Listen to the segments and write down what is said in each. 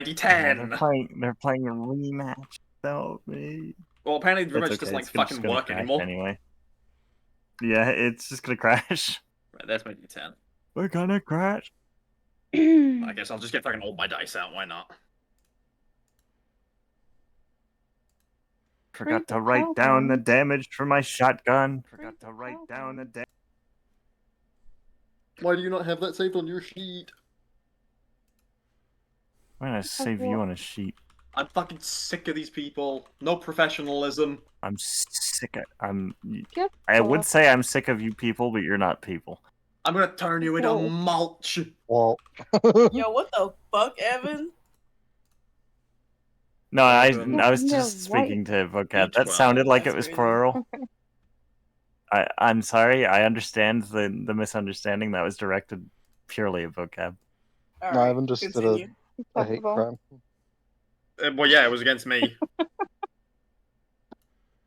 D10. They're playing a rematch. Help me. Well, apparently the rematch Okay. doesn't like It's fucking gonna work crash anymore. anyway. Yeah, it's just gonna crash. Right, there's my D10. We're gonna crash. I guess I'll just get fucking all my dice out. Why not? Forgot to write down the damage for my shotgun. Forgot to write down the damage. Why do you not have that saved on your sheet? I'm gonna save you on a sheet. I'm fucking sick of these people. No professionalism. I'm sick of. I would say I'm sick of you people, but you're not people. I'm gonna turn you into mulch. Well. Yo, what the fuck, Evan? No, I was just speaking to vocab. That sounded like it was plural. I'm sorry. I understand the misunderstanding. That was directed purely at vocab. All No, right, Evan just did a hate crime. Well, yeah, it was against me.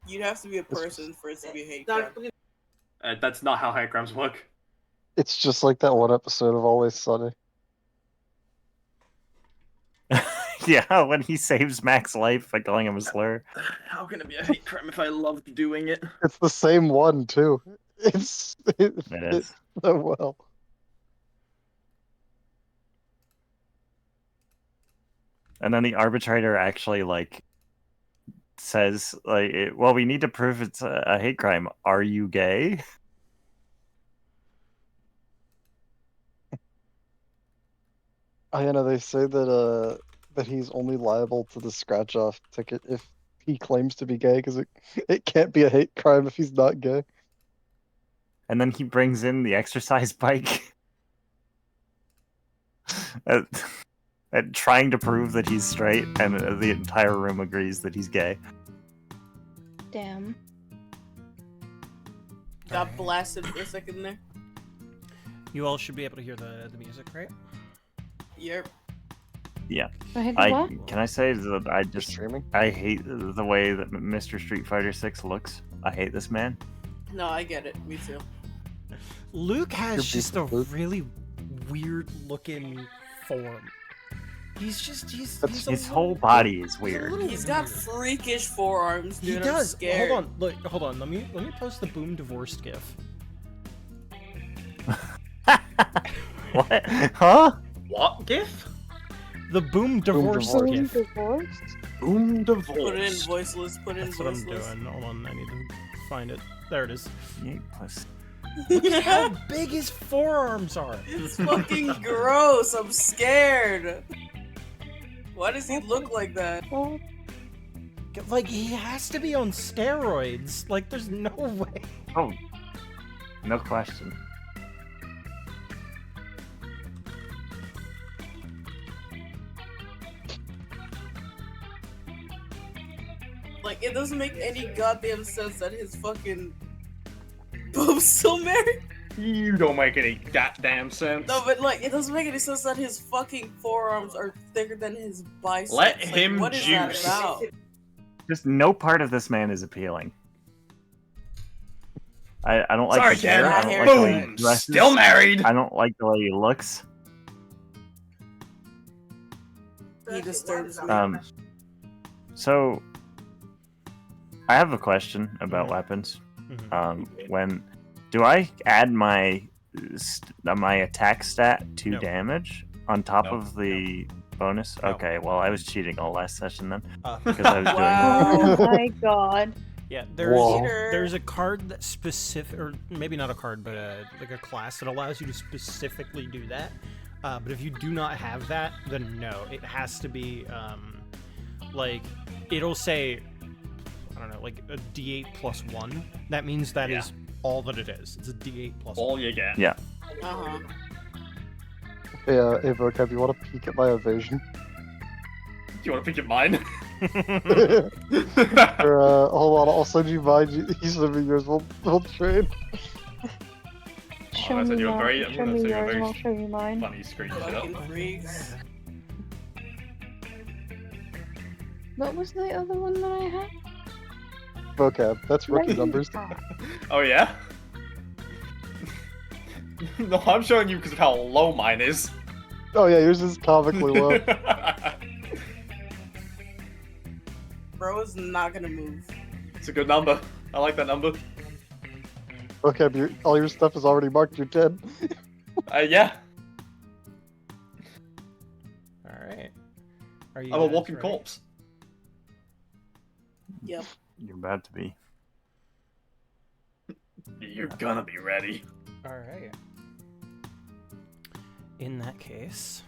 You'd have to be a person for it to be a hate crime. That's not how hate crimes work. It's just like that one episode of Always Sunny. Yeah, when he saves Mac's life by calling him a slur. How can it be a hate crime if I loved doing it? It's the same one too. It is so well. And then the arbitrator actually says well, we need to prove it's a hate crime. Are you gay? I know they say that that he's only liable to the scratch off ticket if he claims to be gay, because it can't be a hate crime if he's not gay. And then he brings in the exercise bike. Trying to prove that he's straight, and the entire room agrees that he's gay. Damn. Got blasted for a second there. You all should be able to hear the music, right? Yep. Yeah. What? Can I say that I hate the way that Mr. Street Fighter 6 looks. I hate this man. No, I get it. Me too. Luke has just a really weird looking form. His whole body is weird. He's got freakish forearms, dude. He does. I'm scared. Hold on. Let me post the Boom divorced gif. What? Huh? What gif? The Boom divorced gif. Boom divorced. Put it in voiceless. Put it in That's what I'm voiceless. doing. Hold on, I need to find it. There it is. Plus. Look at how big his forearms are. It's fucking gross. I'm scared. Why does he look like that? Like, he has to be on steroids. Like, there's no way. Oh, no question. Like, it doesn't make any goddamn sense that his fucking boob's still married. You don't make any goddamn sense. No, but like, it doesn't make any sense that his fucking forearms are thicker than his biceps. Let Like, him what is juice. that about? Just no part of this man is appealing. I don't like Sorry, his hair. Ken. I don't like the way he Boom. dresses. Still married. I don't like the way he looks. He disturbs me. So I have a question about weapons. Do I add my attack stat to damage on top of the bonus? No. Okay, well I was cheating all last session then because Because I was Oh my god. Yeah, Whoa. there's a card that specific, or maybe not a card, but like a class that allows you to specifically do that. But if you do not have that, then no, it has to be like it'll say, I don't know, like a D8 plus 1. That means that is all that it is. It's a D8 plus All 1. you get. Yeah. Uh-huh. Hey, Vocab, you want to peek at my evasion? Do you want to pick your mine? Or, hold on, I'll send you mine. You send me yours. We'll trade. Show I'm me gonna mine. send Show you me a yours and very I'll show you mine. funny screenshot. Fucking freaks. What was the other one that I had? Vocab, that's rookie numbers. Oh yeah? No, I'm showing you because of how low mine is. Oh yeah, yours is comically low. bro is not gonna move. It's a good number. I like that number. Okay, but all your stuff is already marked. You're dead. Yeah. Alright. Are you I'm a guys walking ready? corpse. Yep. You're about to be. You're gonna be ready. Alright. In that case,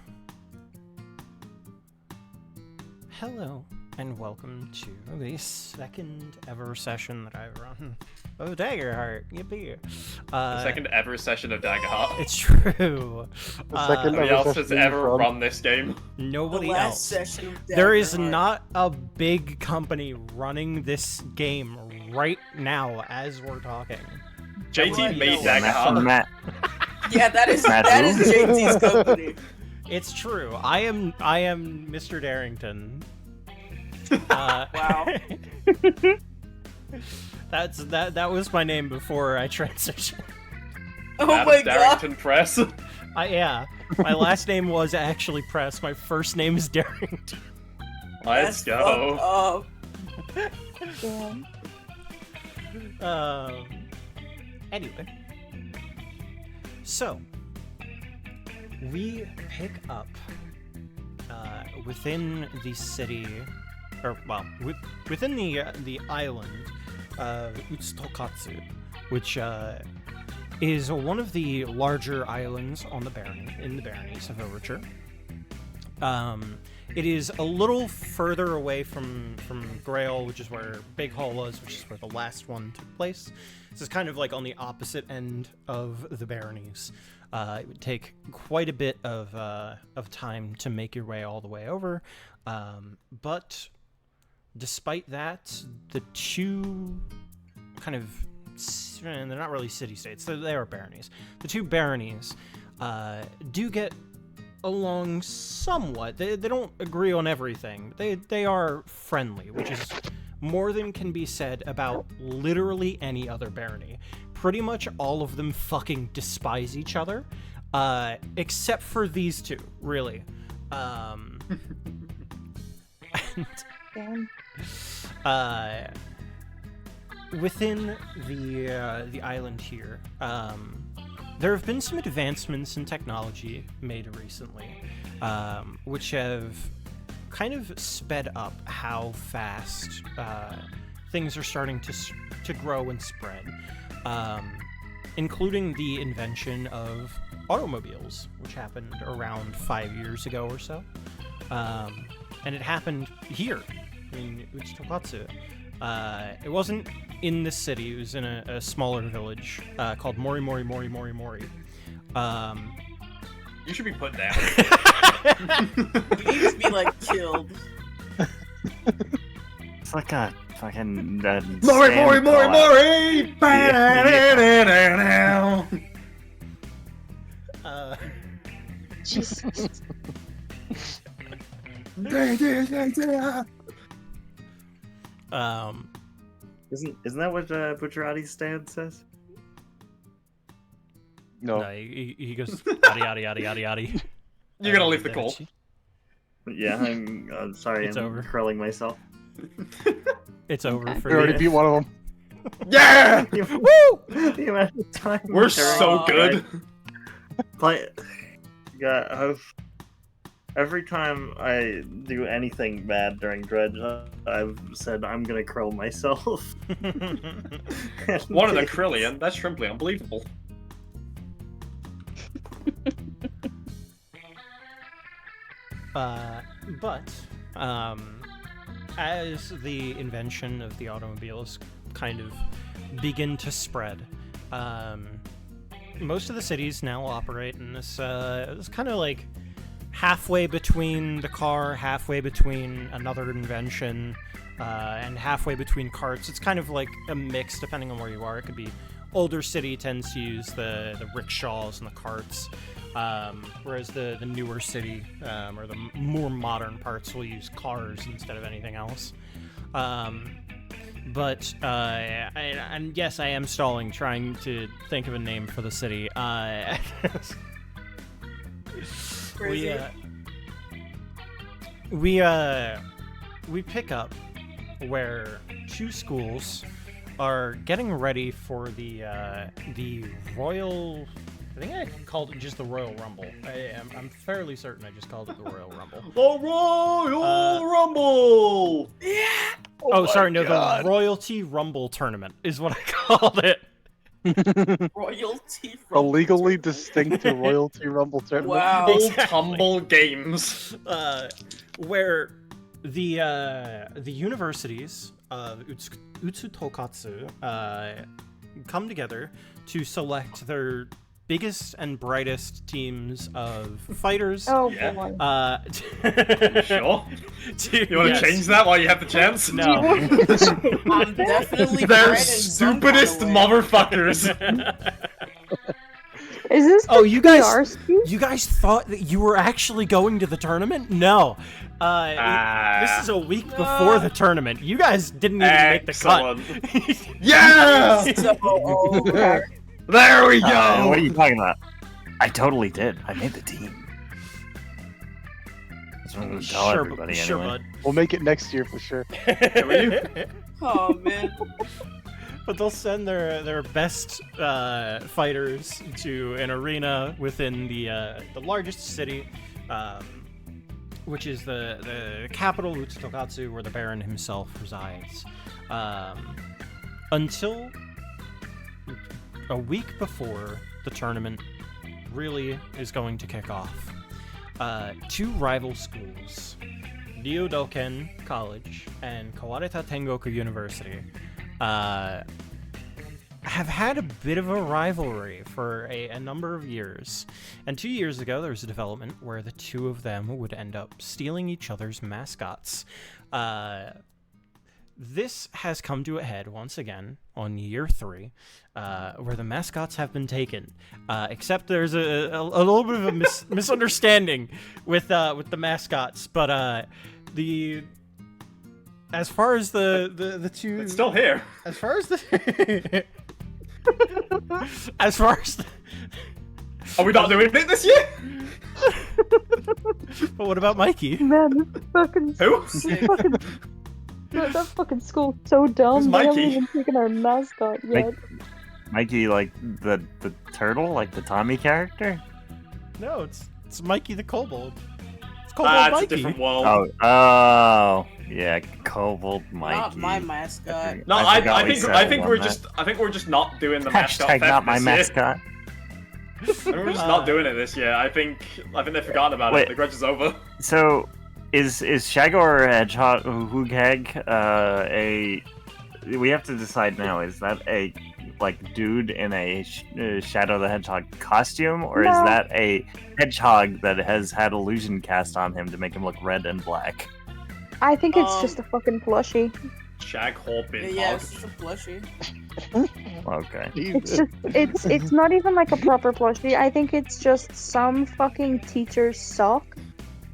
hello and welcome to the second ever session that I've run of Daggerheart. Yippee! The second ever session of Daggerheart. It's true. The second Nobody ever else has session ever from- run this game. Nobody the last else. session of There is Daggerheart. not a big company running this game right now as we're talking. JT Right, made no. Daggerheart. Matt, Yeah, that is Matt that who? is JT's company. It's true. I am Mr. Darrington. Wow. That was my name before I transitioned. Oh That my is god. Darrington Press. Yeah. My last name was actually Press. My first name is Darrington. Let's That's go. fucked up. Yeah. Anyway. So, we pick up within the city, or well, within the island of Utsutokatsu, which is one of the larger islands on the in the baronies of Overture. It is a little further away from Grail, which is where Big Hall was, which is where the last one took place. This is kind of like on the opposite end of the baronies. It would take quite a bit of time to make your way all the way over, but despite that, the two kind of they're not really city-states. They are baronies. The two baronies do get along somewhat. They don't agree on everything. They are friendly, which is more than can be said about literally any other barony. Pretty much all of them fucking despise each other, except for these two, really. Damn. Within the island here, there have been some advancements in technology made recently, which have kind of sped up how fast things are starting to grow and spread, including the invention of automobiles, which happened around 5 years ago or so. And it happened here in Utsutokatsu. It wasn't in the city, it was in a smaller village called Mori. You should be put down. You need to be like killed. it's like a fucking Mori! Jesus. Isn't that what Bucciarati's stand says? No. No, he goes yada yada yada yada yada. You're gonna leave the call. Yeah, I'm sorry. It's I'm over. curling myself. It's over Okay. for We already you. beat one of them. Yeah! Woo! The amount of time We're during so the good. play. Yeah, every time I do anything bad during Dredge, I've said I'm gonna curl myself. One of the Krillian. That's simply unbelievable. But as the invention of the automobiles kind of begin to spread, most of the cities now operate in this kind of like halfway between the car, halfway between another invention, and halfway between carts. It's kind of like a mix depending on where you are. It could be older city tends to use the rickshaws and the carts, whereas the newer city or the more modern parts will use cars instead of anything else. But and yes, I am stalling, trying to think of a name for the city. Crazy. We pick up where two schools are getting ready for the Royal. I think I called it just the Royal Rumble. I'm fairly certain I just called it the Royal Rumble. The Royal Rumble! Yeah. Oh, sorry, no, God. the Royalty Rumble Tournament is what I called it. Royalty. A legally distinct Royalty Rumble tournament. Wow. Full Exactly. tumble games. Where the universities of Utsutokatsu come together to select their biggest and brightest teams of fighters. Oh Yeah. boy. Sure. You want to change that while you have the chance? No. I'm definitely They're bright in some kind stupidest of way. motherfuckers. Is this Oh, the you guys- PR speech? You guys thought that you were actually going to the tournament? No. This is a week before the tournament. You guys didn't even make the cut. Excellent. Yeah! So, okay. There we go! What are you talking about? I totally did. I made the team. That's what I'm gonna tell everybody sure, anyway. We'll make it next year for sure. bud. Oh man. But they'll send their best fighters to an arena within the largest city, which is the capital, Utsutokatsu, where the Baron himself resides. Until a week before the tournament really is going to kick off, two rival schools, Ryodoken College and Kawareta Tengoku University, have had a bit of a rivalry for a number of years. And 2 years ago, there was a development where the two of them would end up stealing each other's mascots. This has come to a head once again on year 3, where the mascots have been taken. Except there's a little bit of a misunderstanding with the mascots, but as far as the two, It's still here. as far as the as far as Are we not doing it this year? but what about Mikey? Man, this fucking Who? fucking that fucking school's so dumb. Who's They haven't Mikey? even taken our mascot yet. Mikey, like the turtle, like the Tommy character? No, it's Mikey the Kobold. It's Kobold Ah, it's a Mikey. different world. Oh, yeah, Kobold Mikey. Not my mascot. No, I I forgot we think said I think on we're that. just not doing the mascot Hashtag theft not my this year. mascot. I think we're just not doing it this year. I think they've forgotten about Wait. it. The grudge is over. So, is Shagor Hedgehog a? We have to decide now. Is that a dude in a Shadow the Hedgehog costume, or is No. that a hedgehog that has had illusion cast on him to make him look red and black? I think it's just a fucking plushie. Shag Horbin. Yeah, it's just a plushie. Okay. It's just it's not even like a proper plushie. I think it's just some fucking teacher's sock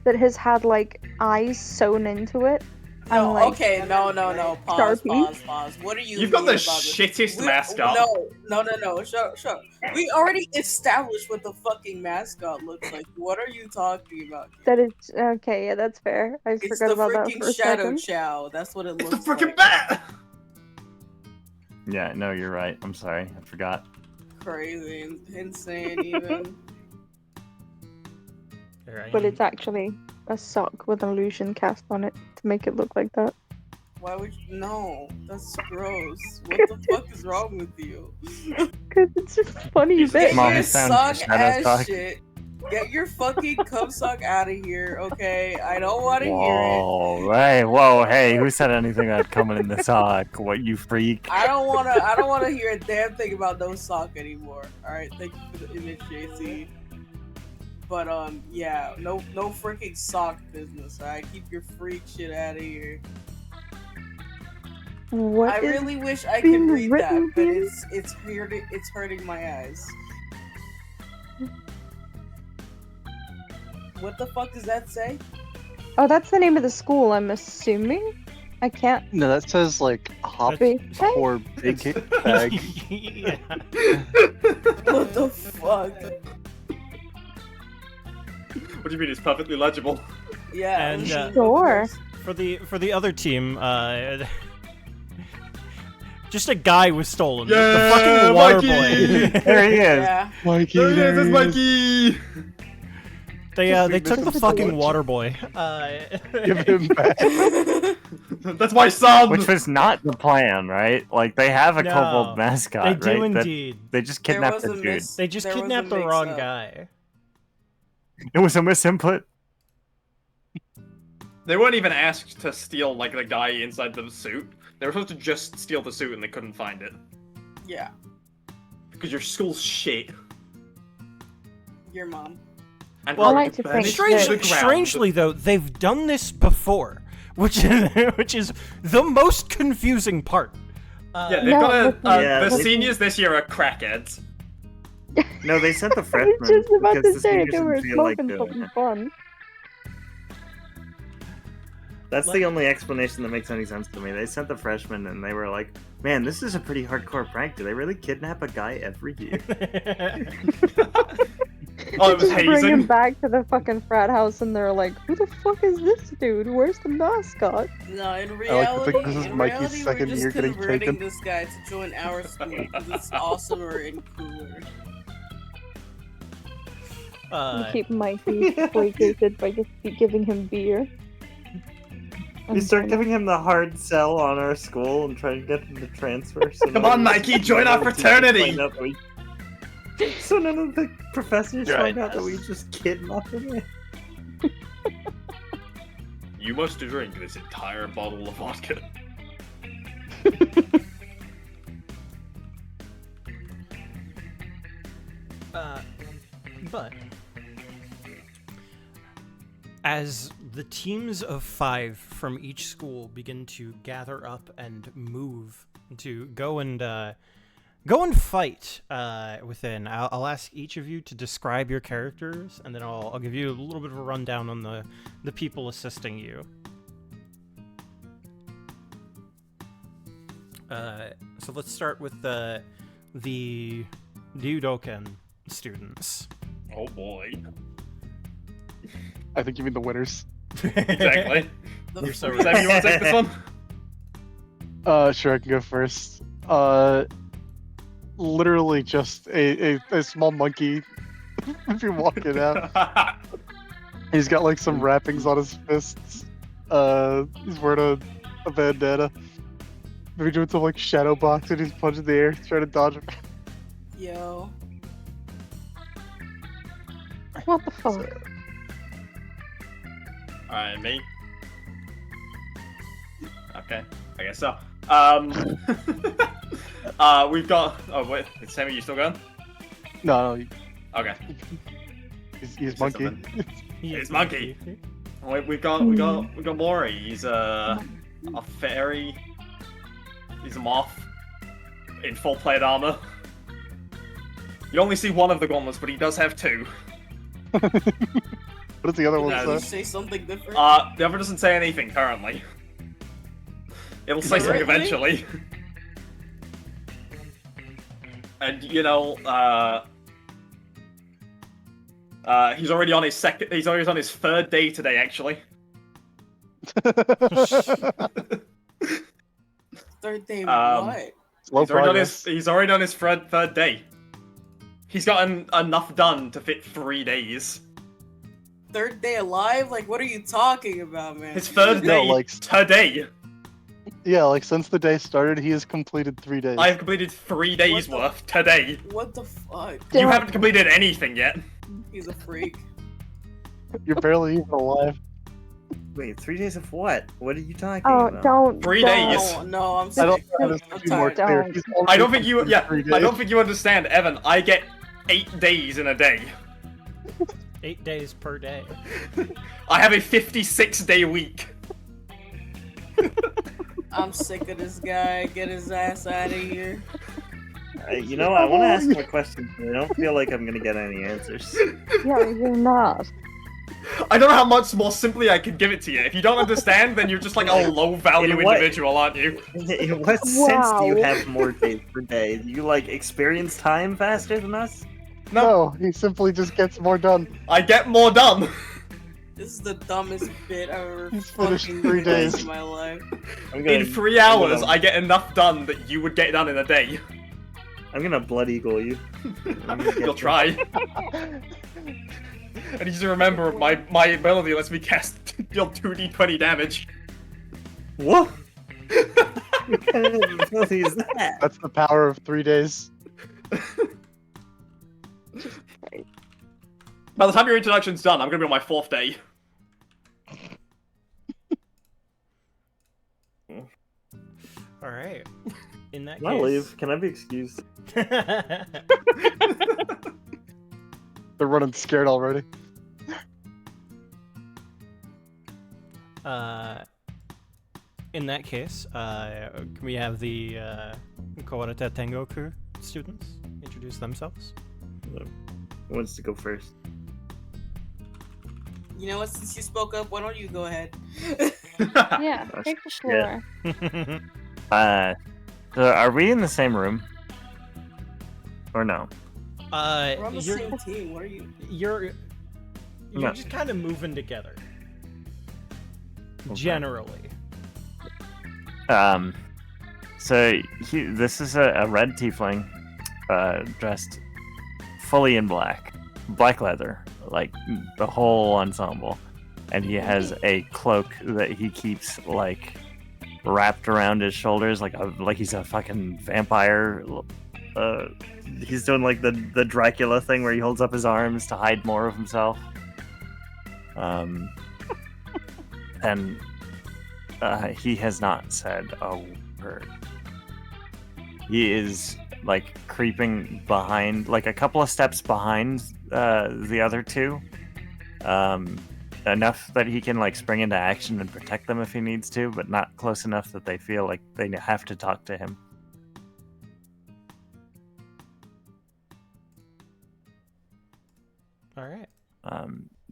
that has had like eyes sewn into it. No, I'm like, okay, no. Pause. Sharpie? What are you? You've got the mean about this? shittest We- mascot. No. Shut up. We already established what the fucking mascot looks like. What are you talking about? that is okay. Yeah, that's fair. I It's forgot the about that freaking for a Shadow second. Chow. That's what it It's the looks freaking like. bat. Yeah, no, you're right. I'm sorry, I forgot. Crazy, insane, even. But it's actually a sock with an illusion cast on it to make it look like that. Why would you? No, that's gross. What the fuck is wrong with you? Cause it's just funny Get bit. Come on, Get your it sounds suck Shadow ass Sock. shit. Get your fucking cum suck out of here, okay? I don't want to hear it. Whoa, hey, whoa, hey, who said anything about coming in the sock? What, you freak? I don't wanna hear a damn thing about no sock anymore. Alright, thank you for the image, JC. But yeah, no freaking sock business, alright? Keep your freak shit out of here. What I is really wish I being could read that, written but here? it's hurting my eyes. What the fuck does that say? Oh, that's the name of the school, I'm assuming? I can't No, that says like hop be. Hey, or big bag. yeah. What the fuck? What do you mean? It's perfectly legible. Yeah. And, I'm Sure. For the other team, just a guy was stolen. The Yeah, fucking water Mikey! boy. There he is. Yeah. Mikey, There it is, it's there he Mikey! They took the This is fucking the water boy. Give him back. That's my son! Which was not the plan, right? Like, they have a No, kobold mascot, They do right? That- indeed. they just There kidnapped was the a dude. miss- They just there was a kidnapped the wrong mix-up. guy. It was a misinput. They weren't even asked to steal, like, the guy inside the suit. They were supposed to just steal the suit and they couldn't find it. Yeah. Because your school's shit. Your mom. And I like to think Strangely though, they've done this before, which is the most confusing part. Yeah, they've No, got Yeah, the listen. seniors this year are crackheads. No, they sent the I freshmen was just about because to the say seniors they were didn't feel like smoking doing something it. fun. That's the only explanation that makes any sense to me. They sent the freshmen and they were like, man, this is a pretty hardcore prank. Do they really kidnap a guy every year? Oh, it was Just bring him hazing. back to the fucking frat house, and they're like, "Who the fuck is this dude? Where's the mascot?" No, in to reality, think this is in Mikey's reality, second we're year just getting converting taken. this guy to join our school because it's awesomer and cooler. You keep Mikey placated by just giving him beer. We start giving him the hard sell on our school and trying to get him to transfer. So Come on, Mikey, join our fraternity! So none of the professors Join find out that us. we just kidnapped him. You must drink this entire bottle of vodka. But as the teams of 5 from each school begin to gather up and move to go and fight within, I'll ask each of you to describe your characters, and then I'll give you a little bit of a rundown on the people assisting you. So let's start with the Ryudoken students. Oh boy. I think you mean the winners. Exactly. The You're so freak- Sam, you want to take this one? Sure, I can go first. Literally just a small monkey. If you're walking out, he's got like some wrappings on his fists. He's wearing a bandana. Maybe doing some like shadow boxing. He's punching the air, trying to dodge him. Yo. What the fuck? Alright, me. Okay, I guess so. We've got. Oh wait, Sam, are you still going? No, Okay, he's Say monkey. something. It's Monkey. We've got Maury. He's a fairy. He's a moth in full plate armor. You only see one of the gauntlets, but he does have 2. What does the other one No, Did you say? say something different? The other doesn't say anything currently. It'll say something Currently? eventually. And you know, he's already on his second. He's already on his 3rd day today, actually. Third day, um, what? Slow progress. He's already on his third day. He's gotten enough done to fit 3 days. Third day alive? Like, what are you talking about, man? His 3rd No, day like- today. Yeah, like since the day started, he has completed 3 days. I have completed 3 days What the- worth today. What the fuck? You Damn. haven't completed anything yet. He's a freak. You're barely even alive. Wait, 3 days of what? What are you talking Oh, about? don't. 3 don't. days. No, I'm I sick. don't I'm know how to be more tired. clear. Don't. He's I don't think you. only Yeah, completed I 3 don't days. think you understand, Evan. I get 8 days in a day. 8 days per day. I have a 56-day week. I'm sick of this guy. Get his ass out of here. You know, I want to ask my question, but I don't feel like I'm gonna get any answers. Yeah, you're not. I don't know how much more simply I could give it to you. If you don't understand, then you're just like a low-value In what- individual, aren't you? In what sense do you Wow. have more days per day? Do you like experience time faster than us? No, he simply just gets more done. I get more done. This is the dumbest bit I've ever He's finished fucking 3 realized days. in my life. In 3 hours, I get enough done that you would get done in a day. I'm gonna blood eagle you. You'll try. I need you to remember, my ability lets me cast deal 2d20 damage. What? What kind of ability is that? That's the power of 3 days. By the time your introduction's done, I'm gonna be on my 4th day. All right. In that Can I case, leave? Can I be excused? They're running scared already. In that case, can we have the Kawarata Tengoku students introduce themselves? Who wants to go first? You know what? Since you spoke up, why don't you go ahead? Yeah, Oh, take the shit. floor. So are we in the same room? Or no? We're on the you're same team. What are you? you're No. just kind of moving together. Okay. Generally. So this is a red tiefling, dressed fully in black leather, like the whole ensemble, and he has a cloak that he keeps like wrapped around his shoulders, like he's a fucking vampire. He's doing like the Dracula thing where he holds up his arms to hide more of himself. And he has not said a word. He is like creeping behind, like a couple of steps behind the other two, enough that he can like spring into action and protect them if he needs to, but not close enough that they feel like they have to talk to him. All right.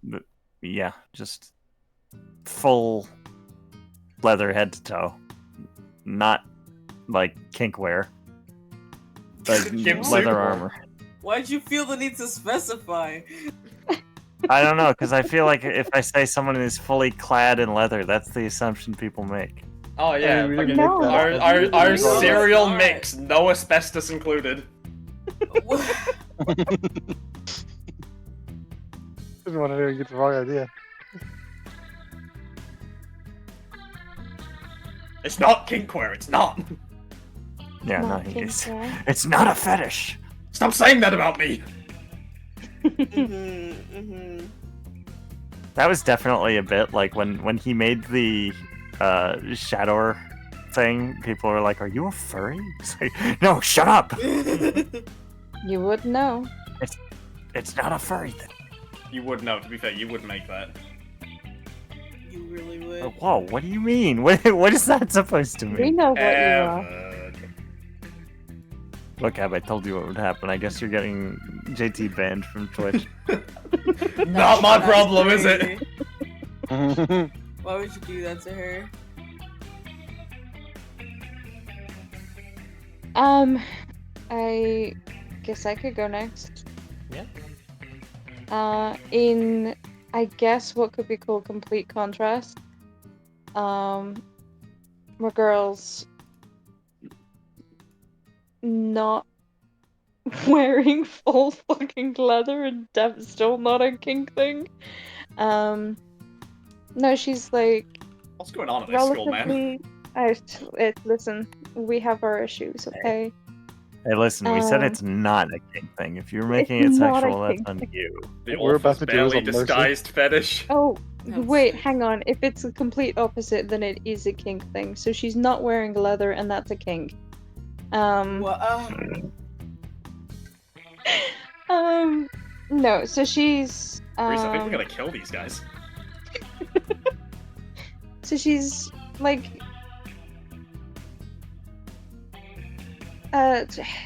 But yeah, just full leather head to toe, not like kink wear, but Gimp suit. leather armor. Why'd you feel the need to specify? I don't know, because I feel like if I say someone is fully clad in leather, that's the assumption people make. Oh yeah, I mean, we fucking- didn't make that. our No, cereal it's not. mix, no asbestos included. Didn't want to get the wrong idea. It's not kinkwear, it's not. Yeah, no, Not he is. kink It's not a fetish. Stop saying that about me. That was definitely a bit like when he made the Shadow thing. People were like, "Are you a furry?" It's like, no, shut up. You would know. It's not a furry thing. You would know, to be fair, you would make that. You really would. Whoa, what do you mean? What is that supposed to We mean? know what you are. Evan. Look, Ab, I told you what would happen. I guess you're getting JT banned from Twitch. Not my That's problem, is it? crazy. Why would you do that to her? I guess I could go next. Yeah. In I guess what could be called complete contrast. My girl's not wearing full fucking leather and still not a kink thing. No, she's like What's going on at this school, man? relatively. Listen, we have our issues, okay? Hey, listen, we said it's not a kink thing. If you're making it it's not a sexual, that's kink on you. The What we're about author's to do is barely a mercy. disguised fetish. Oh, That's wait, sick. hang on. If it's the complete opposite, then it is a kink thing. So she's not wearing leather, and that's a kink. Well, No. So she's Reese, I think we're gonna kill these guys. So she's like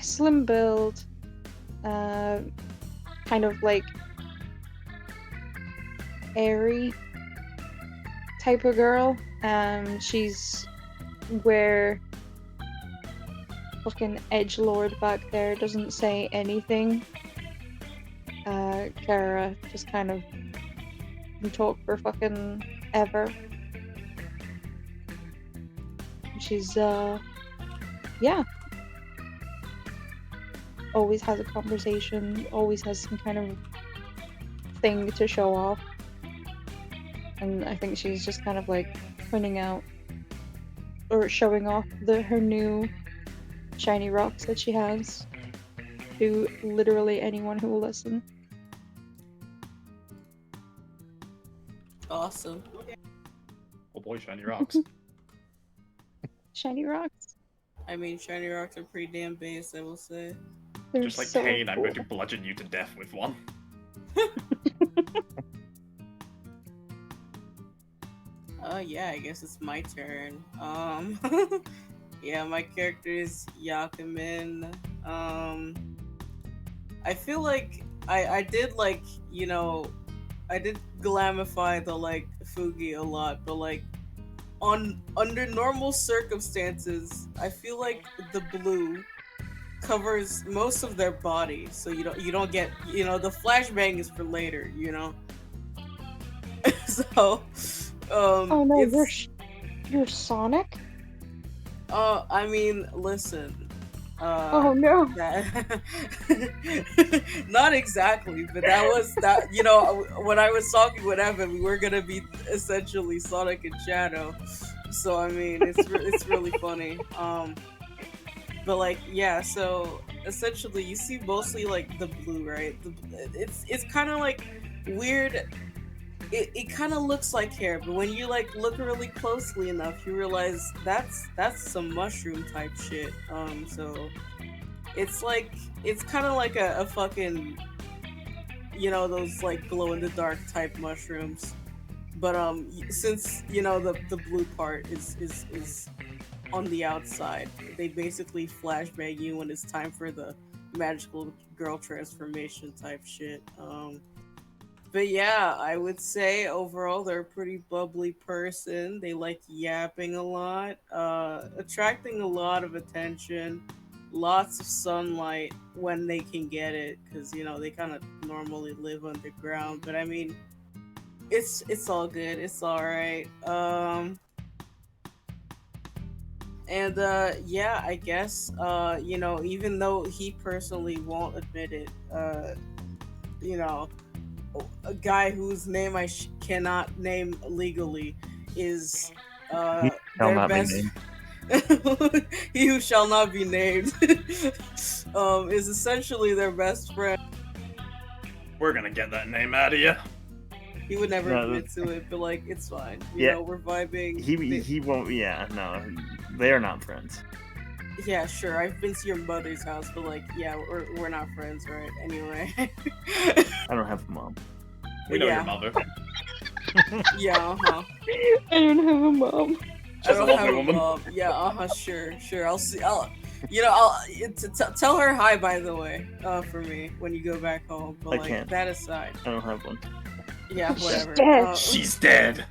slim build, kind of like airy type of girl. She's where fucking edgelord back there doesn't say anything. Kara just kind of can talk for fucking ever. She's yeah. Always has a conversation, always has some kind of thing to show off. And I think she's just kind of like pointing out or showing off her new shiny rocks that she has to literally anyone who will listen. Awesome. Oh boy, shiny rocks. Shiny rocks. I mean, shiny rocks are pretty damn base, I will say. They're Just like so Pain, I'm cool. going to bludgeon you to death with one. Yeah, I guess it's my turn. Yeah, my character is Yakumin. I feel like I did like, you know, I did glamify the like Fugi a lot, but like under normal circumstances, I feel like the blue covers most of their body, so you don't get, you know, the flashbang is for later, you know. So Oh no, it's, you're Sonic? I mean, listen. Oh no. That not exactly, but that was that. You know, when I was talking with Evan, we were gonna be essentially Sonic and Shadow. So I mean, it's really funny. But like, yeah. So essentially, you see mostly like the blue, right? It's kind of like weird. It kind of looks like hair, but when you like look really closely enough, you realize that's some mushroom type shit. So it's like, it's kind of like a fucking, you know, those like glow in the dark type mushrooms. But since, you know, the blue part is on the outside, they basically flashbang you when it's time for the magical girl transformation type shit. But yeah, I would say overall they're a pretty bubbly person. They like yapping a lot, attracting a lot of attention, lots of sunlight when they can get it, because, you know, they kind of normally live underground. But I mean, it's all good. It's all right. And yeah, I guess you know, even though he personally won't admit it, you know, a guy whose name I cannot name legally is He shall their not be best. named. He who shall not be named is essentially their best friend. We're gonna get that name out of you. He would never No, admit to it, but like, it's fine. You Yeah. know, we're vibing. He won't. Yeah, no, they are not friends. Yeah, sure. I've been to your mother's house, but like, yeah, we're not friends, right? Anyway. I don't have a mom. We know Yeah. your mother. Yeah, uh-huh. I don't have a mom. I She's a don't lovely have a woman. mom. Yeah, sure. I'll see. You know, I'll tell her hi, by the way, for me when you go back home. But I like, can't. that aside, I don't have one. yeah, whatever. dead. She's dead.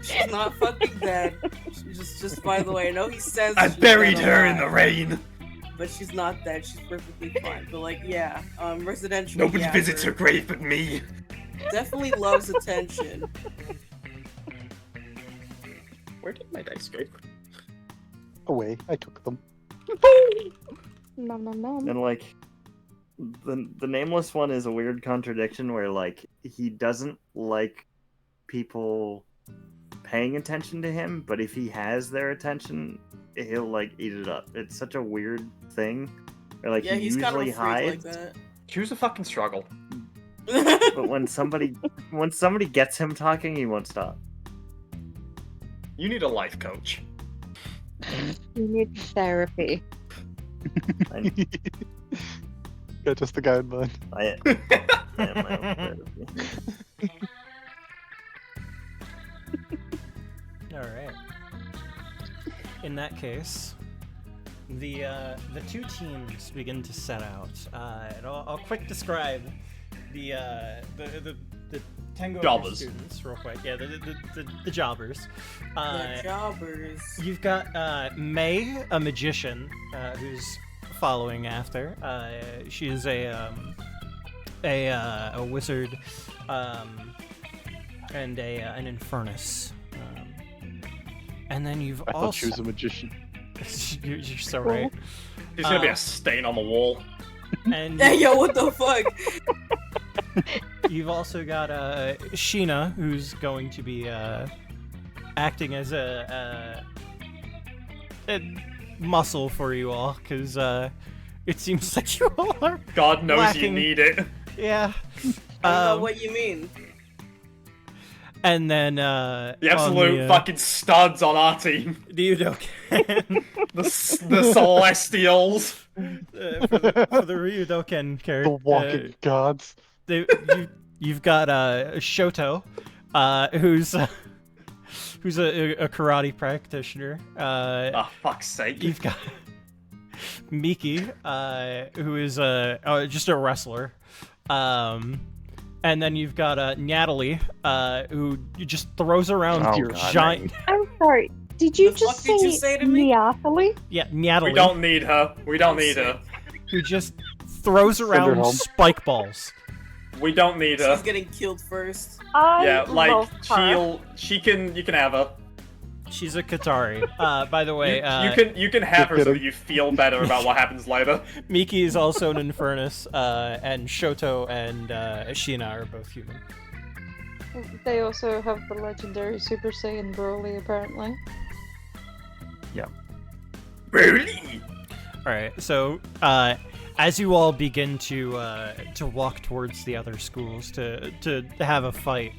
She's not fucking dead. She's just by the way, I know he says I she's buried dead her in the alive, rain. but she's not dead. She's perfectly fine. But like, yeah, residential. Nobody yapper visits her grave but me. Definitely loves attention. Where did my dice go? Away. I took them. Nom nom nom. And like, the nameless one is a weird contradiction where like he doesn't like people paying attention to him, but if he has their attention, he'll like eat it up. It's such a weird thing. Or like Yeah, he he's kind of usually a freak like hides, that. Choose a fucking struggle. but when somebody gets him talking, he won't stop. You need a life coach. You need therapy. Yeah, just the guy in mind. I am my own therapy. All right. In that case, the two teams begin to set out, and I'll quick describe the Tango Jobbers. students real quick. Yeah, the jobbers. The jobbers. You've got May, a magician, who's following after. She is a wizard. and an Infernus. And then you've I thought also... she was a magician. you're so right. He's gonna be a stain on the wall. And Hey, yo, what the fuck? you've also got Sheena, who's going to be acting as a muscle for you all, because it seems like you all are. God knows you lacking. need it. Yeah. I don't know what you mean. And then The absolute fucking studs on our team. the Udoken. The Celestials. For the Ryudoken character. The walking gods. You've got Shoto, who's a karate practitioner. Oh, fuck's sake. You've got Miki, who is just a wrestler. And then you've got Natalie, who just throws around Oh, God, giant. I'm sorry. Did you The just fuck did you say to me? Neophyli? Yeah, Natalie. We don't need her. We don't need her. Who just throws her around home. spike balls. We don't need her. She's getting killed first. Yeah, like love her. you can have her. She's a Katari. By the way, You can have her so that you feel better about what happens later. Miki is also an Infernus, and Shoto and Sheena are both human. They also have the legendary Super Saiyan Broly, apparently. Really? All right, so as you all begin to walk towards the other schools to have a fight,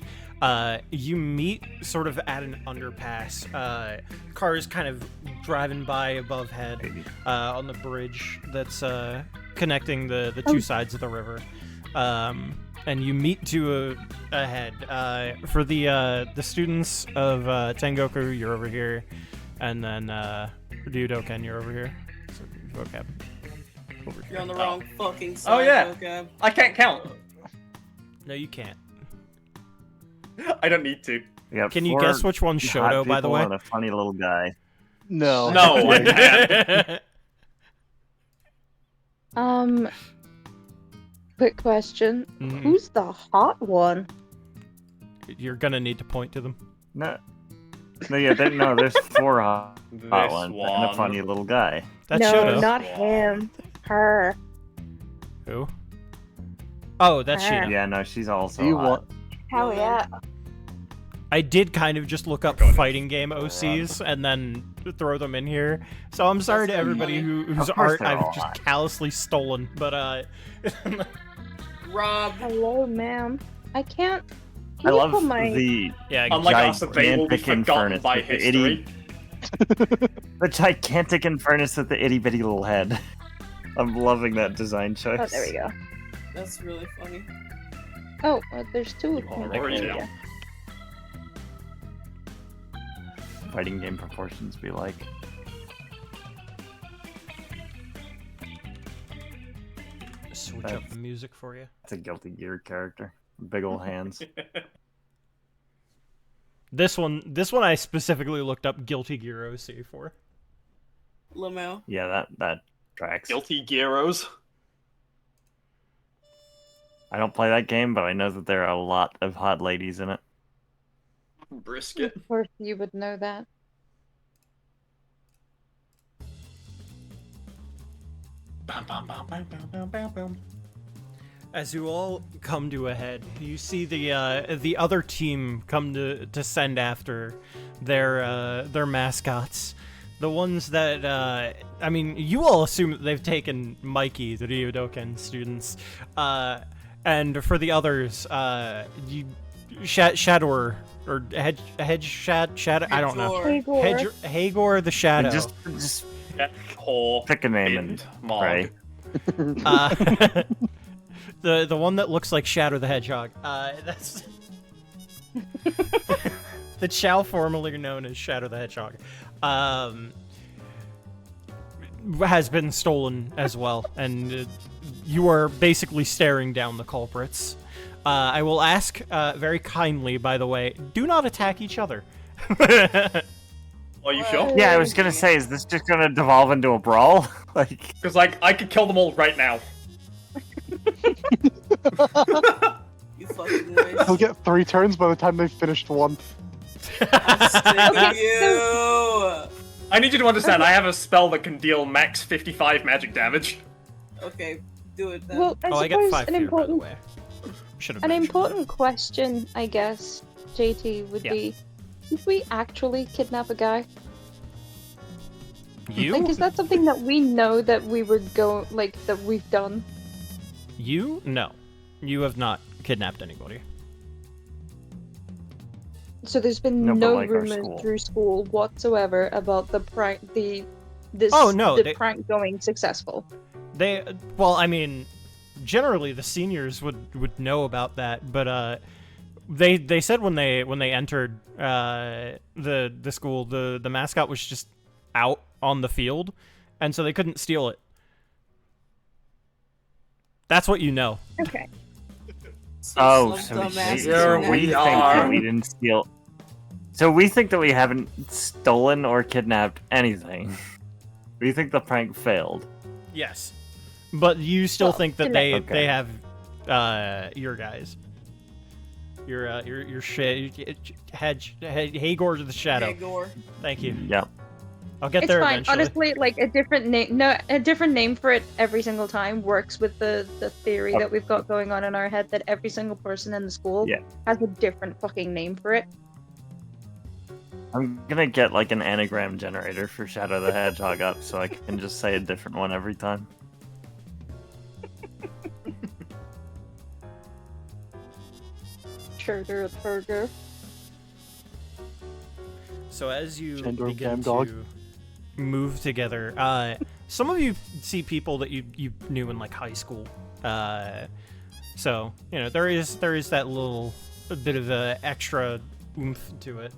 you meet sort of at an underpass. Cars kind of driving by above head on the bridge that's connecting the two sides of the river. And you meet to a head. For the students of Tengoku, you're over here, and then Ryudoken, you're over here. So vocab. Over here. You're on the wrong fucking side. Oh yeah. Okay. I can't count. No, you can't. I don't need to. We got Can you 4 guess which one's hot Shoto, by the people way? and a funny little guy. No. No, I can't. Quick question. Mhm. Who's the hot one? You're gonna need to point to them. No, there's 4 hot This ones and a one. funny little guy. That's no, Shoto. not him. Her. Who? Oh, that's Her. Sheena. Yeah, no, she's also Do you hot. want? Hell yeah. I did kind of just look up Going fighting game OCs and then throw them in here. So I'm sorry to That's everybody funny. whose Of course art they're I've all just hot. callously stolen. But Rob. Hello, ma'am. I can't. I Can you love pull my... the yeah, Unlike us, they will be gigantic forgotten Infernus by with the history. the gigantic Infernus with the itty bitty little head. I'm loving that design choice. Oh, there we go. That's really funny. Oh, there's 2 of Oh, them. there we There go. we go. Fighting game proportions be like. switch up the music for you. It's a Guilty Gear character. Big ol' hands. This one I specifically looked up Guilty Gear OC for. Lamau. Yeah, that tracks. Guilty Gyros. I don't play that game, but I know that there are a lot of hot ladies in it. Brisket. Of course you would know that. Bam, bam, bam, bam, bam, bam, bam, bam. As you all come to a head, you see the other team come to send after their mascots. The ones that I mean, you all assume that they've taken Mikey, the Ryudoken students, and for the others, Shadow or Shadow. I don't know. Hagor. Hagor the Shadow. Just Whore. pick a name and Mog. pray. The one that looks like Shadow the Hedgehog. That's the Chow formerly known as Shadow the Hedgehog. Has been stolen as well, and you are basically staring down the culprits. I will ask very kindly, by the way, do not attack each other. Are you sure? Yeah, I was gonna say, is this just gonna devolve into a brawl? Like, Because, like, I could kill them all right now. You fucking wish. He'll get 3 turns by the time they've finished 1. I'm sick of you. I need you to understand, I have a spell that can deal max 55 magic damage. Okay, do it then. Well, I Oh, I suppose get 5 an fear, by the important way. Should have an mentioned. important question, I guess, JT, would Yeah. be: did we actually kidnap a guy? You? Like, is that something that we know that we would go that we've done? You? No. You have not kidnapped anybody. So there's been No, but no like our rumors school. through school whatsoever about the prank, the Oh, no, they- prank going successful. Well, I mean, generally the seniors would know about that, but they said when they entered the school, the mascot was just out on the field, and so they couldn't steal it. That's what you know. Okay. Oh, some so dumbass Here we we think are. that we didn't steal. So we think that we haven't stolen or kidnapped anything. We think the prank failed. Yes, but you still Well, think that Okay. they have your guys. Your Hagor the Shadow. Hagor. Thank you. Yeah. I'll get It's there fine. eventually. Honestly, like a different name for it every single time works with the theory that we've got going on in our head that every single person in the school Yeah. has a different fucking name for it. I'm gonna get like an anagram generator for Shadow the Hedgehog up so I can just say a different one every time. Sugar burger. So as you Gender begin Gamgog. to move together, some of you see people that you knew in like high school. So you know there is that little bit of extra oomph to it.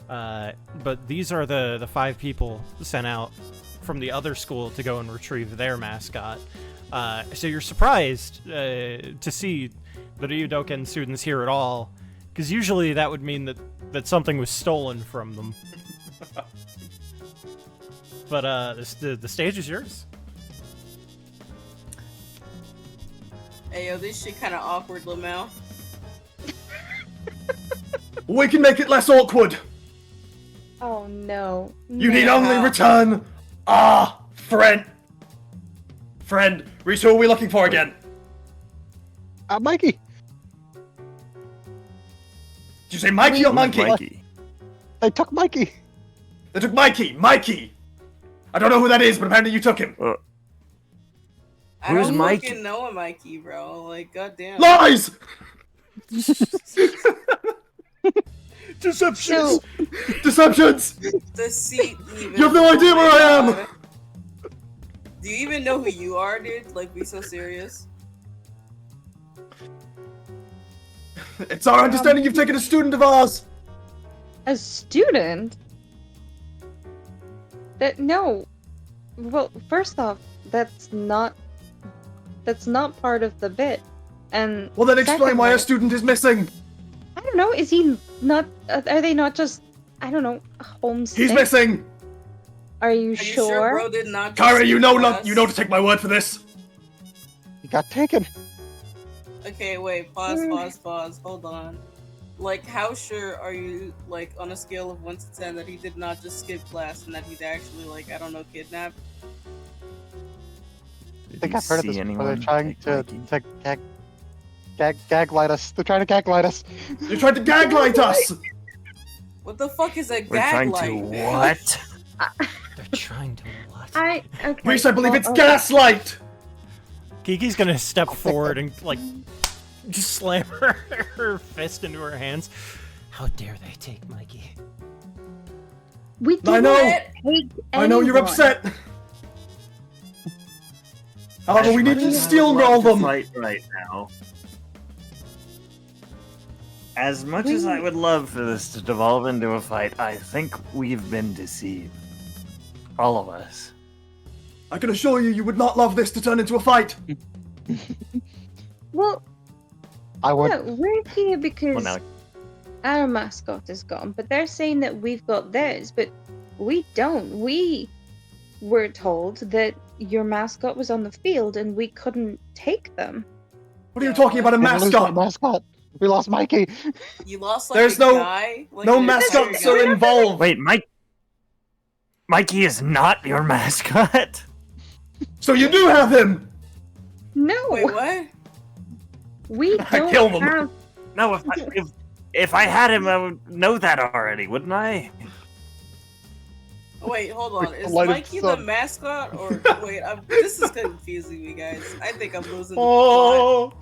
But these are the 5 people sent out from the other school to go and retrieve their mascot. So you're surprised to see the Ryudoken students here at all, because usually that would mean that something was stolen from them. But the stage is yours. Hey yo, this shit kind of awkward, Lamau. We can make it less awkward. Oh no. You need No. only return. Friend. Reese, who are we looking for again? Mikey! Did you say Mikey or Monkey? Mikey. They took Mikey! They took Mikey. Mikey. I don't know who that is, but apparently you took him. I Who's don't Mikey? fucking know a Mikey, bro. Like, goddamn. Lies. Deceptions. No. Deceptions. Deceit, even. You have no idea where I am. God. Do you even know who you are, dude? Like, be so serious. It's our understanding you've taken a student of ours. A student? No. Well, first off, that's not part of the bit. And Well, then explain why a secondly, student is missing. I don't know. Is he not? Are they not just? I don't know. Homesick. He's missing. Are you Are you sure? sure bro did not just Kyra, you know skip not. class? You know to take my word for this. He got taken. Okay, wait, pause. Hold on. Like, how sure are you, like, on a scale of 1 to 10 that he did not just skip class and that he's actually, like, I don't know, kidnapped? I think I've heard of this before. They're trying to Mikey? gag light us. They're trying to gag light us. You tried to gag light us. What the fuck is a We're gag trying light, to man? what? They're trying to what? Okay. Reese, I believe well, it's okay. gaslight. Kiki's gonna step forward and like just slam her fist into her hands. How dare they take Mikey? We I didn't know. take I know you're anyone. upset. However, we need to steamroll them. Fight right now. As much as I would love for this to devolve into a fight, I think we've been deceived. All of us. I can assure you, you would not love this to turn into a fight. Well, I would. no, we're here because Well, now, our mascot is gone, but they're saying that we've got theirs, but we don't. We were told that your mascot was on the field and we couldn't take them. What are you talking about, a They lose my mascot? mascot. We lost Mikey. You lost like There's a no- guy. Like No an mascots entire are guy. involved. Wait, Mikey is not your mascot. So you do have him. No, Wait, what? we Kill don't them. have. No, if I had him, I would know that already, wouldn't I? Wait, hold on. Is Light of Mikey the sun. mascot or wait? This is confusing me, guys. I think I'm losing the plot.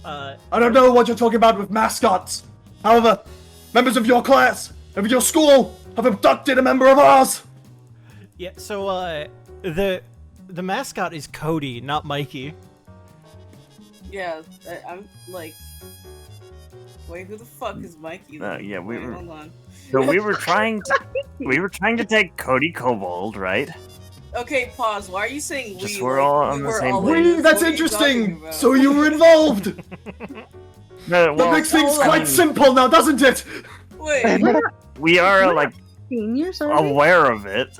Oh, I don't know what you're talking about with mascots. However, members of your class, of your school, have abducted a member of ours. Yeah. So the mascot is Cody, not Mikey. Yeah, I'm like, wait, who the fuck is Mikey? Yeah, we Wait, were. hold on. So we were trying to take Cody Kobold, right? Okay, pause. Why are you saying Just we? we're like, all we on the were same all page. in Wee, this? that's What are you talking interesting. about? So you were involved. No, That makes things hold on. quite simple now, doesn't it? Wait. we are like Seniors, are we? aware of it.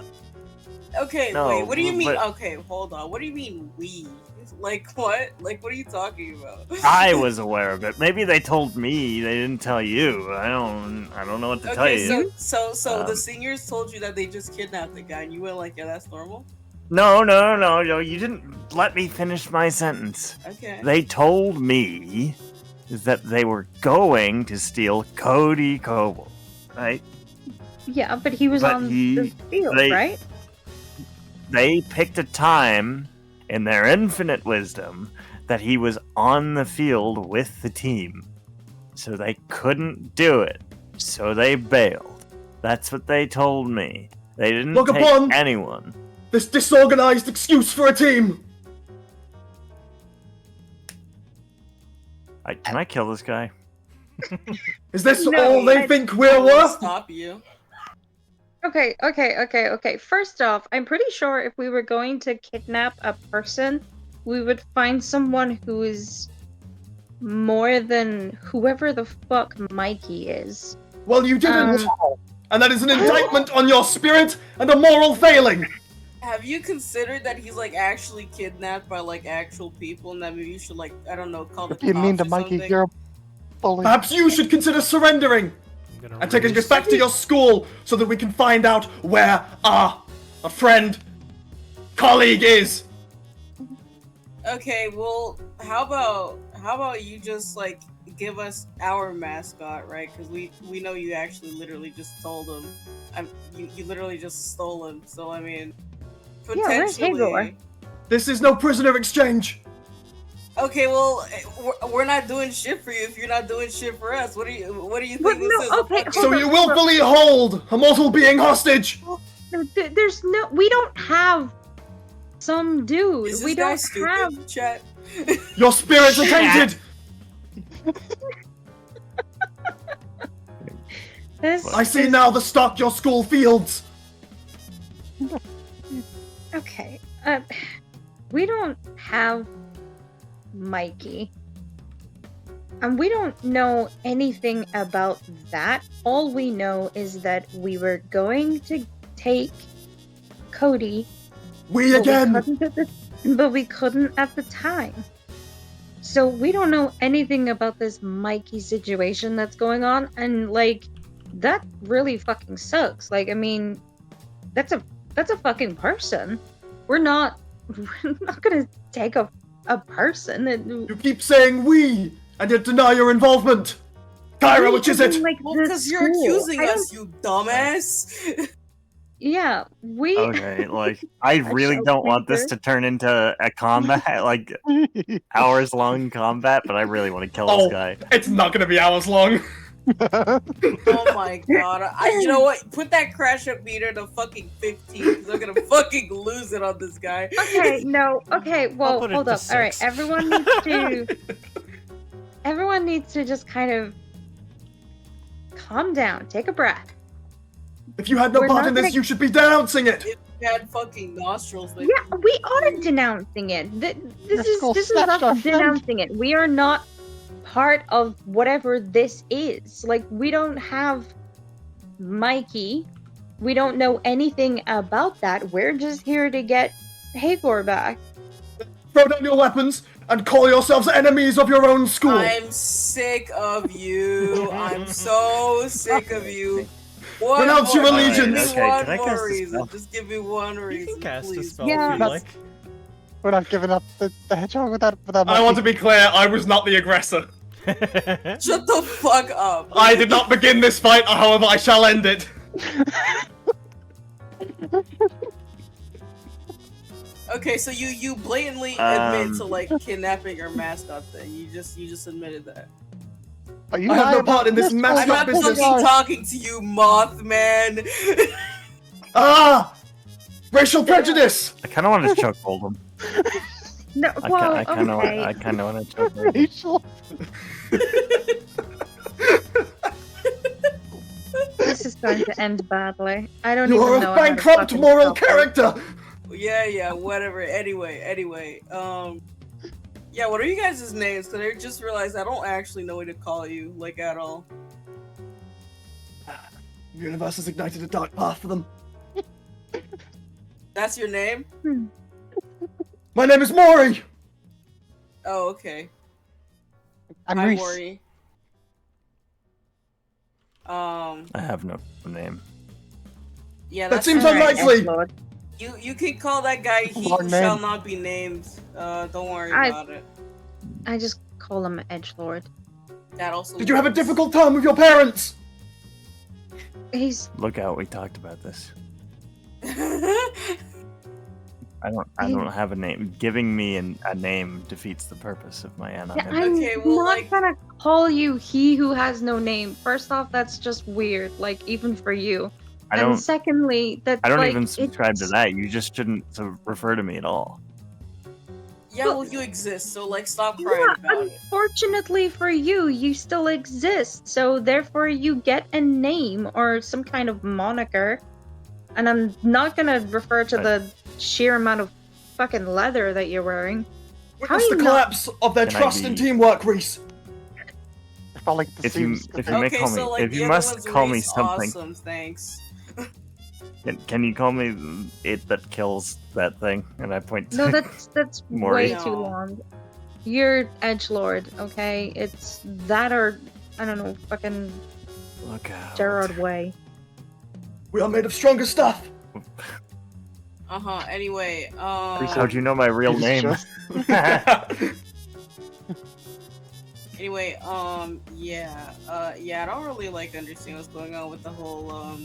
Okay, No, wait. What do you mean? but- Okay, hold on. What do you mean we? Like what? Like what are you talking about? I was aware of it. Maybe they told me. They didn't tell you. I don't know what to tell Okay, you. so the Um, seniors told you that they just kidnapped the guy, and you went like, yeah, that's normal. No. You didn't let me finish my sentence. Okay. They told me that they were going to steal Cody Kobold, right? Yeah, but he was But on the field, they- right? They picked a time in their infinite wisdom that he was on the field with the team. So they couldn't do it. So they bailed. That's what they told me. They didn't Look take upon- anyone. This disorganized excuse for a team. Can I kill this guy? Is this No, all they I- think we're I will worth? stop you. Okay. First off, I'm pretty sure if we were going to kidnap a person, we would find someone who is more than whoever the fuck Mikey is. Well, you didn't. Um, And that is an indictment on your spirit and a moral failing. Have you considered that he's like actually kidnapped by like actual people, and that maybe you should like I don't know call the If you mean cops to or Mikey, something? you're a bully. Perhaps you should consider surrendering I'm gonna and taking us release- back to your school so that we can find out where a friend, colleague is. Okay, well, how about you just like give us our mascot, right? Because we know you actually literally just stole him. You literally just stole him. So I mean, Yeah, where's potentially. Hagar? This is no prisoner exchange. Okay, well, we're not doing shit for you if you're not doing shit for us. What do you But think this no, is? a okay, fucking- So hold on, you willfully hold a mortal being hostage. There's no. We don't have some dude. Is this We guy don't stupid, have. chat? Your spirits are tainted. This. I see now the stock your school fields. Okay. We don't have Mikey. And we don't know anything about that. All we know is that we were going to take Cody, We but again. we couldn't at the time. So we don't know anything about this Mikey situation that's going on, and like that really fucking sucks. Like, I mean, that's a fucking person. We're not gonna take a person that You keep saying we, and yet deny your involvement. Kyra, which is it? Like Well, the because you're school. accusing I don't- us, you dumbass. Yeah, we. Okay, like I really shall don't want this figure. to turn into a combat, like hours long combat, but I really want to kill Oh. this guy. It's not gonna be hours long. Oh my god. You know what? Put that crash up meter to fucking 15 because I'm gonna fucking lose it on this guy. Okay, no. Okay, well, put it hold to up. All right, 6. everyone needs to just kind of calm down, take a breath. If you had no We're part not in this, gonna- you should be denouncing it. If you had fucking nostrils, like, Yeah, we are denouncing it. This Rascal is snatched us our friend. denouncing it. We are not part of whatever this is. Like, we don't have Mikey. We don't know anything about that. We're just here to get Hagar back. Throw down your weapons and call yourselves enemies of your own school. I'm sick of you. I'm so sick of you. One Renounce your more- allegiance. Give me Okay, one can I more cast a reason. spell? Just give me one You reason, can cast a please. spell Yeah. if you'd like. We're not giving up the hedgehog without I want to be clear, I was not the aggressor. Shut the fuck up. I did not begin this fight, however I shall end it. Okay, so you blatantly admit to like kidnapping your mascot thing. You just admitted that. Are you I have high no about part in this this? messed I'm up not business. fucking talking to you, Mothman. Ah! Racial prejudice! I kind of want to choke hold him. No, I well, kind of okay. want to choke hold him. Rachel. This is going to end badly. I don't You even are know a how to bankrupt fucking moral stop it. character! Yeah, whatever. Anyway. Yeah, what are you guys' names? Cause I just realized I don't actually know what to call you, like, at all. The universe has ignited a dark path for them. That's your name? My name is Maury! Oh, okay. I'm Hi, Reese. Maury. I have no name. Yeah, That that's seems Alright, unlikely! Edgelord. You can call that guy he Long who name. shall not be named. Don't worry about it. I just call him Edgelord. That also Did you have a works. difficult time with your parents? He's Look out, we talked about this. I He- don't have a name. Giving me a name defeats the purpose of my Yeah, anonymity. I'm Okay, well, not like- gonna call you he who has no name. First off, that's just weird, like even for you. I And don't. secondly, that I don't like, even subscribe to it's- that. You just shouldn't refer to me at all. Yeah, well, you exist, so like, stop crying Yeah, about it. unfortunately for you, you still exist, so therefore you get a name or some kind of moniker. And I'm not gonna refer to Right. the sheer amount of fucking leather that you're wearing. How Witness are the you not- collapse of their Can I trust and be- teamwork, Reese. I felt like the If you seams. if you may Okay, call so me, like, if the you other must one's call me Reese, something, awesome, thanks. can you call me it that kills that thing? And I point to No, that's Maury. way too No. long. You're Edgelord, okay? It's that or I don't know, fucking Look out. Gerard Way. We are made of stronger stuff. Anyway, How'd you know my real He's name? just- anyway, yeah, I don't really like understand what's going on with the whole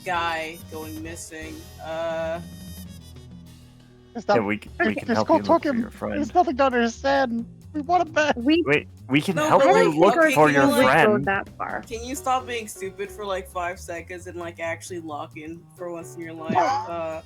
guy going missing. It's Yeah, not, we Okay, can just help go you look talk for him. your friend. There's nothing to understand. We want him back. We Wait, we can No, help but, you like, look okay, for can your you, like, go friend. that far. Can you stop being stupid for like 5 seconds and like actually lock in for once in your life?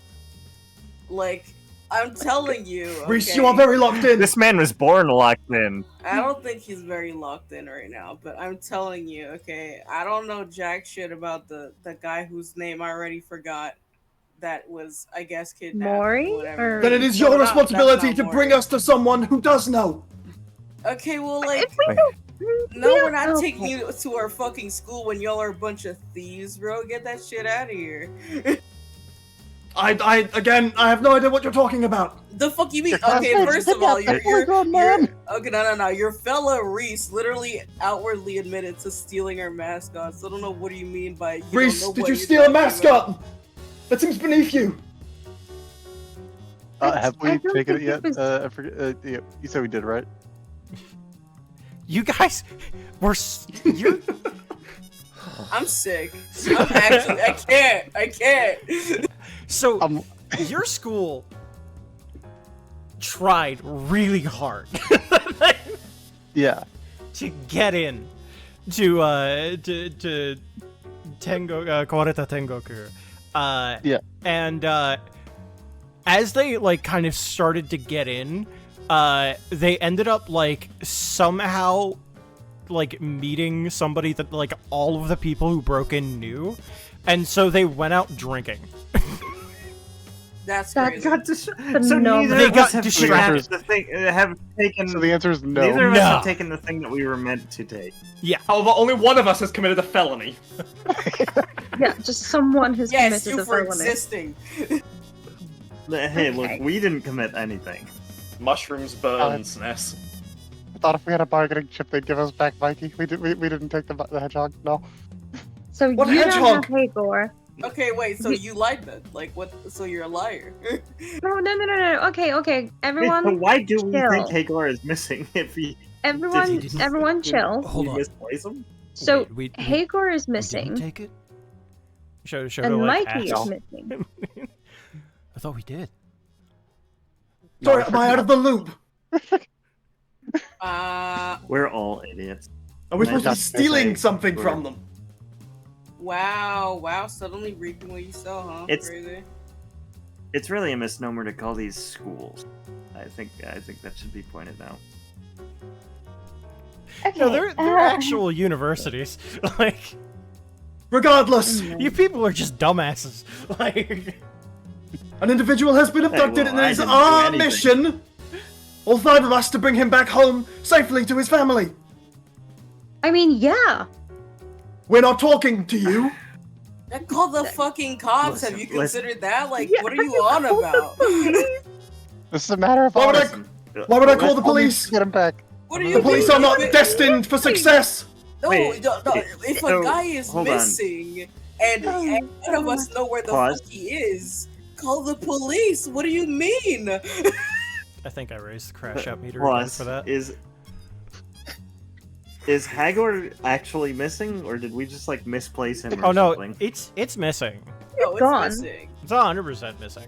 Like, I'm telling you, okay? Reese, you are very locked in. This man was born locked in. I don't think he's very locked in right now, but I'm telling you, okay, I don't know jack shit about the guy whose name I already forgot that was, I guess, kidnapped Maury? or whatever. Or- Then it is No, your that's responsibility not to bring Maury. us to someone who does know. Okay, well, like, If we Wait. don't, no, we we're don't- not okay. taking you to our fucking school when y'all are a bunch of thieves, bro. Get that shit out of here. Again, I have no idea what you're talking about. The fuck you mean? Your Okay, classmates first of all, kidnapped you're that poor grown man. okay. No. Your fella Reese literally outwardly admitted to stealing our mascot. So I don't know what do you mean by you Reese, don't know did what you you're steal a talking mascot? about. That seems beneath you. Have we I don't taken it think yet? it was- I forget. Yeah, you said we did, right? You guys were you're I'm sick. I'm actually. I can't. so Um, your school tried really hard yeah. to get in to Tengo Koreta Tengoku. Yeah. And as they like kind of started to get in, they ended up like somehow like meeting somebody that like all of the people who broke in knew, and so they went out drinking. That's That crazy. got So phenomenal. neither They of got us have distracted. taken the thing. Have taken. So the answer is no. Neither of us No. have taken the thing that we were meant to take. However, only one of us has committed a felony. Yeah, just someone who's Yes, committed you a for felony. existing. Hey, look, Okay. we didn't commit anything. Mushrooms burns, Ness. I thought if we had a bargaining chip, they'd give us back Mikey. We didn't take the hedgehog. No. So What you hedgehog? don't have Hagor. Okay, wait. So you lied then? Like what? So you're a liar? No. Okay. Everyone, So why do we chill. think Hagor is missing if he Everyone, didn't- everyone, chill. Hold we on. misplace him? So Wait, Hagor is we didn't missing, take it. Show and like, Mikey asked. is missing. I thought we did. Sorry, am I out of the loop? We're all idiots. Are we Man, supposed to be that's stealing okay. something We're- from them? Wow. Suddenly reaping what you sow, huh? It's- Crazy. It's really a misnomer to call these schools. I think that should be pointed out. Okay. No, they're actual universities. Like, Regardless, you people are just dumbasses. Like, an individual has been abducted well, and it I is didn't do our anything. mission, all 5 of us, to bring him back home safely to his family. I mean, yeah. We're not talking to you. Then call the fucking cops. Listen, Have you listen. considered that? Like, Yeah, what are you on about? This is a matter of Why would I- honor. Why would I call the All needs police? to get him back. What are you The police doing? are not destined for success. No, Wait, no, if a so, guy is hold on. missing and none of us know where the Pause. fuck he is, call the police. What do you mean? I think I raised the crash out meter again Plus, for that. is Hagor actually missing, or did we just like misplace him? Or Oh no, something? it's missing. No, it's gone. missing. It's 100% missing.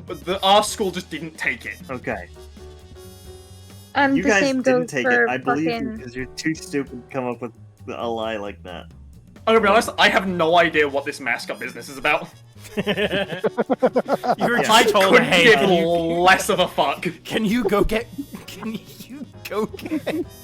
But our school just didn't take it. Okay. The You guys same didn't goes take for it. I believe you fucking. because you're too stupid to come up with a lie like that. I'm gonna be honest, I have no idea what this mascot business is about. You were Yeah. I just told, couldn't hey, give can you, less of a fuck. can you go get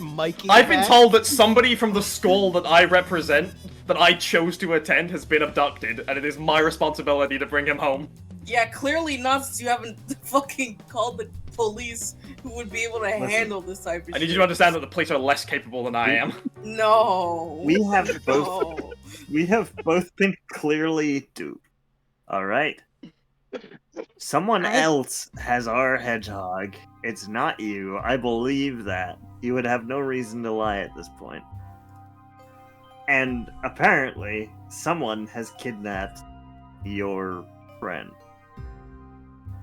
Mikey? I've been back? told that somebody from the school that I represent, that I chose to attend, has been abducted, and it is my responsibility to bring him home. Yeah, clearly not, since you haven't fucking called the police who would be able to handle this type of shit. I need you to understand that the police are less capable than I am. No. We have both. No. We have both been clearly duped. All right. Someone else has our hedgehog. It's not you. I believe that. You would have no reason to lie at this point. And apparently, someone has kidnapped your friend.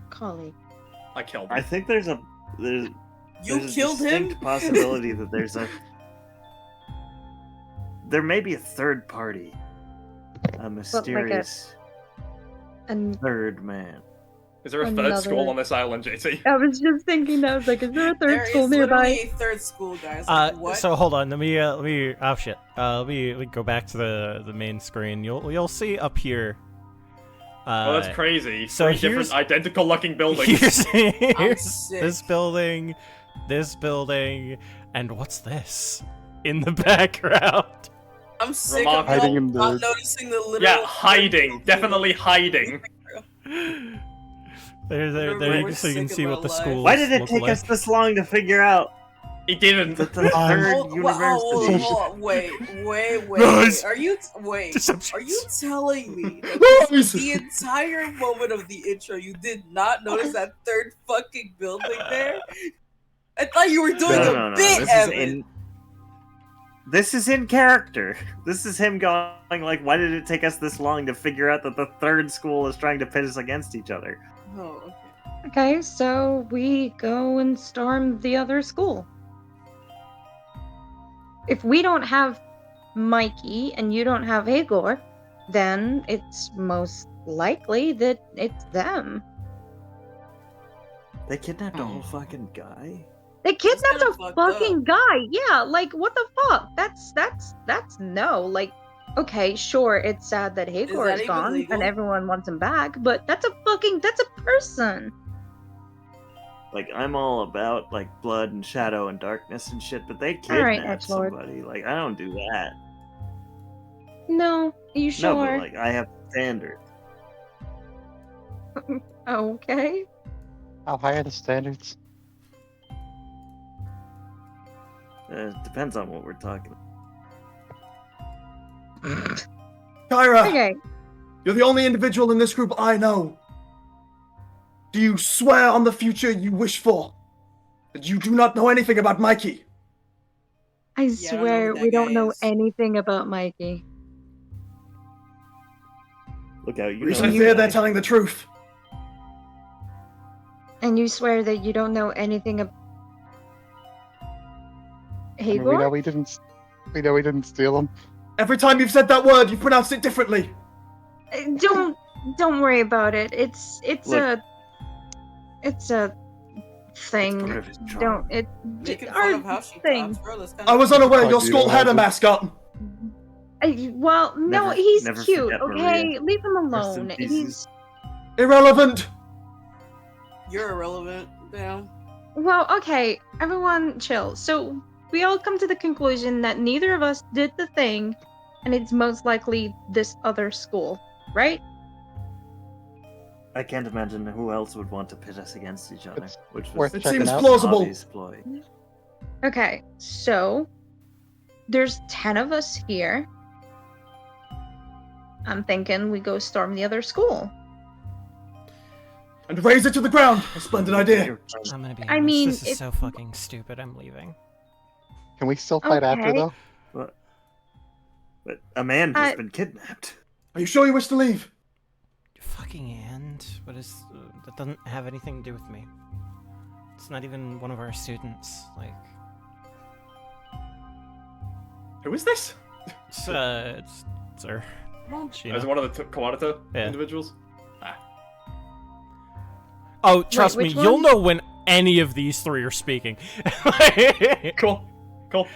Colleague. I killed I him. think there's a You there's killed a him? distinct possibility that there may be a third party, a mysterious And third man. Is there a third Another- school on this island, JT? I was just thinking, I was like, is there a third There school is nearby? literally a third school, guys. Like, what? So hold on, let me oh shit. Let me go back to the main screen. You'll see up here. Oh, that's crazy. so Three different here's- identical looking buildings. Here's sick. this building, and what's this in the background? I'm sick of Remarkable. Hiding in not the- noticing the little. Yeah, hiding. Definitely hiding. There, We're so you can sick see of what our the lives. schools Why did it look take like. us this long to figure out He didn't. that the third Hold, university? hold on, wait. Guys. Are you wait? Deceptions. Are you telling me that Guys. the entire moment of the intro you did not notice that third fucking building there? I thought you were doing No. a bit, This is Evan. in. This is in character. This is him going like, "Why did it take us this long to figure out that the third school is trying to pit us against each other?" Oh, okay. Okay, so we go and storm the other school. If we don't have Mikey and you don't have Hagor, then it's most likely that it's them. They kidnapped a whole fucking guy. They kidnapped kinda a fucked fucking up. guy. Yeah, like what the fuck? That's no. Like, okay, sure, it's sad that Hagor that is even gone legal? and everyone wants him back, but that's a person. Like, I'm all about like blood and shadow and darkness and shit, but they All right, kidnapped Edgelord. somebody. Like, I don't do that. No, you No, sure? but like, I have standards. Okay. How high are the standards? It depends on what we're talking. Kyra, Okay. you're the only individual in this group I know. Do you swear on the future you wish for? that you do not know anything about Mikey. I Yeah, I don't know swear who that we don't guy know is. anything about Mikey. Look out, you Reese, know. I fear they're telling the truth. And you swear that you don't know anything about I mean, Hagor? we know we didn't steal them. Every time you've said that word, you've pronounced it differently. Don't worry about it. It's Look. a thing. part of his charm. Don't it Making fun our of how she thing. talks, bro. That's kind I was unaware your Fuck you, school had a imagine. mascot. Well, no, Never- he's never cute, forget okay? Maria. Leave him Rest in alone. pieces. He's Irrelevant. You're irrelevant. Damn. well, okay, everyone chill. So we all come to the conclusion that neither of us did the thing, and it's most likely this other school, right? I can't imagine who else would want to pit us against each other. It's Which was worth It checking seems out. plausible. obvious ploy. Okay, so there's 10 of us here. I'm thinking we go storm the other school. And raise it to the ground. A splendid idea. I'm gonna be honest. I mean, this is it- so fucking stupid. I'm leaving. Can we still fight after Okay. though? But a man has I- been kidnapped. Are you sure you wish to leave? Fucking and what is that doesn't have anything to do with me. It's not even one of our students. Like, Who is this? it's her. Sheena. Is it one of the Kawanata Yeah. individuals? Oh, trust me, which you'll one? know when any of these three are speaking. Cool. Cool.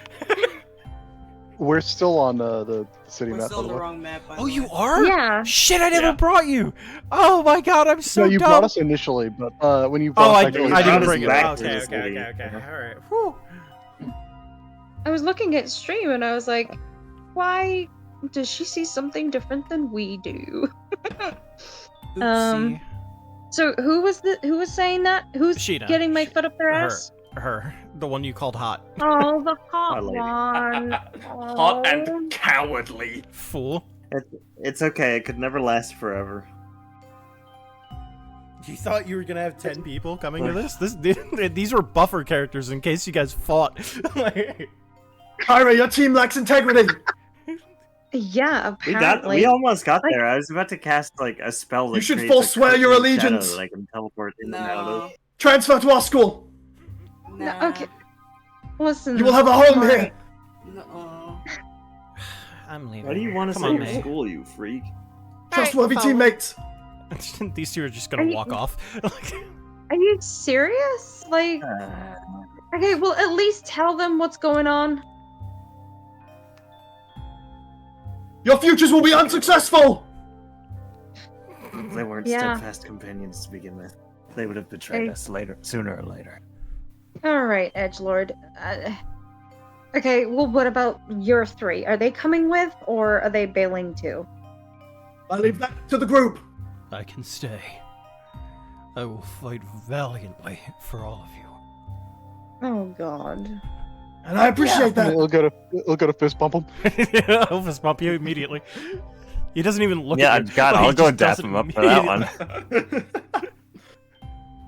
We're still on the city We're map. still on by the way. wrong map. By Oh, the you way. are? Yeah. Shit, I never Yeah. brought you. Oh my god, I'm so No, you dumb. brought us initially, but when you Oh, brought I us back, you didn't brought us bring it. back up. to Okay, the okay, city. okay, okay. Yeah. All right. Whew. I was looking at stream and I was like, why does she see something different than we do? Oopsie. So who was saying that? Who's Sheena. getting my foot up their Her. ass? Her, the one you called hot. Oh, the hot Our lady. one. Hot Oh. and cowardly. Fool. It's okay. It could never last forever. You thought you were gonna have 10 people coming to this? These were buffer characters in case you guys fought. Kyra, your team lacks integrity. Yeah, apparently. We almost got Like- there. I was about to cast like a spell that You should creates forswear a your curtain shadow allegiance. that I can teleport in and out of. No. Transfer to our school. Nah. Okay. Listen. You will have a home Mari- here. No. I'm leaving. Why do you want to Come say on, your May. school, you freak? Trustworthy follow. teammates. These two are just gonna Are you- walk off. Are you serious? Like, okay, well, at least tell them what's going on. Your futures will be unsuccessful. They weren't Yeah. steadfast companions to begin with. They would have betrayed Hey. us sooner or later. All right, Edgelord. Okay, well, what about your three? Are they coming with, or are they bailing too? I leave that to the group. I can stay. I will fight valiantly for all of you. Oh God. And I appreciate that. It'll go to fist bump him. I'll fist bump you immediately. He doesn't even look Yeah, at you. God, Like, he I'll go just dap does it him up for that one.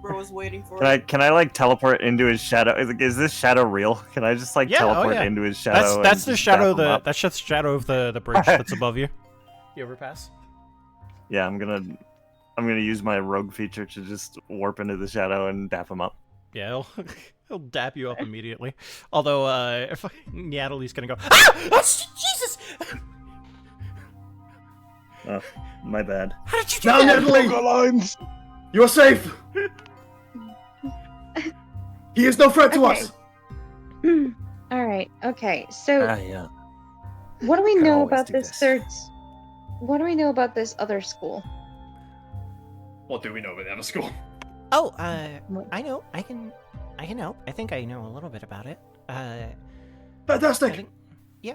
Bro was waiting for Can I like teleport into his shadow? Is this shadow real? Can I just like Yeah, oh, teleport yeah. into his shadow? That's and the just shadow. dap him up? That's just the shadow of the bridge that's above you. You overpass. Yeah, I'm gonna use my rogue feature to just warp into the shadow and dap him up. Yeah, he'll dap you up immediately. Although, if Natalie's gonna go, ah! Oh, Jesus! Oh, my bad. How did you do Now, that? Natalie, Lines. you are safe. He is no threat to Okay. us. All right. Okay. So, Yeah. what do we could know always about do this this. third? What do we know about this other school? What do we know about the other school? Oh, What? I know. I can help. I think I know a little bit about it. I Fantastic. think, yeah.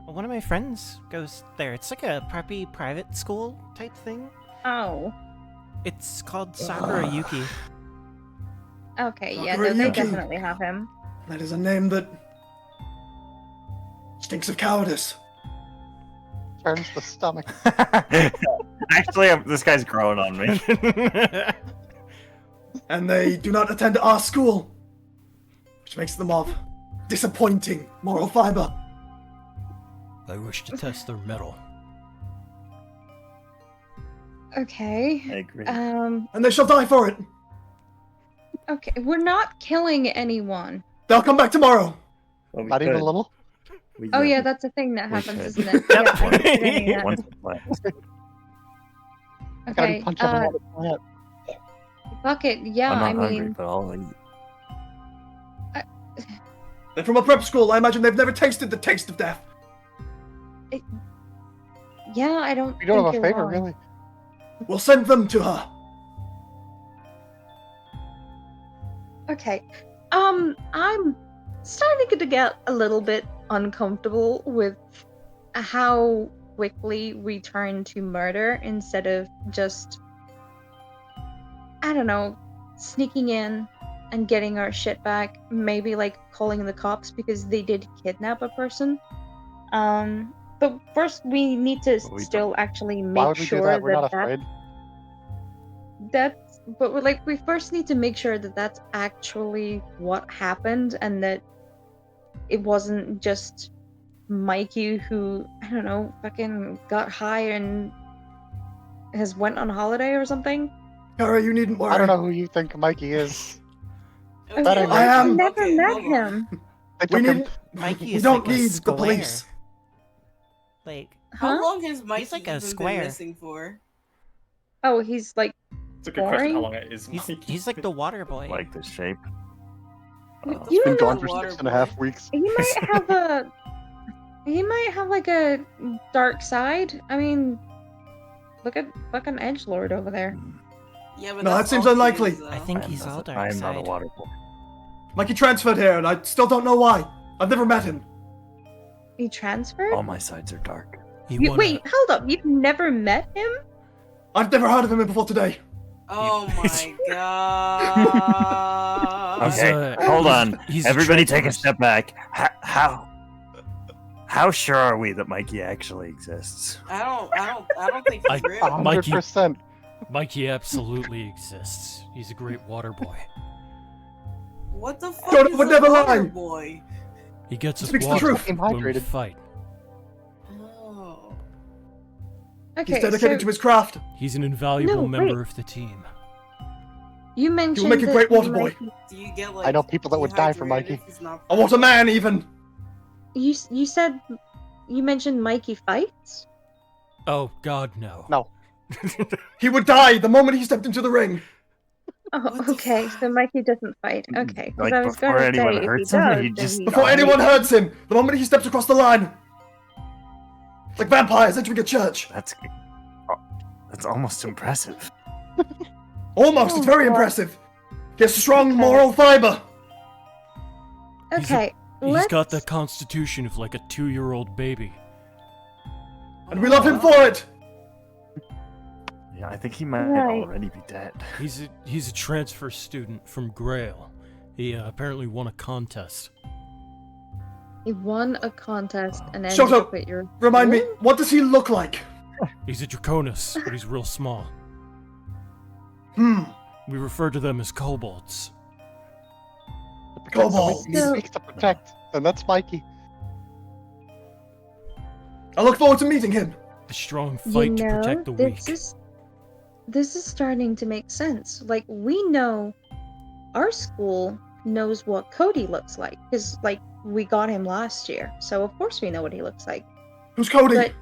One of my friends goes there. It's like a preppy private school type thing. Oh. It's called Sakura Yuki. Okay. Yeah. No, they Sakurayuki. definitely have him. That is a name that stinks of cowardice. Turns the stomach. Actually, this guy's growing on me. And they do not attend our school. which makes them of disappointing moral fiber. I wish to test their metal. Okay. I agree. And they shall die for it. Okay, we're not killing anyone. They'll come back tomorrow. Well, we Not even a could. little. Oh yeah, we- that's a thing that we happens, could. isn't it? Yep. Yeah, I'm forgetting that. Once it's left. Gotta Okay, be punching them all the time. Bucket, yeah, I'm not I hungry, mean, but I'll eat. They're from a prep school. I imagine they've never tasted the taste of death. yeah, I don't You don't think have a you're favor, wrong. really. We'll send them to her. Okay. I'm starting to get a little bit uncomfortable with how quickly we turn to murder instead of just, I don't know, sneaking in and getting our shit back. Maybe like calling the cops because they did kidnap a person. But first we need to We still actually Why make would we do sure that? We're not that afraid. but we're like, we first need to make sure that that's actually what happened and that it wasn't just Mikey who, I don't know, fucking got high and has went on holiday or something. Kara, you needn't worry. I don't know who you think Mikey is. Okay, That ain't I am- I've never okay, met hold on. him. They We took him. need. Mikey We is don't like a need the square. police. Like, How Huh? long has Mikey like a even square. been missing for? Oh, he's like, It's a good question. How Boring. long it is? he's like the water boy. Like the shape. you He's been know, gone for Water 6.5 boy. weeks. he might have a, he might have like a dark side. I mean, look at fucking Edgelord over there. Yeah, but No, that's that seems all he unlikely. is, though. I think he's all dark I am side. not a water boy. Mikey transferred here, and I still don't know why. I've never met him. He transferred? All my sides are dark. He You, wanna- wait, hold up. You've never met him? I've never heard of him before today. Oh my god. He's, Okay, hold on. he's a Everybody take a transfer- step back. How sure are we that Mikey actually exists? I don't think he's real. 100%. Mikey absolutely exists. He's a great water boy. What the fuck Don't- is would a never water lie. boy? He gets us Speaks the water truth. when we Hydrated. fight. Oh. Okay, He's dedicated so to his craft. He's an invaluable No, member wait. of the team. you mentioned He will make a that great water boy. Mikey- Do you get like I know people that would die for dehydrated Mikey. if he's not I want a man, even. You said you mentioned Mikey fights? Oh God, no. No. He would die the moment he stepped into the ring. Oh, What the okay. So Mikey doesn't fight. Okay, because Like, I was before going to say anyone if he hurts him, does, he then just- he Before dies. anyone hurts him, the moment he steps across the line. Like vampires entering a church. That's almost impressive. Almost, it's very Oh, God. impressive. He has strong Okay. moral fiber. Okay, He's let's... got the constitution of like a 2-year-old baby. And we love him for it. Yeah, I think he might Right. already be dead. He's a transfer student from Grail. He apparently won a contest. He won a contest and ended Shut up. up at your... Remind me, what does he look like? He's a Draconis, but he's real small. We refer to them as kobolds. Cobalt. He speaks to protect, and that's Mikey. I look forward to meeting him. The strong You fight to know, protect the weak. this is starting to make sense. Like, we know our school knows what Cody looks like, because, like, we got him last year, so of course we know what he looks like. Who's Cody? But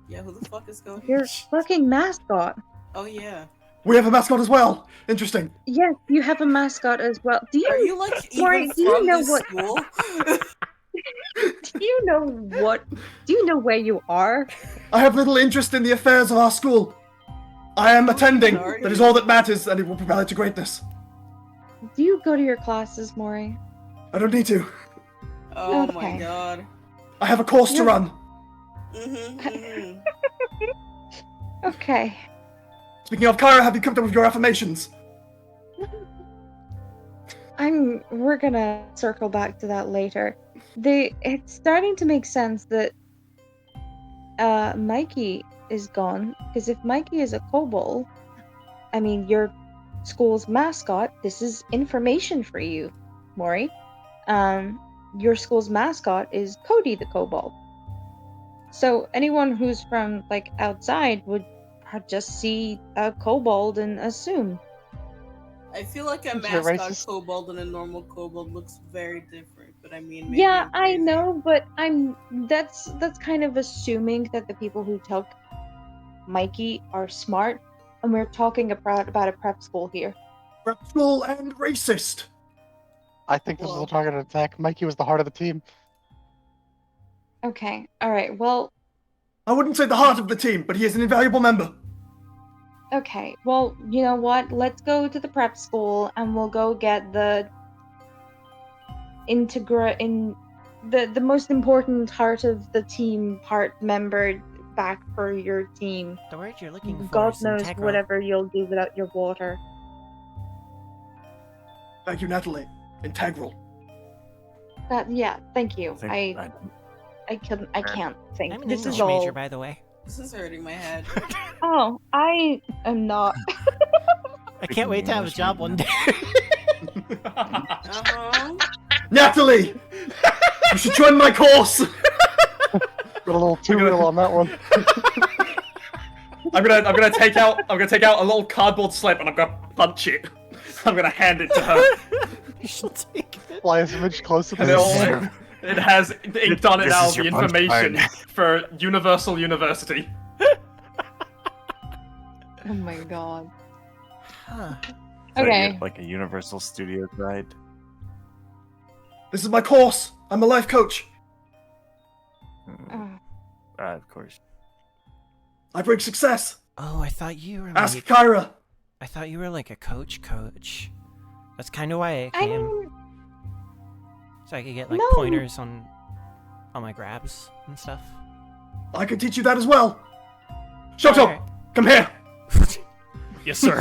Yeah, who the fuck is going? your fucking mascot. Oh yeah. We have a mascot as well. Interesting. Yes, you have a mascot as well. Do Are you you like Maury, even do you from know this what- school? do you know what? Do you know where you are? I have little interest in the affairs of our school. I am attending. Sorry. That is all that matters, and it will propel it to greatness. Do you go to your classes, Maury? I don't need to. Oh my Okay. god. I have a course to Yeah. run. Mm-hmm. Okay. Speaking of Kyra, have you come up with your affirmations? We're gonna circle back to that later. It's starting to make sense that Mikey is gone, because if Mikey is a kobold, I mean your school's mascot, this is information for you, Maury. your school's mascot is Cody the Kobold. So anyone who's from like outside would just see a kobold and assume. I feel like a Is it mascot racist? kobold and a normal kobold looks very different, but I mean, maybe Yeah, I'm I crazy. know, but that's kind of assuming that the people who took Mikey are smart, and we're talking about a prep school here. Reputable and racist. I think this was Well- a targeted attack. Mikey was the heart of the team. Okay, all right. Well, I wouldn't say the heart of the team, but he is an invaluable member. okay. Well, you know what? Let's go to the prep school, and we'll go get the the most important heart of the team part member back for your team. The word you're looking for God is knows integral. whatever you'll do without your water. Thank you, Natalie. Integral. Yeah, thank you. think I can't think. I'm an This English is all. major, by the way. This is hurting my head. Oh, I am not. I can't wait to have a job one day. Uh-huh. Natalie! You should join my course! Got a little two-wheel on that one. I'm gonna take out a little cardboard slip and I'm gonna punch it. I'm gonna hand it to her. She'll take it. Fly a smidge closer to And the it has inked on it This now is the your punch information card. for Universal University. Oh my god. Huh. Okay. Like a Universal Studios ride. This is my course. I'm a life coach. Oh, Of course. I bring success. Oh, I thought you were Ask like Kyra. I thought you were like a coach. That's kind of why I I came, mean, so I could get like No. pointers on my grabs and stuff. I can teach you that as well. Shoto, Alright. come here. Yes, sir.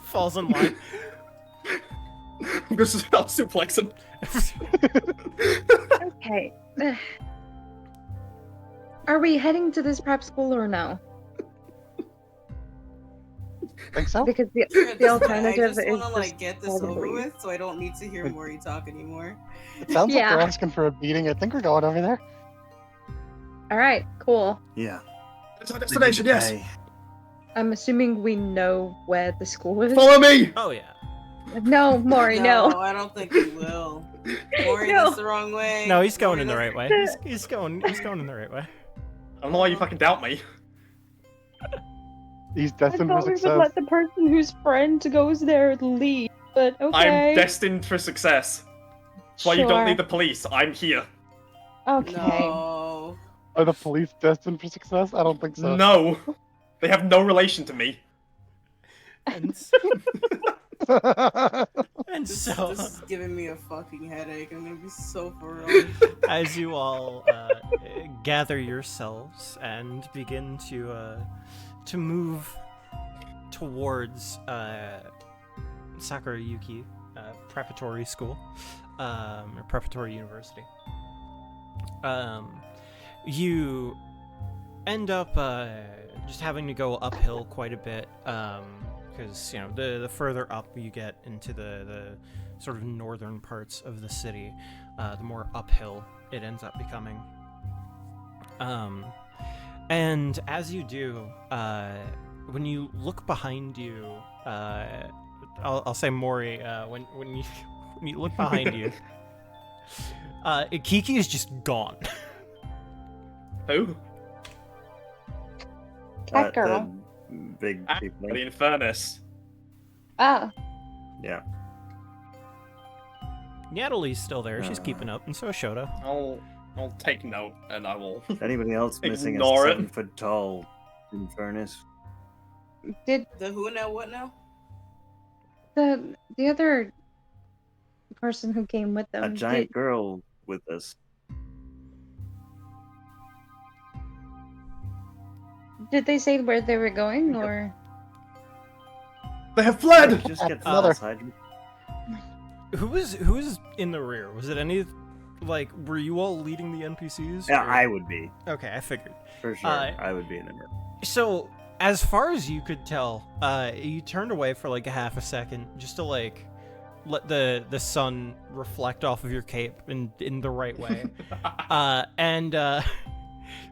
Falls in line. I'm gonna suplex him. okay. Are we heading to this prep school or no? Think so? Because At the this point, alternative I just is want to just like get this over probably- with, so I don't need to hear Maury talk anymore. It sounds like Yeah. they're asking for a beating. I think we're going over there. All right, cool. Yeah. It's our destination, yes. Hey, I'm assuming we know where the school is. Follow me. Oh yeah. No, Maury, no. I don't think he will. Maury, No. that's the wrong way. No, he's going Maury, in the that's- right way. He's going in the right way. I don't know why you fucking doubt me. He's I destined for thought we would success. let the person whose friend goes there lead, but okay. I'm destined for success. That's why you don't Sure. need the police. I'm here. Okay. No. Are the police destined for success? I don't think so. No. They have no relation to me. And, and This so, is giving me a fucking headache. I'm gonna be so for real. as you all gather yourselves and begin to move towards Sakurayuki Preparatory School, or Preparatory University, you end up just having to go uphill quite a bit, because the further up you get into the sort of northern parts of the city, the more uphill it ends up becoming. And as you do, when you look behind you, I'll say Mori, when you look behind you, Kiki is just gone. Who? Cat girl. The big people. The Infernus. Ah, Yeah. Natalie's still there. She's keeping up, and so is Shota. I'll take note and I will. Anybody else missing a Ignore it. 7-foot tall Infernus? did The who now? What now? the other person who came with them A giant girl with us. did they say where they were going or They have fled. Just get Another. outside. Who was in the rear? Was it any, like, were you all leading the NPCs? Yeah, or- I would be. Okay, I figured. For sure. I would be in the room. So, as far as you could tell, you turned away for like a half a second just to like let the sun reflect off of your cape in the right way. And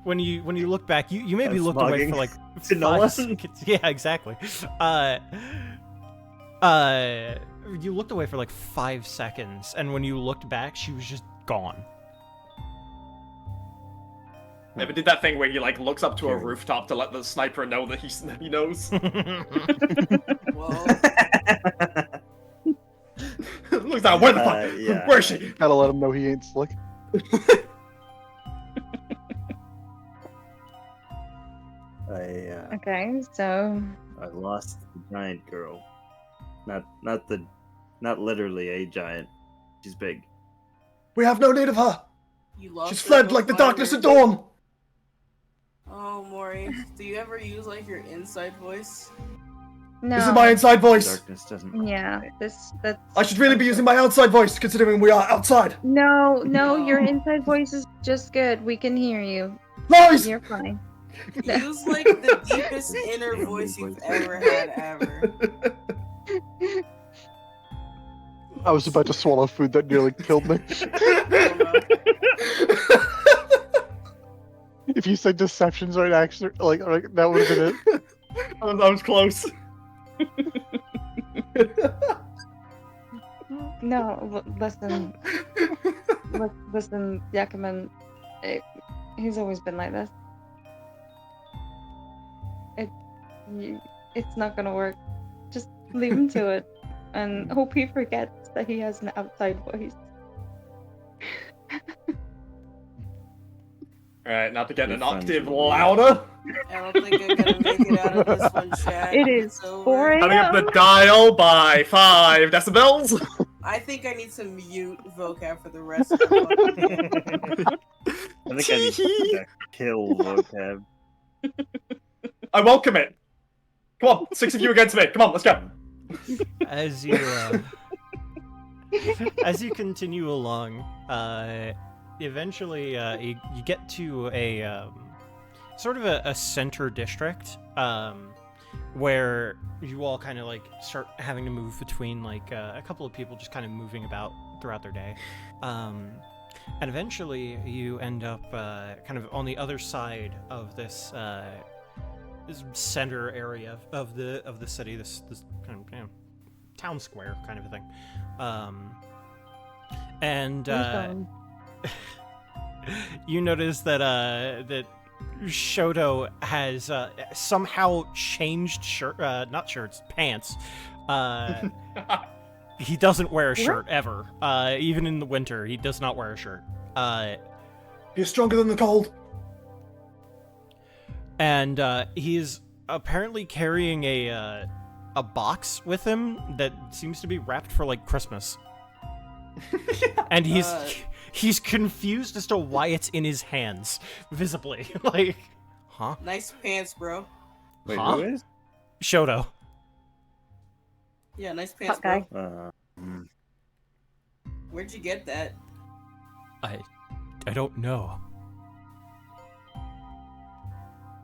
when you look back, you maybe That's looked away smogging for like to no 5 one. seconds. Yeah, exactly. You looked away for like 5 seconds, and when you looked back, she was just gone. Never did that thing where he like looks up to a rooftop to let the sniper know that he knows. Well, Looks out, where the fuck? Yeah. Where is she? Gotta let him know he ain't slick. Okay, so I lost the giant girl. Not literally a giant. She's big. We have no need of her. you lost She's her, fled go like the find darkness her. at dawn. Oh, Maury, do you ever use like your inside voice? no. This is my inside voice. Darkness doesn't. Yeah, that's. I should really be using my outside voice, considering we are outside. No, No. your inside voice is just good. We can hear you. Lies! You're fine. Use like the deepest inner voice you've ever had ever. I was about to swallow food that nearly killed me. If you said deceptions right actually, like that would have been it. I was close. No, listen, listen, Yakuman. He's always been like this. It's not gonna work. Just leave him to it, and hope he forgets that he has an outside voice. Alright, not to get Your an friends octave will leave. louder. I don't think I'm gonna make it out of this one, chat. It is It's over. 4 Turning up a.m. the dial by 5 decibels. I think I need to mute vocab for the rest of the fucking day. I think I need to kill vocab. I welcome it. Come on, 6 of you against me. Come on, let's go. As you as you continue along, eventually you get to a sort of a center district where you all kind of like start having to move between like a couple of people just kind of moving about throughout their day, and eventually you end up kind of on the other side of this center area of the city, this kind of town square kind of a thing, and you notice that that Shoto has somehow changed pants. He doesn't wear a shirt ever. Even in the winter, he does not wear a shirt. You're stronger than the cold. And he's apparently carrying a box with him that seems to be wrapped for like Christmas. And he's confused as to why it's in his hands, visibly. Like, huh? Nice pants, bro. Wait, Huh? who is? Shoto. Yeah, nice pants, Hot bro. guy. Where'd you get that? I don't know.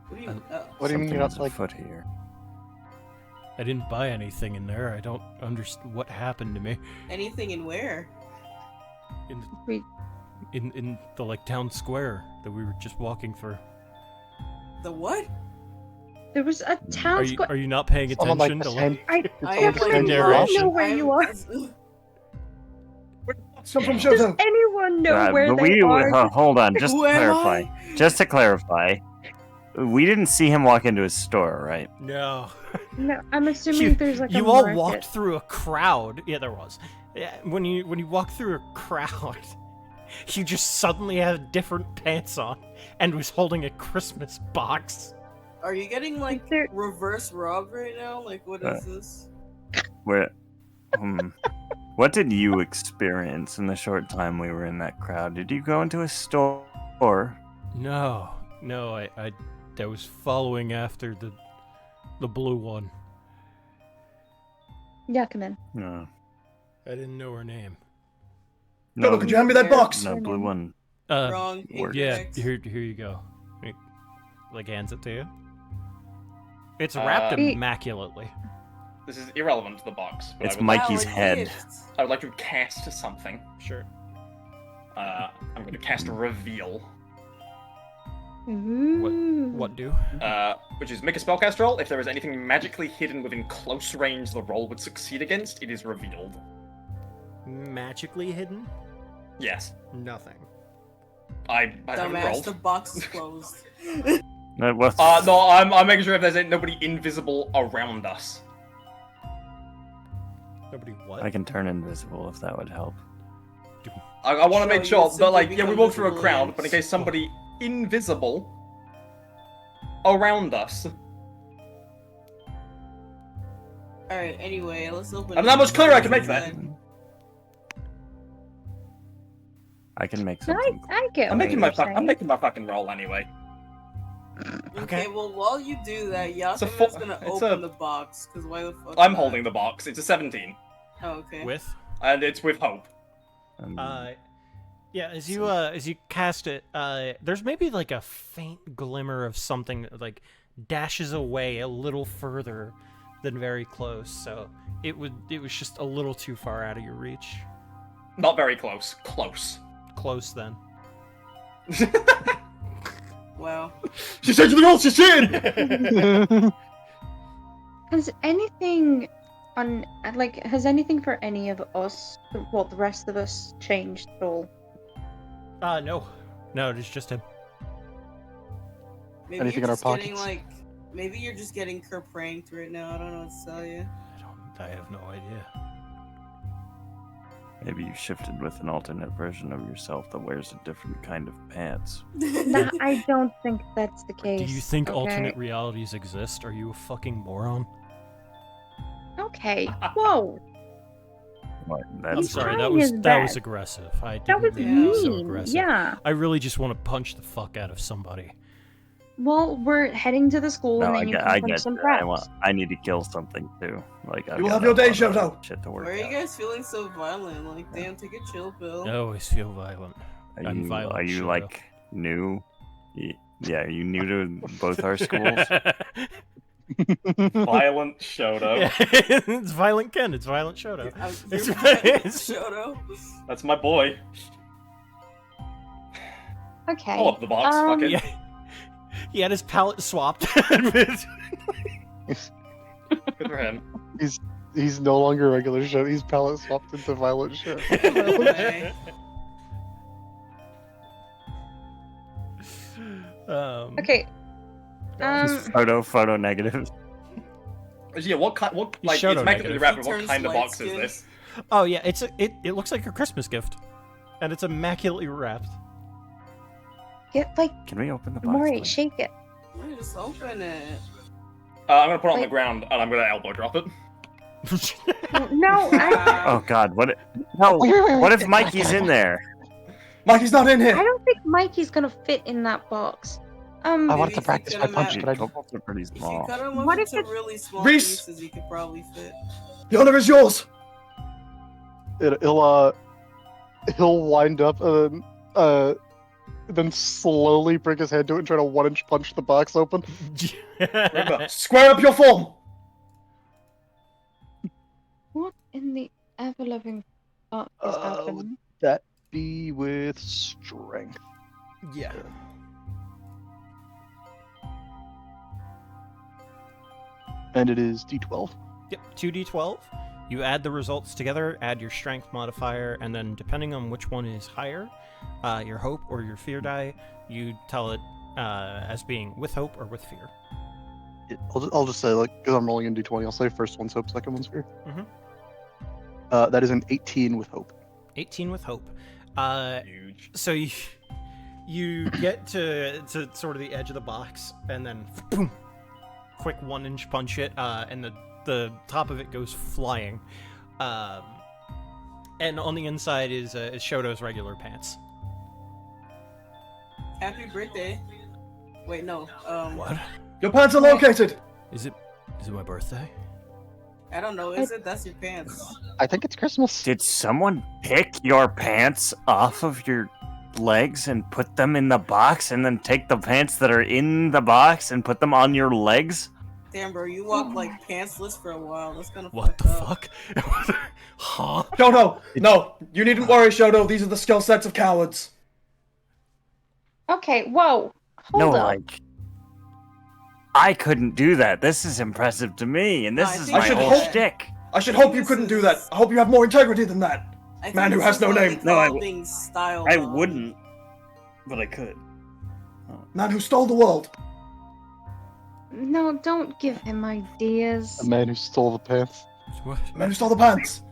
What do you? Oh. What do you mean you're not like? Foot here. I didn't buy anything in there. I don't understand what happened to me. Anything in where? In the like town square that we were just walking through. The what? There was a town square. Are you not paying Someone like attention to ten- like I am It's like all I narration. know where you are. Come from Does Shoto. anyone know where but they are? hold on, just to Who am clarify. I? Just to clarify, we didn't see him walk into his store, right? No. No, I'm assuming there's like a you all market. walked through a crowd. Yeah, there was. Yeah, when you walk through a crowd, you just suddenly had different pants on and was holding a Christmas box. Are you getting like Is there- reverse robbed right now? Like, what is this? Where? What did you experience in the short time we were in that crowd? Did you go into a store? No, I was following after the blue one. Yeah, come in. No. I didn't know her name. Shoto, could you hand me that box? No, blue one. Wrong. Yeah, incorrect. here you go. Like hands it to you. It's wrapped E- immaculately. This is irrelevant to the box. But It's I would, Mikey's Wow, a head. gift. I would like to cast something. Sure. I'm going to cast Reveal, Ooh. What do? which is make a spellcast roll. If there is anything magically hidden within close range the roll would succeed against, it is revealed. Magically hidden? Yes. Nothing. I haven't Dumbass, rolled. the box is closed. Well, I'm making sure if there's nobody invisible around us. Nobody what? I can turn invisible if that would help. I want to So make you sure, would but like, simply yeah, we become walk through a visible crowd, against- but in case somebody invisible around us. Alright, anyway, let's open I'm it. not much clearer I can make that. I can make No, something. I get I'm what making you're my saying. I'm making my fucking roll anyway. Okay, well, while you do that, a Yakuma's full- gonna it's open a- the box, because why the fuck? I'm not? holding the box. It's a 17, Oh, okay. With? and it's with hope. Yeah, as you cast it, there's maybe like a faint glimmer of something that like dashes away a little further than very close. So it was just a little too far out of your reach. Not very close. Close. Close then. Wow. She's changing the rules. She's cheating. Has anything has anything for any of us, well, the rest of us, changed at all? No, it's just him. Maybe Anything you're in our just getting pockets? like, maybe you're just getting pranked right now. I don't know what to tell you. I have no idea. Maybe you shifted with an alternate version of yourself that wears a different kind of pants. Nah, I don't think that's the case. Do you think okay? alternate realities exist? Are you a fucking moron? Okay. Whoa. What, I'm that's sorry, trying that was his that was best. aggressive. I That didn't was mean to be so mean. aggressive. Yeah. I really just want to punch the fuck out of somebody. Well, we're heading to the school, No, and I then you get, can I punch get some it. crabs. I need to kill something too. Like I've You'll got have your a day, lot of Shoto. Shit to work Why are you out. guys feeling so violent? Like, damn, take a chill pill. I always feel violent. I'm violent, Are you Shoto. like new? Yeah, are you new to both our schools? Violent Shoto. It's Violent Ken. It's Violent Shoto. It's, it's- Shoto. That's my boy. Okay. Pull up the box. Fuck it. yeah. He had his palette swapped. Good for him. He's no longer regular show. He's palette swapped into violent show. Okay. Okay. Photo negative. Yeah, what kind? What like? Shoto It's magically negative. wrapped. He but What turns kind of light box is skin. this? Oh yeah, it looks like a Christmas gift, and it's immaculately wrapped. Get like Can we open the box? Maury, please? shake it. Yeah, just open it. I'm gonna put it on the Wait. ground and I'm gonna elbow drop it. No, I, Oh God! What? No! What if Mikey's in there? Mikey's not in I here. don't think Mikey's gonna fit in that box. I Maybe wanted if to you practice cut my him punch, out- but I Cobalt are pretty If you small. cut him What up if into it's- really small Reese! pieces, he could probably fit. The honor is yours. He'll wind up then slowly bring his hand to it and try to 1-inch punch the box open. Remember, Square up your form. What in the ever-loving fuck is happening? That be with strength. Yeah. And it is D12. Yep, 2d12. You add the results together, add your strength modifier, and then depending on which one is higher, your hope or your fear die, you tell it as being with hope or with fear. I'll just say, like, because I'm rolling in D20, I'll say first one's hope, second one's fear. Mhm. That is an 18 with hope. 18 with hope. huge. So you get to sort of the edge of the box, and then boom, quick 1-inch punch it, and the top of it goes flying. And on the inside is Shoto's regular pants. Happy birthday. Wait, no. What? Your pants are located. Is it my birthday? I don't know. Is it? That's your pants. I think it's Christmas. Did someone pick your pants off of your legs and put them in the box, and then take the pants that are in the box and put them on your legs? Damn, bro, you walked like pantsless for a while. That's kind of What the up. fuck? Huh? Shoto! No, you needn't worry, Shoto. These are the skill sets of cowards. Okay, whoa. No, Hold up. like, I couldn't do that. This is impressive to me, and No, this I is think my I should whole hope- shtick. I should hope you couldn't do that. I hope you have more integrity than that. I think Man who this has is no what name. they No, I call w- being style I bombed. wouldn't, but I could. Man who stole the world. No, don't give him ideas. A man who stole the pants. What? Man who stole the pants.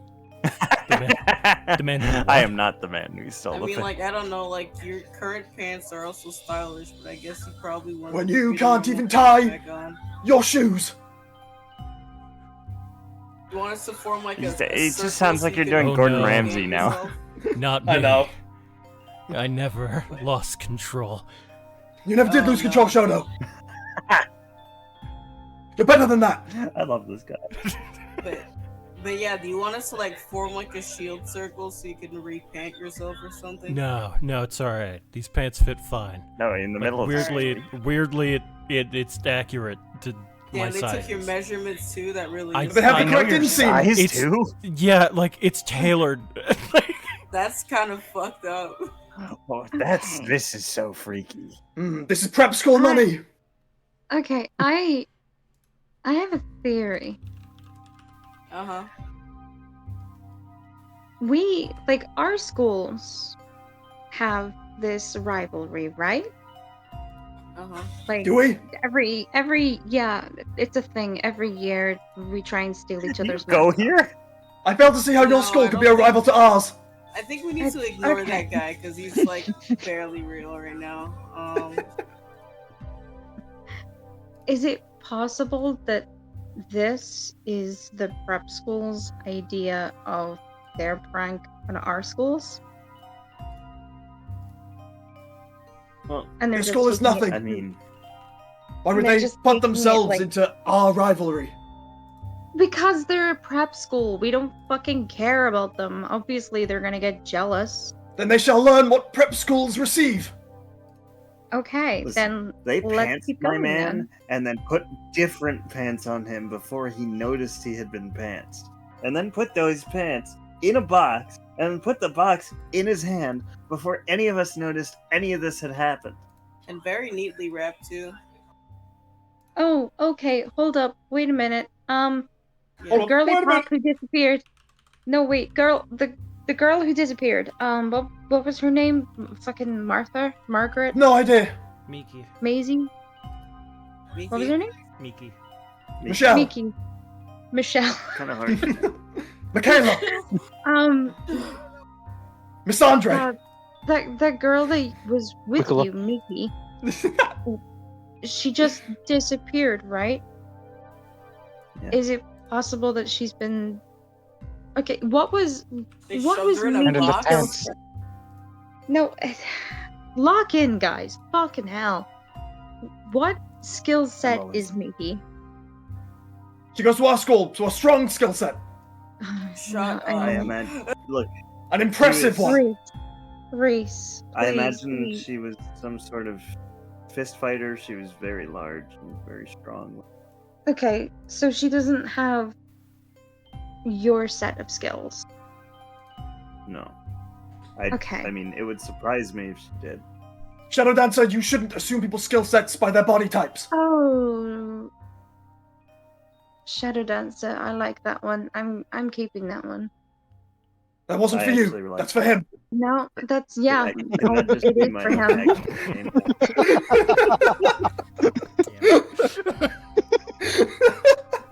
The man who I what? am not the man who stole I the mean, pin. like, I don't know, like, your current pants are also stylish, but I guess you probably want When to you get can't your even look tie- back on. Your shoes. You want us to form like a It just circle sounds so like you you're can doing Oh, Gordon no. Ramsay game now. yourself? Not me. I know. I never lost control. You never did Oh, lose control, no. Shoto. You're better than that. I love this guy. But yeah, do you want us to like form like a shield circle so you can repant yourself or something? No, it's all right. These pants fit fine. No, in the But middle of weirdly, it's accurate to Yeah, my they size. took your measurements too. That really I- is. They have I the know correct your inseam. size It's- too. Yeah, like it's tailored. That's kind of fucked up. Oh, this is so freaky. This is prep school money. Okay, I have a theory. Uh-huh. We, like, our schools have this rivalry, right? Uh-huh. Like, Do we? yeah, it's a thing. Every year we try and steal each other's Go mascots. here. I fail to see how No, your school I could be a don't rival to ours. I think we need to ignore Okay. that guy because he's like barely real right now. Is it possible that this is the prep school's idea of their prank on our schools? Well, And they're This just school is taking it- nothing. I mean, Why would They're they just put taking it, themselves like- into our rivalry? Because they're a prep school. We don't fucking care about them. Obviously, they're gonna get jealous. Then they shall learn what prep schools receive. Okay, Listen, then they let's pants keep my going man then. and then put different pants on him before he noticed he had been pantsed. And then put those pants in a box and then put the box in his hand before any of us noticed any of this had happened. and very neatly wrapped too. Oh, okay. Hold up. Wait a minute. Yeah. The on, girly wait a pop who disappeared. No, wait, the girl who disappeared. What was her name? Fucking Martha? Margaret? No idea. Miki. Maisie? Miki? What was her name? Miki. Michelle. Miki. Michelle. Kind of hard. Michaela. Miss Andre. That girl that was with Nicola. you, Miki. She just disappeared, right? Yeah. Is it possible that she's been? Okay, what was They what shoved was her in a And in the Miki's box. skill pants. set? No, lock in, guys. Fucking hell. What skill set always- is Miki? She goes to our school, to a strong skill set. Shut No, I up. imagine. Look, An impressive She was- one. Reese, I please, imagine please. she was some sort of fist fighter. She was very large and very strong. Okay, so she doesn't have your set of skills. No. Okay. I mean, it would surprise me if she did. Shadow Dancer, you shouldn't assume people's skill sets by their body types. Oh, Shadow Dancer. I like that one. I'm keeping that one. That wasn't I for actually you. like That's for him. No, that's yeah. Could No, that just it be is my for him. imagination game?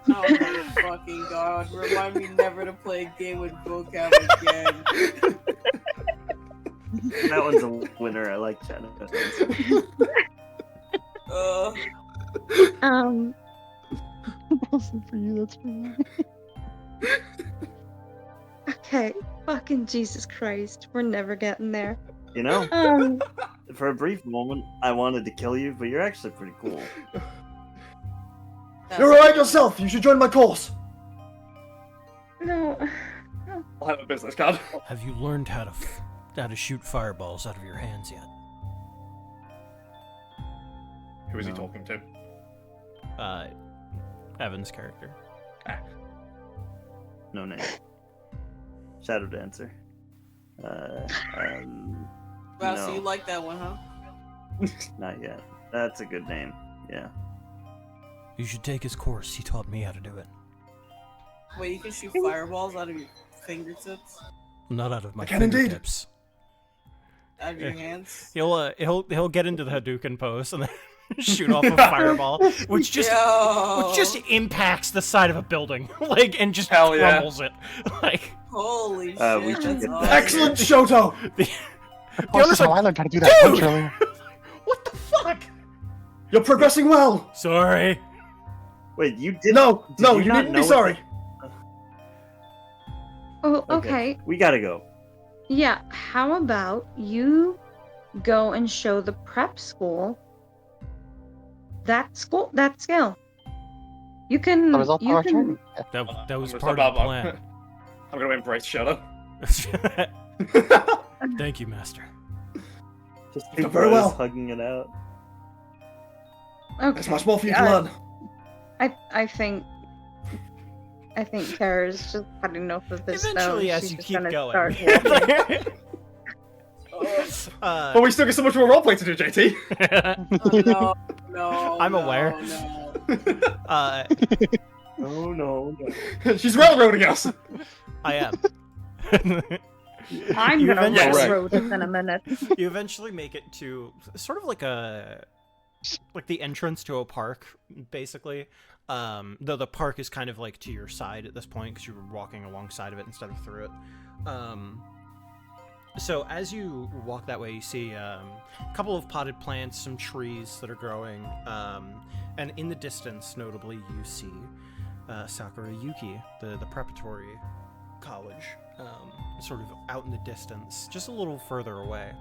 Oh my fucking god. Remind me never to play a game with vocab again. That one's a winner. I like Shadow. Wasn't for you, that's for me. Okay, fucking Jesus Christ, we're never getting there. You know, Um, for a brief moment, I wanted to kill you, but you're actually pretty cool. You're alright yourself. You should join my course. no. I'll have a business card. Have you learned how to shoot fireballs out of your hands yet? Who is he No. talking to? Evan's character. No name. Shadow Dancer. Wow, no, so you like that one, huh? not yet. That's a good name. Yeah. You should take his course. He taught me how to do it. Wait, you can shoot fireballs out of your fingertips? Not out of my I can indeed. fingertips. Out of your hands? He'll get into the Hadouken pose and then shoot off a fireball, which just impacts the side of a building, like, and just Hell yeah. crumbles it. Like, Holy We shit, should that's get that. awesome. Excellent, Shoto! Oh, this is how I learned how to do that punch Dude! earlier. what the fuck? You're progressing well! Sorry. Wait, you did? No, did no, you you not needn't know be what sorry. Oh, okay. We gotta go. Yeah, how about you go and show the prep school that skill? You can. That was all you part of our can. training. That was I'm part gonna of the stop- plan. I'm gonna embrace Shadow. Thank you, Master. Just You're two very bros well. hugging it out. Okay. There's much more for you to Yeah, learn. I think Tara's just had enough of this. Eventually, though. as She's you just keep gonna going. start walking. But we still get so much more roleplay to do, JT. Oh, no, I'm no, aware. No. No. She's railroading us. I am. I'm You gonna eventually- railroad this in a minute. You eventually make it to sort of like the entrance to a park, basically. Though the park is kind of like to your side at this point because you were walking alongside of it instead of through it. So as you walk that way, you see a couple of potted plants, some trees that are growing, and in the distance, notably, you see Sakura Yuki, the preparatory college, sort of out in the distance, just a little further away.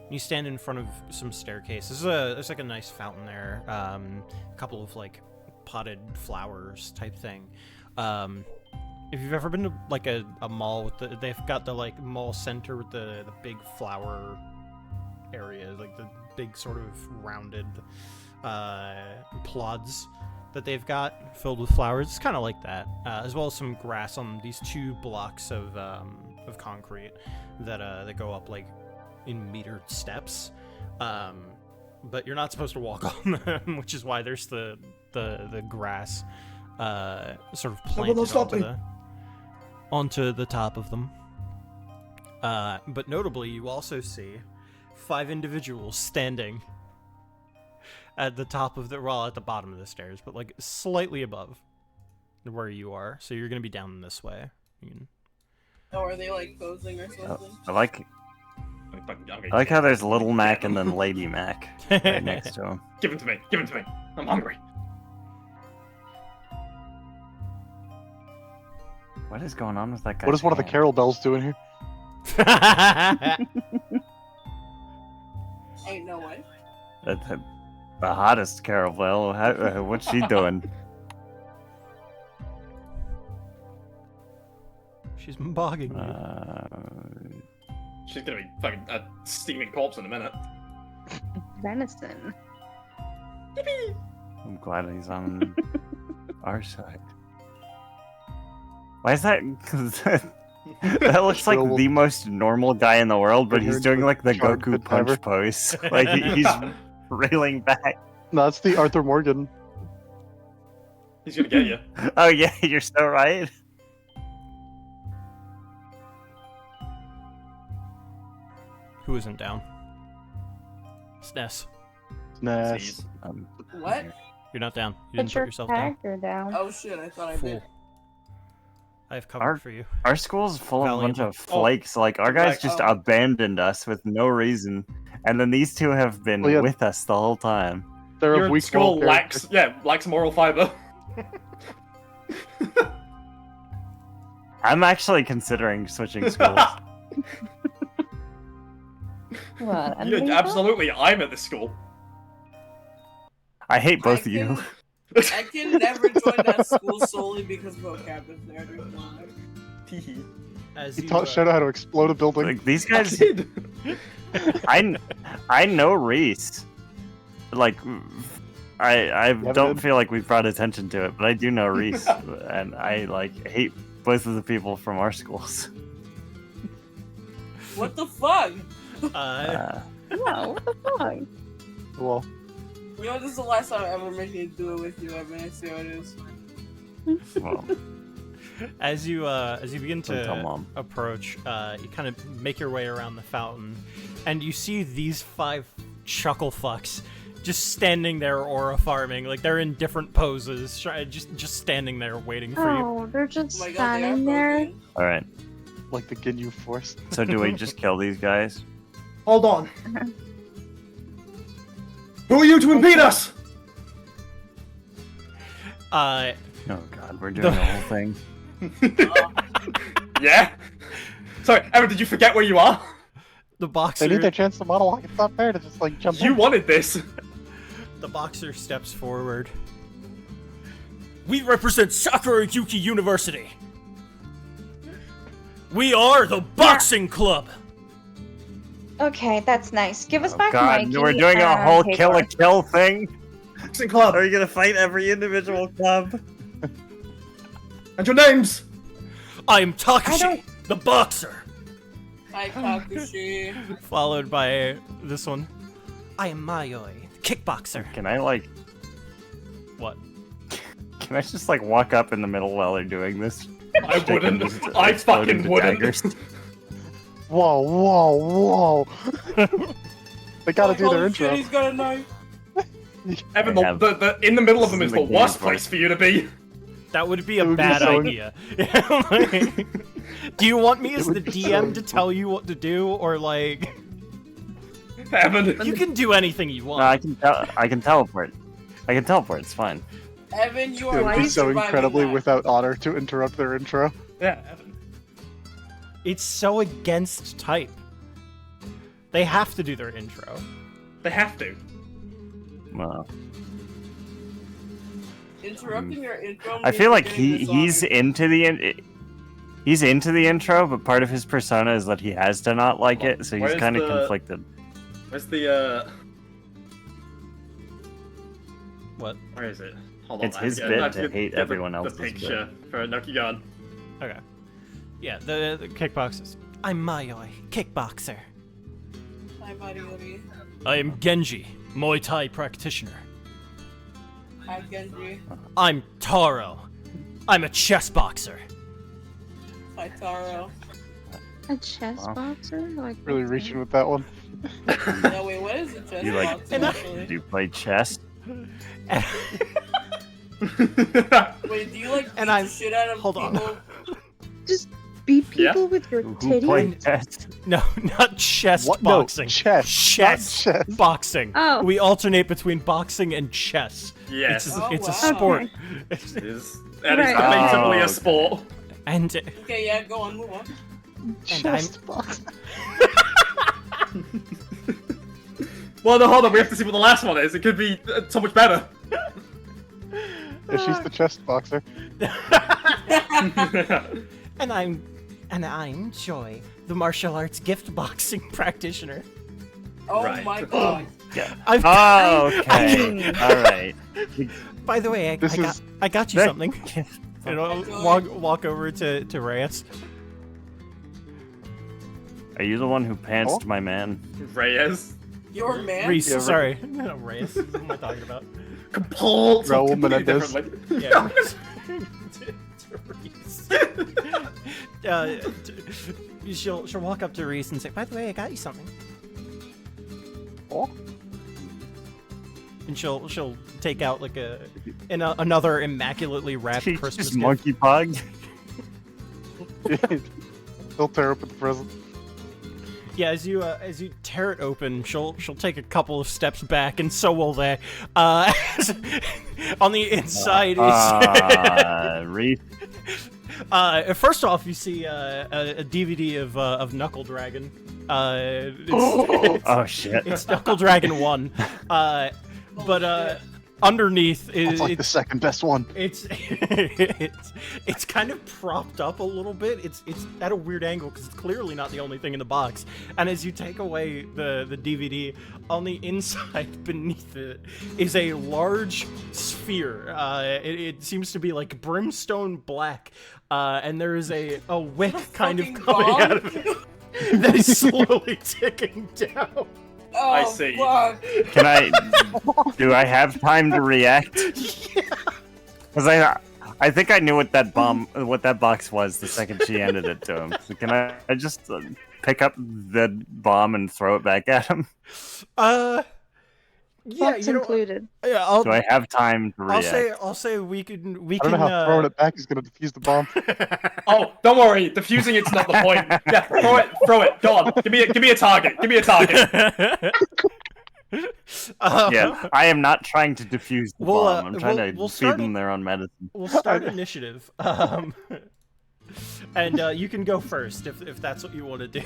You stand in front of some staircases. There's like a nice fountain there, a couple of like potted flowers type thing. If you've ever been to like a mall with they've got the like mall center with the big flower area, like the big sort of rounded plods that they've got filled with flowers. It's kind of like that, as well as some grass on these 2 blocks of concrete that go up like in metered steps. But you're not supposed to walk on them, which is why there's the grass sort of planted onto the top of them. But notably, you also see 5 individuals standing at the top of at the bottom of the stairs, but like slightly above where you are. So you're gonna be down this way. Oh, are they like posing or something? I like how there's Little Mac and then Lady Mac right next to him. Give him to me. Give him to me. I'm hungry. What is going on with that guy? What is one of the carol bells doing here? Ain't no way. That's the hottest Carol Bell. What's she doing? She's bogging you. She's gonna be fucking a steaming corpse in a minute. Venison. I'm glad he's on our side. Why is that? That looks like the most normal guy in the world, but he's doing like the Goku punch pose. Like he's railing back. No, that's the Arthur Morgan. He's gonna get you. Oh yeah, you're so right. Who isn't down? SNES. Nice. What? You're not down. You didn't Put put your yourself down. character down. Oh shit, I thought I Fool. did. I have cover for you. Our school's full of a bunch Valiant. of flakes. Like our guys just oh. abandoned us with no reason, and then these 2 have been Well, yeah. with us the whole time. They're Your a weak school willed lacks moral fiber. I'm actually considering switching schools. What? Yeah, absolutely, I'm at this school. I hate both of you. I can never join that school solely because vocab is there. There's no way. As He you, taught Shadow how to explode a building. Like these I guys, did. I know Reese. Like I Yeah, don't man. feel like we've brought attention to it, but I do know Reese, and I like hate both of the people from our schools. What the fuck? Wow, what the fuck? Well, You know, this is the last time I ever mentioned to do it with you, Evan. I see how it is. Well, As you begin Don't tell to Mom. approach, you kind of make your way around the fountain, and you see these 5 chuckle fucks just standing there aura farming, like they're in different poses, just standing there waiting for you. Oh, they're just Oh my god, they are standing there. broken. all right. like the Ginyu Force. So do we just kill these guys? Hold on. Who are you to impede us? Uh, Oh God, we're doing the whole thing. Yeah? Sorry, Evan, did you forget where you are? the They boxer, need their chance to monologue. It's not fair to just like jump You in. wanted this. the boxer steps forward. We represent Sakurayuki University. We are the boxing club. Okay, that's nice. Give us Oh, back God, Mikey. we're doing a and whole Hagar. kill a kill thing. Boxing club. Are we gonna fight every individual club? And your names? I am I Takashi, don't- the boxer. Hi, Kakushi. Followed by this one. I am Mayoi, the kickboxer. Can I like? What? Can I just like walk up in the middle while they're doing this? I They can wouldn't. just I explode fucking into wouldn't. daggers. Whoa, whoa, whoa! They gotta do their Holy intro. shit, he's got a knife. Evan, I have- the in the middle of them This is is the the worst game place for you to be. That would be a It would be bad so- idea. Do you want me as would the be DM so to tell you what to do, or like Evan. you can do anything you want? No, I can teleport. I can teleport. It's fine. Evan, you It are would be right so surviving incredibly that. without honor to interrupt their intro. Yeah, Evan. It's so against type. They have to do their intro. They have to. Well, Interrupting your intro. I means feel like getting he's dishonored. into the intro, but part of his persona is that he has to not like it, so he's Where's kind of the- conflicted. Where's the What? Where is it? Hold on. It's I his get- bit I to get- hate get everyone the else's picture for Nokigan. Okay. Yeah, the kickboxers. I'm Mayoi, kickboxer. Hi, Mariori. I am Genji, Muay Thai practitioner. Hi, Genji. I'm Taro. I'm a chess boxer. Hi, Taro. A chess Wow. boxer? Like Really what's reaching that? with that one. No, wait, what is a chess You like- box, And I- actually? Do you play chess? Wait, do you like beat And the I'm- shit out of hold on. people? Just beat Yeah. people with your Who titty? plays chess? No, not chess What? No, boxing. chess. Chess. Not chess. Boxing. Oh. We alternate between boxing and chess. Yes. It's, Oh, it's a wow. sport. That is Right. debatably Oh, a sport. And Okay, yeah, go on, move on. Chess box. Well, no, hold on. We have to see what the last one is. It could be so much better. Yeah, she's the chess boxer. and I'm Joy, the martial arts gift boxing practitioner. Oh Right. my god. Yeah. I've, Oh, okay. All right. by the way, This is- I got you That- something. You know, Okay. walk over to Reyes. Are you the one who pantsed Oh? my man? Reyes. Your man? Reese, Yeah, sorry. No, Reyes. What am I talking about? Compulse. Raul completely Menendez. differently. Yeah. Reese. She'll walk up to Reese and say, "By the way, I got you something." Oh? And she'll take out like another immaculately wrapped He Christmas just gift. monkey pog. He'll tear open the present. Yeah, as you tear it open, she'll take a couple of steps back, and so will they. On the inside Reese. first off, you see a DVD of Knuckle Dragon. It's Oh shit. It's Knuckle Dragon 1. But underneath That's like the second best one. it's kind of propped up a little bit. It's at a weird angle because it's clearly not the only thing in the box. And as you take away the DVD, on the inside beneath it is a large sphere. It seems to be like brimstone black, and there is a wick kind of coming bomb? out of it that is slowly ticking down. Oh, I see. Fuck. Can I? Do I have time to react? Because I think I knew what that box was the second she handed it to him. So can I just pick up the bomb and throw it back at him? Yeah, Box you know. included. Yeah, Do I have time to react? I'll say we I can. don't know how throwing it back is going to defuse the bomb. Oh, don't worry. Defusing it's not the point. Yeah, throw it. Go on. Give me a target. Give me a target. Yeah, I am not trying to defuse the We'll, bomb. I'm trying we'll to start feed them it- their own medicine. We'll start initiative. And you can go first if that's what you want to do.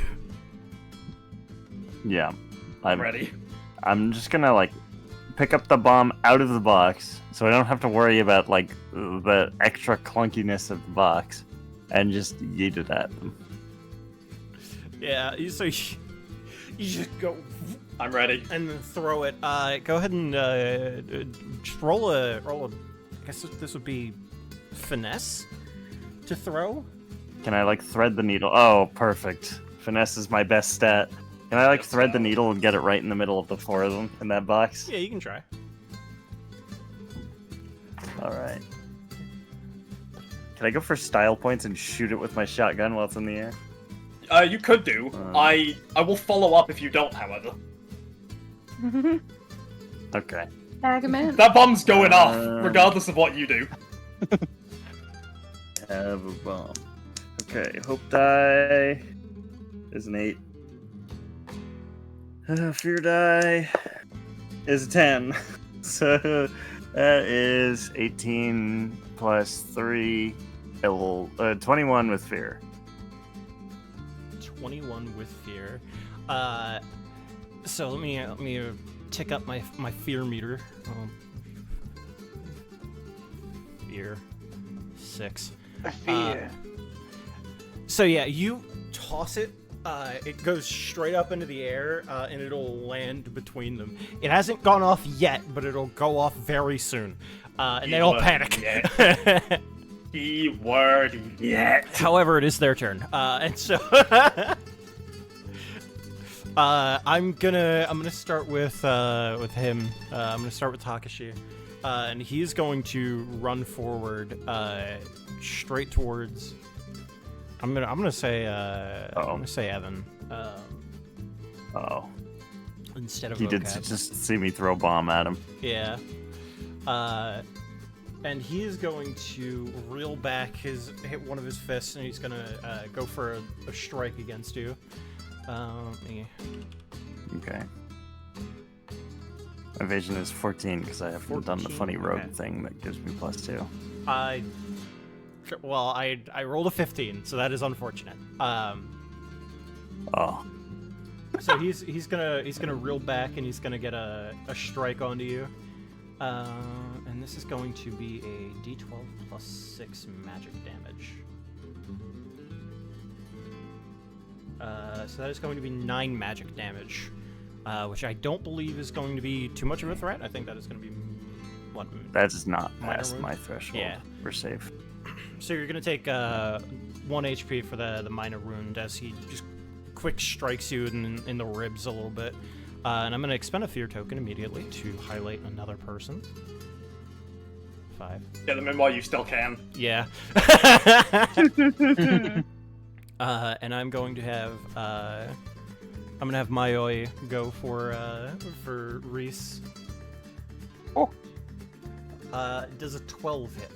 Yeah, I'm ready. I'm just gonna like pick up the bomb out of the box, so I don't have to worry about like the extra clunkiness of the box, and just yeet it at them. Yeah, so you just go I'm ready. and then throw it. Go ahead and just roll a. I guess this would be finesse to throw. Can I like thread the needle? Oh, perfect. Finesse is my best stat. Can I like thread the needle and get it right in the middle of the four of them in that box? Yeah, you can try. All right. Can I go for style points and shoot it with my shotgun while it's in the air? You could do. I will follow up if you don't, however. Okay. Tag him in. That bomb's going off, regardless of what you do. Have a bomb. Okay, hope die is an 8. Fear die is 10. So that is 18 plus 3, 21 with fear. 21 with fear. So let me tick up my fear meter. Fear 6. Fear. So yeah, you toss it. It goes straight up into the air, and it'll land between them. It hasn't gone off yet, but it'll go off very soon, and they all panic. Keyword yet. However, it is their turn, and so I'm gonna start with him. I'm gonna start with Takashi, and he's going to run forward straight towards. I'm gonna say Evan. Oh. Instead of He did vocab. just see me throw a bomb at him. Yeah. And he is going to reel back hit one of his fists, and he's gonna go for a strike against you. Yeah. Okay. My vision is 14 because I haven't done the 14? funny rogue Okay. thing that gives me +2. I rolled a 15, so that is unfortunate. Oh. So he's gonna reel back, and he's gonna get a strike onto you. And this is going to be a D12 plus 6 magic damage. So that is going to be 9 magic damage, which I don't believe is going to be too much of a threat. I think that is going to be what? That is not Minor past wound? my threshold. Yeah. We're safe. So you're gonna take 1 HP for the minor wound as he just quick strikes you in the ribs a little bit, and I'm gonna expend a fear token immediately to highlight another person. 5. Get them in while you still can. Yeah. And I'm going to have Mayoi go for Reese. Oh. Does a 12 hit?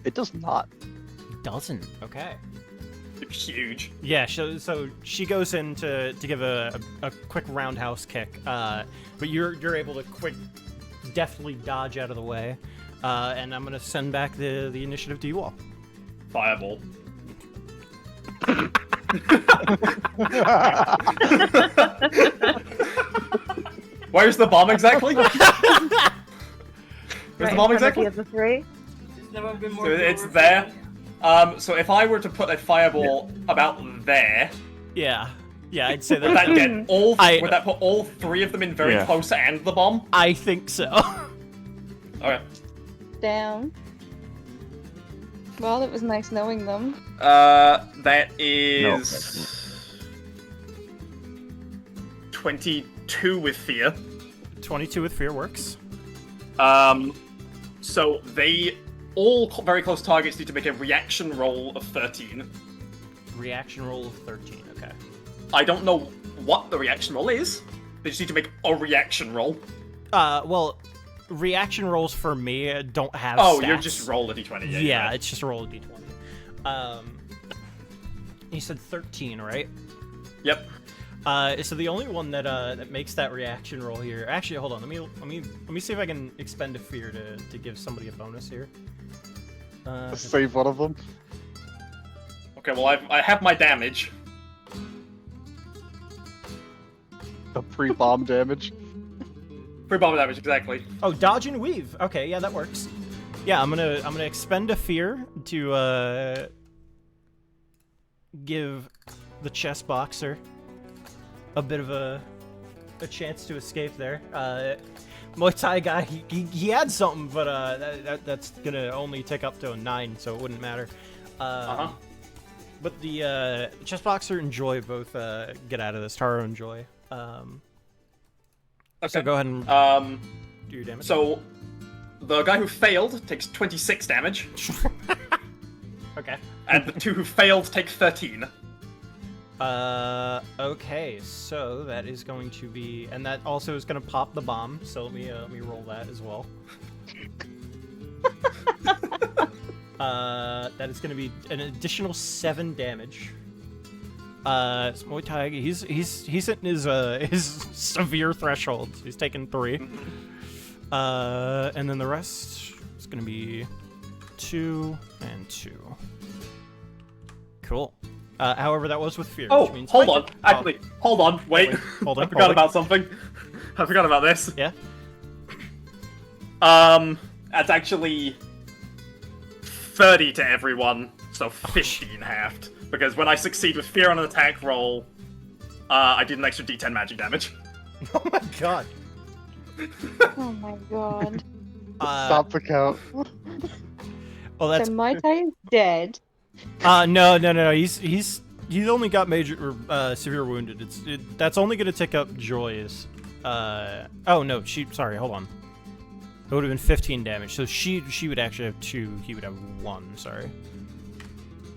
It does not. Doesn't. Okay. It's huge. Yeah, so she goes in to give a quick roundhouse kick, but you're able to deftly dodge out of the way, and I'm gonna send back the initiative to you all. Fireball. Where's the bomb exactly? Where's Right the bomb in front exactly? of the other three. There's never been So more. it's glorified. there. So if I were to put a fireball about there, Yeah. Yeah, I'd say would that that. get all? I- Would that put all three of them in very Yeah. close and the bomb? I think so. Okay. Down. Well, it was nice knowing them. That is 22 with fear. 22 with fear works. So they all very close targets need to make a reaction roll of 13. Reaction roll of 13. Okay. I don't know what the reaction roll is. They just need to make a reaction roll. Well, reaction rolls for me don't have Oh, stats. you're just roll a d20. Yeah, Yeah, right. it's just a roll of d20. You said 13, right? Yep. So the only one that that makes that reaction roll here. Actually, hold on. Let me see if I can expend a fear to give somebody a bonus here. Save one of them. Okay, well, I have my damage. The pre-bomb damage. Pre-bomb damage, exactly. Oh, dodge and weave. Okay, yeah, that works. Yeah, I'm gonna expend a fear to give the chess boxer a bit of a chance to escape there. Muay Thai guy, he had something, but that's gonna only tick up to a 9, so it wouldn't matter. But the chess boxer and Joy both get out of this. Taro and Joy. Okay. So go ahead and do your damage. So the guy who failed takes 26 damage, Okay. and the two who failed take 13. Okay, so that is going to be, and that also is going to pop the bomb. So let me roll that as well. That is going to be an additional 7 damage. So Muay Thai, he's hitting his severe threshold. He's taking 3. And then the rest is going to be 2 and 2. Cool. However, that was with fear. Oh, which means hold on. Actually, hold on. Wait. Hold on. I forgot about something. I forgot about this. Yeah. That's actually 30 to everyone, so 15 halved. Because when I succeed with fear on an attack roll, I did an extra d10 magic damage. Oh my god. Oh my god. Stop the count. Oh, that's So my tie is dead. no. He's only got major severe wounded. That's only gonna tick up Joy's. Oh no, sorry, hold on. It would have been 15 damage. So she would actually have 2. He would have 1. Sorry.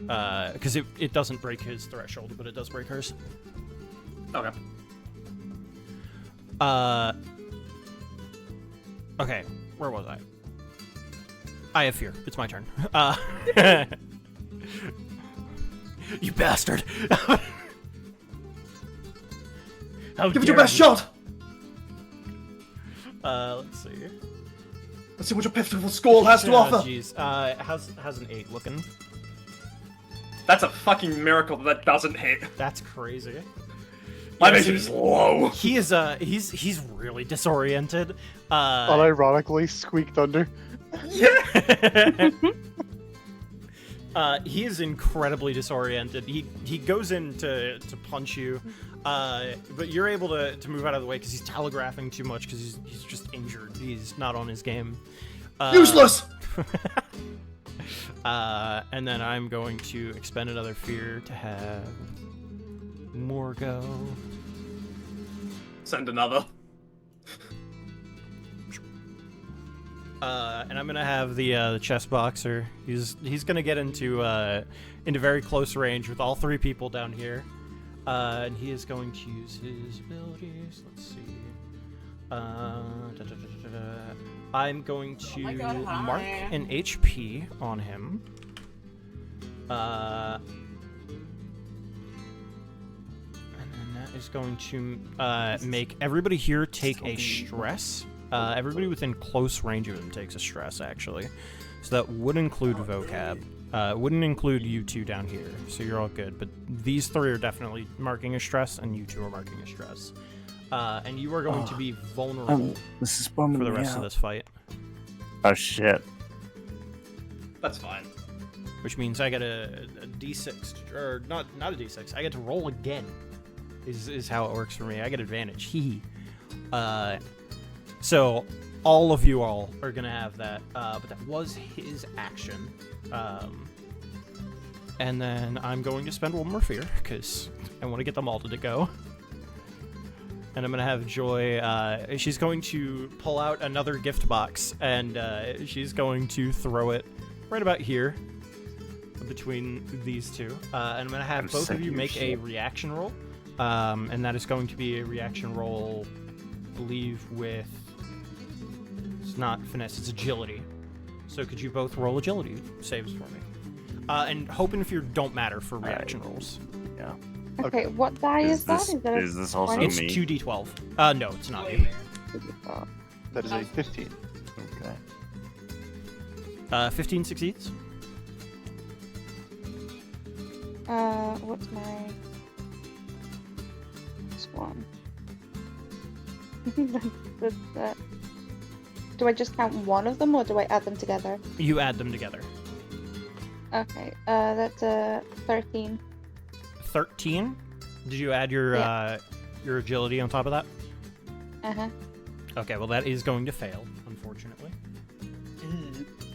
Because it doesn't break his threshold, but it does break hers. Okay. Okay, where was I? I have fear. It's my turn. You bastard! How Give it dare your best you. shot! Let's see. Let's see what your pitiful skull has to offer. Jeez. How's an 8 looking? That's a fucking miracle that doesn't hit. That's crazy. My Yeah, vision is low. He is he's really disoriented. Unironically, Squeak Thunder. Yeah. He is incredibly disoriented. He goes in to punch you, but you're able to move out of the way because he's telegraphing too much because he's just injured. He's not on his game. Useless! And then I'm going to expend another fear to have Morgo. Send another. And I'm gonna have the chess boxer. He's gonna get into very close range with all 3 people down here, and he is going to use his abilities. Let's see. I'm going to my God, hi. mark an HP on him. And then that is going to make everybody here take a stress. Everybody within close range of him takes a stress, actually. So that would include vocab. It wouldn't include you 2 down here, so you're all good. But these 3 are definitely marking a stress, and you 2 are marking a stress. And you are going to be vulnerable This is for the rest of this fight. Oh shit. That's fine. Which means I get a d6, or not a d6. I get to roll again. Is how it works for me. I get advantage. Hee. So all of you all are gonna have that. But that was his action. And then I'm going to spend one more fear because I want to get them all to go. And I'm gonna have Joy. She's going to pull out another gift box, and she's going to throw it right about here, between these two. And I'm gonna have both of you make a reaction roll, and that is going to be a reaction roll, I believe, with it's not finesse, it's agility. So could you both roll agility saves for me? And hope and fear don't matter for reaction rolls. Yeah. Okay, what die is that? Is this also twenty? It's me? 2d12. No, it's not you. That is a 15. Okay. 15 succeeds. What's my swan? Do I just count one of them, or do I add them together? You add them together. Okay, that's 13. 13. Did you add your your agility on top of that? Uh-huh. Okay, well that is going to fail, unfortunately.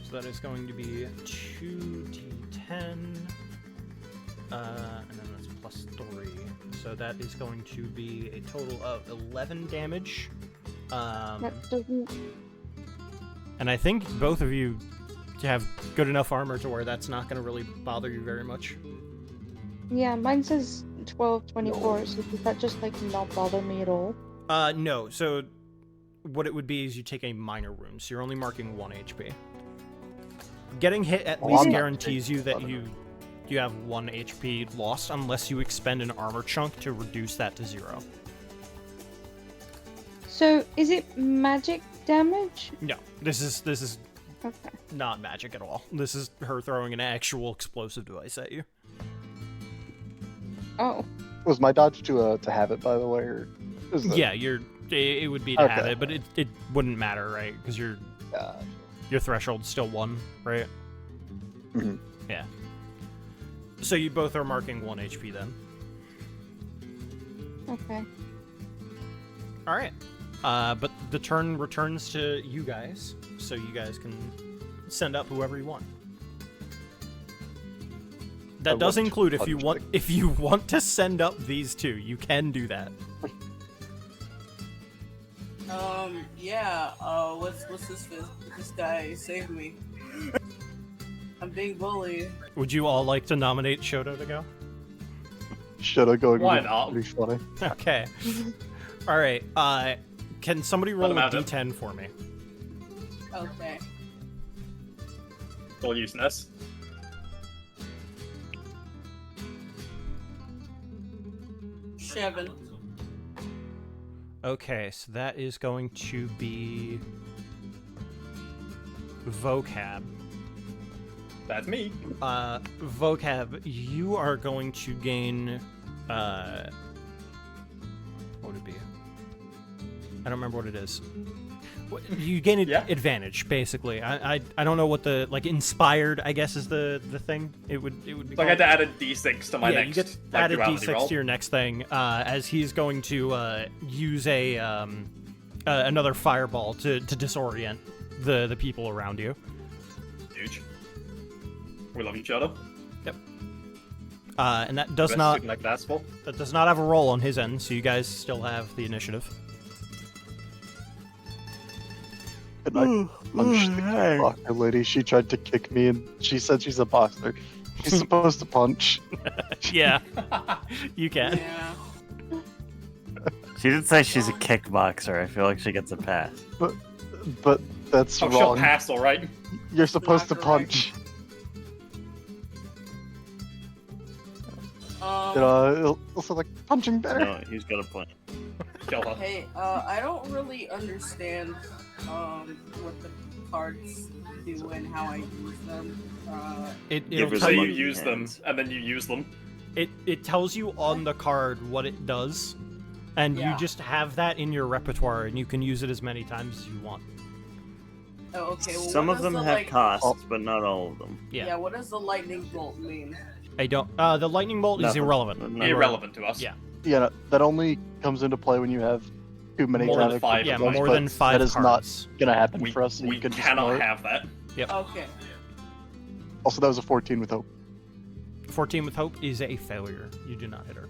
So that is going to be 2d10, and then that's plus 3. So that is going to be a total of 11 damage. That doesn't... And I think both of you have good enough armor to where that's not going to really bother you very much. Yeah, mine says 12/24, so does that just, like, not bother me at all? No. So what it would be is you take a minor wound, so you're only marking 1 HP. Getting hit at least guarantees you that you have 1 HP lost unless you expend an armor chunk to reduce that to 0. So, is it magic damage? No, this is Okay. not magic at all. This is her throwing an actual explosive device at you. Oh. Was my dodge to have it, by the way, or is that... Yeah, it would be to have Okay. it, but it wouldn't matter, right? Because your threshold's still 1, right? Mhm. Yeah. So you both are marking 1 HP then. Okay. All right. But the turn returns to you guys, so you guys can send up whoever you want. That does include if you want to send up these two, you can do that. Yeah. What's this guy saved me? I'm being bullied. Would you all like to nominate Shoto to go? Should I go? Why not? Pretty funny. Okay. All right. Can somebody roll a have it. d10 for me? Okay. Roll useness. Seven. Okay, so that is going to be vocab. That's me. Vocab, you are going to gain what would it be? I don't remember what it is. You gain advantage, basically. I don't know what the inspired, I guess, is the thing. It would be. So I had to add a d6 to my next. You get like, add a duality d6 roll. to your next thing, as he's going to use another fireball to disorient the people around you. Huge. We love each other. Yep. And that does Best not student I could ask for. have a roll on his end, so you guys still have the initiative. And I punched the kickboxer lady. She tried to kick me, and she said she's a boxer. She's supposed to punch. Yeah, you can. Yeah. She did say she's a kickboxer. I feel like she gets a pass. But that's Oh, she'll wrong. pass, alright. You're supposed to Not correct. punch. It'll also like punching better. No, he's got a point. Kill her. Hey, I don't really understand what the cards do and how I use them. It'll Give her tell So some you you. monkey use them, hands. and then you use them. It tells you on the card what it does, and you Yeah. just have that in your repertoire, and you can use it as many times as you want. Oh, okay. Well, Some what of does them the, have like... costs, but not all of them. Yeah. What does the lightning bolt mean? I don't. The lightning bolt is Nothing. irrelevant. No. Irrelevant to us. Yeah. Yeah, that only comes into play when you have too many More than kind of 5 Yeah, of them, more but than 5 that is cards. not gonna happen We, for us. So we you can cannot just have that. Okay. Also, that was a 14 with hope. 14 with hope is a failure. You do not hit her.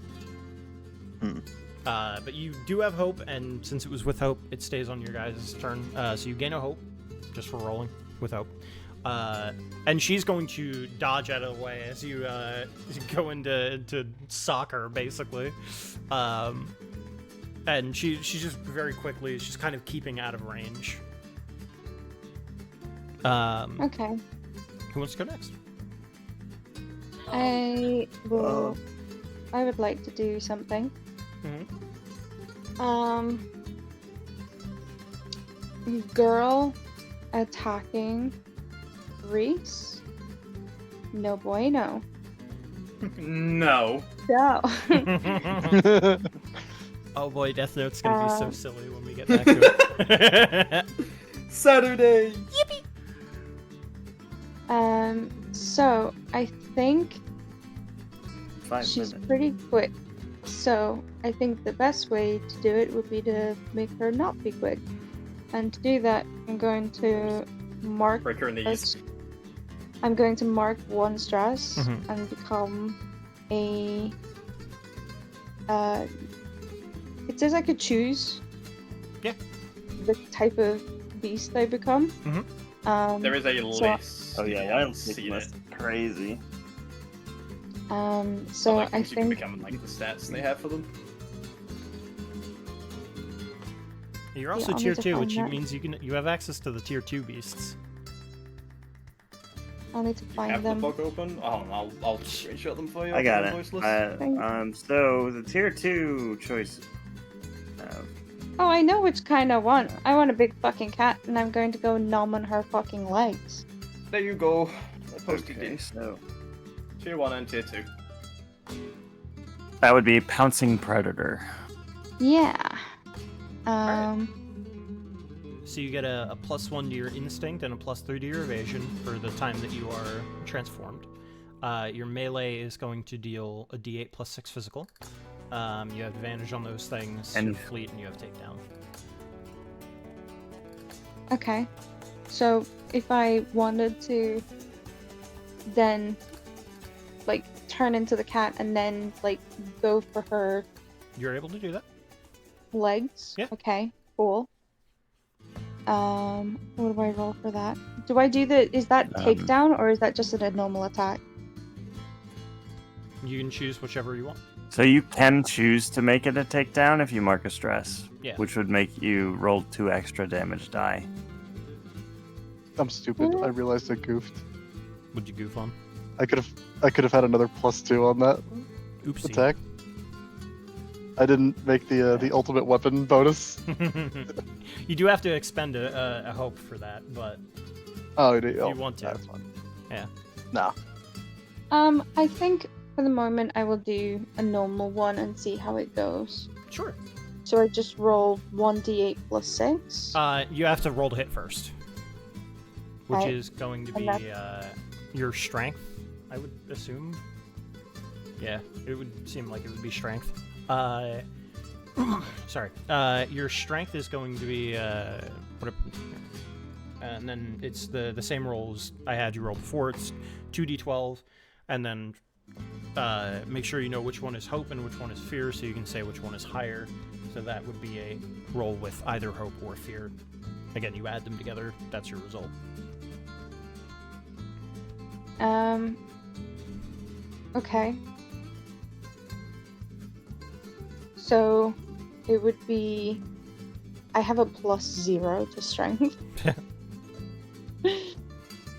Hmm. But you do have hope, and since it was with hope, it stays on your guys' turn. So you gain a hope, just for rolling with hope. And she's going to dodge out of the way as you go into soccer, basically. And she's just very quickly, she's kind of keeping out of range. Okay. Who wants to go next? I would like to do something. Girl attacking Reese? No bueno. No. No. Oh boy, Death Note's gonna be so silly when we get back to it. Saturday! So I think 5 she's minutes. pretty quick. So I think the best way to do it would be to make her not be quick. And to do that, I'm going to mark. Break her knees. I'm going to mark one stress Mhm. and become a. It says I could choose. Yeah. The type of beast I become. Mhm. There is a so- list. Oh yeah, if you that want to see list it. is crazy. So Like, I things you can think. become and, like the stats they have for them. You're also I'll need tier to 2, find which that. means you have access to the tier 2 beasts. I'll need to You find have them. the book open? Oh, I'll screenshot them for you. I got on it. voice list. So the tier 2 choices. Oh, I know which kind I want. I want a big fucking cat, and I'm going to go nom on her fucking legs. There you go. I posted Okay, in. so Tier 1 and Tier 2. that would be pouncing predator. Yeah. So you get a +1 to your instinct and a +3 to your evasion for the time that you are transformed. Your melee is going to deal a d8 +6 physical. You have advantage on those things. And- you have fleet, and you have takedown. Okay. So if I wanted to then like turn into the cat and then like go for her You're able to do that. legs. Yeah. Okay, cool. What do I roll for that? Do I do is that takedown or is that just a normal attack? You can choose whichever you want. So you can choose to make it a takedown if you mark a stress, Yeah. which would make you roll 2 extra damage die. I'm stupid. I realized I goofed. Would you goof on? I could have had another +2 on that Oopsie. attack. I didn't make the ultimate weapon bonus. You do have to expend a hope for that, but Oh, you want to. That's fine. Yeah. Nah. I think for the moment I will do a normal one and see how it goes. Sure. So I just roll 1d8 +6. You have to roll to hit first, which Right. is going to And be your strength, I would assume. Yeah, it would seem like it would be strength. Sorry. Your strength is going to be and then it's the same rolls I had you roll before. It's 2d12, and then make sure you know which one is hope and which one is fear, so you can say which one is higher. So that would be a roll with either hope or fear. Again, you add them together, that's your result. Okay. So it would be. I have a +0 to strength.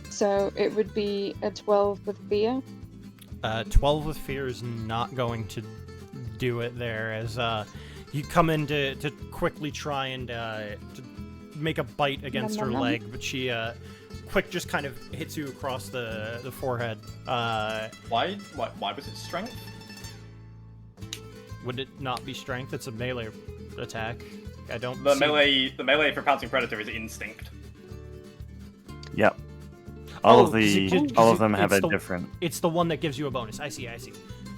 So it would be a 12 with fear. 12 with fear is not going to do it there, as you come in to quickly try and to make a bite against her leg, but she quick just kind of hits you across the forehead. Why was it strength? Would it not be strength? It's a melee attack. I don't The see- melee for pouncing predator is instinct. Yep. All Oh, of 'cause it gives- all of them have it's a the- different. It's the one that gives you a bonus. I see.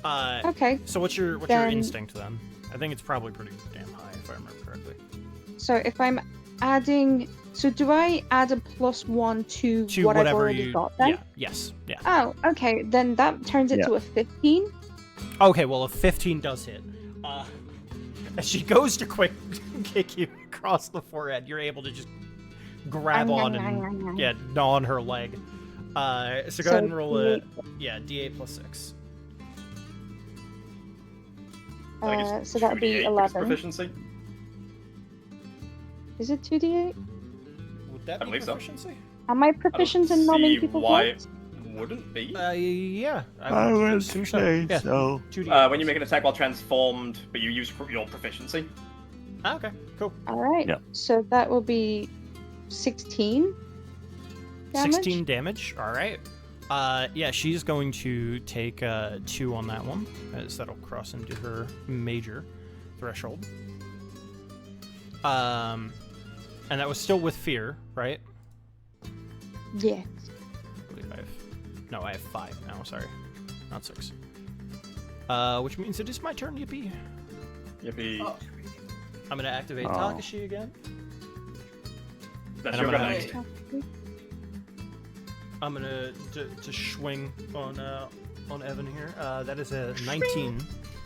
Okay, So what's your Then- instinct then? I think it's probably pretty damn high if I remember correctly. so if I'm adding, so do I add a +1 to To what I've whatever already you got then? Yeah, yes. Yeah. Oh, okay, then that turns it Yeah. to a 15. Okay, well a 15 does hit. As she goes to quick kick you across the forehead, you're able to just grab on and gnaw on her leg. So go ahead and roll a D8 plus 6. I think it's So that'd be 2d8 11. proficiency. Is it 2d8? Would that I be believe so. proficiency? Am I I don't proficient in numbing see people's why legs? it wouldn't be. Yeah. I would assume say Yeah. so. 2D8. When you make an attack while transformed, but you use your proficiency. Okay, cool. Alright, Yeah. so that will be 16 damage. 16 damage. All right. Yeah, she's going to take 2 on that one, as that'll cross into her major threshold. And that was still with fear, right? Yes. I believe I have 5 now. Sorry, not 6. Which means it is my turn. Yippee! Yippee. Oh, I'm gonna activate Oh. Takashi again. That's And your I'm go gonna- next. I'm gonna to swing on Evan here. That is a 19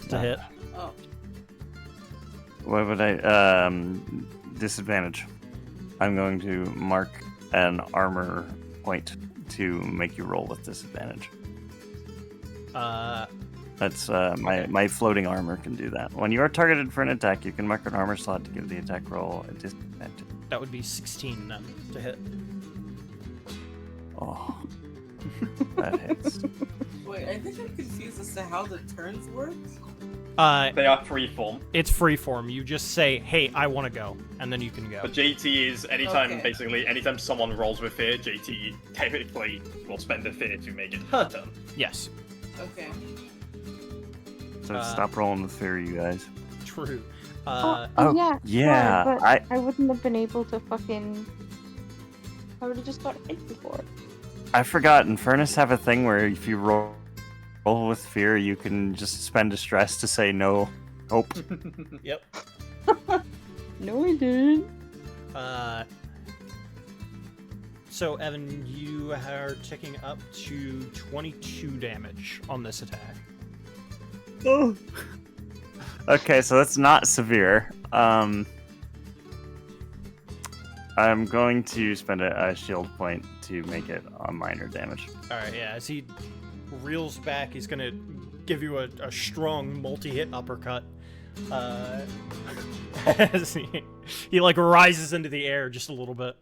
to hit. oh. What would I? Disadvantage. I'm going to mark an armor point to make you roll with disadvantage. That's my floating armor can do that. When you are targeted for an attack, you can mark an armor slot to give the attack roll a disadvantage. That would be 16 then to hit. Oh, that hits. Wait, I think I'm confused as to how the turns work. They are freeform. It's freeform. You just say, "Hey, I want to go," and then you can go. But JT is Okay. anytime someone rolls with fear, JT technically will spend a fear to make it her turn. Yes, Okay. So stop rolling with fear, you guys. true. Oh, oh, yeah. yeah, Sorry, but I- I wouldn't have been able to fucking. I would have just got hit before. I forgot. Infernus have a thing where if you roll with fear, you can just spend distress to say no. Hope. Yep. No, I didn't. So Evan, you are ticking up to 22 damage on this attack. Oh. Okay, so that's not severe. I'm going to spend a shield point to make it a minor damage. All right, yeah. As he reels back, he's gonna give you a strong multi-hit uppercut. As he like rises into the air just a little bit.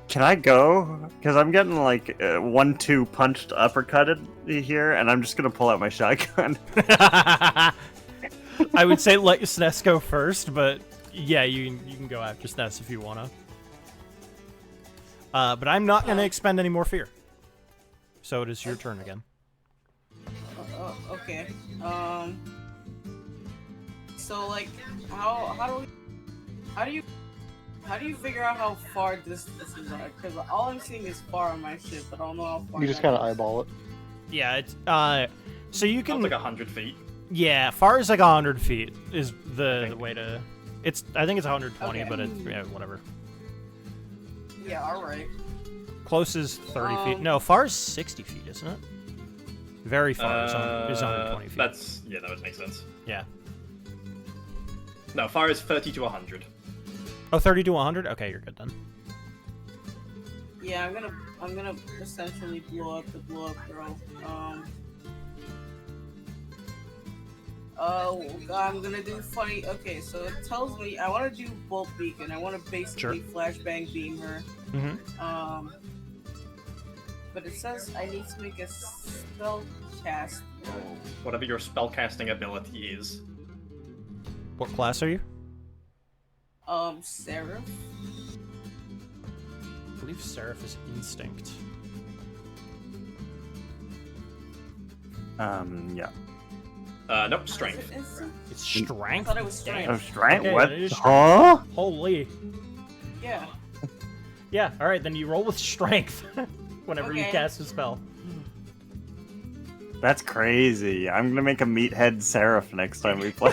Can I go? Because I'm getting like 1-2 punched uppercutted here, and I'm just gonna pull out my shotgun. I would say let Sness go first, but yeah, you can go after Sness if you wanna. But I'm not gonna expend any more fear. So it is your turn again. Okay. So like, how do you figure out how far distances are? Because all I'm seeing is far on my ship, but I don't know how far. You just that kind of is. eyeball it. Yeah, it's so you It's can like 100 feet. yeah, far as like 100 feet is the way to. I think it's 120, Okay. but it's yeah, whatever. Yeah. All right. Close is 30 feet. No, far is 60 feet, isn't it? Very far is 120 feet. That would make sense. Yeah. No, fire is 30 to 100. Oh, 30 to 100? Okay, you're good then. Yeah, I'm gonna essentially blow up the blow up girl. Oh, I'm gonna do funny. Okay, so it tells me I want to do bolt beacon. I want to basically flashbang beam her. Mm-hmm. But it says I need to make a spell cast roll. Whatever your spellcasting ability is. What class are you? Seraph. I believe Seraph is instinct. Yeah. Nope, strength. Is it instant? It's I strength. thought it was strength. Oh, strength? Okay, What? it is Huh? Holy. Yeah. Yeah, alright, then you roll with strength whenever you Okay. cast a spell. That's crazy. I'm gonna make a meathead seraph next time we play.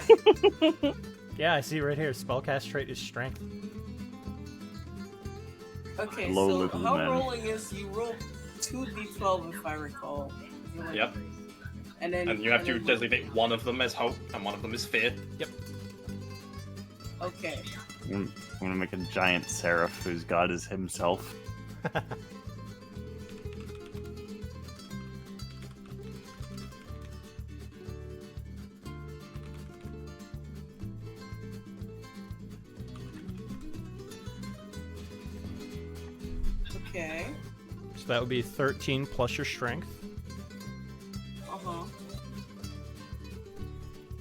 Yeah, I see right here. Spellcast trait is strength. Okay, Hello, so little how man. rolling is you roll 2d12 if I recall. Yep. And then And you have to then- designate one of them as hope and one of them as fear. Okay. I'm gonna make a giant seraph whose god is himself. Okay. So that would be 13 plus your strength. Uh-huh.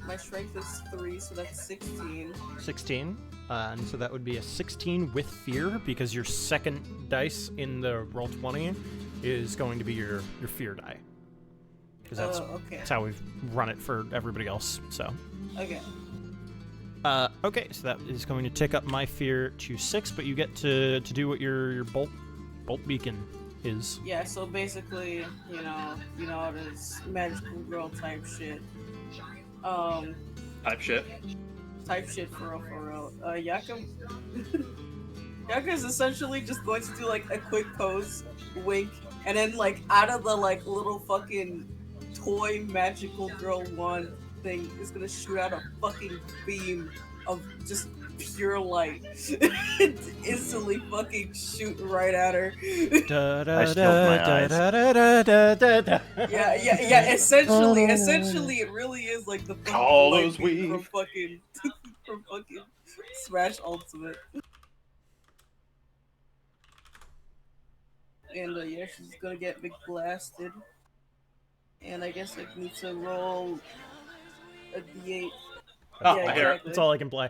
My strength is 3, so that's 16. 16. And so that would be a 16 with fear, because your second dice in the roll 20 is going to be your fear die. Because Okay. that's how we've run it for everybody else. So, Okay. okay, so that is going to tick up my fear to 6, but you get to do what your bolt beacon is. Yeah, so basically, you know it is magical girl type shit. Type shit. Type shit for real. Yaka is essentially just going to do like a quick pose, wink, and then like out of the like little fucking toy magical girl wand thing is gonna shoot out a fucking beam of just pure light. Instantly fucking shoot right at her. I shielded my eyes. Yeah. Essentially, it really is like the fucking Colors light beam from weave. fucking Smash Ultimate. And yeah, she's gonna get big blasted. And I guess I need to roll a d8. Oh, Yeah, I hear it. exactly. That's all I can play.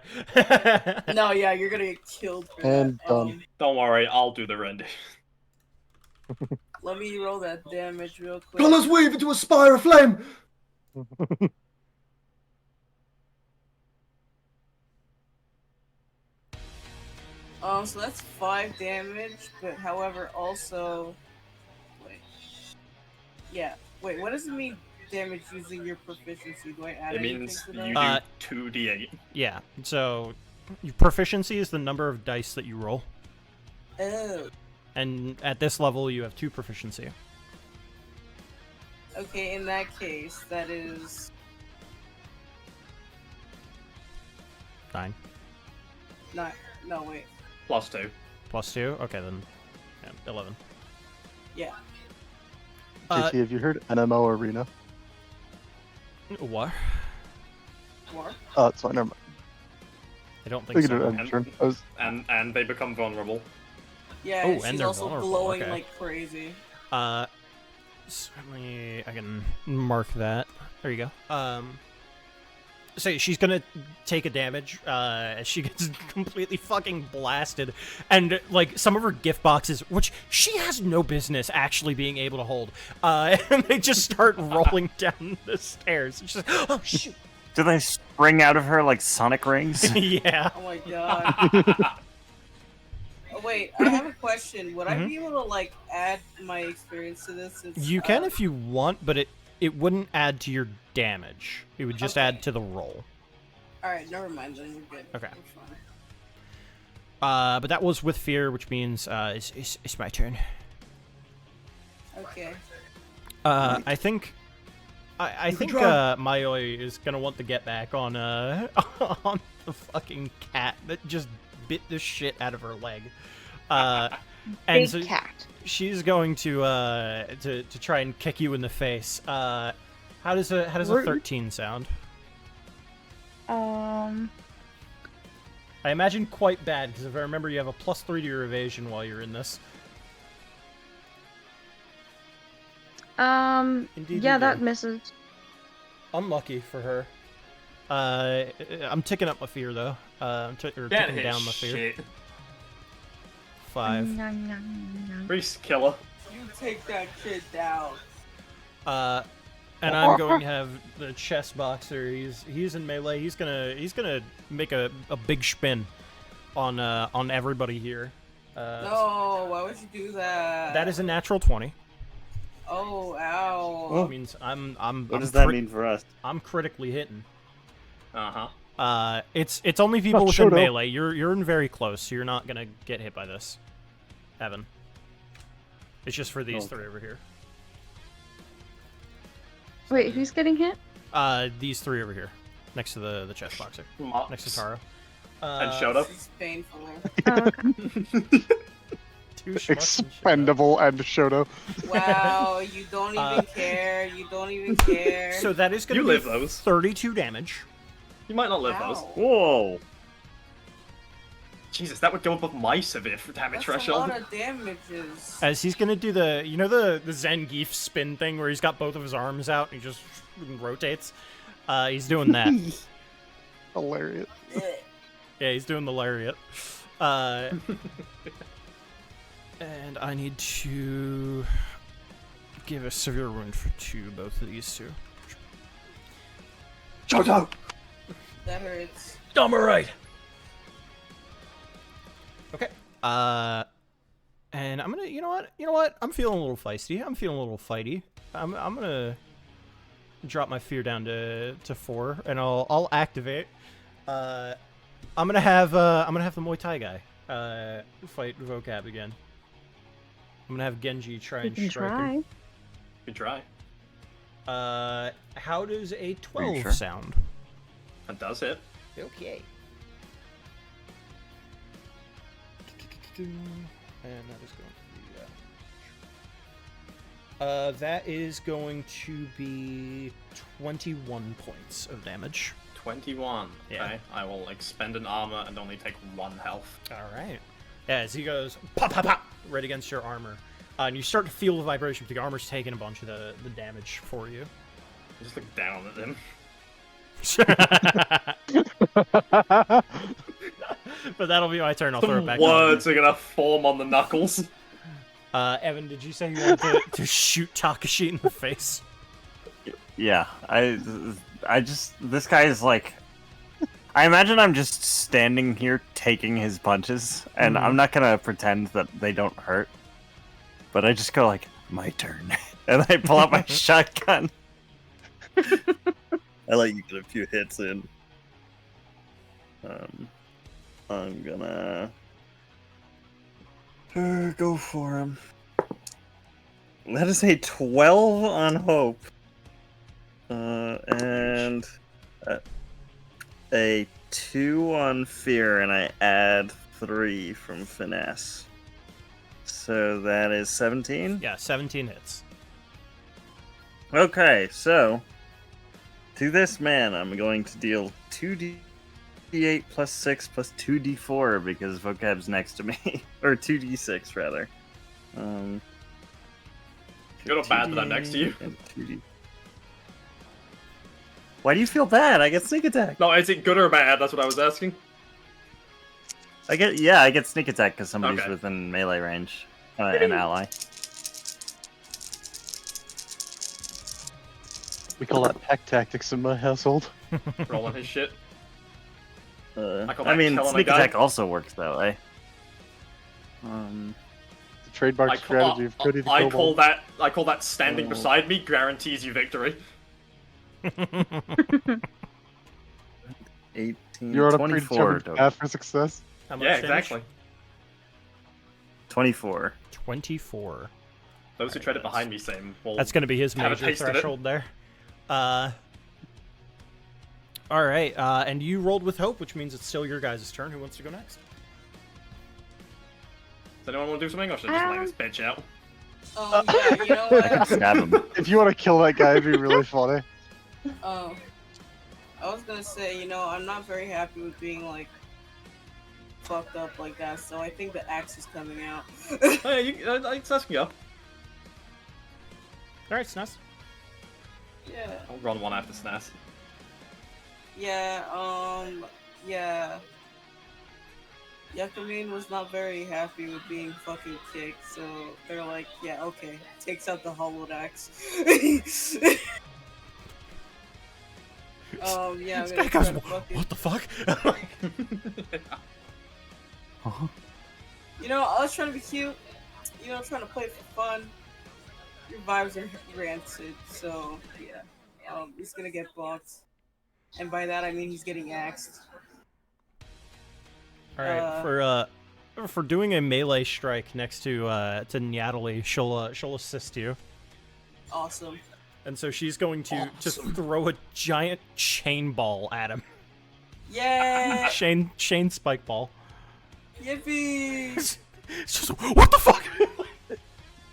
No, yeah, you're gonna get killed for And that. done. Don't worry, I'll do the render. Let me roll that damage real quick. Colors weave into a spire of flame. So that's 5 damage, but however, also. Wait. Yeah. Wait, what does it mean, damage using your proficiency? Do I add It anything means to you that? do 2d8. Yeah, so your proficiency is the number of dice that you roll. Oh. And at this level, you have 2 proficiency. Okay, in that case, that is 9 not. No, wait. +2. plus 2. Okay, then yeah, 11. Yeah. JT, have you heard MMO Arena? What? More. Oh, it's fine, never mind. I don't I think can do it so. on turn. I was And they become vulnerable. Yeah, Oh, and and she's they're also vulnerable, glowing okay. like crazy. Certainly, I can mark that. There you go. So she's gonna take a damage as she gets completely fucking blasted, and like some of her gift boxes, which she has no business actually being able to hold, and they just start rolling down the stairs. She's like, oh shoot! Do they spring out of her like sonic rings? Yeah. Oh my god. Oh, wait, I have a question. Would I Mhm. be able to like add my experience to this? Since, You can if you want, but it wouldn't add to your damage. It would just Okay. add to the roll. Alright, never mind then. We're good. Okay. We're fine. But that was with fear, which means it's my turn. Okay. I think I think try. Mayoi is gonna want to get back on on the fucking cat that just bit the shit out of her leg. And Big so cat. she's going to try and kick you in the face. How does a Rude. 13 sound? Um, I imagine quite bad because if I remember, you have a +3 to your evasion while you're in this. Indeed yeah, you that do. misses. Unlucky for her. I'm ticking up my fear though. Or ticking down my fear. Shit. 5. Nom, nom, nom, nom. Reese, killer. You take that kid down. And I'm going to have the chest boxer. He's in melee. He's gonna make a big spin on everybody here. No, why would you do that? That is a natural 20. Oh, ow. Oh. Which means I'm What does that mean for us? I'm critically hitting. Uh-huh. It's only people Not within Shoto. melee. You're in very close, so you're not gonna get hit by this, Evan. It's just for these Okay. three over here. Wait, who's getting hit? These three over here, next to the chest boxer, Mops. next to Taro. And Shoto. This is painful. Two schmucks and Shoto. Expendable and Shoto. Wow, you don't even care. You don't even care. So that is gonna You be live those. 32 damage. You might not live Ow. those. Whoa! Jesus, that would go above my severe damage That's a threshold. lot of damages. As he's gonna do the the Zangief spin thing where he's got both of his arms out and he just rotates. He's doing that. Hilarious. Yeah, he's doing the lariat. And I need to give a severe wound to both of these two. Shoto! That hurts. Domerite! Okay. And I'm gonna, you know what? I'm feeling a little feisty. I'm feeling a little fighty. I'm gonna drop my fear down to 4, and I'll activate. I'm gonna have the Muay Thai guy fight Vocab again. I'm gonna have Genji try You and can strike try. him. Good try. How does a 12 sure? sound? That does hit. Okay. And that is going to be that is going to be 21 points of damage. 21. Yeah. Okay. I will expend an armor and only take 1 health. All right. Yeah, as he goes pop pop pop right against your armor, and you start to feel the vibration. But the armor's taking a bunch of the damage for you. I just look down at him. But that'll be my turn. I'll throw it Some back. words are gonna form on the knuckles. Evan, did you say you wanted to shoot Takashi in the face? Yeah, I just this guy is like. I imagine I'm just standing here taking his punches, and I'm not gonna pretend that they don't hurt. But I just go like, my turn, and I pull out my shotgun. I let you get a few hits in. I'm gonna go for him. That is a 12 on hope, and a 2 on fear, and I add 3 from finesse. So that is 17. Yeah, 17 hits. Okay, so to this man, I'm going to deal 2d8 plus 6 plus 2d4 because Vocab's next to me, or 2d6 rather. Good or bad that I'm next to you? and 2d. Why do you feel bad? I get sneak attack. No, is it good or bad? That's what I was asking. I get sneak attack because somebody's Okay. within melee range, an ally. We call that pack tactics in my household. Rolling his shit. I call I that mean, killing a sneak guy. attack also works that way. It's a trademark strategy of Cody the I Kobold. call that standing beside me guarantees you victory. 18, You're on a 24 predetermined total. path for success. How much Yeah, damage? exactly. 24. 24. Those who tread it behind me same. Well, That's going to be his Haven't major tasted it. threshold there. All right, and you rolled with hope, which means it's still your guys' turn. Who wants to go next? Does anyone want to do something, or should I just lay this bitch out? Yeah, you know what? Stab him. If you want to kill that guy, it'd be really funny. I was gonna say, you know, I'm not very happy with being like fucked up like that, so I think the axe is coming out. Hey, let's go. All right, Snus. Yeah. I'll run one after Snas. Yeah, yeah. Yakumin was not very happy with being fucking kicked, so they're like, yeah, okay. Takes out the hollowed axe. Yeah, I'm This gonna guy try goes, to fucking... what the fuck? You know, I was trying to be cute. You know, trying to play for fun. Your vibes are rancid, so yeah. He's gonna get bumped. And by that I mean he's getting axed. All right, for doing a melee strike next to Natalie, she'll assist you, Awesome. and so she's going to just throw a giant chain ball at him. Yeah! Chain spike ball. Yippee! It's just, what the fuck?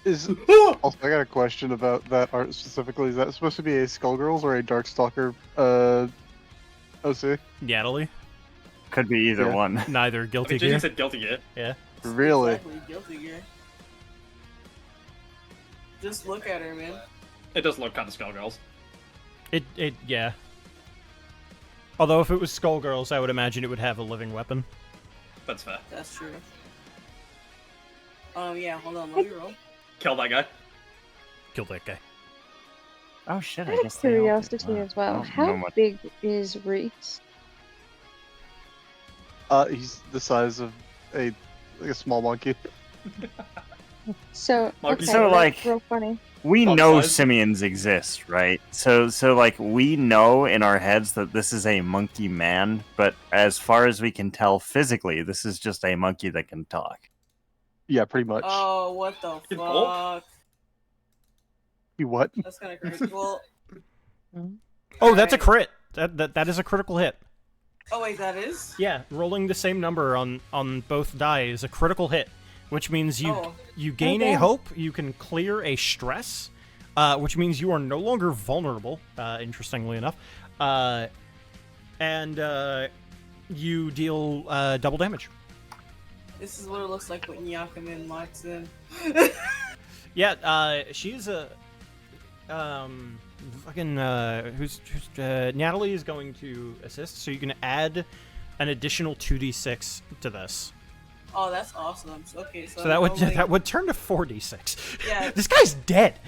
Also, I got a question about that art specifically. Is that supposed to be a Skullgirls or a Darkstalker OC? Natalie? Could be either Yeah. one. Neither. I Guilty mean, Gear. Ginger said Guilty Gear. Yeah. Really? Exactly, Guilty Gear. Just look at her, man. It does look kind of Skullgirls. Yeah. Although if it was Skullgirls, I would imagine it would have a living weapon. That's fair. That's true. Yeah, hold on, let me roll. Kill that guy. Kill that guy. Oh shit! I Out guess of they all do. curiosity Wow. as well, I don't know how much. big is Reese? He's the size of a small monkey. So, Mark, okay, so, that's like- real funny. We Fun know size. simians exist, right? So like we know in our heads that this is a monkey man, but as far as we can tell physically, this is just a monkey that can talk. Yeah, pretty much. Oh, what the Good fuck? You what? That's kind of crazy. Well, Oh, that's a Alright. crit. That is a critical hit. oh wait, that is? Yeah, rolling the same number on both die is a critical hit, which means Oh. you gain Okay. a hope, you can clear a stress, which means you are no longer vulnerable. Interestingly enough, and you deal double damage. This is what it looks like when Yakumin locks in. Yeah, she's a fucking Natalie is going to assist, so you can add an additional 2d6 to this. Oh, that's awesome. Okay, so, So that would rolling- that would turn to 4d6. Yeah. This guy's dead.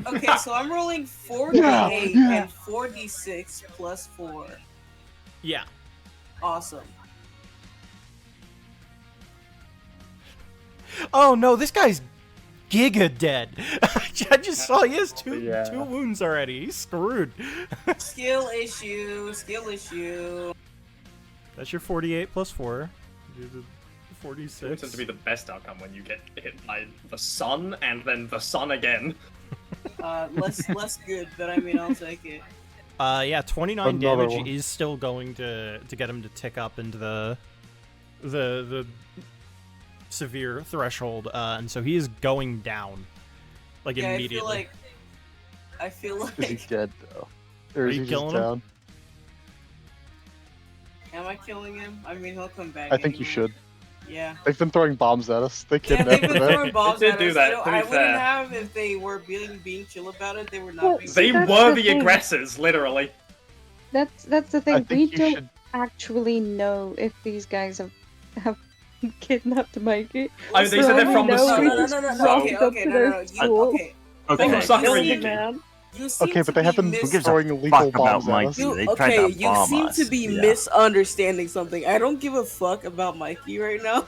Okay, so I'm rolling 4d8 and 4d6 plus 4. Yeah. Awesome. Oh no, this guy's giga dead. I just saw he has two Yeah. wounds already. He's screwed. Skill issue. Skill issue. That's your 48 plus 4. Do the It 46. tends to be the best outcome when you get hit by the sun and then the sun again. Less good, but I mean I'll take it. Yeah, 29 Another damage one. is still going to get him to tick up into the severe threshold, and so he is going down, like Yeah, immediately. I feel Is he like. dead though? Or Are is you he just killing him? down? Am I killing him? I mean he'll come back. I think you anyway. should. Yeah. They've been throwing bombs at us. They Yeah, they've kidnapped been him. throwing bombs They did at do us. that, You know, to be I fair. wouldn't have if they were being chill about it. They were not Well, being. They That's were the the thing. aggressors, literally. That's the I thing. We think you don't should. actually know if these guys have kidnapped Mikey. I mean, they said they're So from the we know school. we No, just no, no, no. rocked Okay, up okay, to no, their no, no. You, school. okay. From Okay. Sakura You Yuki. Man. You seem Okay, to but they have be been Who gives a throwing lethal fuck about bombs at us. Mikey? You, They tried okay, to you bomb seem us. to be Yeah. misunderstanding something. I don't give a fuck about Mikey right now.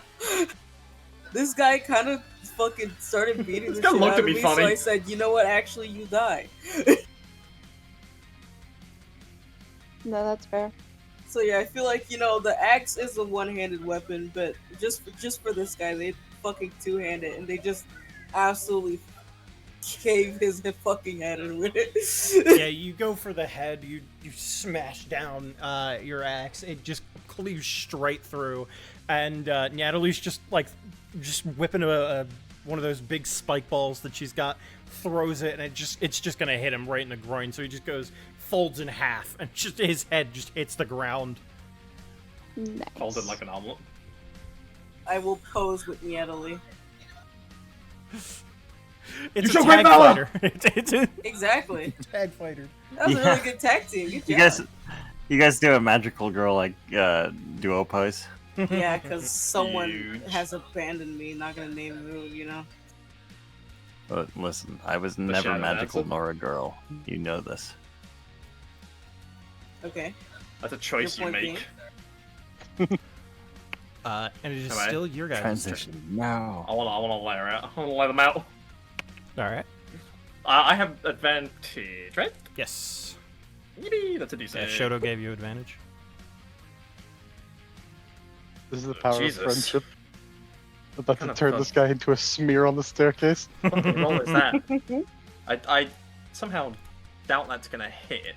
This guy kind of fucking started beating This the guy shit looked out at of me me, funny. so I said, you know what, actually, you die. No, that's fair. So yeah, I feel like, you know, the axe is a one-handed weapon, but just for this guy, they fucking two-handed, and they just absolutely cave his fucking head in with it. Yeah, you go for the head, you smash down your axe, it just cleaves straight through, and Natalie's just whipping one of those big spike balls that she's got, throws it, and it's just gonna hit him right in the groin, so he just folds in half, and just his head just hits the ground. Nice. Folded like an omelet. I will pose with Natalie. It's show a great tag valor! fighter. It's a Exactly. tag fighter. That was a Yeah. really good tag team. Good You job. you guys do a magical girl like duo pose. Yeah, because someone Huge. has abandoned me. Not gonna name who, you know. But listen, I was never shadow magical dancer? nor a girl. You know this. Okay. That's a choice you Your point make. And it is Alright. still your guys' Transition. No. I wanna let her out. I wanna let them out. turn. Alright. I have advantage, right? Yes. Yippee, that's a decent. Yeah, Shoto gave you advantage. This is the power Jesus. of friendship. About Kind to of turn fuck. this guy into a smear on the staircase. What fucking roll is that? I somehow doubt that's gonna hit.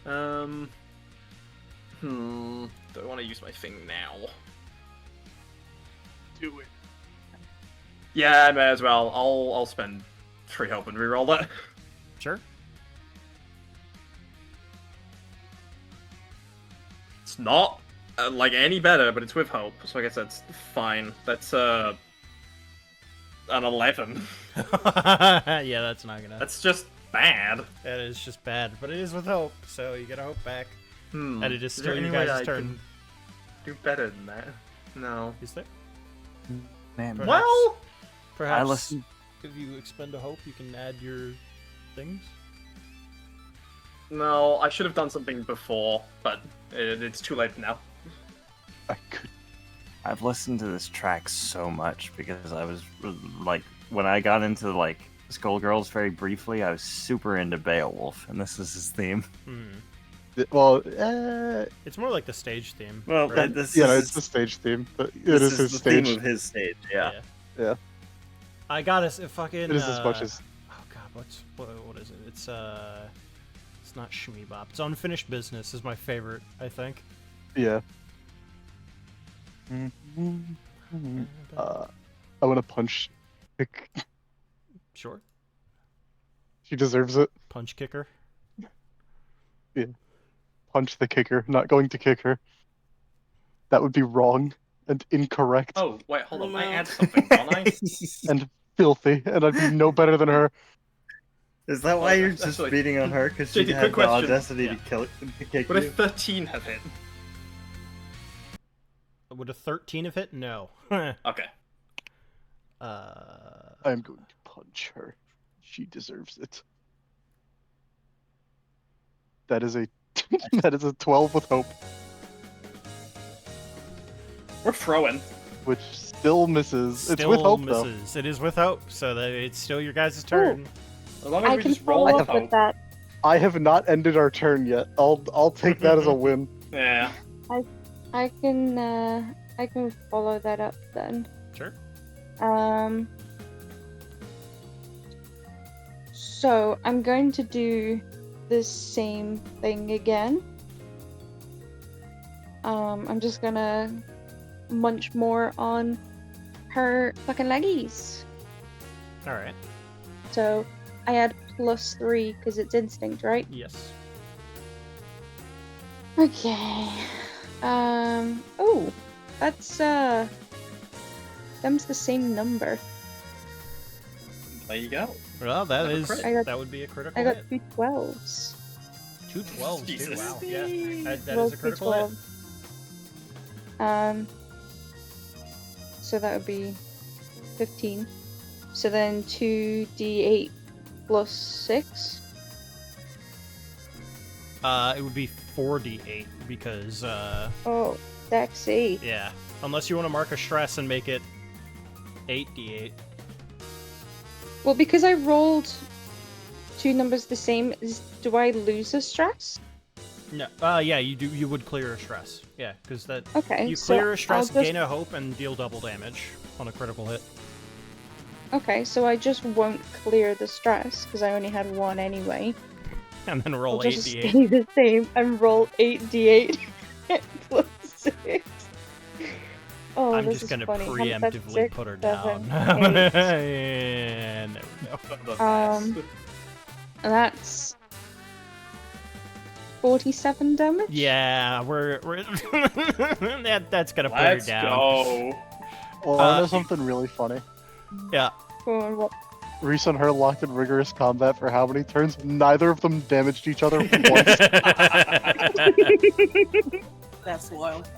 Do I want to use my thing now? Do it. Yeah, I may as well. I'll spend 3 hope and reroll that. Sure. It's not like any better, but it's with hope, so I guess that's fine. That's an 11. Yeah, that's not gonna. That's just bad. That is just bad, but it is with hope, so you get a hope back. And it is Is there still your any way guys' I turn. can do better than that? No. Is there? Man, Perhaps- Well, Perhaps I listen. if you expend a hope, you can add your things. no. I should have done something before, but it's too late now. I could. I've listened to this track so much because I was like, when I got into like Skullgirls very briefly, I was super into Beowulf, and this is his theme. Well, It's more like the stage theme. Well, right? it's the stage theme, but it is his stage. of his stage. Yeah. I got us fucking. It is as much as. Oh god, what is it? It's not Shmeebop. It's Unfinished Business is my favorite. I think. Yeah. I want to punch. Sure. She deserves it. Punch kicker. Punch the kicker. Not going to kick her. That would be wrong and incorrect Oh, wait, hold on. I add something, don't I? and filthy, and I'd be no better than her. Is that why you're just Actually- beating on her? Because she JD, had quick the question. audacity Yeah. to kick Would a you? 13 have hit? Would a 13 have hit? No. Okay. I'm going to punch her. She deserves it. That is a that is a 12 with hope, We're throwing. which still misses. Still It's with hope misses. It is with hope, so that it's still your guys' turn. As long as I we can just roll follow with up with hope. that. though. I have not ended our turn yet. I'll take that as a win. Yeah. I can follow that up then. Sure. So I'm going to do the same thing again. I'm just gonna munch more on her fucking leggies. All right. So I add +3 because it's instinct, right? Yes. Okay. Oh, that's them's the same number. There you go. Well, that Another is crit. that would be a critical I got hit. 2 12s. 2 12s. Dude, Jesus. wow. Yeah. That Roll is a critical hit. 2 so that would be 15. So then 2d8 plus 6. It would be 4d8 because Oh, dex 8. yeah. Unless you want to mark a stress and make it 8d8. Well, because I rolled 2 numbers the same, do I lose a stress? No. Yeah, you do. You would clear a stress. Yeah, because that Okay. you so clear a stress, I'll just- gain a hope, and deal double damage on a critical hit. Okay, so I just won't clear the stress because I only had 1 anyway. And then roll I'll just 8d8. stay the same and roll 8d8 plus 6. Oh, I'm this just is gonna funny. How much- that's preemptively 6, put her 7, down. 8. And there we go. The best. And that's 47 damage? Yeah, we're that's gonna put her Let's down. go. Well, I know something really funny. Yeah. Go on, what? Reese and her locked in rigorous combat for how many turns? Neither of them damaged each other once. That's wild.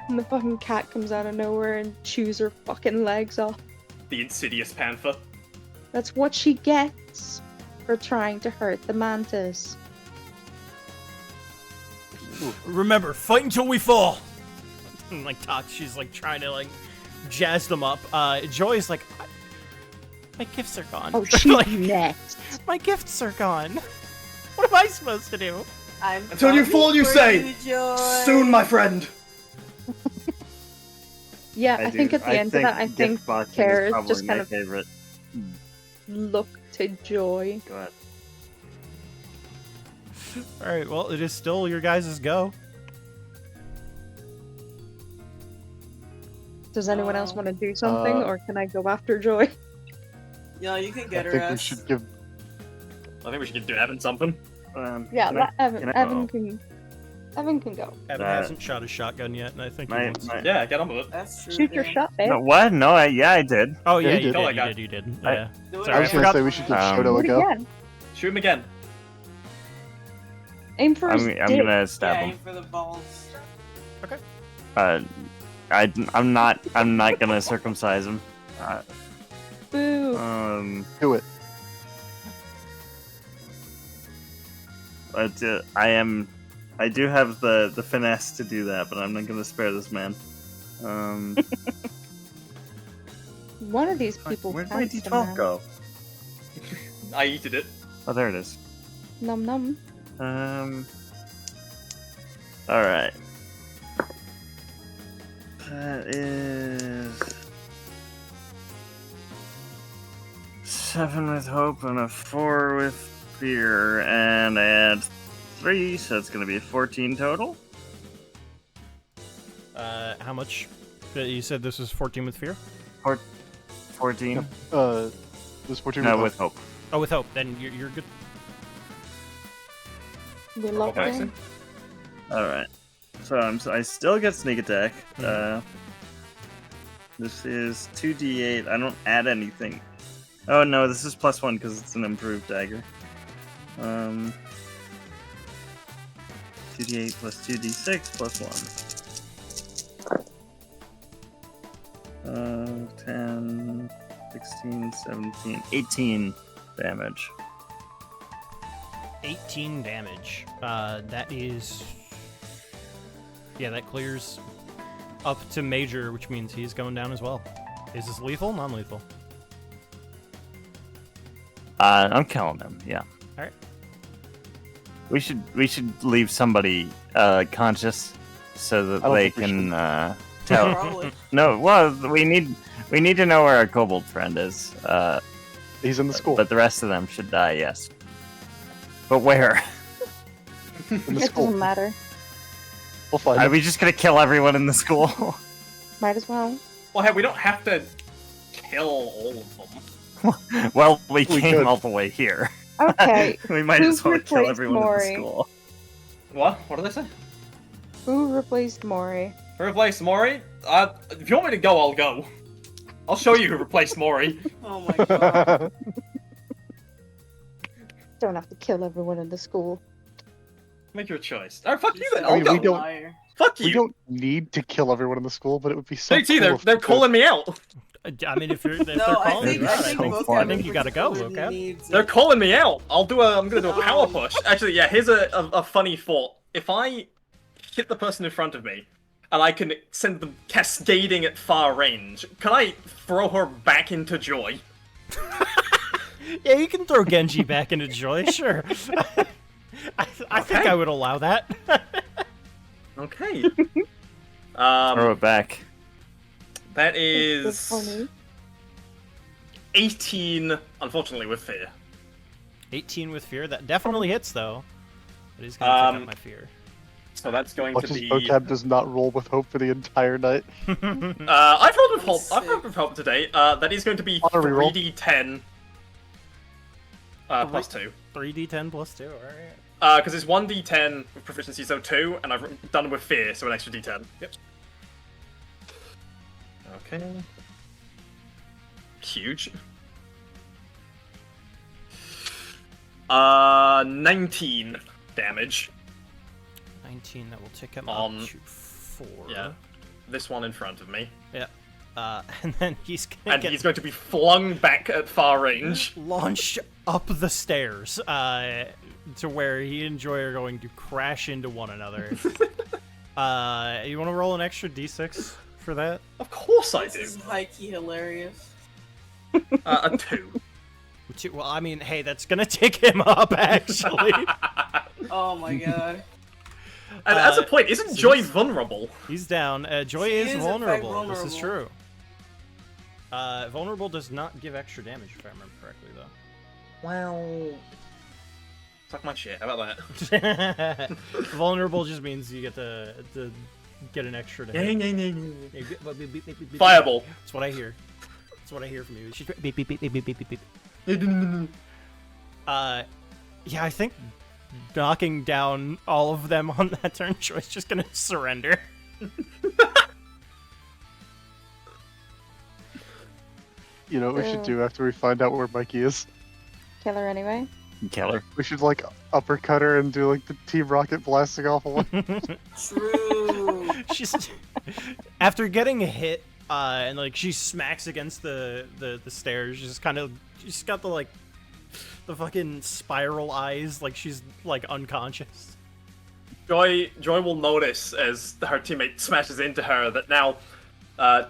And the fucking cat comes out of nowhere and chews her fucking legs off. The insidious panther. That's what she gets for trying to hurt the mantis. Remember, fight until we fall. and like talks. She's like trying to like jazz them up. Joy's like, my gifts are gone. Oh, she's Like, next. my gifts are gone. What am I supposed to do? I'm Until you coming fall, you for say. you, Joy. Soon, my friend. Yeah, I think at the end of that, I think gift boxing Kara is is probably just kind my of favorite. look to Joy. Go ahead. All right, well, it is still your guys' go. Does anyone else want to do something, or can I go after Joy? Yeah, you can I get her think we ass. should give. I think we should do Evan something. Yeah, can I- let Evan. can I- Evan can go. Evan Uh, hasn't shot his shotgun yet, and I think he my- wants to. my- Yeah, get on with it. That's true. Shoot your Dan. shot, babe. No, what? No, I did. Oh Yeah, yeah, he you did. Oh, I did. got- You did. I- Yeah. Do it Sorry, I was I gonna forgot- say we should give Um, Shoto Do a it go. again. Shoot him again. Aim for his I'm dick. gonna stab Yeah, him. aim for the balls. I'm not gonna circumcise him. Boo. Do it. But I do have the finesse to do that, but I'm not gonna spare this man. One of these people Where'd my counts the D12 man. go? I eated it. Oh, there it is. Num num. All right. That is 7 with hope and a 4 with fear, and I add 3, so it's gonna be 14 total. How much? You said this was 14 with fear? 14. This 14 No, with with hope. Oh, with hope. Then you're good. We love Okay. him. All right. So I still get sneak attack. This is 2d8. I don't add anything. Oh no, this is +1 because it's an improved dagger. 2d8 plus 2d6 plus 1. 10, 16, 17, 18 damage. 18 damage. That is. Yeah, that clears up to major, which means he's going down as well. Is this lethal? Non-lethal. I'm killing him. Yeah. All right. We should leave somebody conscious so that I don't they think we can tell. Probably. No, well, we need to know where our kobold friend is. He's in the school. But the rest of them should die. Yes. But where? In the It school. doesn't matter. We'll find Are him. we just gonna kill everyone in the school? Might as well. Well, hey, we don't have to kill all of them. Well, we We came could. all the way here. Okay. We might Who as well kill replaced everyone Maury? in the school. What? What did they say? Who replaced Mori? Who replaced Mori? If you want me to go, I'll go. I'll show you who replaced Mori. Oh my god. Don't have to kill everyone in the school. Make your choice. Alright, fuck you then. I I'll mean, go. we don't- Liar. Fuck We you. don't need to kill everyone in the school, but it would be so They cool they're if we could. calling me out. I mean, if they're No, I calling think you I out, think so both fun. I think you gotta go, Vocab. needs They're it. calling me out. I'm gonna do a power push. Actually, yeah. Here's a funny thought. If I hit the person in front of me, and I can send them cascading at far range, can I throw her back into Joy? Yeah, you can throw Genji back into Joy, sure. I think I would allow that. Okay. Throw it back. That It's is funny. 18. Unfortunately, with fear. 18 with fear. That definitely hits, though. It is gonna take up my fear. So that's going Watch to as be. vocab does not roll with hope for the entire night. I've rolled with hope. I've rolled with hope today. That is going to be On a reroll. 3d10. Plus 2. 3d10 plus 2, alright. Because it's 1d10 with proficiency, so 2, and I've done it with fear, so an extra d10. Yep. Okay. Huge. 19 damage. 19, that will tick him On- up to 4. Yeah. This one in front of me. Yeah. And then he's gonna And get he's going to be flung back at far range. launched up the stairs to where he and Joy are going to crash into one another. You want to roll an extra d6 for that? Of course I This do. is high-key hilarious. A 2. Well, I mean, hey, that's gonna take him up, actually. Oh my god. And as a point, isn't Joy vulnerable? He's down. Joy She is is, in fact, vulnerable. This is vulnerable. true. Vulnerable does not give extra damage, if I remember correctly, though. Well... Suck my shit, how about that? Vulnerable just means you get to get an extra to hit. Fireball. That's what I hear. That's what I hear from you. She's beep, beep, beep, beep, beep, beep, beep, beep. Yeah, I think knocking down all of them on that turn, Joy's just gonna surrender. You know what we should do after we find out where Mikey is? Kill her anyway. Kill her. We should like uppercut her and do like the Team Rocket blasting off a True. She's after getting hit, and like she smacks against the stairs. She's got the fucking spiral eyes, like she's like unconscious. Joy will notice as her teammate smashes into her that now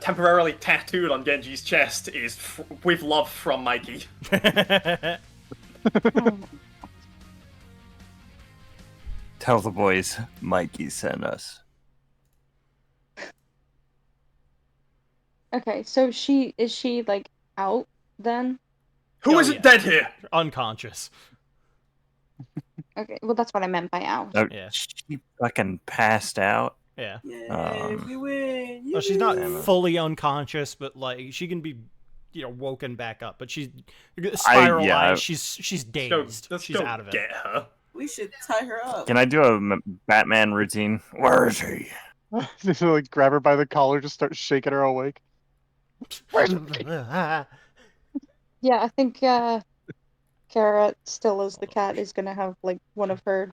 temporarily tattooed on Genji's chest is with love from Mikey. Tell the boys Mikey sent us. Okay, so is she like out then? Who Oh, isn't yeah. dead here? Unconscious. Okay, well that's what I meant by out. Oh, Yeah. She fucking passed out. Yeah. Yeah, we win. Oh, she's not Damn it. fully unconscious, but like she can be, woken back up. But she's spiral yeah. eyes. She's dazed. Let's She's go out of it. get her. We should tie her up. Can I do a Batman routine? Where is he? Just like grab her by the collar, just start shaking her awake. Yeah, I think Kara, still as the cat, is gonna have like one of her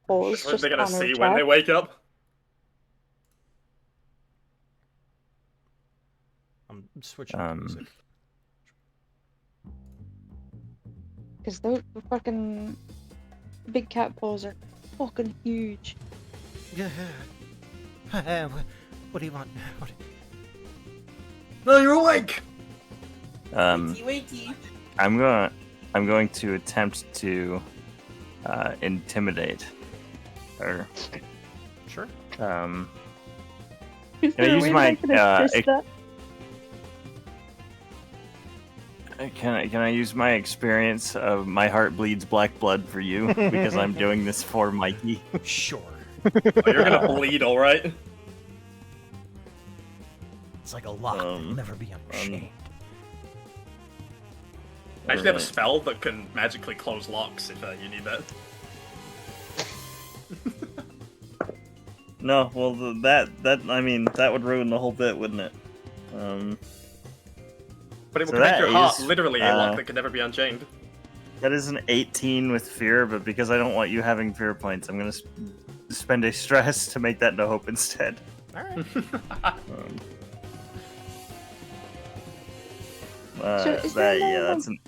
paws What are just they gonna on her see when they chest. wake up? I'm switching to music. Because those fucking big cat paws are fucking huge. What do you want? No, you're awake! Wakey, wakey. I'm going to attempt to intimidate her. Sure. Can Is I there a use way my, that I can assist that? Can I use my experience of my heart bleeds black blood for you because I'm doing this for Mikey? Sure. Oh, you're gonna bleed, alright? It's like a lock that'll never be unchained. I actually have a spell that can magically close locks if you need that. No, well that I mean that would ruin the whole bit, wouldn't it? But it will So protect that your heart, is, literally a lock that can never be unchained. That is an 18 with fear, but because I don't want you having fear points, I'm gonna spend a stress to make that no hope instead. All right. So is there no, that's an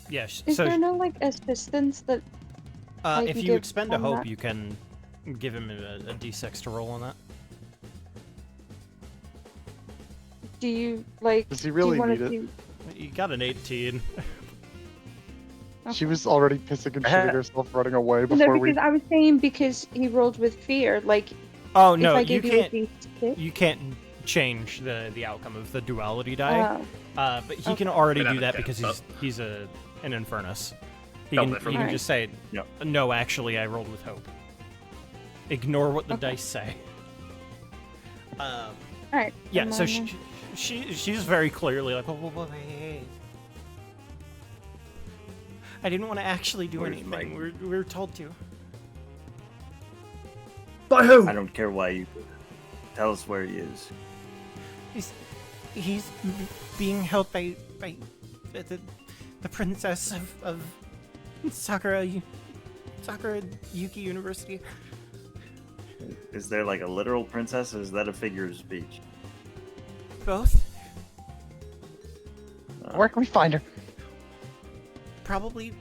Yeah. Is So there no like assistance that I if can you give expend a on hope, that? you can give him a d6 to roll on that. do you like? Does he do really you wanna need it? do- You got an 18. She was already pissing and shitting herself running away No, before because I was saying because he rolled with fear. Like Oh if no, I you gave can't. a D6, You can't change the outcome of the duality die. oh, But he can already We'd have do to that count, because he's an Infernus. He No can different. he can just say Yep. no. Actually, I rolled with hope. Ignore what the Okay. dice say. alright. Yeah. never So mind then. she's very clearly like, wait. I didn't want to actually do Where's anything. Mike? We were told to. By who? I don't care why you tell us where he is. He's being held by the princess of Sakura Yuki University. Is there like a literal princess, or is that a figure of speech? Both. Where can we find her? Probably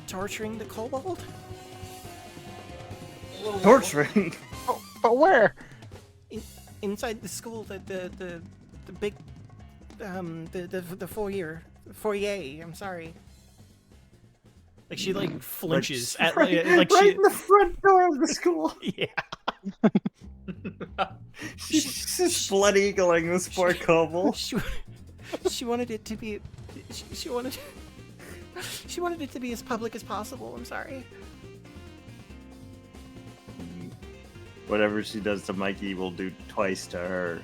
torturing the kobold. Torturing. Oh, But where? Inside the school, the big, the foyer. I'm sorry. Like she like flinches at like right she. in the front door of the school. Yeah. She's just blood eagling this poor kobold. She wanted it to be. She wanted it to be as public as possible. I'm sorry. Whatever she does to Mikey will do twice to her.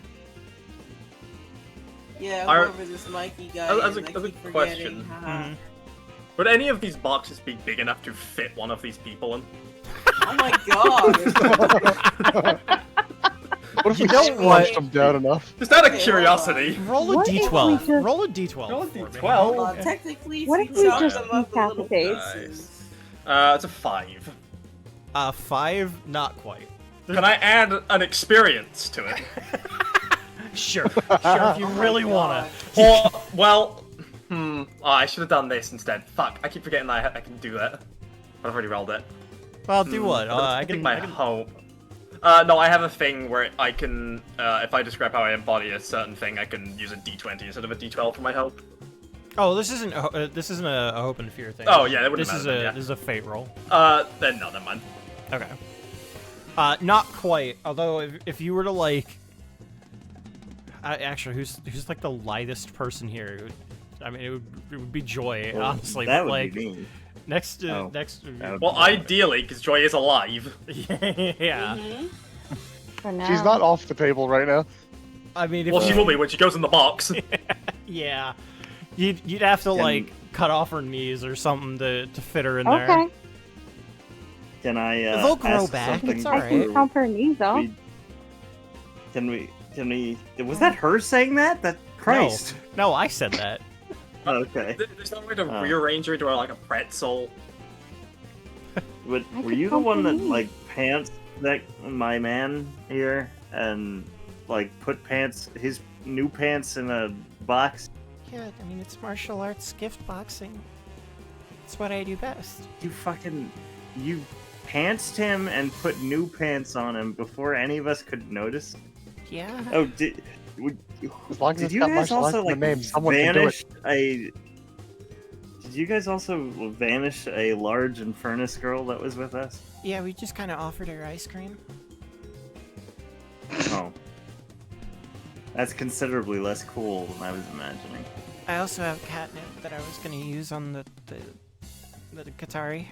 Yeah, Are- whoever this Mikey guy As is, a I good keep forgetting. question. Haha. Would any of these boxes be big enough to fit one of these people in? Oh my god! What if You we know squashed what? them down enough? Just out of Okay, curiosity. Roll a What if we d12. just- Roll a d12. Roll a for me. d12? Technically, What if if you we chop just them up in little decapitate? pieces. It's a 5. 5, not quite. Can I add an experience to it? Sure, if you really wanna. Or, well, I should have done this instead. Fuck, I keep forgetting that I can do that. But I've already rolled it. Well, do what? I I think can. my I can hope. No, I have a thing where I can, if I describe how I embody a certain thing, I can use a d20 instead of a d12 for my hope. oh, this isn't a hope and fear thing. Oh, yeah, it wouldn't This is matter then, yeah. this is a fate roll. Then no, never mind. Okay. Not quite. Although, if you were to like, actually, who's like the lightest person here? I mean, it would be Joy, Well, honestly. that but, would like, be me. next to Oh, next. that would Well, be ideally, because Joy is alive. yeah. Mhm. For now. She's not off the table right now. I mean, if Well, she you- will be when she goes in the box. Yeah. You'd have to Can- like cut off her knees or something to fit her in there. Okay. Can I They'll grow ask back, something it's I alright. can before count her knees off. we- Can we? Was that her saying that? That Christ. No, I said that. Oh, okay. There's no way to Oh. rearrange her into like a pretzel. Were I were could you the count one her that knees. like pants that my man here and like put his new pants in a box? Yeah, I mean it's martial arts gift boxing. It's what I do best. You pantsed him and put new pants on him before any of us could notice? Yeah. Oh, As long as did it's you got guys martial arts also in the like name, someone can do it. vanish a? Did you guys also vanish a large Infernus girl that was with us? Yeah, we just kind of offered her ice cream. Oh, that's considerably less cool than I was imagining. I also have catnip that I was gonna use on the Qatari.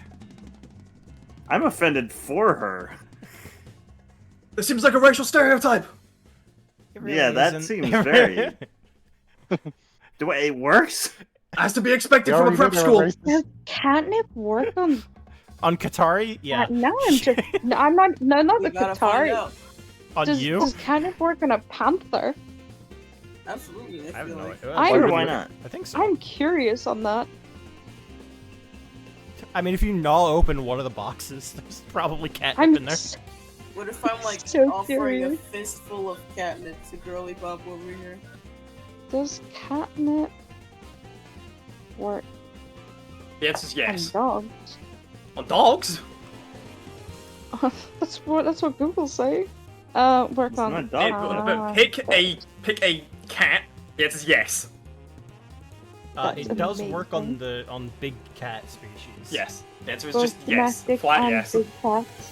I'm offended for her. This seems like a racial stereotype. It really Yeah, that isn't. seems very. It works. Has to be expected We from a already prep knew they school. were racist. Does catnip work on? On Qatari? Yeah. Now I'm just. No, I'm not. No, not We the gotta find Qatari. out. On Does, you? does catnip work on a panther? Absolutely, I have feel no like. idea. I- Sure, why not? I think so. I'm curious on that. I mean, if you gnaw open one of the boxes, there's probably catnip I'm in there. What if I'm like So offering a curious. fistful of catnip to Girly Pop over here? Does catnip work The answer's yes. on dogs? On dogs? That's what Google say. Work It's on. not dog. Pick a cat. The answer's yes. It That's does work on amazing. the big cat species. Yes. The answer is Both just yes. domestic Flat and yes. big cats.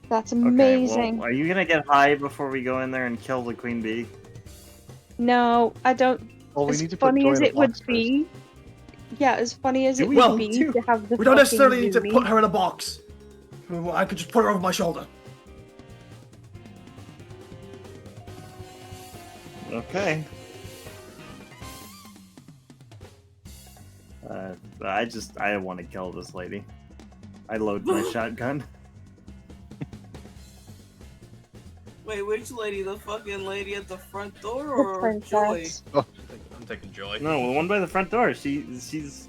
That's Okay, amazing. well, are you gonna get high before we go in there and kill the queen bee? No, I don't. Well, we As need to put funny Joy as in a it would box first. be, yeah, as funny as Do it we? would Well, be do- to have the We don't fucking necessarily need to Yumi. put her in a box. I could just put her over my shoulder. Okay. I want to kill this lady. I load my shotgun. Wait, which lady? The fucking lady at the front door The or Joy? princess. I'm taking joy. No, the one by the front door. She's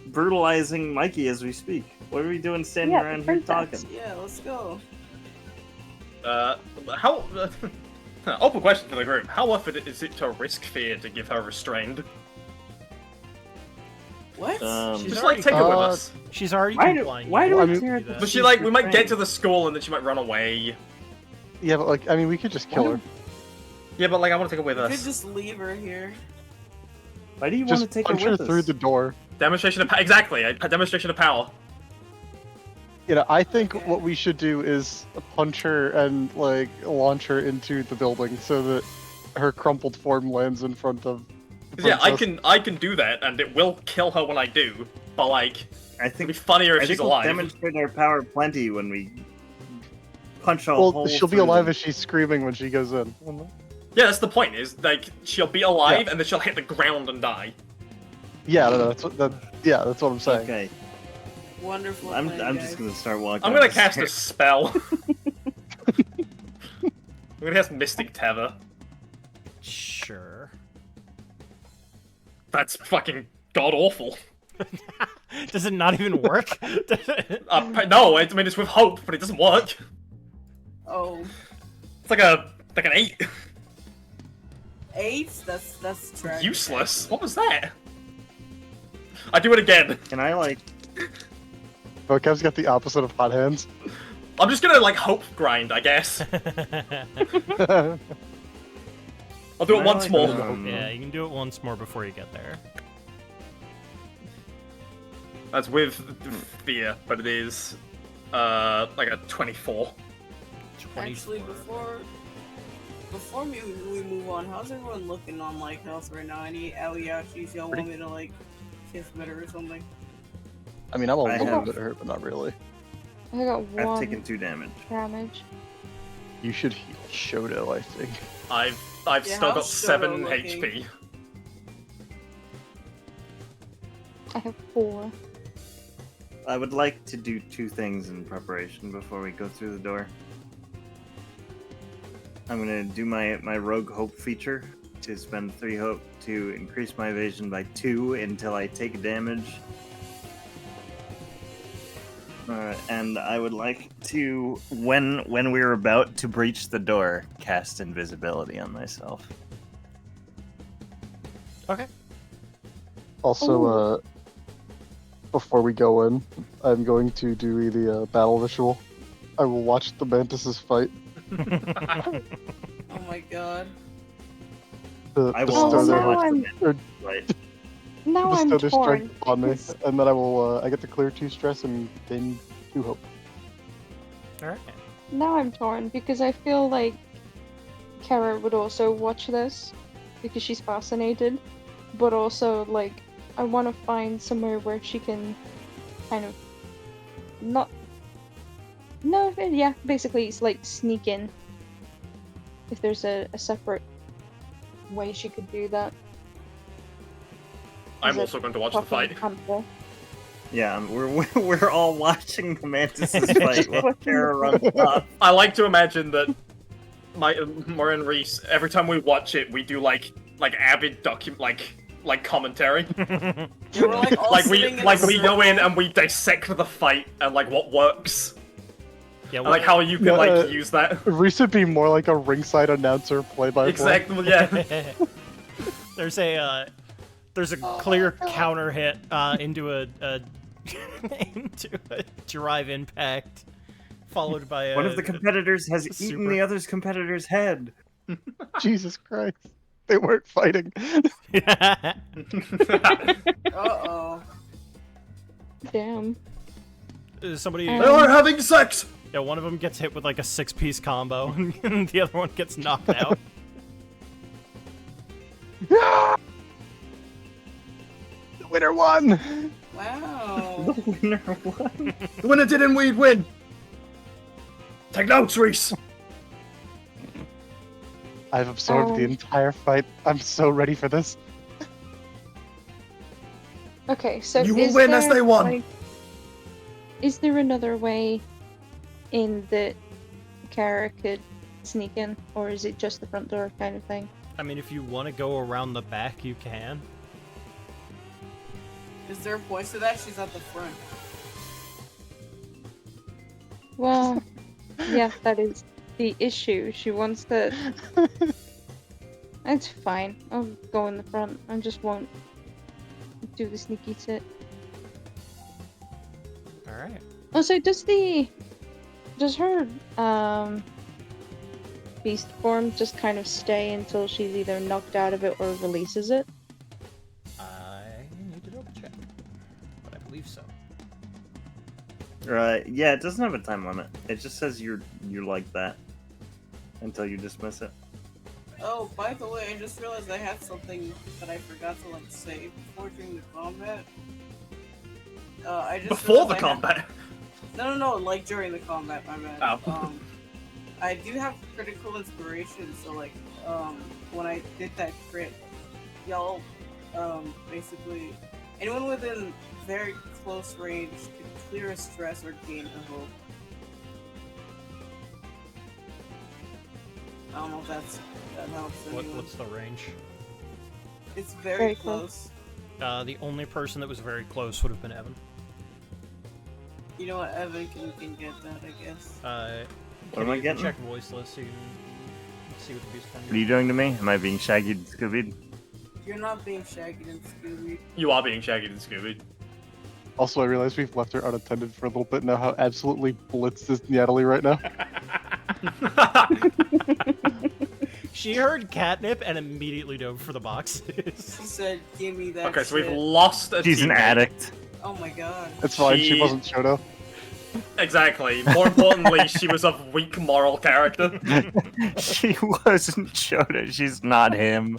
brutalizing Mikey as we speak. What are we doing standing Yeah, the around here princess. talking? Yeah, let's go. How? Open question for the group. How worth it is it to risk fear to give her restrained? What? She's Just already like take her with Uh, us. She's already Why do- complying. why do we to tear do that. But she like we might get to the school and then she might run away. Yeah, but like, I mean, we could just kill her. Yeah, but like I want to take her with You could us. just leave her here. Why do you want to Just take her punch her with us? through the door. Demonstration of exactly a demonstration of power. You know, I think Okay. what we should do is punch her and like launch her into the building so that her crumpled form lands in front of. the Yeah, princess. I can do that, and it will kill her when I do. But like, I it'd be think funnier if I she's think we'll alive. demonstrate our power plenty when we punch a Well, hole. she'll be through alive them. as she's screaming when she goes in. Yeah, that's the point. Is like she'll be alive and then she'll hit the ground and die. Yeah, no, that's what that's what I'm saying. Okay, Wonderful. I'm plan, just guys. gonna start walking. I'm up gonna the cast a stairs. spell. I'm gonna cast Mystic Tether. Sure. That's fucking god awful. Does it not even work? No, I mean it's with hope, but it doesn't work. Oh, It's like an 8. 8? That's tragic. Useless. What was that? I do it again. Can I like? Vocab's got the opposite of hot hands. I'm just gonna like hope grind, I guess. Yeah, I'll do it can I, once like, more. Yeah, you can do it once more before you get there. That's with fear, but it is like a 24. Actually, 24. before we move on, how's everyone looking on like health right now? Any Aoyashis y'all want me to like kiss better or something? I mean, I'm a I little have- bit hurt, but not really. I got I've one taken 2 damage. damage. You should heal Shoto, I think. I've Yeah, still got how's 7 Shoto looking? HP. I have 4. I would like to do 2 things in preparation before we go through the door. I'm gonna do my Rogue Hope feature to spend 3 hope to increase my evasion by 2 until I take damage. And I would like to, when we're about to breach the door, cast invisibility on myself. Okay. Also, Ooh. Before we go in, I'm going to do the battle visual. I will watch the mantises fight. Oh my god. I will bestow also their, now watch I'm- the right. Now I'm bestow their torn. strength upon me, because- and then I will. I get to clear 2 stress and gain 2 hope. Alright. Now I'm torn because I feel like Kara would also watch this because she's fascinated, but also like I want to find somewhere where she can kind of not. No, yeah, basically it's like sneak in. If there's a separate way she could do that. I'm Is it also going to watch the fucking fight. panther? Yeah, we're all watching the mantises fight while Kara runs off. I like to imagine that Morin Reese, every time we watch it, we do like avid like commentary. Yeah, we're like all like sitting in we a go in circle. and we dissect the fight and like what works. Yeah, And, like how you can Yeah, like use that. Reese would be more like a ringside announcer play-by-play. Exactly, yeah. there's a clear counter hit into a into a drive impact, followed by a One of the competitors has eaten super- the other's competitor's head. Jesus Christ. They weren't fighting. Uh-oh. Damn. Somebody, They They are having sex! yeah, one of them gets hit with like a 6-piece combo, and the other one gets knocked out. The winner won! Wow. Winner won. The winner didn't we win! Take notes, Reese! I've absorbed the Um, entire fight. I'm so ready for this. Okay, so You will is win as there, they won. like, is there another way in that Kara could sneak in, or is it just the front door kind of thing? I mean, if you want to go around the back, you can. Is there a point to that? She's at the front. Well, yeah, that is the issue. She wants to. It's fine. I'll go in the front. I just won't do the sneaky sit. All right. Also, does her beast form just kind of stay until she's either knocked out of it or releases it? I need to double check, but I believe so. Yeah, it doesn't have a time limit. It just says you're like that until you dismiss it. Oh, by the way, I just realized I had something that I forgot to say before during the combat. I just Before the realized combat. No, like during the combat, my bad. Oh. I do have critical inspiration, so like, when I did that crit, y'all, basically, anyone within very close range could clear a stress or gain a hope. I don't know if that helps anyone. What's the range? It's very Very close. The only person that was very close would have been Evan. You know what, Evan can get that, I guess. What am I getting? Check voiceless so you can see what the beast can do. What are you doing to me? Am I being shaggy Scooby? You're not being Shaggy and Scooby. You are being Shaggy and Scooby. Also, I realize we've left her unattended for a little bit now. How absolutely blitzed is Natalie right now? She heard catnip and immediately dove for the boxes. She said, "Give me that." Okay, so we've shit." lost a She's an teammate. addict. Oh my god. It's fine. She She- wasn't Shoto. Exactly. More importantly, she was of weak moral character. She wasn't Shota. She's not him.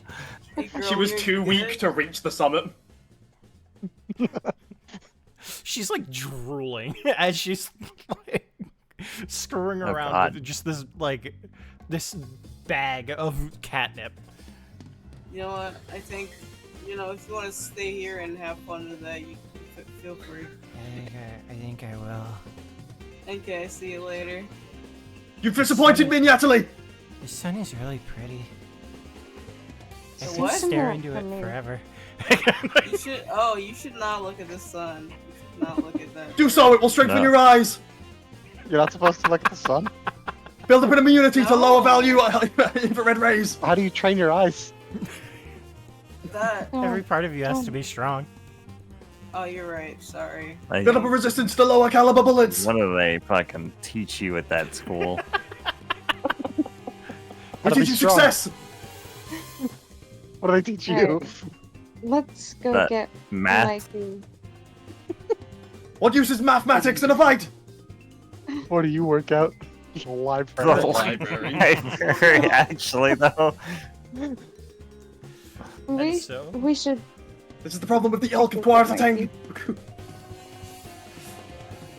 Hey, girl, She was you're too weak good. to reach the summit. She's like drooling as she's like screwing Oh, around God. with just this bag of catnip. You know what? I think, if you want to stay here and have fun with that, you feel free. I think I will. Okay, see you later. You've disappointed me, Natalie! The sun is really pretty. The what? Stare into I it mean- forever. You should not look at the sun. You should not look at that. Do so, it will strengthen No. your eyes! You're not supposed to look at the sun? Build up an immunity to No. lower value infrared rays! How do you train your eyes? That. Oh, Every part of you has to be strong. Oh, you're right. Sorry. Like, Build up a resistance to lower caliber bullets! what do they fucking teach you at that school? We How to be teach you strong. success! What do they teach you? Alright. Let's go That get Math? Mikey. What use is mathematics in a fight? What do you work out? Just a The library. library. library, actually, though. We, so? we should. This is the problem with the elk acquired to tank.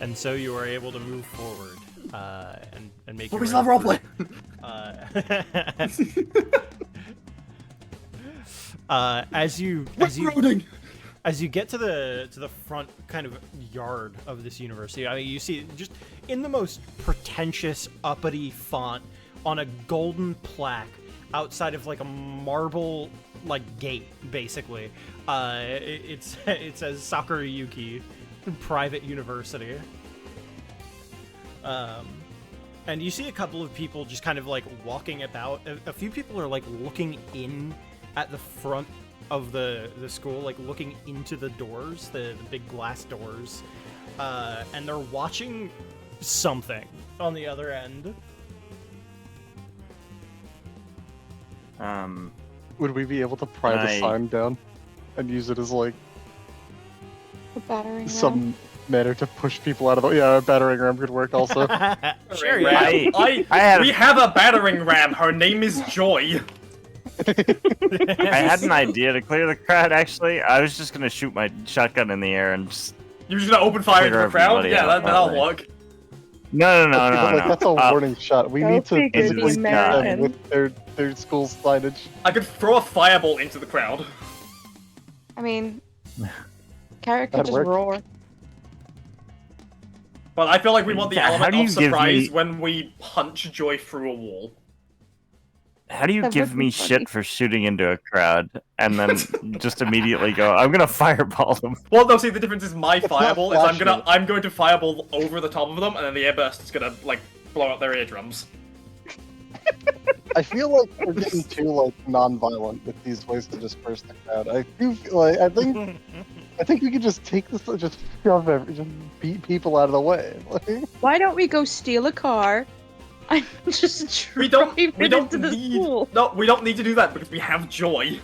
And so you are able to move forward and make But your we way still have roleplay. as you as you get to the front kind of yard of this university, I mean, you see just in the most pretentious, uppity font on a golden plaque outside of like a marble like gate, basically. It says Sakurayuki Private University. And you see a couple of people just kind of like walking about. A few people are like looking in at the front of the school, like looking into the doors, the big glass doors, and they're watching something on the other end. Would we be able to pry the I- sign down and use it as like A battering ram. some manner to push people out of the? Yeah, a battering ram could work also. Sure, Ram. yeah. I had- We have a battering ram. Her name is Joy. I had an idea to clear the crowd, actually. I was just gonna shoot my shotgun in the air and just... You're just gonna open fire into Clear the crowd? everybody Yeah, out, that'll probably. work. No. Like, that's a warning shot. We need to figure the physically hit them American. with their school's signage. I could throw a fireball into the crowd. I mean, Carrot could That'd just work. roar. But I feel like we want the Yeah, how element do you of give surprise me- when we punch Joy through a wall. How do you That give would me be shit funny. for shooting into a crowd and then just immediately go, I'm gonna fireball them? Well, no, see, the difference is my not fireball is flashing. I'm going to fireball over the top of them, and then the airburst is gonna, like, blow out their eardrums. I feel like we're getting too like non-violent with these ways to disperse the crowd. I do feel like I think I think we could just take this, just shove just beat people out of the way. Like, Why don't we go steal a car and just We drive don't it into the need school? no, we don't need to do that because we have Joy.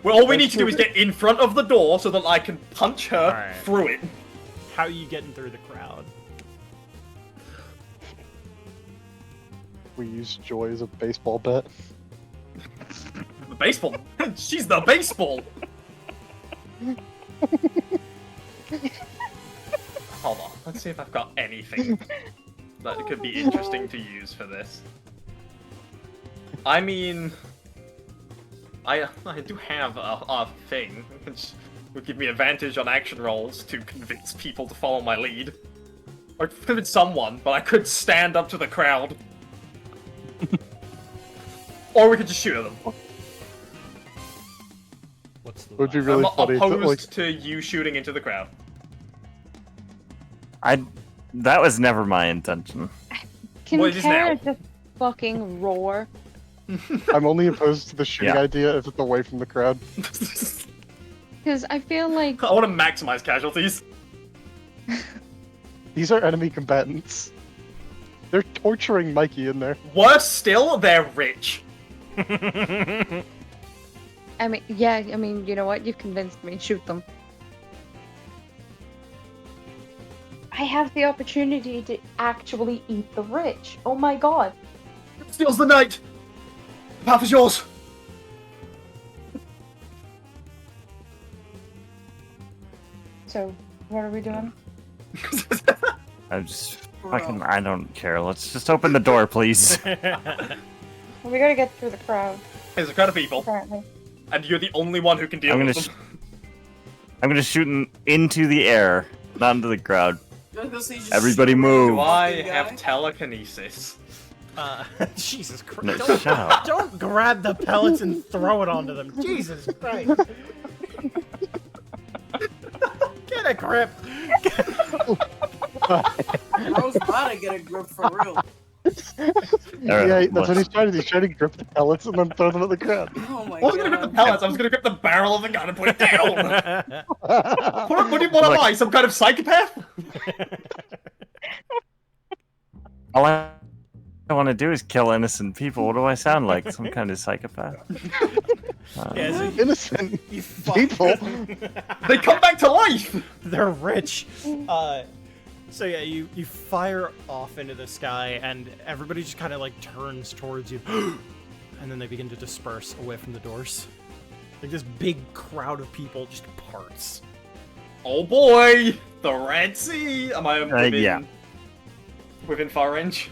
Well, all we need to do is get in front of the door so that I can punch her Alright. through it. How are you getting through the crowd? we use Joy as a baseball bat. The baseball. She's the baseball. Hold on. Let's see if I've got anything that could be interesting to use for this. I mean, I do have a thing which would give me advantage on action rolls to convince people to follow my lead. Or convince someone, but I could stand up to the crowd. Or we could just shoot at them. What's the It would be line? really I'm funny. opposed Like, to you shooting into the crowd. That was never my intention. Can Well, it is Kara now. just fucking roar? I'm only opposed to the shooting Yeah. idea if it's away from the crowd. Because I feel like I want to maximize casualties. These are enemy combatants. They're torturing Mikey in there. Worse still, they're rich. I mean, yeah, I mean, you know what? You've convinced me. Shoot them. I have the opportunity to actually eat the rich. Oh my god. Steals the night. The path is yours. So, what are we doing? I just Bro. fucking. I don't care. Let's just open the door, please. Well, we gotta get through the crowd, There's a crowd of people, apparently. and you're the only one who can deal I'm gonna with them. I'm gonna shoot into the air, not into the crowd. Just Everybody shoot move. Do the I guy? have telekinesis? Jesus Christ! No, Don't, shut up. don't grab the pellets and throw it onto them. Jesus Christ! Get a grip. Bro's about to get a grip for real. Yeah, that's what he's trying to do. He's trying to grip the pellets and then throw them at the crowd. Oh my I wasn't gonna grip the god. pellets, I was gonna grip the barrel of the gun and put it down! What am Look. I, some kind of psychopath? All I want to do is kill innocent people. What do I sound like? Some kind of psychopath? Yeah, so Innocent you fuck. people. They come back to life! They're rich. So yeah, you fire off into the sky, and everybody just kind of like turns towards you, and then they begin to disperse away from the doors. Like this big crowd of people just parts. Oh boy! The Red Sea! Am I within, yeah. within far range?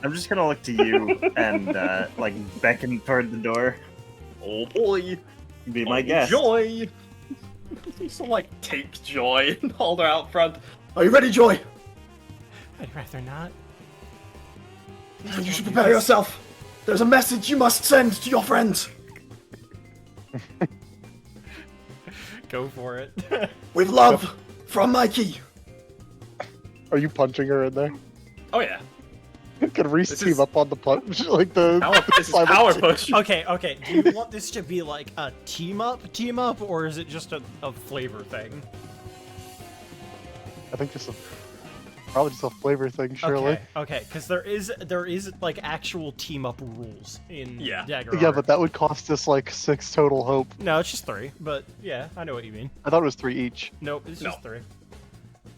I'm just gonna look to you and like beckon toward the door. Oh boy! Be my Oh, guest. Joy! So like, take Joy and hold her out front. Are you ready, Joy? I'd rather not. You should prepare yourself. There's a message you must send to your friends. Go for it. With love, from Mikey. Are you punching her in there? Oh yeah. Could Reese This team is- up on the punch? Like the This is power push. Okay. Do you want this to be like a team up, or is it just a flavor thing? I think probably just a flavor thing, surely. Okay. Because there is like actual team up rules in Yeah. Daggerheart. Yeah, but that would cost us like 6 total hope. No, it's just 3. But yeah, I know what you mean. I thought it was 3 each. Nope, it's just 3.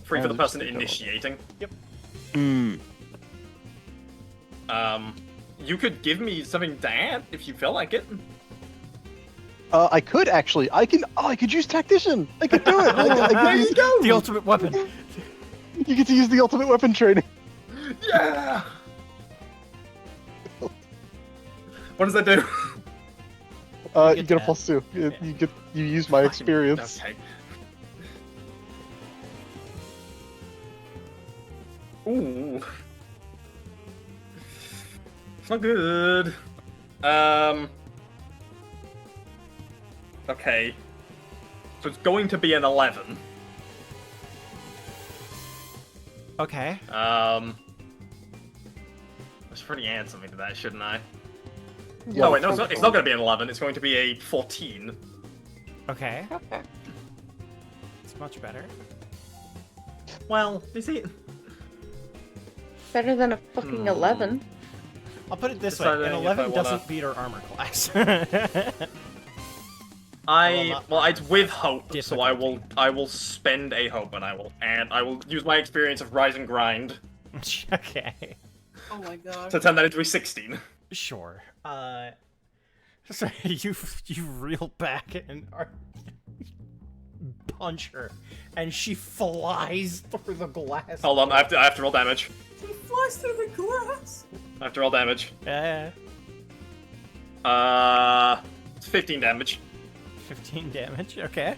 Free for the I person just think initiating. Hmm. You could give me something to add if you feel like it. I could actually. I could use tactician. I could do it. There you go! The ultimate weapon. You get to use the ultimate weapon training. Yeah! What does that do? You get get a that. +2. You use my experience. Okay. Ooh. It's not good. Okay. So it's going to be an 11. Okay. I should probably add something to that, shouldn't I? Yeah, Oh wait, no, it's not going to be an 11. It's going to be a 14. Okay, Okay. it's much better. Well, you see, Better than a fucking 11. I'll put it this way: Deciding an if 11 I wanna- doesn't beat our armor class. it's with hope, so Difficulty. I will spend a hope, and I will use my experience of rise and grind Okay. Oh my god. to turn that into a 16. Sure. So you reel back and punch her, and she flies through the glass. Hold on, I have to roll damage. He flies through the glass. I have to roll damage. Yeah. It's 15 damage. 15 damage. Okay.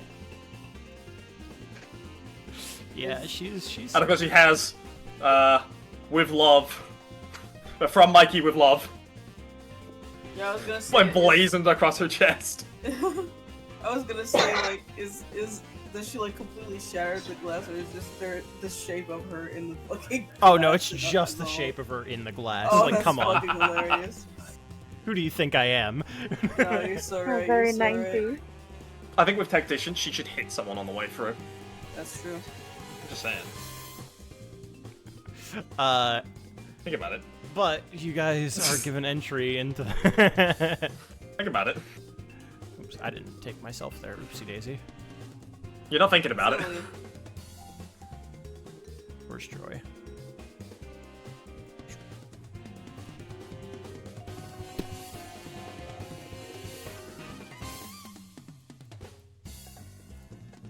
Yeah, she's. And of course, she has, with love, from Mikey with love, Yeah, I was gonna say. emblazoned across her chest. I was gonna say, like, does she like completely shatter the glass, or is just the shape of her in the fucking? Oh no, it's glass just the all? shape of her in the glass. Oh, like, that's come on. fucking hilarious. Who do you think I am? No, you're so right. Very You're so 90. right. I think with Tactician, she should hit someone on the way through. That's true. Just saying. Think about it. But you guys are given entry into. Think about it. Oops, I didn't take myself there. Oopsie daisy. You're not thinking about it. Silly. Where's Joy?